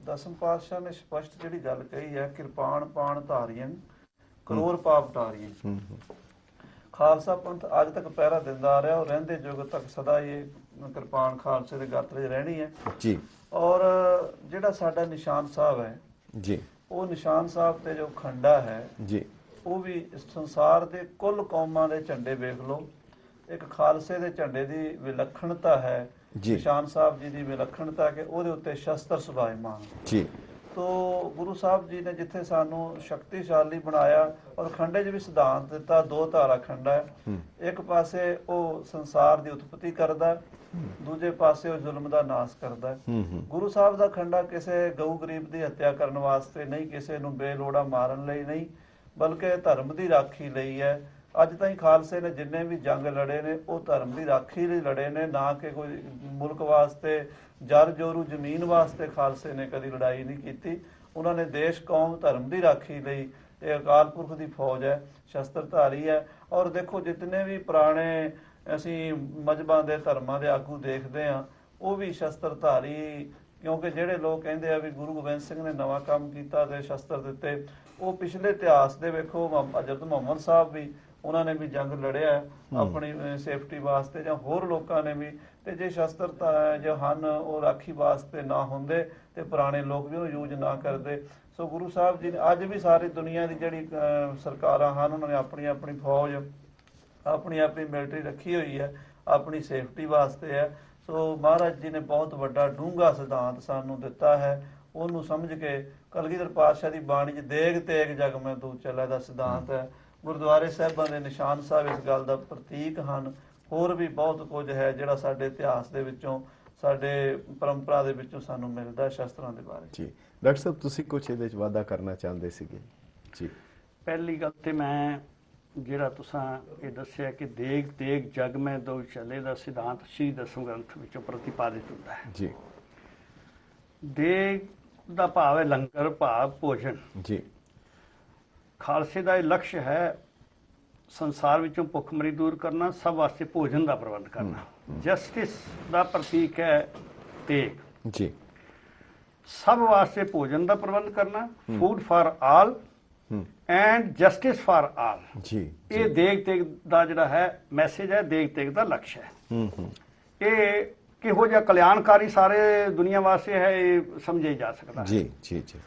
ਦਸਮ ਪਾਤਸ਼ਾਹ ਨੇ ਸਪਸ਼ਟ ਜਿਹੜੀ ਗੱਲ ਕਹੀ ਹੈ, ਕਿਰਪਾਨ ਪਾਣ ਧਾਰੀਆਂ ਕਰੋੜ ਪਾਪ ਟਾਰੀਆਂ। ਖਾਲਸਾ ਪੰਥ ਅੱਜ ਤੱਕ ਪਹਿਰਾ ਦਿੰਦਾ ਆ ਰਿਹਾ ਔਰ ਰਹਿੰਦੇ ਯੁੱਗ ਤੱਕ ਸਦਾ ਇਹ ਕਿਰਪਾਨ ਖਾਲਸੇ ਦੇ ਗਾਤਰੇ 'ਚ ਰਹਿਣੀ ਹੈ
ਜੀ।
ਔਰ ਜਿਹੜਾ ਸਾਡਾ ਨਿਸ਼ਾਨ ਸਾਹਿਬ ਹੈ
ਜੀ,
ਉਹ ਨਿਸ਼ਾਨ ਸਾਹਿਬ ਤੇ ਜੋ ਖੰਡਾ ਹੈ
ਜੀ,
ਉਹ ਵੀ ਇਸ ਸੰਸਾਰ ਦੇ ਕੁੱਲ ਕੌਮਾਂ ਦੇ ਝੰਡੇ ਵੇਖ ਲਓ, ਇੱਕ ਖਾਲਸੇ ਦੇ ਝੰਡੇ ਦੀ ਵਿਲੱਖਣਤਾ ਹੈ।
ਜੀ।
ਨਿਸ਼ਾਨ ਸਾਹਿਬ ਜੀ ਦੀ ਵਿਲੱਖਣਤਾ ਕਿ ਉਹਦੇ ਉੱਤੇ ਸ਼ਸਤਰ ਸੁਭਾਇਮਾਨ।
ਜੀ।
ਤੋ ਗੁਰੂ ਸਾਹਿਬ ਜੀ ਨੇ ਜਿੱਥੇ ਸਾਨੂੰ ਸ਼ਕਤੀਸ਼ਾਲੀ ਬਣਾਇਆ ਔਰ ਖੰਡੇ 'ਚ ਵੀ ਸਿਧਾਂਤ ਦਿੱਤਾ, 2 ਧਾਰਾ ਖੰਡਾ ਹੈ। ਇੱਕ ਪਾਸੇ ਉਹ ਸੰਸਾਰ ਦੀ ਉਤਪਤੀ ਕਰਦਾ, ਦੂਜੇ ਪਾਸੇ ਉਹ ਜ਼ੁਲਮ ਦਾ ਨਾਸ਼ ਕਰਦਾ। ਗੁਰੂ ਸਾਹਿਬ ਦਾ ਖੰਡਾ ਕਿਸੇ ਗਊ ਗਰੀਬ ਦੀ ਹੱਤਿਆ ਕਰਨ ਵਾਸਤੇ ਨਹੀਂ, ਕਿਸੇ ਨੂੰ ਬੇਲੋੜਾ ਮਾਰਨ ਲਈ ਨਹੀਂ, ਬਲਕਿ ਧਰਮ ਦੀ ਰਾਖੀ ਲਈ ਹੈ। ਅੱਜ ਤਾਈਂ ਖਾਲਸੇ ਨੇ ਜਿੰਨੇ ਵੀ ਜੰਗ ਲੜੇ ਨੇ ਉਹ ਧਰਮ ਦੀ ਰਾਖੀ ਲਈ ਲੜੇ ਨੇ, ਨਾ ਕਿ ਕੋਈ ਮੁਲਕ ਵਾਸਤੇ ਜਰ ਜੋਰੂ ਜ਼ਮੀਨ ਵਾਸਤੇ ਖਾਲਸੇ ਨੇ ਕਦੀ ਲੜਾਈ ਨਹੀਂ ਕੀਤੀ। ਉਹਨਾਂ ਨੇ ਦੇਸ਼ ਕੌਮ ਧਰਮ ਦੀ ਰਾਖੀ ਲਈ, ਇਹ ਅਕਾਲ ਪੁਰਖ ਦੀ ਫੌਜ ਹੈ, ਸ਼ਸਤਰਧਾਰੀ ਹੈ। ਔਰ ਦੇਖੋ ਜਿਤਨੇ ਵੀ ਪੁਰਾਣੇ ਅਸੀਂ ਮਜ਼ਹਬਾਂ ਦੇ ਧਰਮਾਂ ਦੇ ਆਗੂ ਦੇਖਦੇ ਹਾਂ ਉਹ ਵੀ ਸ਼ਸਤਰਧਾਰੀ, ਕਿਉਂਕਿ ਜਿਹੜੇ ਲੋਕ ਕਹਿੰਦੇ ਆ ਵੀ ਗੁਰੂ ਗੋਬਿੰਦ ਸਿੰਘ ਨੇ ਨਵਾਂ ਕੰਮ ਕੀਤਾ ਤੇ ਸ਼ਸਤਰ ਦਿੱਤੇ, ਉਹ ਪਿਛਲੇ ਇਤਿਹਾਸ ਦੇ ਵੇਖੋ ਹਜ਼ਰਤ ਮੁਹੰਮਦ ਸਾਹਿਬ ਵੀ ਉਹਨਾਂ ਨੇ ਵੀ ਜੰਗ ਲੜਿਆ ਆਪਣੀ ਸੇਫਟੀ ਵਾਸਤੇ, ਜਾਂ ਹੋਰ ਲੋਕਾਂ ਨੇ ਵੀ। ਤੇ ਜੇ ਸ਼ਸਤਰ ਜੋ ਹਨ ਉਹ ਰਾਖੀ ਵਾਸਤੇ ਨਾ ਹੁੰਦੇ ਤੇ ਪੁਰਾਣੇ ਲੋਕ ਵੀ ਉਹਨੂੰ ਯੂਜ਼ ਨਾ ਕਰਦੇ। ਸੋ ਗੁਰੂ ਸਾਹਿਬ ਜੀ ਨੇ ਅੱਜ ਵੀ ਸਾਰੀ ਦੁਨੀਆ ਦੀ ਜਿਹੜੀ ਸਰਕਾਰਾਂ ਹਨ ਉਹਨਾਂ ਨੇ ਆਪਣੀ ਆਪਣੀ ਫੌਜ, ਆਪਣੀ ਆਪਣੀ ਮਿਲਟਰੀ ਰੱਖੀ ਹੋਈ ਹੈ, ਆਪਣੀ ਸੇਫਟੀ ਵਾਸਤੇ ਹੈ। ਸੋ ਮਹਾਰਾਜ ਜੀ ਨੇ ਬਹੁਤ ਵੱਡਾ ਡੂੰਘਾ ਸਿਧਾਂਤ ਸਾਨੂੰ ਦਿੱਤਾ ਹੈ, ਉਹਨੂੰ ਸਮਝ ਕੇ ਕਲਗੀਧਰ ਪਾਤਸ਼ਾਹ ਦੀ ਬਾਣੀ 'ਚ ਦੇਗ ਤੇਗ ਜਗ ਮੈਂ ਦੂਰ ਚੱਲਾ ਦਾ ਸਿਧਾਂਤ ਹੈ। ਗੁਰਦੁਆਰੇ ਸਾਹਿਬਾਂ ਦੇ ਨਿਸ਼ਾਨ ਸਾਹਿਬ ਇਸ ਗੱਲ ਦਾ ਪ੍ਰਤੀਕ ਹਨ। ਹੋਰ ਵੀ ਬਹੁਤ ਕੁਝ ਹੈ ਜਿਹੜਾ ਸਾਡੇ ਇਤਿਹਾਸ ਦੇ ਵਿੱਚੋਂ, ਸਾਡੇ ਪਰੰਪਰਾ ਦੇ ਵਿੱਚੋਂ ਸਾਨੂੰ ਮਿਲਦਾ ਸ਼ਸਤਰਾਂ ਦੇ ਬਾਰੇ।
ਜੀ ਡਾਕਟਰ ਸਾਹਿਬ ਤੁਸੀਂ ਕੁਝ ਇਹਦੇ ਵਿੱਚ ਵਾਅਦਾ ਕਰਨਾ ਚਾਹੁੰਦੇ ਸੀਗੇ? ਜੀ।
ਪਹਿਲੀ ਗੱਲ ਤੇ ਮੈਂ ਜਿਹੜਾ ਤੁਸੀਂ ਇਹ ਦੱਸਿਆ ਕਿ ਦੇਗ ਤੇਗ ਜਗ ਮੈਂ ਦੋ ਚੱਲੇ ਦਾ ਸਿਧਾਂਤ ਸ਼੍ਰੀ ਦਸਮ ਗ੍ਰੰਥ ਵਿੱਚੋਂ ਪ੍ਰਤੀਪਾਦਿਤ ਹੁੰਦਾ ਹੈ।
ਜੀ।
ਦੇਗ ਦਾ ਭਾਵ ਹੈ ਲੰਗਰ, ਭਾਵ ਭੋਜਨ।
ਜੀ।
ਖਾਲਸੇ ਦਾ ਇਹ ਲਕਸ਼ ਹੈ ਸੰਸਾਰ ਵਿੱਚੋਂ ਭੁੱਖਮਰੀ ਦੂਰ ਕਰਨਾ, ਸਭ ਵਾਸਤੇ ਭੋਜਨ ਦਾ ਪ੍ਰਬੰਧ ਕਰਨਾ। ਜਸਟਿਸ ਦਾ ਪ੍ਰਤੀਕ ਹੈ ਤੇਗ।
ਜੀ
ਸਭ ਵਾਸਤੇ ਭੋਜਨ ਦਾ ਪ੍ਰਬੰਧ ਕਰਨਾ, food for all and justice for all.
ਜੀ
ਇਹ ਦੇਗ ਤੇਗ ਦਾ ਜਿਹੜਾ ਹੈ ਮੈਸੇਜ ਹੈ, ਦੇਗ ਤੇਗ ਦਾ ਲਕਸ਼ ਹੈ। ਇਹ ਕਿਹੋ ਜਿਹਾ ਕਲਿਆਣਕਾਰੀ ਸਾਰੇ ਦੁਨੀਆ ਵਾਸਤੇ ਹੈ, ਇਹ ਸਮਝਿਆ ਜਾ ਸਕਦਾ ਹੈ।
ਜੀ ਜੀ ਜੀ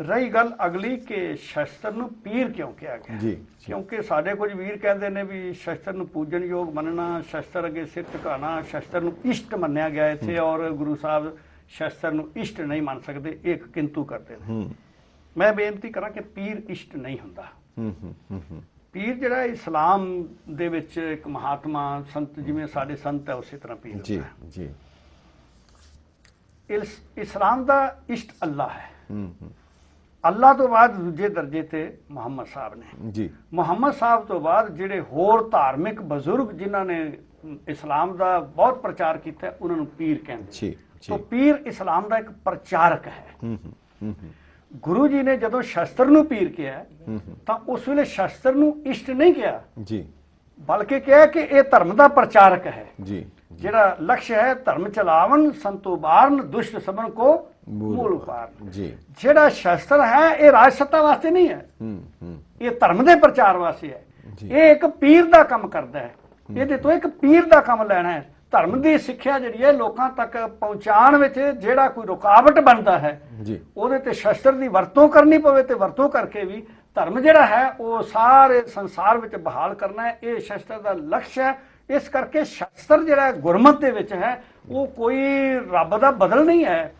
ਰਹੀ ਗੱਲ ਅਗਲੀ ਕਿ ਸ਼ਸਤਰ ਨੂੰ ਪੀਰ ਕਿਉਂ ਕਿਹਾ ਗਿਆ?
ਜੀ
ਕਿਉਂਕਿ ਸਾਡੇ ਕੁਝ ਵੀਰ ਕਹਿੰਦੇ ਨੇ ਵੀ ਸ਼ਸਤਰ ਨੂੰ ਪੂਜਨਯੋਗ ਮੰਨਣਾ, ਸ਼ਸਤਰ ਅੱਗੇ ਸਿਰ ਝੁਕਾਉਣਾ, ਸ਼ਸਤਰ ਨੂੰ ਇਸ਼ਟ ਮੰਨਿਆ ਗਿਆ ਇੱਥੇ, ਔਰ ਗੁਰੂ ਸਾਹਿਬ ਸ਼ਸਤਰ ਨੂੰ ਇਸ਼ਟ ਨਹੀਂ ਮੰਨ ਸਕਦੇ, ਇੱਕ ਕਿੰਤੂ ਕਰਦੇ ਨੇ। ਮੈਂ ਬੇਨਤੀ ਕਰਾਂ ਕਿ ਪੀਰ ਇਸ਼ਟ ਨਹੀਂ ਹੁੰਦਾ। ਪੀਰ ਜਿਹੜਾ ਇਸਲਾਮ ਦੇ ਵਿੱਚ ਇੱਕ ਮਹਾਤਮਾ ਸੰਤ, ਜਿਵੇਂ ਸਾਡੇ ਸੰਤ ਹੈ ਉਸੇ ਤਰ੍ਹਾਂ ਪੀਰ
ਜੀ
ਹੁੰਦਾ
ਜੀ
ਹੈ। ਇਸਲਾਮ ਦਾ ਇਸ਼ਟ ਅੱਲਾ ਹੈ। ਅੱਲਾ ਤੋਂ ਬਾਅਦ ਦੂਜੇ ਦਰਜੇ ਤੇ ਮੁਹੰਮਦ ਸਾਹਿਬ ਨੇ।
ਜੀ
ਮੁਹੰਮਦ ਸਾਹਿਬ ਤੋਂ ਬਾਅਦ ਜਿਹੜੇ ਹੋਰ ਧਾਰਮਿਕ ਬਜ਼ੁਰਗ ਜਿਨ੍ਹਾਂ ਨੇ ਇਸਲਾਮ ਦਾ ਬਹੁਤ ਪ੍ਰਚਾਰ ਕੀਤਾ, ਉਹਨਾਂ ਨੂੰ ਪੀਰ ਕਹਿੰਦੇ।
ਜੀ
ਤਾਂ ਪੀਰ ਇਸਲਾਮ ਦਾ ਇੱਕ ਪ੍ਰਚਾਰਕ ਹੈ। ਗੁਰੂ ਜੀ ਨੇ ਜਦੋਂ ਸ਼ਸਤਰ ਨੂੰ ਪੀਰ ਕਿਹਾ ਤਾਂ ਉਸ ਵੇਲੇ ਸ਼ਸਤਰ ਨੂੰ ਇਸ਼ਟ ਨਹੀਂ ਕਿਹਾ,
ਜੀ
ਬਲਕਿ ਕਿਹਾ ਕਿ ਇਹ ਧਰਮ ਦਾ ਪ੍ਰਚਾਰਕ ਹੈ।
ਜੀ
ਜਿਹੜਾ ਲਕਸ਼ ਹੈ, ਧਰਮ ਚਲਾਵਨ ਸੰਤੋ ਬਾਰਨ, ਦੁਸ਼ਟ ਸਮਨ ਕੋ ਮੂਲ ਉਪਾਰਨ।
ਜੀ
ਜਿਹੜਾ ਸ਼ਸਤਰ ਹੈ ਇਹ ਰਾਜ ਸੱਤਾ ਵਾਸਤੇ ਨਹੀਂ ਹੈ, ਇਹ ਧਰਮ ਦੇ ਪ੍ਰਚਾਰ ਵਾਸਤੇ ਹੈ। ਇਹ ਇੱਕ ਪੀਰ ਦਾ ਕੰਮ ਕਰਦਾ ਹੈ, ਇਹਦੇ ਤੋਂ ਇੱਕ ਪੀਰ ਦਾ ਕੰਮ ਲੈਣਾ ਹੈ। ਧਰਮ ਦੀ ਸਿੱਖਿਆ ਜਿਹੜੀ ਹੈ ਲੋਕਾਂ ਤੱਕ ਪਹੁੰਚਾਉਣ ਵਿੱਚ ਜਿਹੜਾ ਕੋਈ ਰੁਕਾਵਟ ਬਣਦਾ ਹੈ,
ਜੀ
ਉਹਦੇ ਤੇ ਸ਼ਸਤਰ ਦੀ ਵਰਤੋਂ ਕਰਨੀ ਪਵੇ, ਤੇ ਵਰਤੋਂ ਕਰਕੇ ਵੀ ਧਰਮ ਜਿਹੜਾ ਹੈ ਉਹ ਸਾਰੇ ਸੰਸਾਰ ਵਿੱਚ ਬਹਾਲ ਕਰਨਾ ਹੈ। ਇਹ ਸ਼ਸਤਰ ਦਾ ਲਕਸ਼ ਹੈ। ਇਸ ਕਰਕੇ ਸ਼ਸਤਰ ਜਿਹੜਾ ਗੁਰਮਤਿ ਦੇ ਵਿੱਚ ਹੈ ਉਹ ਕੋਈ ਰੱਬ ਦਾ ਬਦਲ ਨਹੀਂ ਹੈ,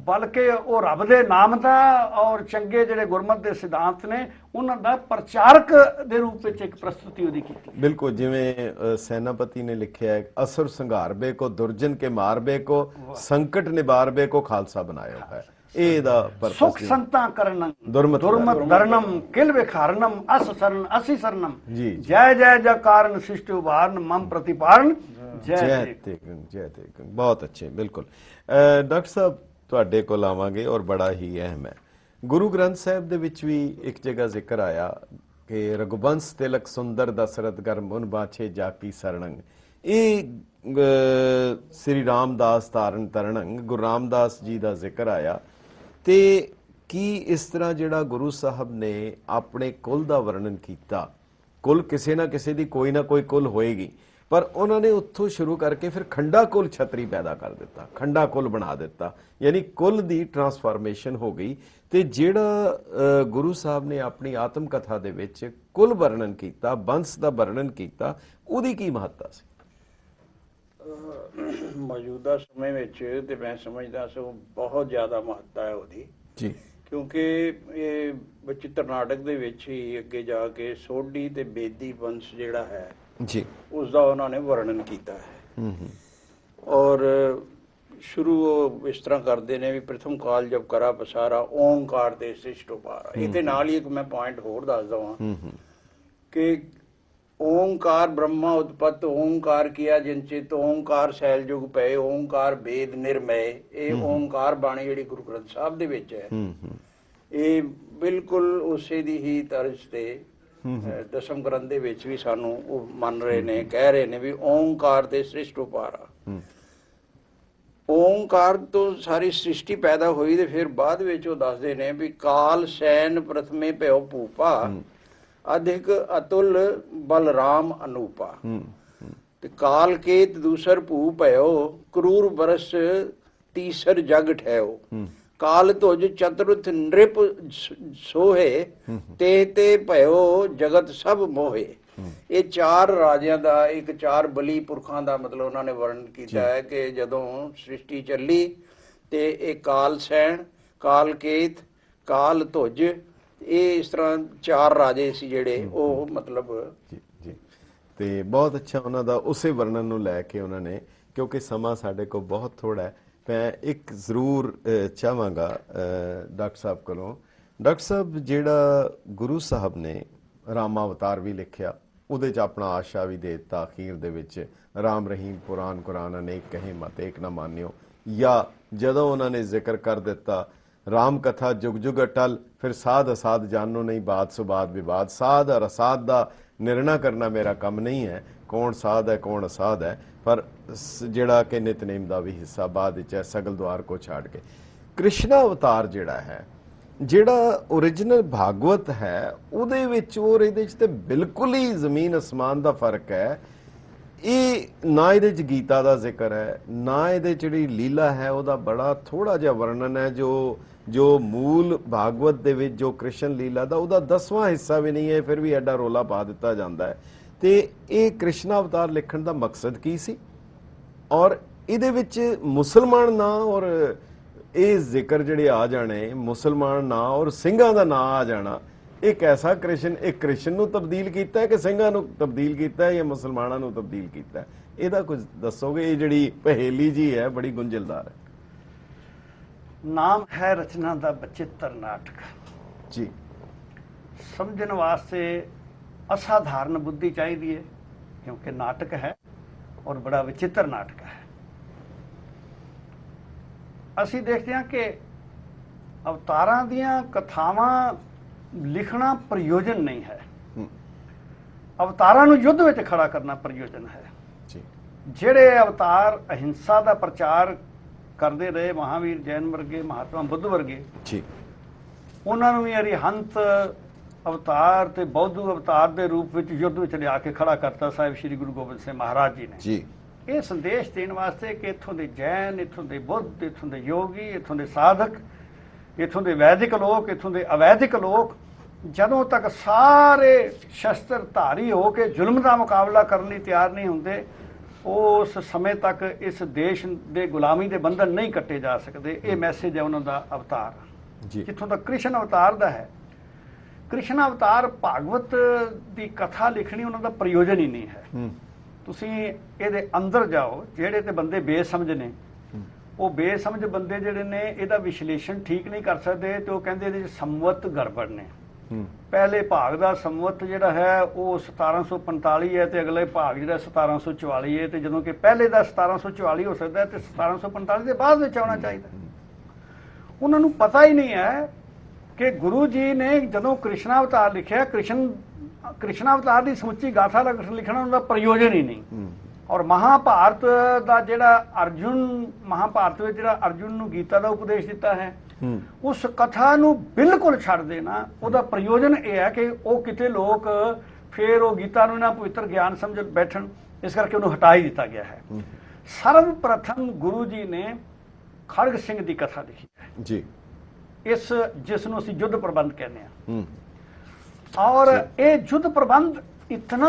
ਬਲਕਿ ਉਹ ਰੱਬ ਦੇ ਨਾਮ ਦਾ ਔਰ ਚੰਗੇ ਜਿਹੜੇ ਗੁਰਮਤਿ ਦੇ ਸਿਧਾਂਤ ਨੇ ਉਹਨਾਂ ਦਾ ਪ੍ਰਚਾਰਕ ਦੇ ਰੂਪ ਵਿੱਚ ਇੱਕ ਪ੍ਰਸਤੁਤੀ ਉਹਦੀ ਕੀਤੀ।
ਬਿਲਕੁਲ, ਜਿਵੇਂ ਸੈਨਾਪਤੀ ਨੇ ਲਿਖਿਆ ਹੈ, ਅਸੁਰ ਸੰਘਾਰਬੇ ਕੋ ਦੁਰਜਨ ਕੇ ਮਾਰਬੇ ਕੋ ਸੰਕਟ ਨਿਬਾਰਬੇ ਕੋ ਖਾਲਸਾ ਬਣਾਇਆ ਹੈ। ਇਹ ਦਾ ਪਰਪਸ
ਸੁਖ ਸੰਤਾਂ ਕਰਨੰ
ਦੁਰਮਤ
ਦਰਨਮ ਕਿਲ ਵਿਖਾਰਨਮ ਅਸ ਸਰਨ ਅਸੀ ਸਰਨਮ
ਜੀ
ਜੈ ਜੈ ਜਕਾਰਨ ਸ੍ਰਿਸ਼ਟੀ ਉਭਾਰਨ ਮਮ ਪ੍ਰਤਿਪਾਰਨ ਜੈ
ਜੈ
ਤੇਗ।
ਤੇਗੰ ਜੈ ਤੇਗੰ। ਬਹੁਤ ਅੱਛੇ। ਬਿਲਕੁਲ ਡਾਕਟਰ ਸਾਹਿਬ ਤੁਹਾਡੇ ਕੋਲ ਆਵਾਂਗੇ ਔਰ ਬੜਾ ਹੀ ਅਹਿਮ ਹੈ। ਗੁਰੂ ਗ੍ਰੰਥ ਸਾਹਿਬ ਦੇ ਵਿੱਚ ਵੀ ਇੱਕ ਜਗ੍ਹਾ ਜ਼ਿਕਰ ਆਇਆ ਕਿ ਰਘੁਬੰਸ ਤਿਲਕ ਸੁੰਦਰ ਦਸਰਤ ਗਰ ਮੁਨ ਬਾਛੇ ਜਾਕੀ ਸਰਣੰਗ। ਇਹ ਸ੍ਰੀ ਰਾਮਦਾਸ ਤਾਰਨ ਤਰਣੰਗ, ਗੁਰੂ ਰਾਮਦਾਸ ਜੀ ਦਾ ਜ਼ਿਕਰ ਆਇਆ। ਤੇ ਕੀ ਇਸ ਤਰ੍ਹਾਂ ਜਿਹੜਾ ਗੁਰੂ ਸਾਹਿਬ ਨੇ ਆਪਣੇ ਕੁਲ ਦਾ ਵਰਣਨ ਕੀਤਾ, ਕੁਲ ਕਿਸੇ ਨਾ ਕਿਸੇ ਦੀ ਕੋਈ ਨਾ ਕੋਈ ਕੁਲ ਹੋਏਗੀ, ਪਰ ਉਹਨਾਂ ਨੇ ਉੱਥੋਂ ਸ਼ੁਰੂ ਕਰਕੇ ਫਿਰ ਖੰਡਾ ਕੁਲ ਛਤਰੀ ਪੈਦਾ ਕਰ ਦਿੱਤਾ, ਖੰਡਾ ਕੁਲ ਬਣਾ ਦਿੱਤਾ, ਯਾਨੀ ਕੁਲ ਦੀ ਟਰਾਂਸਫਾਰਮੇਸ਼ਨ ਹੋ ਗਈ। ਤੇ ਜਿਹੜਾ ਗੁਰੂ ਸਾਹਿਬ ਨੇ ਆਪਣੀ ਆਤਮ ਕਥਾ ਦੇ ਵਿੱਚ ਕੁਲ ਵਰਣਨ ਕੀਤਾ, ਬੰਸ ਦਾ ਵਰਣਨ ਕੀਤਾ, ਉਹਦੀ ਕੀ ਮਹੱਤਤਾ ਸੀ?
ਮੌਜੂਦਾ ਸਮੇਂ ਵਿੱਚ ਤੇ ਮੈਂ ਸਮਝਦਾ ਸੋ ਬਹੁਤ ਜ਼ਿਆਦਾ ਮਹੱਤਤਾ ਹੈ ਉਹਦੀ,
ਜੀ
ਕਿਉਂਕਿ ਇਹ ਬਚਿੱਤਰ ਨਾਟਕ ਦੇ ਵਿੱਚ ਹੀ ਅੱਗੇ ਜਾ ਕੇ ਸੋਢੀ ਤੇ ਬੇਦੀ ਵੰਸ਼ ਜਿਹੜਾ ਹੈ
ਜੀ
ਉਸ ਦਾ ਉਹਨਾਂ ਨੇ ਵਰਣਨ ਕੀਤਾ ਹੈ। ਔਰ ਸ਼ੁਰੂ ਉਹ ਇਸ ਤਰ੍ਹਾਂ ਕਰਦੇ ਨੇ ਵੀ ਪ੍ਰਥਮ ਕਾਲ ਜਬ ਕਰਾ ਪਸਾਰਾ ਓਂਕਾਰ ਦੇ ਸ੍ਰਿਸ਼ਟ ਉਪਾਰਾ। ਇਹਦੇ ਨਾਲ ਹੀ ਇੱਕ ਮੈਂ ਪੁਆਇੰਟ ਹੋਰ ਦੱਸ ਦਵਾਂ ਕਿ ओंकार ब्रह्मा उत्पत्त ओंकार किया जिनचित ओंकार सैल जुग पए ओंकार वेद निर्मय। ਇਹ ਓंकार ਬਾਣੀ ਜਿਹੜੀ ਗੁਰੂ ਗ੍ਰੰਥ ਸਾਹਿਬ ਦੇ ਵਿੱਚ ਹੈ ਇਹ ਬਿਲਕੁਲ ਉਸੇ ਦੀ ਹੀ ਤਰਜ਼ ਤੇ ਦਸਮ ਗ੍ਰੰਥ ਦੇ ਵਿੱਚ ਵੀ ਸਾਨੂੰ ਉਹ ਮੰਨ ਰਹੇ ਨੇ, ਕਹਿ ਰਹੇ ਨੇ ਵੀ ਓंकार ਤੇ ਸ੍ਰਿਸ਼ਟ ਉਪਾਰਾ। ਓंकार ਤੋਂ ਸਾਰੀ ਸ੍ਰਿਸ਼ਟੀ ਪੈਦਾ ਹੋਈ ਤੇ ਫਿਰ ਬਾਅਦ ਵਿੱਚ ਉਹ ਦੱਸਦੇ ਨੇ ਵੀ ਕਾਲ ਸੈਨ ਪ੍ਰਥਮੇ ਭਇਓ ਭੂਪਾ अधिक अतुल बलराम अनूपा। ते काल केत दूसर भू भयो क्रूर बरस तीसर जग ठहयो। काल तुझ चतुर्थ नृप सोहे ते ते भयो जगत सब मोहे। ਇਹ ਚਾਰ ਰਾਜਿਆਂ ਦਾ ਇੱਕ ਚਾਰ ਬਲੀ ਪੁਰਖਾਂ ਦਾ ਮਤਲਬ ਉਹਨਾਂ ਨੇ ਵਰਣਨ ਕੀਤਾ ਹੈ ਕਿ ਜਦੋਂ ਸ੍ਰਿਸ਼ਟੀ ਚੱਲੀ ਤੇ ਇਹ ਕਾਲ ਸੈਨ, ਕਾਲ ਕੇਤ, ਕਾਲ ਤੁਝ, ਇਹ ਇਸ ਤਰ੍ਹਾਂ ਚਾਰ ਰਾਜੇ ਸੀ ਜਿਹੜੇ ਉਹ ਮਤਲਬ
ਜੀ ਜੀ। ਤੇ ਬਹੁਤ ਅੱਛਾ ਉਹਨਾਂ ਦਾ ਉਸੇ ਵਰਣਨ ਨੂੰ ਲੈ ਕੇ ਉਹਨਾਂ ਨੇ, ਕਿਉਂਕਿ ਸਮਾਂ ਸਾਡੇ ਕੋਲ ਬਹੁਤ ਥੋੜਾ ਹੈ, ਮੈਂ ਇੱਕ ਜ਼ਰੂਰ ਚਾਹਾਂਗਾ ਡਾਕਟਰ ਸਾਹਿਬ ਕੋਲੋਂ। ਡਾਕਟਰ ਸਾਹਿਬ ਜਿਹੜਾ ਗੁਰੂ ਸਾਹਿਬ ਨੇ ਰਾਮਾ ਅਵਤਾਰ ਵੀ ਲਿਖਿਆ, ਉਹਦੇ 'ਚ ਆਪਣਾ ਆਸ਼ਾ ਵੀ ਦੇ ਦਿੱਤਾ ਅਖੀਰ ਦੇ ਵਿੱਚ, ਰਾਮ ਰਹੀਮ ਪੁਰਾਨ ਕੁਰਾਨ ਅਨੇਕ ਕਹੇ ਮਤ ਏਕ ਨਾ ਮਾਨਿਓ। ਜਾਂ ਜਦੋਂ ਉਹਨਾਂ ਨੇ ਜ਼ਿਕਰ ਕਰ ਦਿੱਤਾ ਰਾਮ ਕਥਾ ਜੁਗ ਜੁਗ ਅਟਲ, ਫਿਰ ਸਾਧ ਅਸਾਧ ਜਾਨੋ ਨਹੀਂ ਬਾਤ ਸੁਬਾਦ ਵਿਵਾਦ। ਸਾਧ ਔਰ ਅਸਾਧ ਦਾ ਨਿਰਣਾ ਕਰਨਾ ਮੇਰਾ ਕੰਮ ਨਹੀਂ ਹੈ ਕੌਣ ਸਾਧ ਹੈ ਕੌਣ ਅਸਾਧ ਹੈ, ਪਰ ਜਿਹੜਾ ਕਿ ਨਿਤਨੇਮ ਦਾ ਵੀ ਹਿੱਸਾ ਬਾਅਦ ਵਿੱਚ ਹੈ, ਸਗਲ ਦੁਆਰ ਕੋ ਛੱਡ ਕੇ। ਕ੍ਰਿਸ਼ਨਾ ਅਵਤਾਰ ਜਿਹੜਾ ਹੈ, ਜਿਹੜਾ ਓਰੀਜਨਲ ਭਾਗਵਤ ਹੈ, ਉਹਦੇ ਵਿੱਚ ਔਰ ਇਹਦੇ 'ਚ ਤੇ ਬਿਲਕੁਲ ਹੀ ਜ਼ਮੀਨ ਅਸਮਾਨ ਦਾ ਫਰਕ ਹੈ। ਇਹ ਨਾ ਇਹਦੇ 'ਚ ਗੀਤਾ ਦਾ ਜ਼ਿਕਰ ਹੈ, ਨਾ ਇਹਦੇ 'ਚ ਜਿਹੜੀ ਲੀਲਾ ਹੈ ਉਹਦਾ ਬੜਾ ਥੋੜਾ ਜਿਹਾ ਵਰਣਨ ਹੈ। ਜੋ ਮੂਲ ਭਾਗਵਤ ਦੇ ਵਿੱਚ ਜੋ ਕ੍ਰਿਸ਼ਨ ਲੀਲਾ ਦਾ ਉਹਦਾ 10ਵਾਂ ਹਿੱਸਾ ਵੀ ਨਹੀਂ ਹੈ, ਫਿਰ ਵੀ ਐਡਾ ਰੋਲਾ ਪਾ ਦਿੱਤਾ ਜਾਂਦਾ ਹੈ। ਤੇ ਇਹ ਕ੍ਰਿਸ਼ਨਾ ਅਵਤਾਰ ਲਿਖਣ ਦਾ ਮਕਸਦ ਕੀ ਸੀ, ਔਰ ਇਹਦੇ ਵਿੱਚ ਮੁਸਲਮਾਨ ਨਾਂ ਔਰ ਇਹ ਜ਼ਿਕਰ ਜਿਹੜੇ ਆ ਜਾਣੇ, ਮੁਸਲਮਾਨ ਨਾਂ ਔਰ ਸਿੰਘਾਂ ਦਾ ਨਾਂ ਆ ਜਾਣਾ, ਇੱਕ ਐਸਾ ਕ੍ਰਿਸ਼ਨ, ਇਹ ਕ੍ਰਿਸ਼ਨ ਨੂੰ ਤਬਦੀਲ ਕੀਤਾ ਹੈ ਕਿ ਸਿੰਘਾਂ ਨੂੰ ਤਬਦੀਲ ਕੀਤਾ ਹੈ ਜਾਂ ਮੁਸਲਮਾਨਾਂ ਨੂੰ ਤਬਦੀਲ ਕੀਤਾ ਹੈ? ਇਹਦਾ ਕੁਝ ਦੱਸੋਗੇ? ਇਹ ਜਿਹੜੀ ਪਹੇਲੀ ਜੀ ਹੈ ਬੜੀ ਗੁੰਝਲਦਾਰ ਹੈ।
ਨਾਮ ਹੈ ਰਚਨਾ ਦਾ ਬਚਿੱਤਰ ਨਾਟਕ
ਜੀ।
ਸਮਝਣ ਵਾਸਤੇ ਅਸਾਧਾਰਨ ਬੁੱਧੀ ਚਾਹੀਦੀ ਹੈ, ਕਿਉਂਕਿ ਨਾਟਕ ਹੈ ਔਰ ਬੜਾ ਵਿਚਿੱਤਰ ਨਾਟਕ ਹੈ। ਅਸੀਂ ਦੇਖਦੇ ਹਾਂ ਕਿ ਅਵਤਾਰਾਂ ਦੀਆਂ ਕਥਾਵਾਂ ਲਿਖਣਾ ਪ੍ਰਯੋਜਨ ਨਹੀਂ ਹੈ, ਅਵਤਾਰਾਂ ਨੂੰ ਯੁੱਧ ਵਿੱਚ ਖੜਾ ਕਰਨਾ ਪ੍ਰਯੋਜਨ ਹੈ।
ਜੀ।
ਜਿਹੜੇ ਅਵਤਾਰ ਅਹਿੰਸਾ ਦਾ ਪ੍ਰਚਾਰ ਕਰਦੇ ਰਹੇ, ਮਹਾਵੀਰ ਜੈਨ ਵਰਗੇ, ਮਹਾਤਮਾ ਬੁੱਧ ਵਰਗੇ,
ਜੀ,
ਉਹਨਾਂ ਨੂੰ ਵੀ ਅਰਿਹੰਤ ਅਵਤਾਰ ਤੇ ਬੌਧੂ ਅਵਤਾਰ ਦੇ ਰੂਪ ਵਿੱਚ ਯੁੱਧ ਵਿੱਚ ਲਿਆ ਕੇ ਖੜਾ ਕਰਤਾ ਸਾਹਿਬ ਸ੍ਰੀ ਗੁਰੂ ਗੋਬਿੰਦ ਸਿੰਘ ਮਹਾਰਾਜ ਜੀ ਨੇ।
ਜੀ।
ਇਹ ਸੰਦੇਸ਼ ਦੇਣ ਵਾਸਤੇ ਕਿ ਇੱਥੋਂ ਦੇ ਜੈਨ, ਇੱਥੋਂ ਦੇ ਬੁੱਧ, ਇੱਥੋਂ ਦੇ ਯੋਗੀ, ਇੱਥੋਂ ਦੇ ਸਾਧਕ, ਇੱਥੋਂ ਦੇ ਵੈਦਿਕ ਲੋਕ, ਇੱਥੋਂ ਦੇ ਅਵੈਦਿਕ ਲੋਕ ਜਦੋਂ ਤੱਕ ਸਾਰੇ ਸ਼ਸਤਰ ਧਾਰੀ ਹੋ ਕੇ ਜ਼ੁਲਮ ਦਾ ਮੁਕਾਬਲਾ ਕਰਨ ਲਈ ਤਿਆਰ ਨਹੀਂ ਹੁੰਦੇ, ਉਸ ਸਮੇਂ ਤੱਕ ਇਸ ਦੇਸ਼ ਦੇ ਗੁਲਾਮੀ ਦੇ ਬੰਧਨ ਨਹੀਂ ਕੱਟੇ ਜਾ ਸਕਦੇ। ਇਹ ਮੈਸੇਜ ਹੈ ਉਹਨਾਂ ਦਾ ਅਵਤਾਰ।
ਜੀ।
ਜਿੱਥੋਂ ਤੱਕ ਕ੍ਰਿਸ਼ਨ ਅਵਤਾਰ ਦਾ ਹੈ, ਕ੍ਰਿਸ਼ਨ ਅਵਤਾਰ ਭਾਗਵਤ ਦੀ ਕਥਾ ਲਿਖਣੀ ਉਹਨਾਂ ਦਾ ਪ੍ਰਯੋਜਨ ਹੀ ਨਹੀਂ ਹੈ। ਤੁਸੀਂ ਇਹਦੇ ਅੰਦਰ ਜਾਓ, ਜਿਹੜੇ ਤੇ ਬੰਦੇ ਬੇਸਮਝ ਨੇ, ਉਹ ਬੇਸਮਝ ਬੰਦੇ ਜਿਹੜੇ ਨੇ ਇਹਦਾ ਵਿਸ਼ਲੇਸ਼ਣ ਠੀਕ ਨਹੀਂ ਕਰ ਸਕਦੇ, ਤੇ ਉਹ ਕਹਿੰਦੇ ਇਹਦੇ 'ਚ ਸੰਵਤ ਗੜਬੜ ਨੇ। ਪਹਿਲੇ ਭਾਗ ਦਾ ਸੰਵਤ ਜਿਹੜਾ ਹੈ ਉਹ 1745 ਹੈ, ਤੇ ਅਗਲੇ ਭਾਗ ਜਿਹੜਾ 1744 ਹੈ, ਤੇ ਜਦੋਂ ਕਿ ਪਹਿਲੇ ਦਾ 1744 ਹੋ ਸਕਦਾ ਤੇ 1745 ਦੇ ਬਾਅਦ ਵਿੱਚ ਆਉਣਾ ਚਾਹੀਦਾ। ਉਹਨਾਂ ਨੂੰ ਪਤਾ ਹੀ ਨਹੀਂ ਹੈ ਕਿ ਗੁਰੂ ਜੀ ਨੇ ਜਦੋਂ ਕ੍ਰਿਸ਼ਨਾ ਅਵਤਾਰ ਲਿਖਿਆ, ਕ੍ਰਿਸ਼ਨਾ ਅਵਤਾਰ ਦੀ ਸਮੁੱਚੀ ਗਾਥਾ ਦਾ ਲਿਖਣਾ ਉਹਨਾਂ ਦਾ ਪ੍ਰਯੋਜਨ ਹੀ ਨਹੀਂ। ਔਰ ਮਹਾਭਾਰਤ ਦਾ ਜਿਹੜਾ ਮਹਾਭਾਰਤ ਵਿੱਚ ਜਿਹੜਾ ਅਰਜੁਨ ਨੂੰ ਗੀਤਾ ਦਾ ਉਪਦੇਸ਼ ਦਿੱਤਾ ਹੈ, ਉਸ ਕਥਾ ਨੂੰ ਬਿਲਕੁਲ ਛੱਡ ਦੇਣਾ, ਉਹਦਾ ਪ੍ਰਯੋਜਨ ਇਹ ਹੈ ਕਿ ਉਹ ਕਿਤੇ ਲੋਕ ਫਿਰ ਉਹ ਗੀਤਾ ਨੂੰ ਨਾ ਪਵਿੱਤਰ ਗਿਆਨ ਸਮਝ ਬੈਠਣ, ਇਸ ਕਰਕੇ ਉਹਨੂੰ ਹਟਾ ਹੀ ਦਿੱਤਾ ਗਿਆ ਹੈ। ਸਰਵ ਪ੍ਰਥਮ ਗੁਰੂ ਜੀ ਨੇ ਖੜਗ ਸਿੰਘ ਦੀ ਕਥਾ ਲਿਖੀ ਹੈ
ਜੀ,
ਜਿਸ ਨੂੰ ਅਸੀਂ ਯੁੱਧ ਪ੍ਰਬੰਧ ਕਹਿੰਦੇ ਹਾਂ। ਔਰ ਇਹ ਯੁੱਧ ਪ੍ਰਬੰਧ ਇਤਨਾ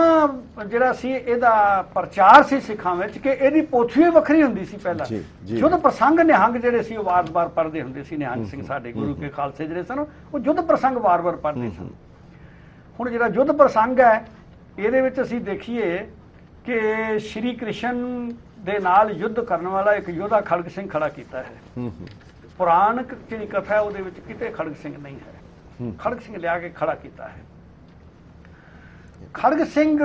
ਜਿਹੜਾ ਸੀ, ਇਹਦਾ ਪ੍ਰਚਾਰ ਸੀ ਸਿੱਖਾਂ ਵਿੱਚ ਕਿ ਇਹਦੀ ਪੋਥੀ ਵੱਖਰੀ ਹੁੰਦੀ ਸੀ ਪਹਿਲਾਂ। ਯੁੱਧ ਪ੍ਰਸੰਗ ਨਿਹੰਗ ਜਿਹੜੇ ਸੀ ਉਹ ਵਾਰ-ਵਾਰ ਪੜ੍ਹਦੇ ਹੁੰਦੇ ਸੀ। ਨਿਹੰਗ ਸਿੰਘ ਸਾਡੇ ਗੁਰੂ ਕੇ ਖਾਲਸੇ ਜਿਹੜੇ ਸਨ ਉਹ ਯੁੱਧ ਪ੍ਰਸੰਗ ਵਾਰ-ਵਾਰ ਪੜ੍ਹਦੇ ਸਨ। ਹੁਣ ਜਿਹੜਾ ਯੁੱਧ ਪ੍ਰਸੰਗ ਹੈ, ਇਹਦੇ ਵਿੱਚ ਅਸੀਂ ਦੇਖੀਏ ਕਿ ਸ਼੍ਰੀ ਕ੍ਰਿਸ਼ਨ ਦੇ ਨਾਲ ਯੁੱਧ ਕਰਨ ਵਾਲਾ ਇੱਕ ਯੋਧਾ ਖੜਗ ਸਿੰਘ ਖੜਾ ਕੀਤਾ ਹੈ। ਪੁਰਾਣਕ ਜਿਹੜੀ ਕਥਾ ਹੈ ਉਹਦੇ ਵਿੱਚ ਕਿਤੇ ਖੜਗ ਸਿੰਘ ਨਹੀਂ ਹੈ, ਖੜਗ ਸਿੰਘ ਲਿਆ ਕੇ ਖੜਾ ਕੀਤਾ ਹੈ। ਖੜਗ ਸਿੰਘ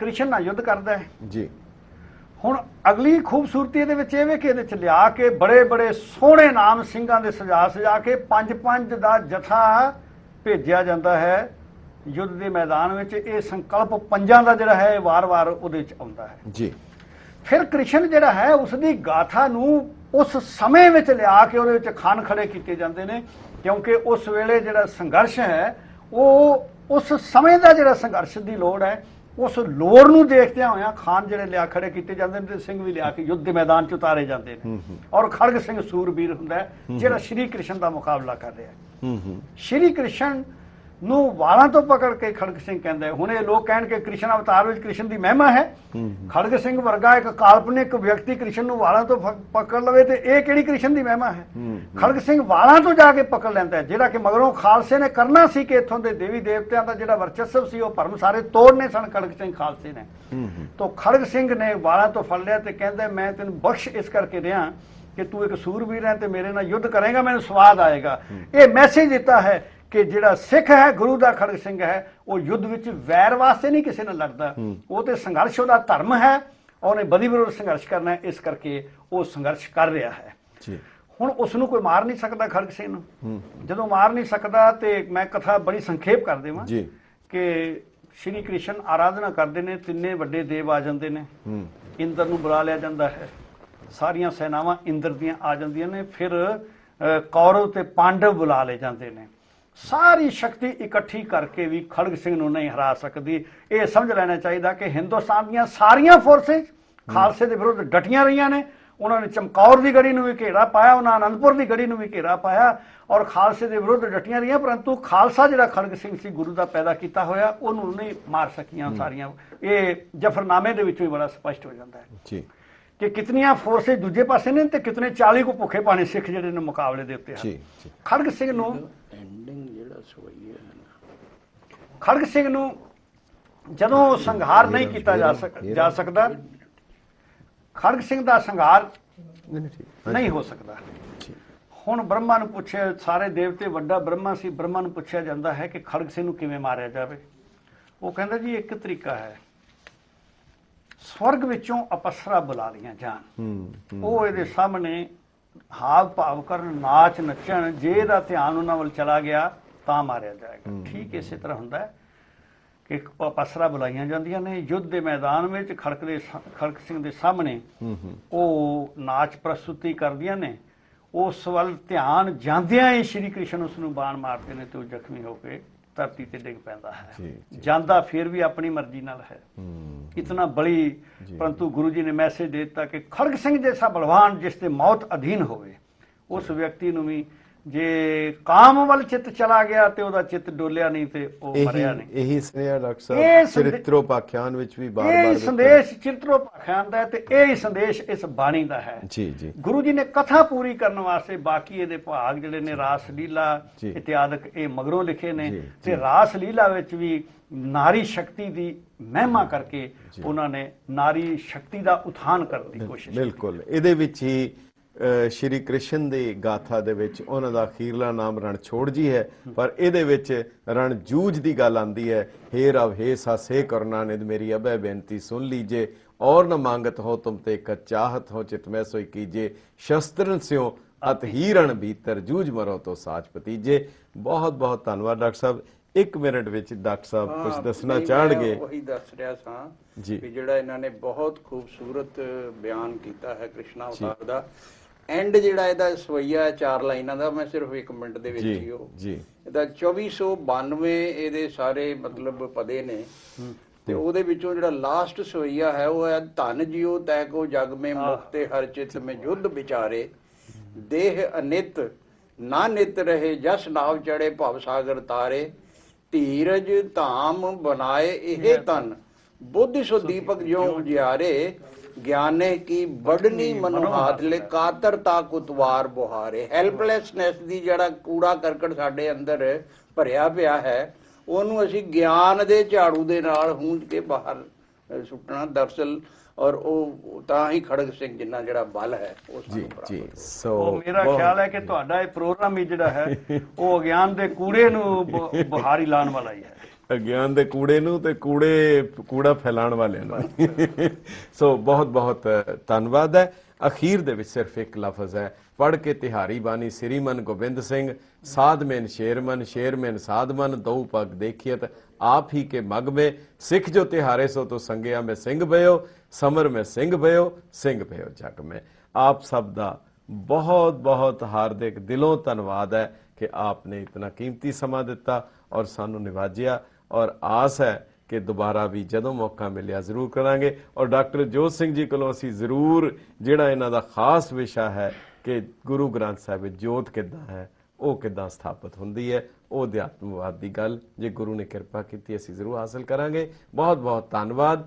ਕ੍ਰਿਸ਼ਨ ਨਾਲ ਯੁੱਧ ਕਰਦਾ ਹੈ
ਜੀ।
ਹੁਣ ਅਗਲੀ ਖੂਬਸੂਰਤੀ ਇਹਦੇ ਵਿੱਚ ਇਹ ਵੇ ਕਿ ਇਹਦੇ ਚ ਲਿਆ ਕੇ ਬੜੇ ਸੋਹਣੇ ਨਾਮ ਸਿੰਘਾਂ ਦੇ ਸਜਾ ਕੇ 5-5 ਦਾ ਜਥਾ ਭੇਜਿਆ ਜਾਂਦਾ ਹੈ ਯੁੱਧ ਦੇ ਮੈਦਾਨ ਵਿੱਚ। ਇਹ ਸੰਕਲਪ ਪੰਜਾਂ ਦਾ ਜਿਹੜਾ ਹੈ ਵਾਰ-ਵਾਰ ਉਹਦੇ ਵਿੱਚ ਆਉਂਦਾ ਹੈ
ਜੀ। ਫਿਰ
ਕ੍ਰਿਸ਼ਨ ਜਿਹੜਾ ਹੈ ਉਸ ਦੀ ਗਾਥਾ ਨੂੰ ਉਸ ਸਮੇਂ ਵਿੱਚ ਲਿਆ ਕੇ ਉਹਦੇ ਵਿੱਚ ਖਾਨ ਖੜੇ ਕੀਤੇ ਜਾਂਦੇ ਨੇ, ਕਿਉਂਕਿ ਉਸ ਵੇਲੇ ਜਿਹੜਾ ਸੰਘਰਸ਼ ਹੈ ਉਹ ਉਸ ਸਮੇਂ ਦਾ ਜਿਹੜਾ ਸੰਘਰਸ਼ ਦੀ ਲੋੜ ਹੈ, ਉਸ ਲੋੜ ਨੂੰ ਦੇਖਦਿਆਂ ਹੋਇਆਂ ਖਾਨ ਜਿਹੜੇ ਲਿਆ ਖੜੇ ਕੀਤੇ ਜਾਂਦੇ ਨੇ ਤੇ ਸਿੰਘ ਵੀ ਲਿਆ ਕੇ ਯੁੱਧ ਦੇ ਮੈਦਾਨ 'ਚ ਉਤਾਰੇ ਜਾਂਦੇ ਨੇ। ਔਰ ਖੜਗ ਸਿੰਘ ਸੂਰਬੀਰ ਹੁੰਦਾ ਹੈ ਜਿਹੜਾ ਸ਼੍ਰੀ ਕ੍ਰਿਸ਼ਨ ਦਾ ਮੁਕਾਬਲਾ ਕਰ ਰਿਹਾ। ਸ਼੍ਰੀ ਕ੍ਰਿਸ਼ਨ ਨੂੰ ਵਾਲਾਂ ਤੋਂ ਪਕੜ ਕੇ ਖੜਗ ਸਿੰਘ ਕਹਿੰਦਾ ਹੈ। ਹੁਣ ਇਹ ਲੋਕ ਕਹਿਣ ਕਿ ਕ੍ਰਿਸ਼ਨ ਅਵਤਾਰ ਵਿੱਚ ਕ੍ਰਿਸ਼ਨ ਦੀ ਮਹਿਮਾ ਹੈ। ਖੜਗ ਸਿੰਘ ਵਰਗਾ ਇੱਕ ਕਾਲਪਨਿਕ ਵਿਅਕਤੀ ਕ੍ਰਿਸ਼ਨ ਨੂੰ ਵਾਲਾਂ ਤੋਂ ਪਕੜ ਲਵੇ ਤੇ ਇਹ ਕਿਹੜੀ ਕ੍ਰਿਸ਼ਨ ਦੀ ਮਹਿਮਾ ਹੈ? ਖੜਗ ਸਿੰਘ ਵਾਲਾਂ ਤੋਂ ਜਾ ਕੇ ਪਕੜ ਲੈਂਦਾ ਹੈ, ਜਿਹੜਾ ਕਿ ਮਗਰੋਂ ਖਾਲਸੇ ਨੇ ਕਰਨਾ ਸੀ ਕਿ ਇੱਥੋਂ ਦੇ ਦੇਵੀ ਦੇਵਤਿਆਂ ਦਾ ਜਿਹੜਾ ਵਰਚਸਵ ਸੀ ਉਹ ਭਰਮ ਸਾਰੇ ਤੋੜਨੇ ਸਨ ਖੜਗ ਸਿੰਘ ਖਾਲਸੇ ਨੇ। ਤਾਂ ਖੜਗ ਸਿੰਘ ਨੇ ਵਾਲਾਂ ਤੋਂ ਫੜ ਲਿਆ ਤੇ ਕਹਿੰਦਾ ਮੈਂ ਤੈਨੂੰ ਬਖਸ਼ ਇਸ ਕਰਕੇ ਰਿਹਾ ਕਿ ਤੂੰ ਇੱਕ ਸੂਰਬੀਰ ਹੈ ਤੇ ਮੇਰੇ ਨਾਲ ਯੁੱਧ ਕਰੇਗਾ, ਮੈਨੂੰ ਸਵਾਦ ਆਏਗਾ। ਇਹ ਮੈਸੇਜ ਦਿੱਤਾ ਹੈ ਕਿ ਜਿਹੜਾ ਸਿੱਖ ਹੈ ਗੁਰੂ ਦਾ ਖੜਗ ਸਿੰਘ ਹੈ ਉਹ ਯੁੱਧ ਵਿੱਚ ਵੈਰ ਵਾਸਤੇ ਨਹੀਂ ਕਿਸੇ ਨਾਲ ਲੜਦਾ, ਉਹ ਤੇ ਸੰਘਰਸ਼ ਉਹਦਾ ਧਰਮ ਹੈ, ਉਹਨੇ ਬਦੀ ਵਿਰੋਧ ਸੰਘਰਸ਼ ਕਰਨਾ ਹੈ, ਇਸ ਕਰਕੇ ਉਹ ਸੰਘਰਸ਼ ਕਰ ਰਿਹਾ ਹੈ। ਹੁਣ ਉਸ ਨੂੰ ਕੋਈ ਮਾਰ ਨਹੀਂ ਸਕਦਾ ਖੜਗ ਸਿੰਘ ਨੂੰ। ਜਦੋਂ ਮਾਰ ਨਹੀਂ ਸਕਦਾ ਤੇ ਮੈਂ ਕਥਾ ਬੜੀ ਸੰਖੇਪ ਕਰ ਦੇਵਾਂ ਕਿ ਸ਼੍ਰੀ ਕ੍ਰਿਸ਼ਨ ਆਰਾਧਨਾ ਕਰਦੇ ਨੇ, ਤਿੰਨੇ ਵੱਡੇ ਦੇਵ ਆ ਜਾਂਦੇ ਨੇ, ਇੰਦਰ ਨੂੰ ਬੁਲਾ ਲਿਆ ਜਾਂਦਾ ਹੈ, ਸਾਰੀਆਂ ਸੈਨਾਵਾਂ ਇੰਦਰ ਦੀਆਂ ਆ ਜਾਂਦੀਆਂ ਨੇ, ਫਿਰ ਕੌਰਵ ਤੇ ਪਾਂਡਵ ਬੁਲਾ ਲਏ ਜਾਂਦੇ ਨੇ। ਸਾਰੀ ਸ਼ਕਤੀ ਇਕੱਠੀ ਕਰਕੇ ਵੀ ਖੜਗ ਸਿੰਘ ਨੂੰ ਨਹੀਂ ਹਰਾ ਸਕਦੀ। ਇਹ ਸਮਝ ਲੈਣਾ ਚਾਹੀਦਾ ਕਿ ਹਿੰਦੁਸਤਾਨ ਦੀਆਂ ਸਾਰੀਆਂ ਫੋਰਸਿਸ ਖਾਲਸੇ ਦੇ ਵਿਰੁੱਧ ਡਟੀਆਂ ਰਹੀਆਂ ਨੇ। ਉਹਨਾਂ ਨੇ ਚਮਕੌਰ ਦੀ ਗੜੀ ਨੂੰ ਵੀ ਘੇਰਾ ਪਾਇਆ, ਉਹਨਾਂ ਅਨੰਦਪੁਰ ਦੀ ਗੜੀ ਨੂੰ ਵੀ ਘੇਰਾ ਪਾਇਆ ਔਰ ਖਾਲਸੇ ਦੇ ਵਿਰੁੱਧ ਡਟੀਆਂ ਰਹੀਆਂ, ਪਰੰਤੂ ਖਾਲਸਾ ਜਿਹੜਾ ਖੜਗ ਸਿੰਘ ਸੀ ਗੁਰੂ ਦਾ ਪੈਦਾ ਕੀਤਾ ਹੋਇਆ, ਉਹਨੂੰ ਨਹੀਂ ਮਾਰ ਸਕੀਆਂ ਸਾਰੀਆਂ। ਇਹ ਜਫਰਨਾਮੇ ਦੇ ਵਿੱਚੋਂ ਹੀ ਬੜਾ ਸਪਸ਼ਟ ਹੋ ਜਾਂਦਾ ਹੈ
ਜੀ
ਕਿ ਕਿਤਨੀਆਂ ਫੋਰਸਿਸ ਦੂਜੇ ਪਾਸੇ ਨੇ ਤੇ ਕਿਤਨੇ 40 ਕੋ ਭੁੱਖੇ ਪਾਣੇ ਸਿੱਖ ਜਿਹੜੇ ਨੇ ਮੁਕਾਬਲੇ ਦੇ ਉੱਤੇ ਹਨ।
ਜੀ
ਖੜਗ ਸਿੰਘ ਨੂੰ
ਐਂਡਿੰਗ ਜਿਹੜਾ ਸਵਈਆ ਹੈ ਨਾ,
ਖੜਗ ਸਿੰਘ ਨੂੰ ਜਦੋਂ ਸੰਘਾਰ ਨਹੀਂ ਕੀਤਾ ਜਾ ਸਕਦਾ, ਖੜਗ ਸਿੰਘ ਦਾ ਸੰਘਾਰ ਨਹੀਂ ਹੋ ਸਕਦਾ। ਹੁਣ ਬ੍ਰਹਮਾ ਨੂੰ ਪੁੱਛਿਆ, ਸਾਰੇ ਦੇਵਤੇ, ਵੱਡਾ ਬ੍ਰਹਮਾ ਸੀ, ਬ੍ਰਹਮਾ ਨੂੰ ਪੁੱਛਿਆ ਜਾਂਦਾ ਹੈ ਕਿ ਖੜਗ ਸਿੰਘ ਨੂੰ ਕਿਵੇਂ ਮਾਰਿਆ ਜਾਵੇ। ਉਹ ਕਹਿੰਦਾ ਜੀ ਇੱਕ ਤਰੀਕਾ ਹੈ, ਸਵਰਗ ਵਿੱਚੋਂ ਅਪਸਰਾ ਬੁਲਾ ਲਈਆਂ ਜਾਣ, ਉਹ ਇਹਦੇ ਸਾਹਮਣੇ ਹਾਵ ਭਾਵ ਕਰਨ, ਨਾਚ ਨੱਚਣ, ਜੇ ਇਹਦਾ ਧਿਆਨ ਉਹਨਾਂ ਵੱਲ ਚਲਾ ਗਿਆ ਤਾਂ ਮਾਰਿਆ ਜਾਏਗਾ। ਠੀਕ ਇਸੇ ਤਰ੍ਹਾਂ ਹੁੰਦਾ ਹੈ ਕਿ ਅਪਸਰਾ ਬੁਲਾਈਆਂ ਜਾਂਦੀਆਂ ਨੇ, ਯੁੱਧ ਦੇ ਮੈਦਾਨ ਵਿੱਚ ਖੜਗ ਸਿੰਘ ਦੇ ਸਾਹਮਣੇ ਉਹ ਨਾਚ ਪ੍ਰਸਤੁਤੀ ਕਰਦੀਆਂ ਨੇ। ਉਸ ਵੱਲ ਧਿਆਨ ਜਾਂਦਿਆਂ ਹੀ ਸ਼੍ਰੀ ਕ੍ਰਿਸ਼ਨ ਉਸ ਨੂੰ ਬਾਣ ਮਾਰਦੇ ਨੇ ਤੇ ਉਹ ਜ਼ਖਮੀ ਹੋ ਕੇ ਧਰਤੀ ਤੇ ਡਿੱਗ ਪੈਂਦਾ ਹੈ। ਜਾਂਦਾ ਫਿਰ ਵੀ ਆਪਣੀ ਮਰਜ਼ੀ ਨਾਲ ਹੈ, ਇਤਨਾ ਬੜੀ, ਪਰੰਤੂ ਗੁਰੂ ਜੀ ਨੇ ਮੈਸੇਜ ਦੇ ਦਿੱਤਾ ਕਿ ਖੜਗ ਸਿੰਘ ਜੈਸਾ ਬਲਵਾਨ ਜਿਸ ਤੇ ਮੌਤ ਅਧੀਨ ਹੋਵੇ, ਉਸ ਵਿਅਕਤੀ ਨੂੰ ਵੀ ਜੇ ਕਾਮ ਵੱਲ ਚਿੱਤ ਚਲਾ ਗਿਆ ਤੇ ਉਹਦਾ ਚਿੱਤ ਡੋਲਿਆ ਨਹੀਂ ਤੇ ਉਹ ਮਰਿਆ ਨਹੀਂ।
ਇਹੀ ਸੁਨੇਹਾ ਡਾਕਟਰ ਸਾਹਿਬ ਚਰਿਤ੍ਰੋਪਾਖਿਆਨ ਵਿੱਚ ਵੀ ਬਾਰ-ਬਾਰ
ਇਹ ਸੰਦੇਸ਼ ਚਰਿਤ੍ਰੋਪਾਖਿਆਨ ਦਾ ਹੈ ਤੇ ਇਹ ਹੀ ਸੰਦੇਸ਼ ਇਸ ਬਾਣੀ ਦਾ ਹੈ।
ਜੀ
ਗੁਰੂ ਜੀ ਨੇ ਕਥਾ ਪੂਰੀ ਕਰਨ ਵਾਸਤੇ ਬਾਕੀ ਇਹਦੇ ਭਾਗ ਜਿਹੜੇ ਨੇ ਰਾਸ ਲੀਲਾ ਇਤਿਆਦਿਕ ਇਹ ਮਗਰੋਂ ਲਿਖੇ ਨੇ, ਤੇ ਰਾਸ ਲੀਲਾ ਵਿੱਚ ਵੀ ਨਾਰੀ ਸ਼ਕਤੀ ਦੀ ਮਹਿਮਾ ਕਰਕੇ ਉਹਨਾਂ ਨੇ ਨਾਰੀ ਸ਼ਕਤੀ ਦਾ ਉਥਾਨ ਕਰਨ ਦੀ ਕੋਸ਼ਿਸ਼ ਕੀਤੀ।
ਬਿਲਕੁਲ, ਇਹਦੇ ਵਿੱਚ ਹੀ ਸ਼੍ਰੀ ਕ੍ਰਿਸ਼ਨ ਦੀ ਗਾਥਾ ਦੇ ਵਿੱਚ ਉਹਨਾਂ ਦਾ ਅਖੀਰਲਾ ਨਾਮ ਰਣਛੋੜ ਜੀ ਹੈ, ਪਰ ਇਹਦੇ ਵਿੱਚ ਰਣਜੂਝ ਦੀ ਗੱਲ ਆਂਦੀ ਹੈ। ਹੇ ਰਵ ਹੇ ਸਾਸੇ ਕਰਨਾ ਨਿਦ ਮੇਰੀ ਅਬੈ ਬੇਨਤੀ ਸੁਣ ਲੀਜੇ, और न मांगत हो तुम ते कत चाहत हो चित में सोई कीजिए, शस्त्रन स्यों अत हीरण भीतर जूझ मरो तो साच पतीजे। बहुत बहुत धन्यवाद डॉक्टर साहब। एक मिनट ਵਿੱਚ ਡਾਕਟਰ ਸਾਹਿਬ ਕੁਝ ਦੱਸਣਾ ਚਾਹਣਗੇ?
ਉਹੀ ਦੱਸ ਰਿਹਾ ਸਾਂ
ਜੀ
ਕਿ ਜਿਹੜਾ ਇਹਨਾਂ ਨੇ ਬਹੁਤ ਖੂਬਸੂਰਤ ਬਿਆਨ ਕੀਤਾ ਹੈ ਕ੍ਰਿਸ਼ਨਾ ਅਵਤਾਰ ਦਾ। ਐਂਡ ਜਿਹੜਾ ਇਹਦਾ ਸਵਈਆ 4 ਲਾਈਨਾਂ ਦਾ, ਮੈਂ ਸਿਰਫ 1 ਮਿੰਟ ਦੇ ਵਿੱਚ ਹੀ ਉਹ
ਜੀ
ਇਹਦਾ 2492 ਇਹਦੇ ਸਾਰੇ ਮਤਲਬ ਪਦੇ ਨੇ, ਤੇ ਉਹਦੇ ਵਿੱਚੋਂ ਜਿਹੜਾ ਲਾਸਟ ਸਵਈਆ ਹੈ ਉਹ ਹੈ ਧਨ ਜਿਉ ਤੈ ਕੋ ਜਗ ਮੇ ਮੁਕਤੇ ਹਰ ਚਿਤ ਮੇ ਯੁੱਧ ਵਿਚਾਰੇ, ਦੇਹ ਅਨਿਤ ਨਾ ਨਿਤ ਰਹੇ ਜਸ ਨਾਵ ਚੜੇ ਭਵ ਸਾਗਰ ਤਾਰੇ, ਧੀਰਜ ਧਾਮ ਬਣਾਏ ਇਹ ਤਨ ਬੁੱਧ ਸੋ ਦੀਪਕ ਜਿਉ ਉਜਿਆਰੇ, ਗਿਆਨੇ ਕੀ ਬੜਨੀ ਮਨੁ ਹਾਥ ਲੈ ਕਾਤਰਤਾ ਕੁਤਵਾਰ ਬੁਹਾਰੇ। ਹੈਲਪਲੈਸਨੈਸ ਦੀ ਜਿਹੜਾ ਕੂੜਾ ਕਰਕਟ ਸਾਡੇ ਅੰਦਰ ਭਰਿਆ ਪਿਆ ਹੈ, ਉਹਨੂੰ ਅਸੀਂ ਗਿਆਨ ਦੇ ਝਾੜੂ ਦੇ ਨਾਲ ਹੂੰਝ ਕੇ ਬਾਹਰ ਸੁੱਟਣਾ ਦਰਅਸਲ, ਔਰ ਉਹ ਤਾਂ ਹੀ ਖੜਗ ਸਿੰਘ ਜਿੰਨਾ ਜਿਹੜਾ ਬਲ ਹੈ ਉਸ
ਜੀ ਜੀ। ਸੋ
ਮੇਰਾ ਖਿਆਲ ਹੈ ਕਿ ਤੁਹਾਡਾ ਇਹ ਪ੍ਰੋਗਰਾਮ ਹੀ ਜਿਹੜਾ ਹੈ ਉਹ ਅਗਿਆਨ ਦੇ ਕੂੜੇ ਨੂੰ ਬੁਹਾਰੀ ਲਾਉਣ ਵਾਲਾ ਹੀ ਹੈ,
ਅਗਿਆਨ ਦੇ ਕੂੜੇ ਨੂੰ ਤੇ ਕੂੜਾ ਫੈਲਾਉਣ ਵਾਲਿਆਂ ਨੂੰ। ਸੋ ਬਹੁਤ ਬਹੁਤ ਧੰਨਵਾਦ ਹੈ। ਅਖੀਰ ਦੇ ਵਿੱਚ ਸਿਰਫ ਇੱਕ ਲਫ਼ਜ਼ ਹੈ, ਪੜ੍ਹ ਕੇ ਤਿਹਾਰੀ ਬਾਣੀ ਸ੍ਰੀ ਮਨ ਗੋਬਿੰਦ ਸਿੰਘ, ਸਾਧ ਮੈਨ ਸ਼ੇਰ ਮਨ ਸ਼ੇਰ ਮੈਨ ਸਾਧ ਮਨ, ਦਉ ਪਗ ਦੇਖੀਅਤ आप ही के मग में, सिख जो तिहारे सो तो संगया में सिंह भयो, समर में सिंह भयो, सिंह भयो जग में। आप सब दा बहुत बहुत हार्दिक दिलों धन्यवाद है कि आपने इतना कीमती समा दिता और सानू निवाजिया, और आस है कि दोबारा भी जदों मौका मिलिया जरूर करांगे। और डॉक्टर जोत सिंह जी कोलों असीं जरूर जिहड़ा इन्हां दा खास विशा है कि गुरु ग्रंथ साहिब जोत किद्दां है, ਉਹ ਕਿੱਦਾਂ ਸਥਾਪਿਤ ਹੁੰਦੀ ਹੈ, ਉਹ ਅਧਿਆਤਮਵਾਦ ਦੀ ਗੱਲ ਜੇ ਗੁਰੂ ਨੇ ਕਿਰਪਾ ਕੀਤੀ ਅਸੀਂ ਜ਼ਰੂਰ ਹਾਸਲ ਕਰਾਂਗੇ। ਬਹੁਤ ਬਹੁਤ ਧੰਨਵਾਦ।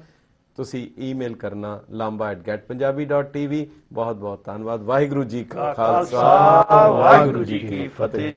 ਤੁਸੀਂ ਈਮੇਲ ਕਰਨਾ lamba@getpunjabi.tv। ਬਹੁਤ ਬਹੁਤ ਧੰਨਵਾਦ। ਵਾਹਿਗੁਰੂ ਜੀ ਕਾ ਖਾਲਸਾ, ਵਾਹਿਗੁਰੂ ਜੀ ਕੀ ਫਤਿਹ।